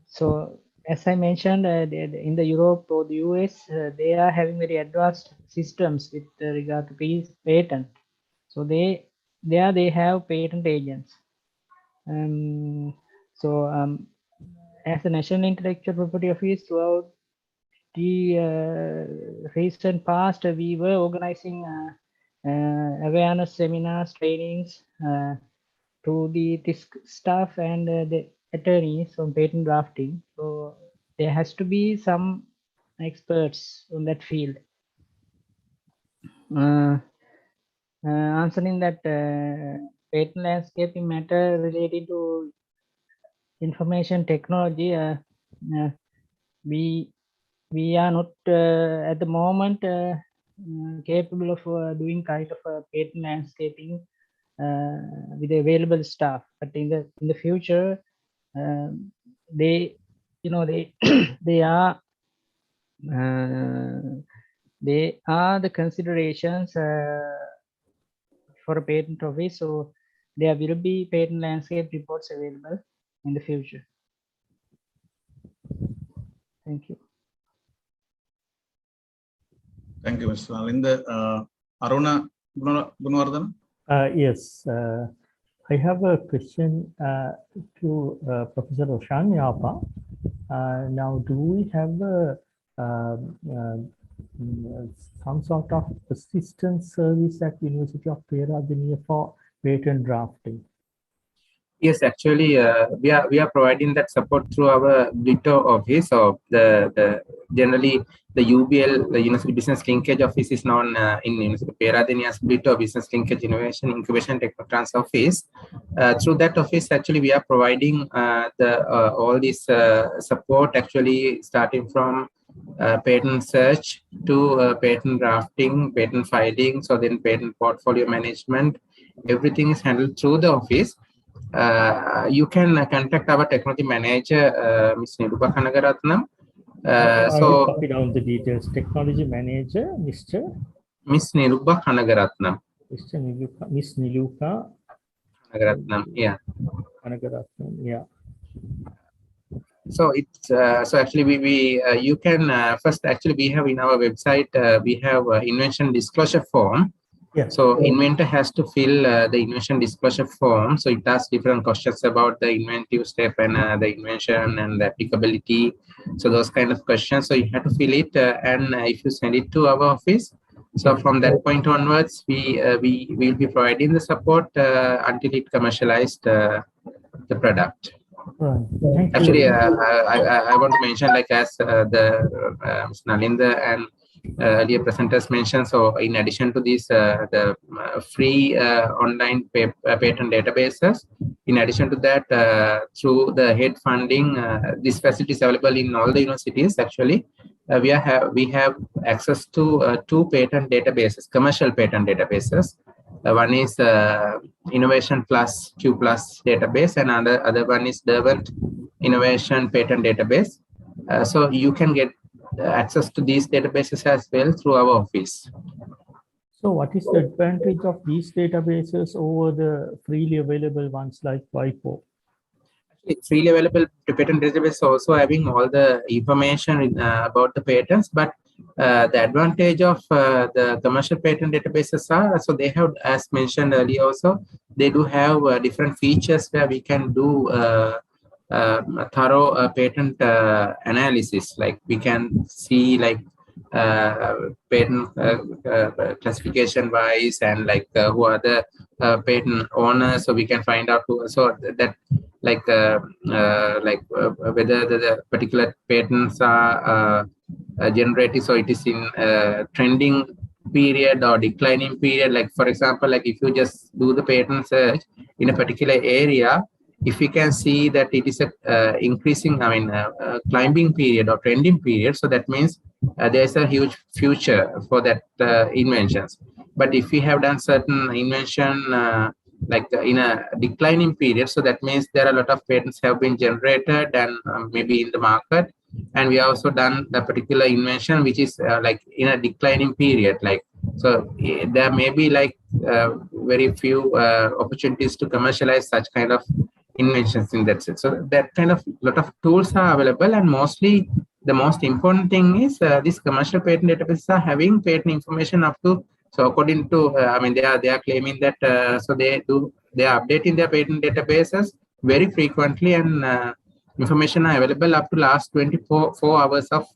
so as I mentioned, in the Europe or the US, they are having very advanced systems with regard to patent. So they have patent agents. As a National Intellectual Property Office, throughout the recent past, we were organizing awareness seminars, trainings to the staff and the attorneys on patent drafting. So there has to be some experts on that field. Answering that patent landscaping matter related to information technology, we we are not at the moment capable of doing kind of patent landscaping with the available staff. But in the future, they, you know, they they are the considerations for a patent office. So there will be patent landscape reports available in the future. Thank you. Thank you, Mr. Nalinda. Aruna Gunawardhan. Yes, I have a question to Professor Roshan Yapa. Now, do we have some sort of assistance service at University of Peradeniya for patent drafting? Yes, actually, we are providing that support through our BLITO office. So the generally the UBL, the University Business Linkage Office, is known in University of Peradeniya's BLITO, Business Linkage Innovation Incubation Techno Trans Office. Through that office, actually, we are providing all this support. Actually, starting from patent search to patent drafting, patent filing, so then patent portfolio management. Everything is handled through the office. You can contact our technology manager, Ms. Nirupa Kanagaratnam. I will copy down the details. Technology manager, Mr. Ms. Nirupa Kanagaratnam. Mr. Niluka, Miss Niluka Kanagaratnam, yeah. Kanagaratnam, yeah. So it's so actually we you can first actually we have in our website we have invention disclosure form. Yeah. So inventor has to fill the invention disclosure form. So it asks different questions about the inventive step and the invention and the applicability. So those kind of questions. So you have to fill it, and if you send it to our office, so from that point onwards, we will be providing the support until it commercialized the product. Right. Thank Actually, you. I want to mention, like as the Ms. Nalinda and earlier presenters mentioned, so in addition to this, the free online patent databases, in addition to that, through the head funding, this facility is available in all the universities. Actually, we have access to 2 patent databases, commercial patent databases. One is Innovation Plus Q Plus database, and other one is Derwent Innovation Patent Database. So you can get access to these databases as well through our office. So what is the advantage of these databases over the freely available ones like WIPO? It's freely available patent database also having all the information about the patents, but the advantage of the commercial patent databases are, so they have, as mentioned earlier also, they do have different features where we can do thorough patent analysis. Like we can see like patent classification wise, and like who are the patent owners, so we can find out who, so that like whether the particular patents are generated, so it is in trending period or declining period. Like for example, like if you just do the patent search in a particular area, if you can see that it is a increasing, climbing period or trending period, so that means there's a huge future for that inventions. But if we have done certain invention in a declining period, so that means there are a lot of patents have been generated and maybe in the market, and we also done a particular invention which is like in a declining period. Like so there may be like very few opportunities to commercialize such kind of inventions in that sense. So that kind of lot of tools are available, and mostly the most important thing is these commercial patent databases are having patent information up to, so according to they are claiming that so they are updating their patent databases very frequently, and information are available up to last 24 hours of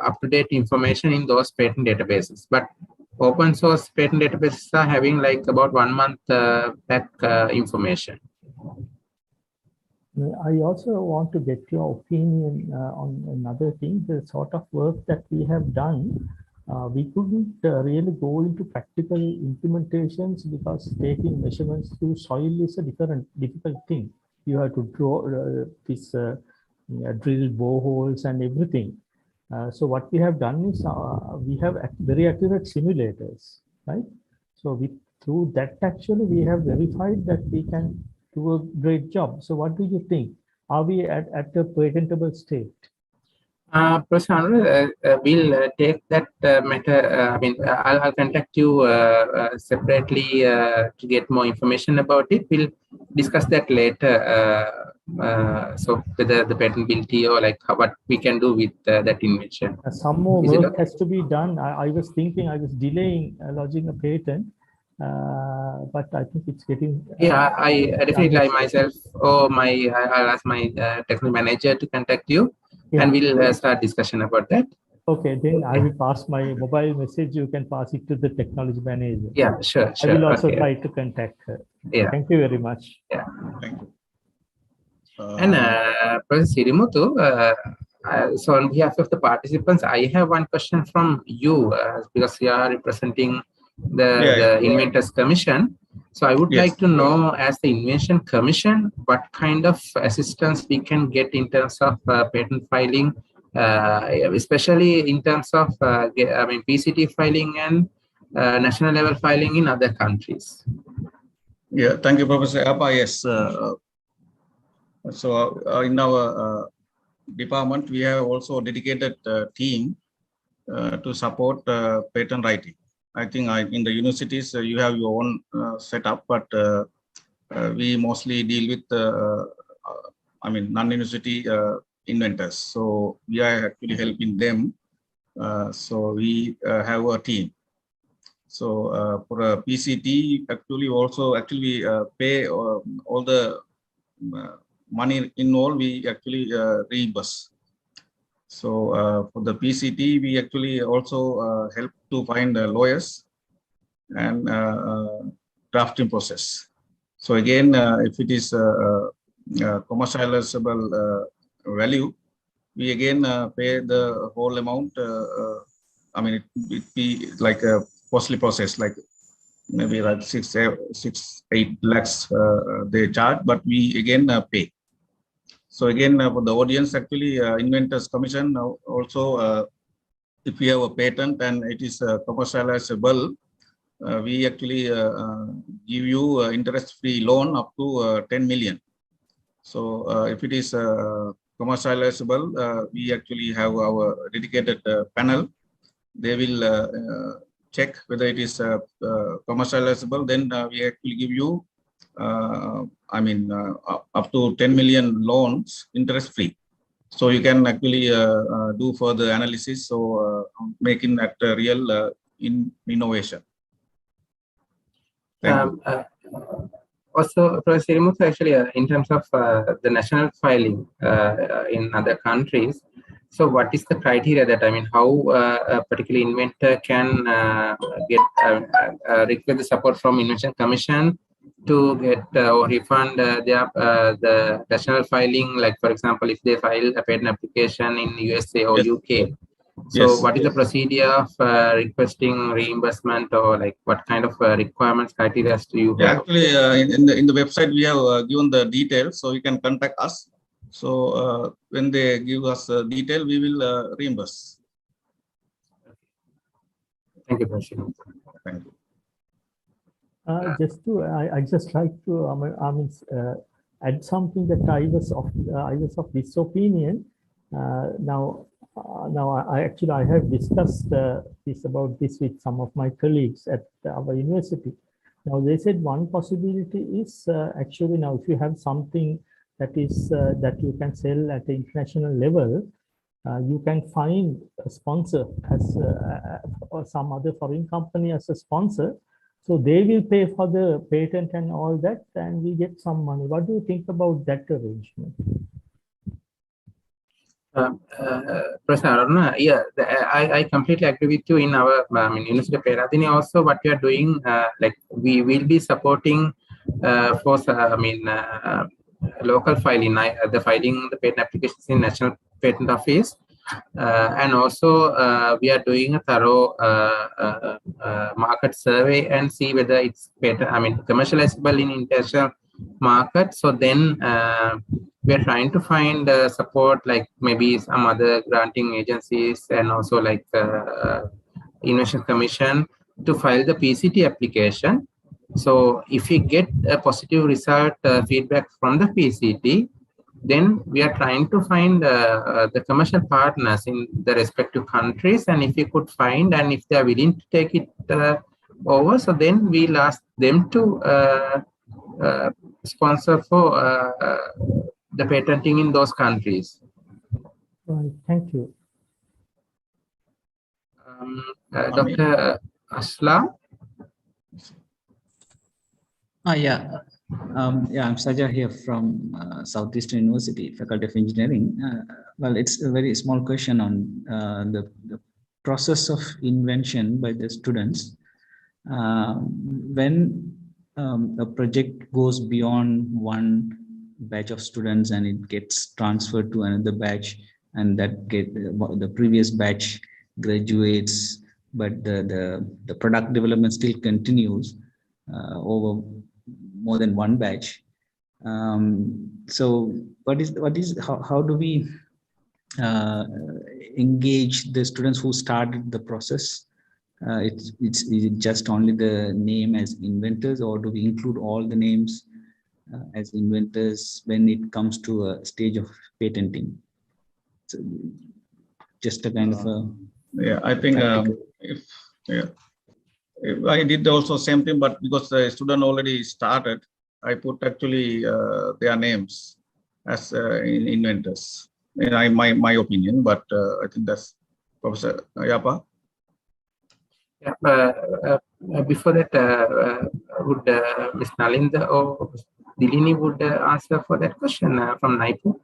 up-to-date information in those patent databases. But open source patent databases are having like about 1 month back information. I also want to get your opinion on another thing, the sort of work that we have done. We couldn't really go into practical implementations because taking measurements through soil is a difficult thing. You have to draw this drill boreholes and everything. So what we have done is we have very accurate simulators, right? So through that actually we have verified that we can do a great job. So what do you think? Are we at a patentable state? Professor Anurag, we'll take that matter. I'll contact you separately to get more information about it. We'll discuss that later. So whether the patentability or like what we can do with that invention. Some more work has to be done. I was thinking, I was delaying lodging a patent, but I think it's getting. I definitely myself or I'll ask my technical manager to contact you, and we'll start discussion about that. Okay, then I will pass my mobile message. You can pass it to the technology manager. Yeah, sure. I will also try to contact her. Yeah. Thank you very much. Yeah. Thank you. And Professor Sirimutu, so on behalf of the participants, I have one question from you because you are representing the Inventors Commission. So I would like to know, as the Invention Commission, what kind of assistance we can get in terms of patent filing, especially in terms of PCT filing and national level filing in other countries. Yeah, thank you, Professor Appa. Yes. So in our department, we have also a dedicated team to support patent writing. I think in the universities, you have your own setup, but we mostly deal with, non-university inventors. So we are actually helping them. So we have a team. So for a PCT, we pay all the money involved, we actually reimburse. So for the PCT, we actually also help to find lawyers and drafting process. So again, if it is commercializable value, we again pay the whole amount. It be like a costly process, like maybe like 6-8 lakhs they charge, but we again pay. So again, for the audience, actually, Inventors Commission also, if we have a patent and it is commercializable, we actually give you interest-free loan up to 10 million. So if it is commercializable, we actually have our dedicated panel. They will check whether it is commercializable. Then we actually give you up to 10 million loans interest-free. So you can actually do further analysis, so making that real innovation. Also, Professor Sirimutu, actually, in terms of the national filing in other countries, so what is the criteria that, how a particular inventor can request the support from Invention Commission to get or refund the national filing, like, for example, if they file a patent application in USA or UK. So what is the procedure of requesting reimbursement, or like what kind of requirements, criteria do you have? Actually, in the website, we have given the details, so you can contact us. So when they give us detail, we will reimburse. Thank you, Professor. Thank you. I just like to add something that I was of this opinion. Now I have discussed this with some of my colleagues at our university. Now they said one possibility is actually, now if you have something that is that you can sell at the international level, you can find a sponsor as or some other foreign company as a sponsor. So they will pay for the patent and all that, and we get some money. What do you think about that arrangement? Professor Aruna, I completely agree with you. In our University of Peradeniya also, what we are doing, like we will be supporting for local filing, the filing the patent applications in National Patent Office, and also we are doing a thorough market survey and see whether it's patent, commercializable in international market. So then we are trying to find support, like maybe some other granting agencies and also like Innovation Commission to file the PCT application. So if we get a positive result feedback from the PCT, then we are trying to find the commercial partners in the respective countries, and if we could find and if they are willing to take it over, so then we'll ask them to sponsor for the patenting in those countries. Right, thank you. Dr. Aslam? Yeah, I'm Saja here from Southeastern University, Faculty of Engineering. Well, it's a very small question on the process of invention by the students. When a project goes beyond one batch of students and it gets transferred to another batch, and that the previous batch graduates, but the product development still continues over more than one batch. So how do we engage the students who started the process? Is it just only the name as inventors, or do we include all the names as inventors when it comes to a stage of patenting? So just a kind of a I think if I did also same thing, but because the student already started, I put actually their names as inventors. In my opinion, but I think that's Professor Yapa. Yeah, before that, would Ms. Nalinda or Dilini would answer for that question from NIPU?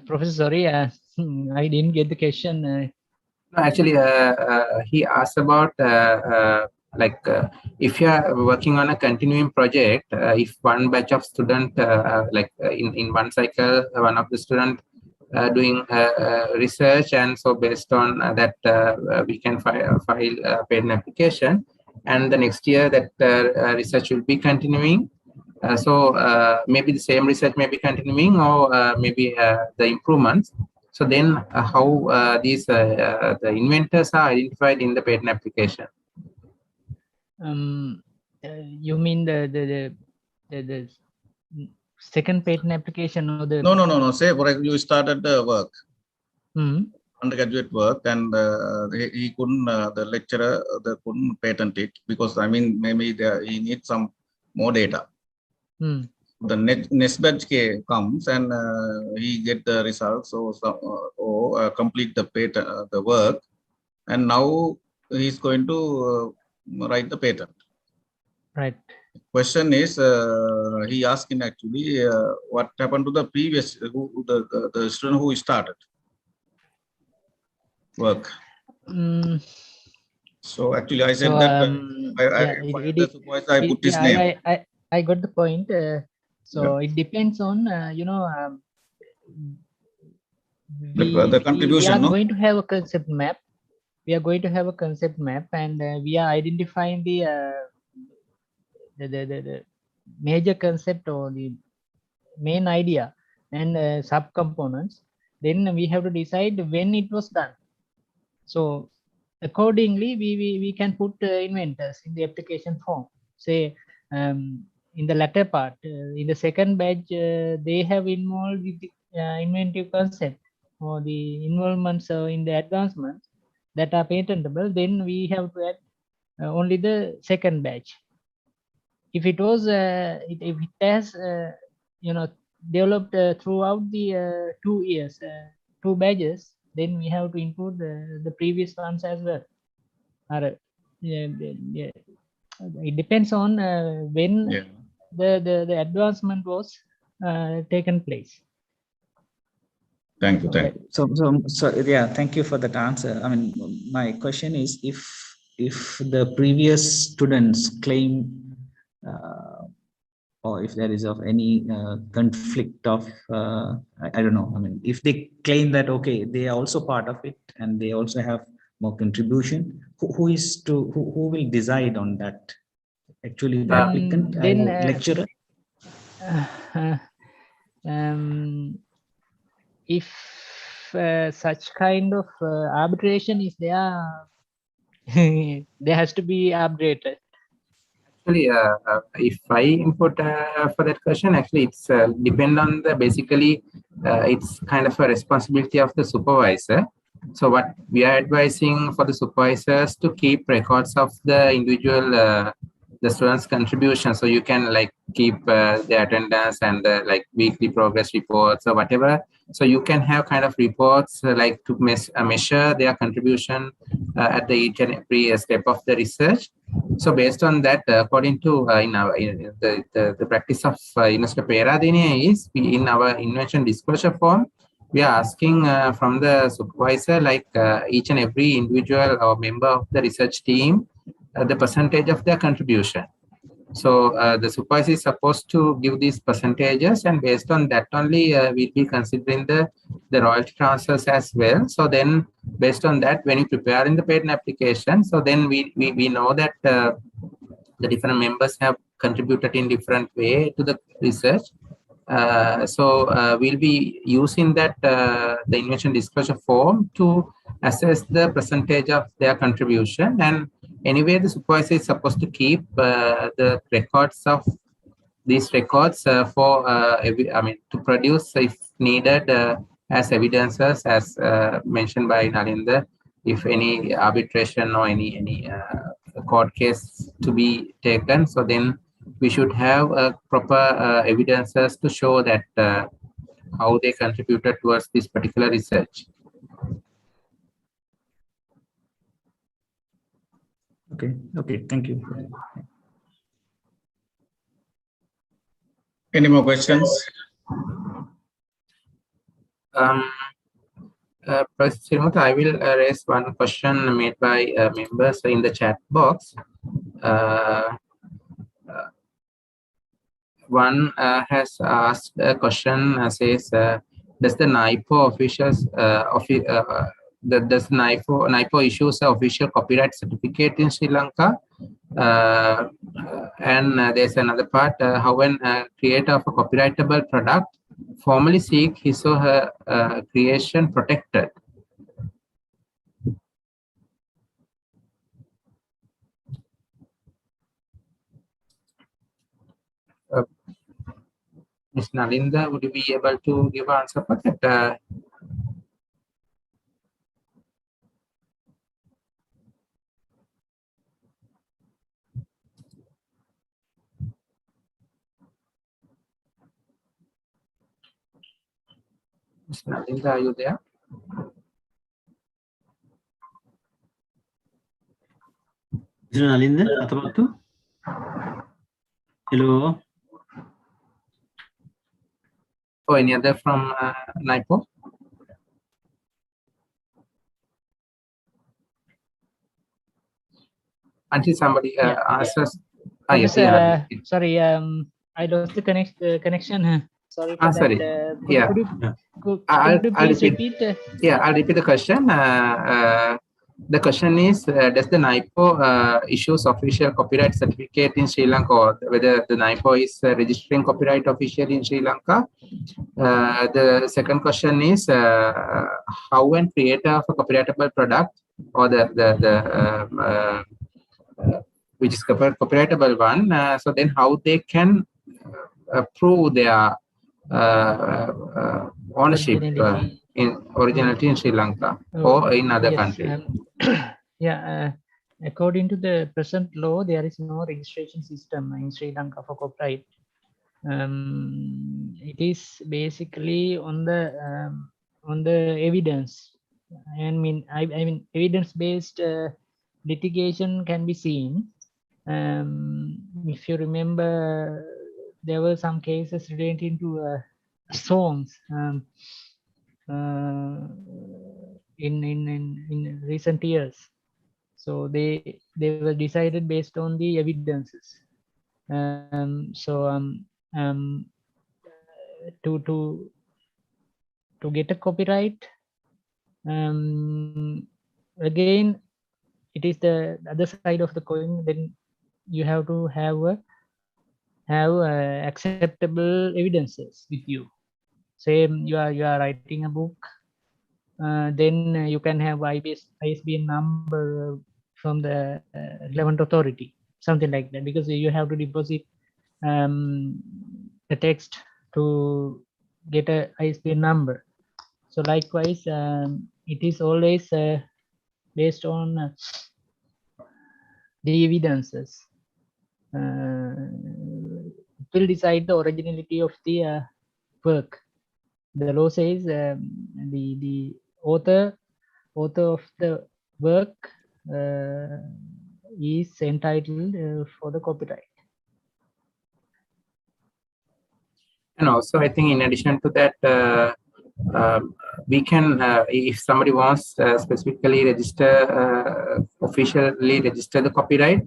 Professor, sorry, I didn't get the question. No, actually, he asked about if you are working on a continuing project, if one batch of student, in one cycle, one of the student doing research, and so based on that, we can file a patent application, and the next year that research will be continuing. So maybe the same research may be continuing, or maybe the improvements. So then how these the inventors are identified in the patent application? You mean the second patent application, or the No. Say for example, you started the work, undergraduate work, and he couldn't, the lecturer couldn't patent it because maybe he needs some more data. The next batch comes and he get the results or complete the patent, the work, and now he's going to write the patent. Right. Question is, he asking actually what happened to the previous the student who started work. So actually, I said I put his name. I got the point. So it depends on the contribution. We are going to have a concept map. And we are identifying the major concept or the main idea and subcomponents. Then we have to decide when it was done. So accordingly, we can put inventors in the application form. Say in the latter part, in the second batch, they have involved with the inventive concept or the involvements in the advancements that are patentable. Then we have to add only the second batch. If it was, if it has, developed throughout the 2 years, 2 batches, then we have to include the previous ones as well. It depends on when the advancement was taken place. Thank you. So yeah, thank you for that answer. I mean, my question is, if the previous students claim or if there is of any conflict of I don't know, I mean, if they claim that okay, they are also part of it and they also have more contribution? Who will decide on that? Actually, the applicant Then or lecturer? If such kind of arbitration is there, there has to be arbitrated. Actually, if I input for that question, actually it's depend on the basically it's kind of a responsibility of the supervisor. So what we are advising for the supervisors to keep records of the individual the students' contribution. So you can like keep the attendance and the like weekly progress reports or whatever. So you can have kind of reports like to measure their contribution at the each and every step of the research. So based on that, according to the practice of University of Peradeniya is in our invention disclosure form, we are asking from the supervisor like each and every individual or member of the research team the percentage of their contribution. So the supervisor is supposed to give these percentages, and based on that only we'll be considering the royalty transfers as well. So then based on that, when you prepare in the patent application, so then we know that the different members have contributed in different way to the research. So we'll be using that the invention disclosure form to assess the percentage of their contribution. And anyway, the supervisor is supposed to keep the records of these records for to produce if needed as evidences as mentioned by Nalinder, if any arbitration or any court case to be taken. So then we should have proper evidences to show that how they contributed towards this particular research. Okay, thank you. Any more questions? President, I will raise one question made by members in the chat box. One has asked a question, says, does the NIPO officials, does NIPO issues an official copyright certificate in Sri Lanka? And there's another part, how when a creator of a copyrightable product formally seek his or her creation protected. Ms. Nalinda, would you be able to give an answer for that? Ms. Nalinda, are you there? Mr. Nalinda, Atabatu? Hello. Oh, any other from NIPO? Until somebody answers. Professor, sorry, I lost the connection. Sorry for that. Sorry. Could you please repeat? Yeah, I'll repeat the question. The question is, does the NIPO issues official copyright certificate in Sri Lanka, or whether the NIPO is registering copyright officially in Sri Lanka? The second question is, how when creator of a copyrightable product or which is copyrightable one, so then how they can prove their ownership in originality in Sri Lanka or in other countries? According to the present law, there is no registration system in Sri Lanka for copyright. It is basically on the evidence. I mean evidence-based litigation can be seen. If you remember, there were some cases relating to songs in recent years. So they were decided based on the evidences. To get a copyright, again, it is the other side of the coin. Then you have to have acceptable evidences with you. Say you are writing a book, then you can have ISBN number from the relevant authority, something like that, because you have to deposit the text to get a ISBN number. So likewise, it is always based on the evidences. It will decide the originality of the work. The law says the author of the work is entitled for the copyright. And also, I think in addition to that, we can, if somebody wants specifically register, officially register the copyright,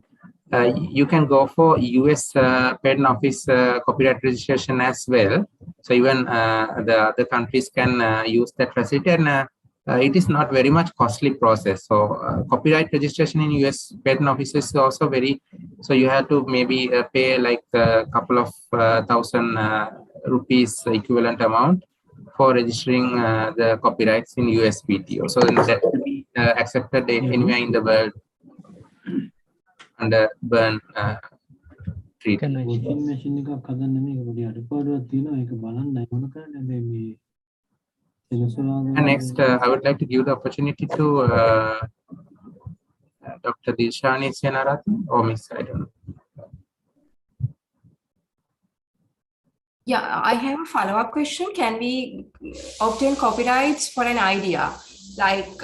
you can go for US Patent Office copyright registration as well. So even the other countries can use that facility, and it is not very much costly process. So copyright registration in US Patent Office is also very, so you have to maybe pay like a couple of thousand rupees equivalent amount for registering the copyrights in USPTO. So then that will be accepted anywhere in the world under Bern treaty. And next, I would like to give the opportunity to Dr. Dilshani Senaratne or Miss, I don't know. Yeah, I have a follow-up question. Can we obtain copyrights for an idea? Like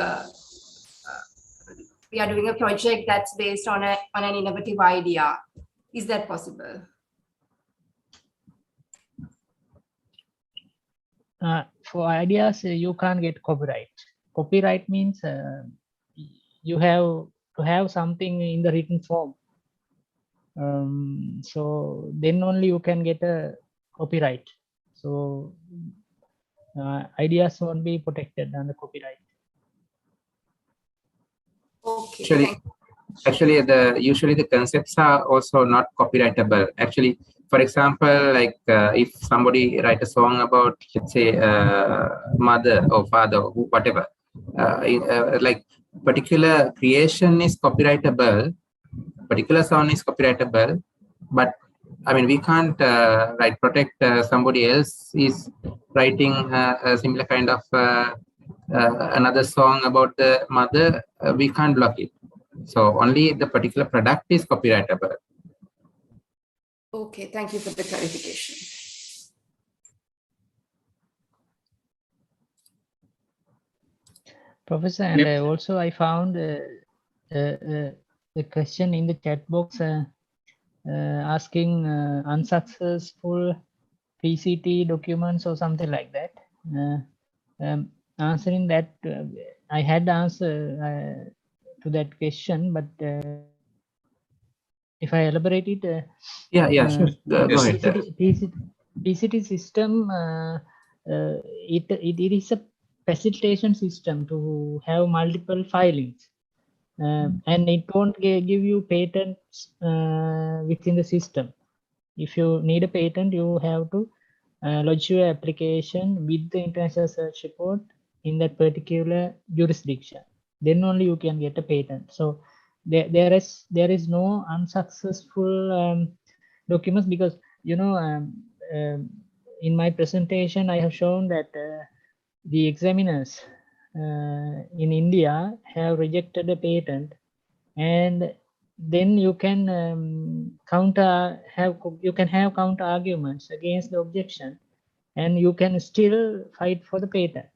we are doing a project that's based on an innovative idea. Is that possible? For ideas, you can't get copyright. Copyright means you have to have something in the written form. So then only you can get a copyright. So ideas won't be protected under copyright. Okay. Actually, usually the concepts are also not copyrightable. Actually, for example, like if somebody write a song about, let's say, mother or father, whatever, like particular creation is copyrightable, particular sound is copyrightable, but I mean, we can't protect somebody else is writing a similar kind of another song about the mother, we can't block it. So only the particular product is copyrightable. Okay, thank you for the clarification. Professor, and also I found the question in the chat box asking unsuccessful PCT documents or something like that. Answering that, I had the answer to that question, but if I elaborate it, sure. Go ahead. PCT system, it is a facilitation system to have multiple filings, and it won't give you patents within the system. If you need a patent, you have to lodge your application with the international search report in that particular jurisdiction. Then only you can get a patent. So there is no unsuccessful documents, because in my presentation I have shown that the examiners in India have rejected a patent, and then you can have counter arguments against the objection, and you can still fight for the patent.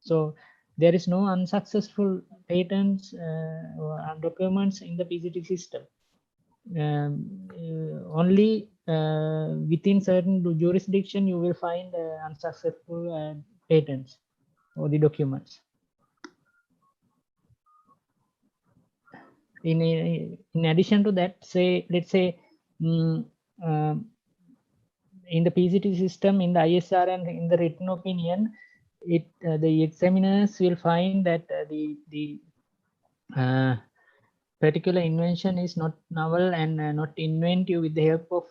So there is no unsuccessful patents or documents in the PCT system. Only within certain jurisdiction you will find unsuccessful patents or the documents. In addition to that, let's say in the PCT system, in the ISR and in the written opinion, the examiners will find that the particular invention is not novel and not inventive with the help of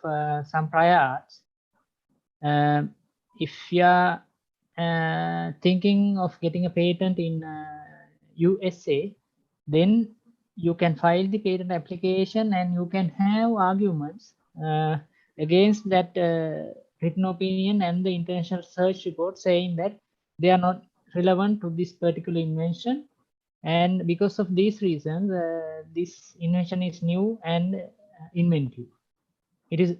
some prior arts. If you are thinking of getting a patent in USA, then you can file the patent application and you can have arguments against that written opinion and the international search report saying that they are not relevant to this particular invention. And because of these reasons, this invention is new and inventive. It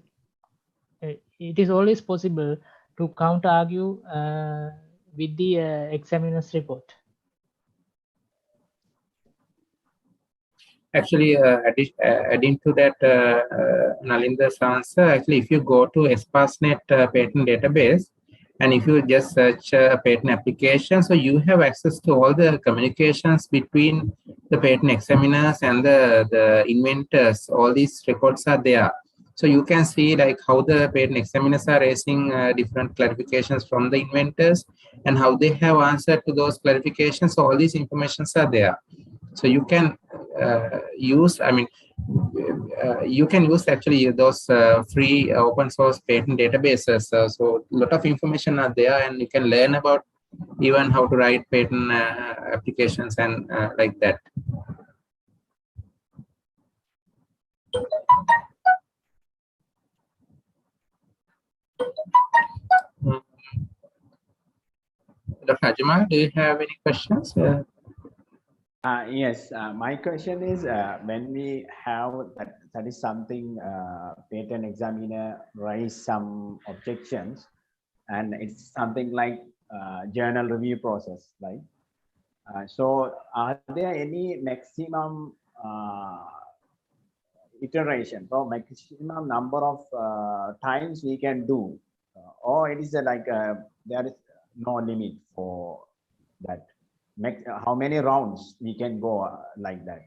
is always possible to counter argue with the examiner's report. Actually, adding to that, Nalinda's answer, actually, if you go to ESPASnet patent database, and if you just search a patent application, so you have access to all the communications between the patent examiners and the inventors. All these records are there. So you can see like how the patent examiners are raising different clarifications from the inventors and how they have answered to those clarifications. So all these informations are there. So you can use, I mean, you can use actually those free open source patent databases. So a lot of information are there and you can learn about even how to write patent applications and like that. Dr. Ajmal, do you have any questions? Yes, my question is when we have that is something patent examiner raise some objections and it's something like journal review process, right? So are there any maximum iteration or maximum number of times we can do or it is like there is no limit for that? How many rounds we can go like that,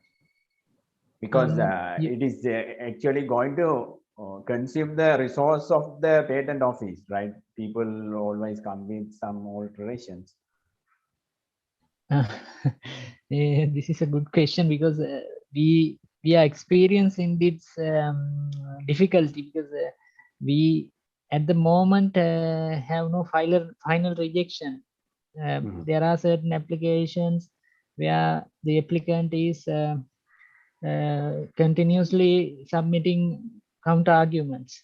because it is actually going to consume the resource of the patent office, right? People always come with some alterations. This is a good question because we are experiencing this difficulty because we at the moment have no final rejection. There are certain applications where the applicant is continuously submitting counter arguments.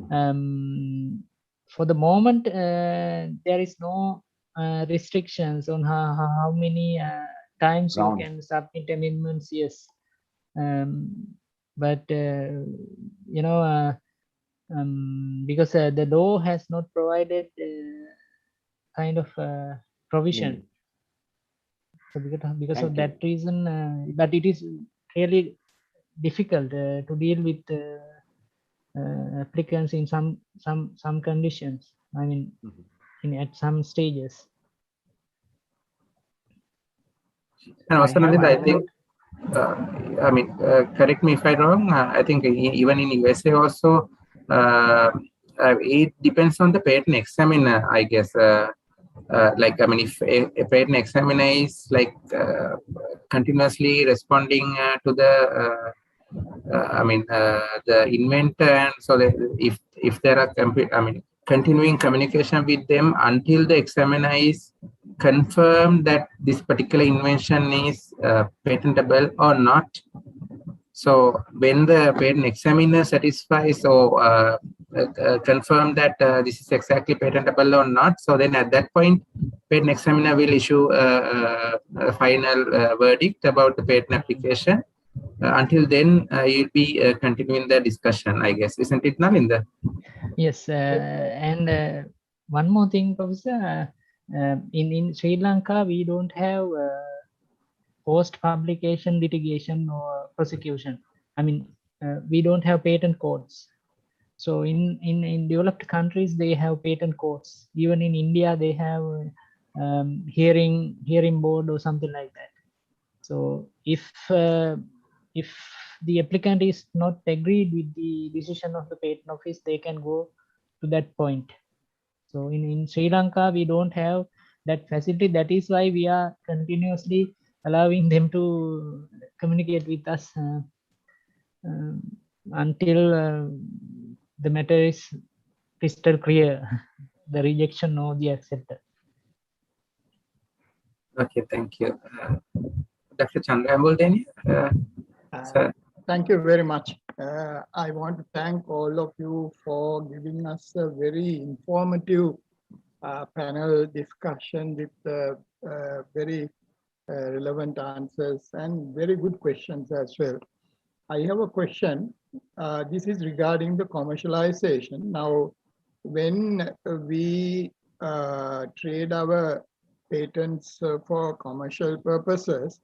For the moment, there is no restrictions on how many times you can submit amendments. Yes, but you know, because the law has not provided kind of provision. So because of that reason, but it is really difficult to deal with applicants in some conditions. I mean, at some stages. And also, I think, I mean, correct me if I'm wrong. I think even in USA also, it depends on the patent examiner, I guess. Like, I mean, if a patent examiner is like continuously responding to the, I mean, the inventor, and so that if there are, I mean, continuing communication with them until the examiner is confirmed that this particular invention is patentable or not. So when the patent examiner satisfies or confirm that this is exactly patentable or not, so then at that point, patent examiner will issue a final verdict about the patent application. Until then, you'll be continuing the discussion, I guess, isn't it, Nalinda? Yes, and one more thing, Professor. In Sri Lanka, we don't have post-publication litigation or prosecution. I mean, we don't have patent courts. So in developed countries, they have patent courts. Even in India, they have hearing board or something like that. So if the applicant is not agreed with the decision of the patent office, they can go to that point. So in Sri Lanka, we don't have that facility. That is why we are continuously allowing them to communicate with us until the matter is crystal clear, the rejection or the acceptance. Okay, thank you. Dr. Chandra Ambuldeni, sir. Thank you very much. I want to thank all of you for giving us a very informative panel discussion with very relevant answers and very good questions as well. I have a question. This is regarding the commercialization. Now, when we trade our patents for commercial purposes,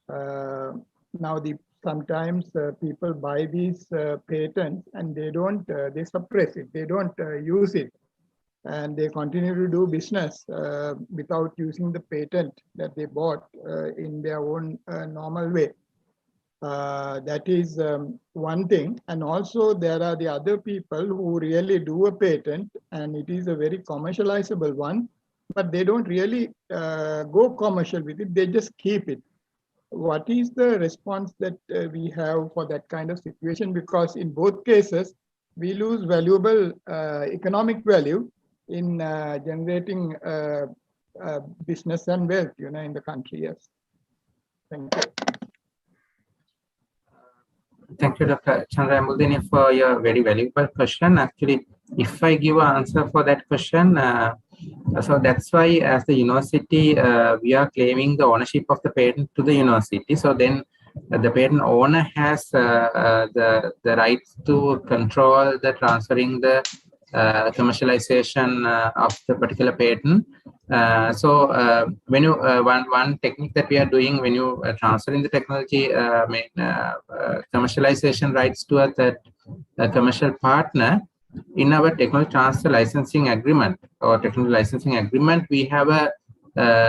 now sometimes people buy these patents and they don't, they suppress it, they don't use it, and they continue to do business without using the patent that they bought in their own normal way. That is one thing. And also there are the other people who really do a patent and it is a very commercializable one, but they don't really go commercial with it, they just keep it. What is the response that we have for that kind of situation? Because in both cases, we lose valuable economic value in generating business and wealth, in the country. Yes. Thank you. Thank you, Dr. Chandra Ambuldeni, for your very valuable question. Actually, if I give an answer for that question, so that's why as the university, we are claiming the ownership of the patent to the university. So then the patent owner has the rights to control the transferring the commercialization of the particular patent. So when you one technique that we are doing when you transferring the technology, commercialization rights to a commercial partner, in our technology transfer licensing agreement or technology licensing agreement, we have a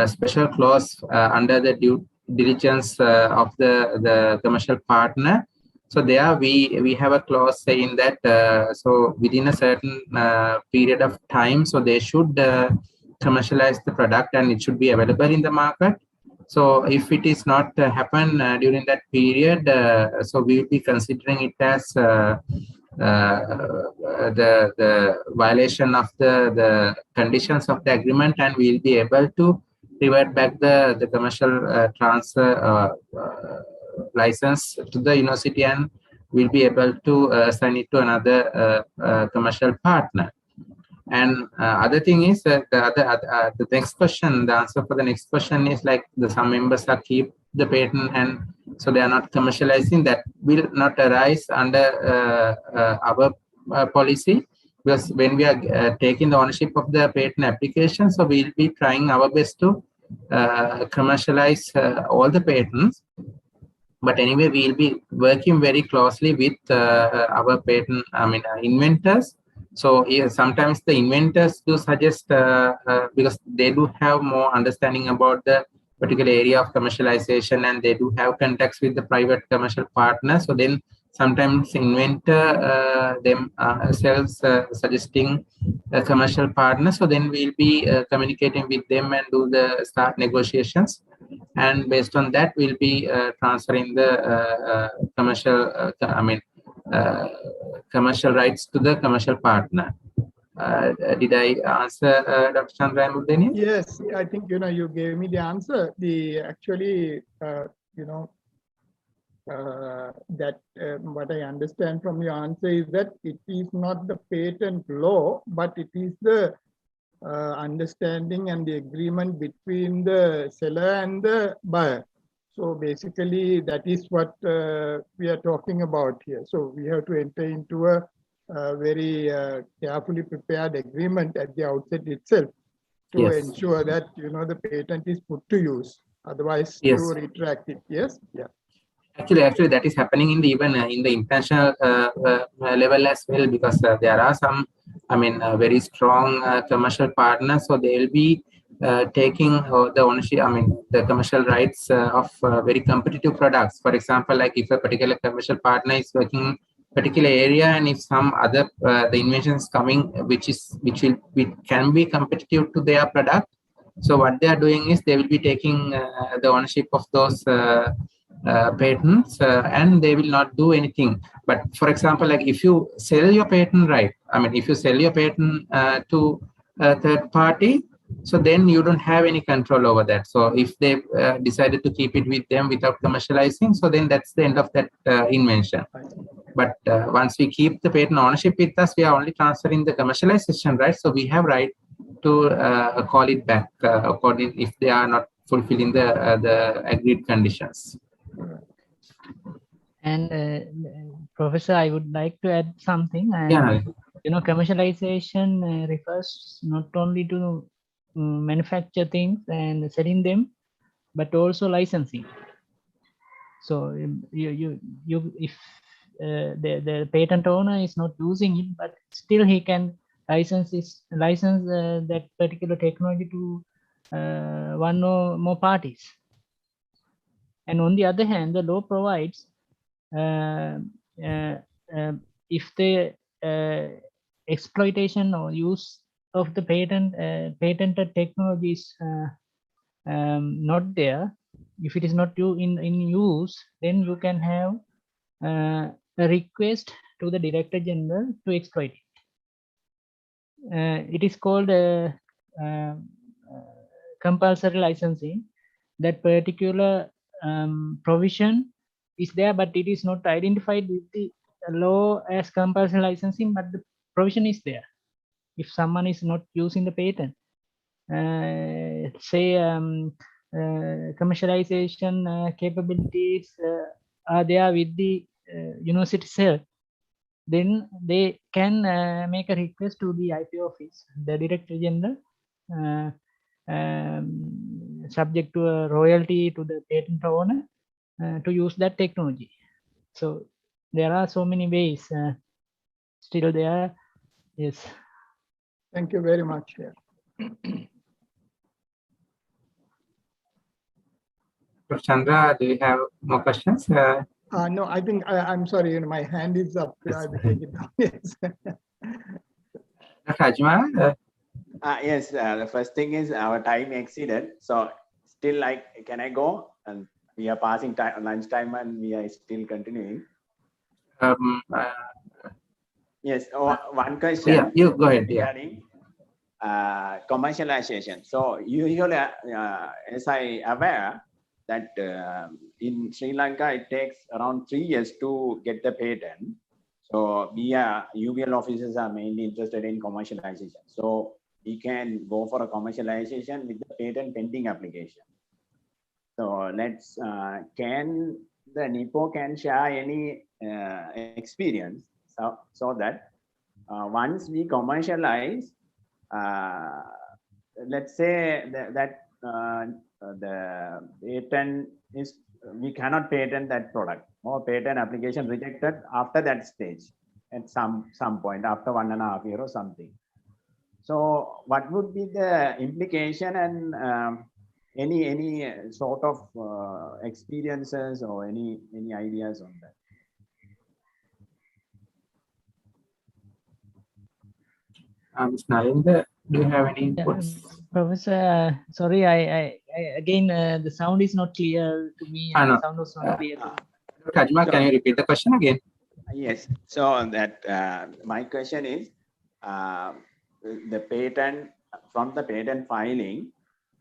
special clause under the due diligence of the commercial partner. So there we have a clause saying that so within a certain period of time, so they should commercialize the product and it should be available in the market. So if it is not happen during that period, so we will be considering it as the violation of the conditions of the agreement, and we will be able to revert back the commercial transfer license to the university, and we'll be able to assign it to another commercial partner. And other thing is that the next question, the answer for the next question is like some members are keep the patent and so they are not commercializing. That will not arise under our policy, because when we are taking the ownership of the patent application, so we'll be trying our best to commercialize all the patents. But anyway, we'll be working very closely with our patent, inventors. So sometimes the inventors do suggest, because they do have more understanding about the particular area of commercialization and they do have contacts with the private commercial partners. So then sometimes inventor themselves suggesting a commercial partner. So then we'll be communicating with them and do the start negotiations. And based on that, we'll be transferring the commercial rights to the commercial partner. Did I answer Dr. Chandra Ambuldeni? Yes, I think you gave me the answer. Actually, that what I understand from your answer is that it is not the patent law, but it is the understanding and the agreement between the seller and the buyer. So basically, that is what we are talking about here. So we have to enter into a very carefully prepared agreement at the outset itself to ensure that the patent is put to use. Otherwise, to retract it. Yes. Yeah. Actually, that is happening in the even in the international level as well, because there are some, very strong commercial partners. So they will be taking the ownership, the commercial rights of very competitive products. For example, like if a particular commercial partner is working particular area, and if some other the invention is coming, which can be competitive to their product, So what they are doing is they will be taking the ownership of those patents and they will not do anything. But for example, like if you sell your patent right, I mean, if you sell your patent to a third party, so then you don't have any control over that. So if they decided to keep it with them without commercializing, so then that's the end of that invention. But once we keep the patent ownership with us, we are only transferring the commercialization right. So we have right to call it back according if they are not fulfilling the agreed conditions. And Professor, I would like to add something. And, Yeah. Commercialization refers not only to manufacture things and selling them, but also licensing. So if the patent owner is not using it, but still he can license that particular technology to one or more parties. And on the other hand, the law provides if the exploitation or use of the patented technology is not there, if it is not in use, then you can have a request to the Director General to exploit it. It is called compulsory licensing. That particular provision is there, but it is not identified with the law as compulsory licensing, but the provision is there. If someone is not using the patent, say commercialization capabilities are there with the university itself, then they can make a request to the IP office, the Director General, subject to a royalty to the patent owner to use that technology. So there are so many ways still there. Yes. Thank you very much. Chandra, do you have more questions? No, I think I'm sorry. My hand is up. I will take it down. Yes. Ajmal, Yes, the first thing is our time exceeded. So still can I go? And we are passing time, lunch time, and we are still continuing. Yes, one question. Yeah, you go ahead. Regarding commercialization. So usually, as I aware that in Sri Lanka, it takes around 3 years to get the patent. So we are UBL officers are mainly interested in commercialization. So we can go for a commercialization with the patent pending application. So let's can the NIPO can share any experience so that once we commercialize, let's say that the patent is we cannot patent that product or patent application rejected after that stage at some point after 1.5 years or something. So what would be the implication and any sort of experiences or any ideas on that? Ms. Narinder, do you have any inputs? Professor, sorry, I again, the sound is not clear to me. No. Sound was not clear to me. Ajmal, can you repeat the question again? Yes. So that my question is, the patent from the patent filing,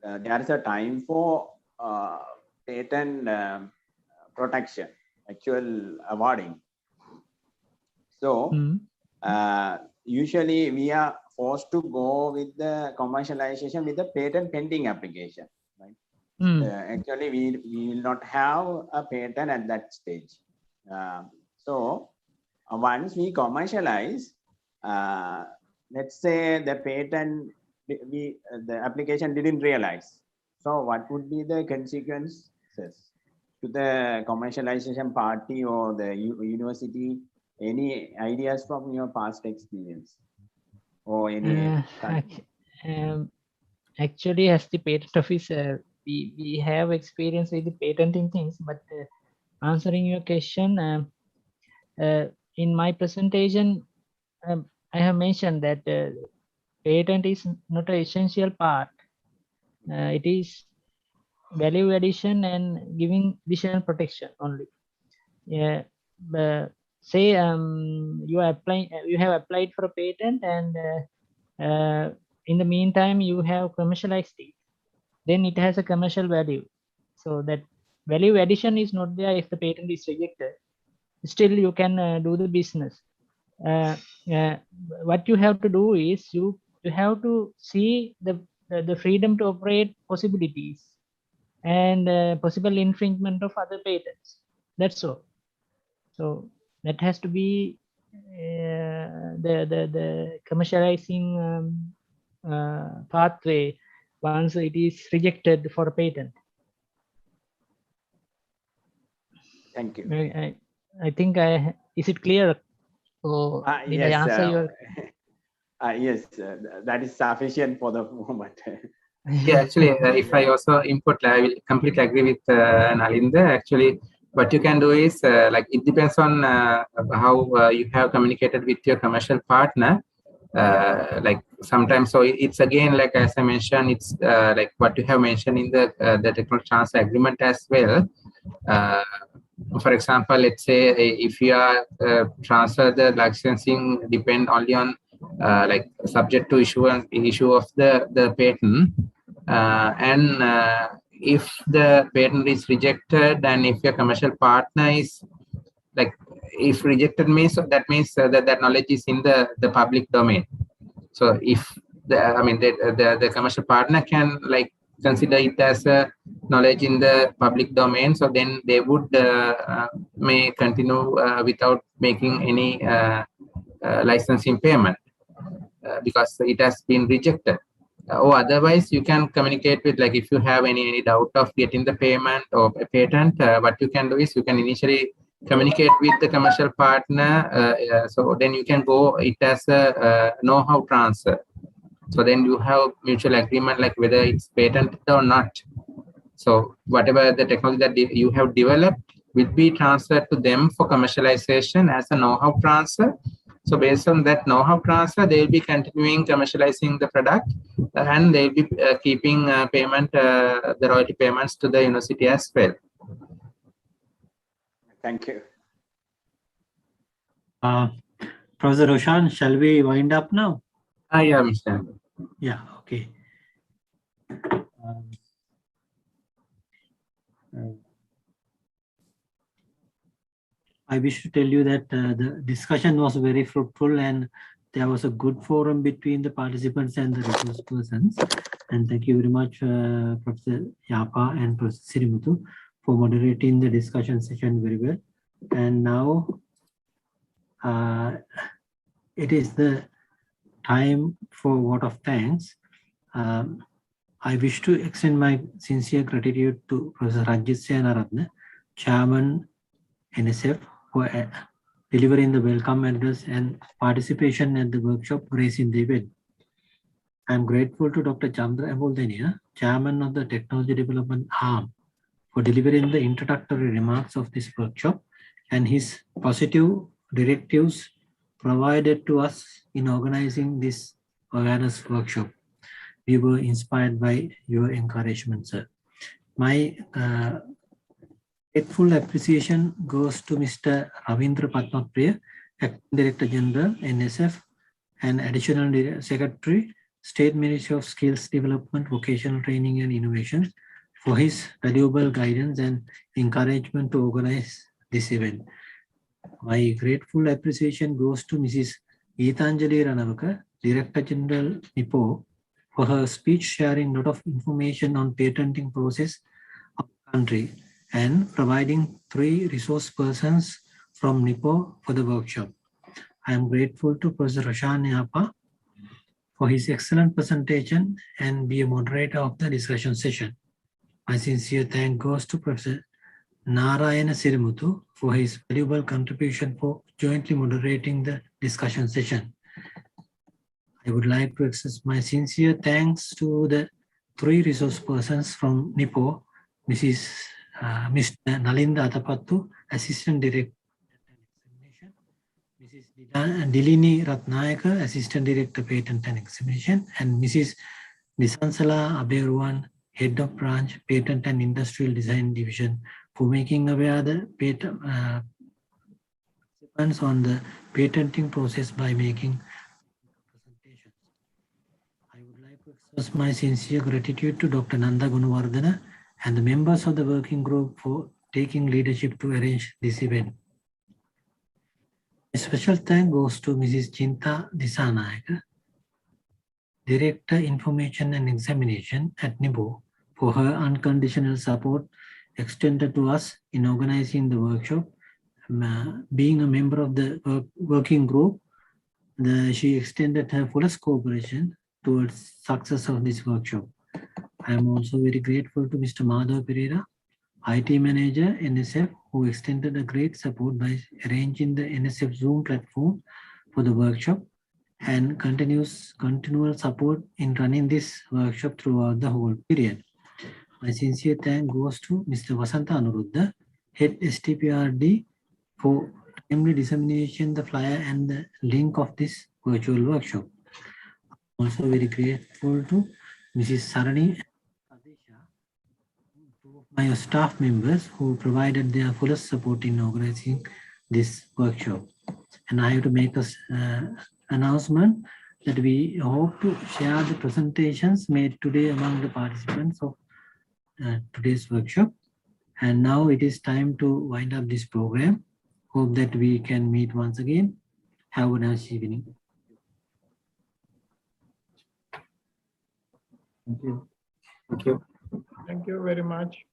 there is a time for patent protection, actual awarding. So usually we are forced to go with the commercialization with the patent pending application. Right? Actually, we will not have a patent at that stage. So once we commercialize, let's say the patent, the application didn't realize. So what would be the consequences to the commercialization party or the university? Any ideas from your past experience or any? Actually, as the patent officer, we have experience with the patenting things, but answering your question, in my presentation, I have mentioned that patent is not an essential part it is value addition and giving additional protection only. Yeah, say you have applied for a patent, and in the meantime you have commercialized it, then it has a commercial value. So that value addition is not there if the patent is rejected. Still you can do the business. What you have to do is you have to see the freedom to operate possibilities and possible infringement of other patents. That's all. So that has to be the commercializing pathway once it is rejected for a patent. Thank you. I think is it clear? Or did I Yes, answer your? yes, that is sufficient for the moment. Yeah, actually, if I also input, I will completely agree with Nalinda. Actually, what you can do is like it depends on how you have communicated with your commercial partner. Like sometimes, so it's again like as I mentioned, it's like what you have mentioned in the technology transfer agreement as well. For example, let's say if you are transfer the licensing depend only on like subject to issue of the patent, and if the patent is rejected and if your commercial partner is like if rejected means that means that knowledge is in the public domain. So if the commercial partner can like consider it as a knowledge in the public domain, so then they would may continue without making any licensing payment because it has been rejected. Or otherwise you can communicate with, like if you have any doubt of getting the payment or a patent, what you can do is you can initially communicate with the commercial partner, so then you can go it as a know-how transfer. So then you have mutual agreement like whether it's patented or not. So whatever the technology that you have developed will be transferred to them for commercialization as a know-how transfer. So based on that know-how transfer, they will be continuing commercializing the product, and they'll be keeping payment, the royalty payments to the university as well. Thank you. Professor Roshan, shall we wind up now? Yeah, Mr. Yeah, okay. I wish to tell you that the discussion was very fruitful and there was a good forum between the participants and the resource persons. And thank you very much, Professor Yapa and Professor Sirimuthu for moderating the discussion session very well. And now it is the time for vote of thanks. I wish to extend my sincere gratitude to Professor Ranjit Senaratne, Chairman NSF, for delivering the welcome address and participation at the workshop gracing the event. I am grateful to Dr. Chandra Amboldenia, Chairman of the Technology Development Arm, for delivering the introductory remarks of this workshop and his positive directives provided to us in organizing this awareness workshop. We were inspired by your encouragement, sir. My grateful appreciation goes to Mr. Ravindra Padmapriya, Acting Director General, NSF, and Additional Secretary, State Ministry of Skills Development, Vocational Training and Innovation, for his valuable guidance and encouragement to organize this event. My grateful appreciation goes to Mrs. Geethanjali Ranavaka, Director General, NIPO, for her speech sharing a lot of information on patenting process of the country and providing 3 resource persons from NIPO for the workshop. I am grateful to Professor Roshan Yapa for his excellent presentation and be a moderator of the discussion session. My sincere thanks goes to Professor Narayana Sirimuthu for his valuable contribution for jointly moderating the discussion session. I would like to express my sincere thanks to the 3 resource persons from NIPO, Mrs. Mr. Nalinda Atapattu, Assistant Director, Mrs. Dilini Ratnayaka, Assistant Director, Patent and Examination, and Mrs. Nisansala Aberuan, Head of Branch, Patent and Industrial Design Division, for making aware the participants on the patenting process by making presentations. I would like to express my sincere gratitude to Dr. Nanda Gunawardena and the members of the working group for taking leadership to arrange this event. A special thank goes to Mrs. Chinta Disanayaka, Director Information and Examination at NIBO, for her unconditional support extended to us in organizing the workshop. Being a member of the working group, she extended her fullest cooperation towards success of this workshop. I am also very grateful to Mr. Madhav Pereira, IT Manager, NSF, who extended a great support by arranging the NSF Zoom platform for the workshop and continual support in running this workshop throughout the whole period. My sincere thanks goes to Mr. Vasanta Anuruddha, Head STPRD, for timely dissemination the flyer and the link of this virtual workshop. Also very grateful to Mrs. Sarani, my staff members who provided their fullest support in organizing this workshop. And I have to make an announcement that we hope to share the presentations made today among the participants of today's workshop. And now it is time to wind up this program. Hope that we can meet once again. Have a nice evening. Thank you. Thank you. Thank you very much.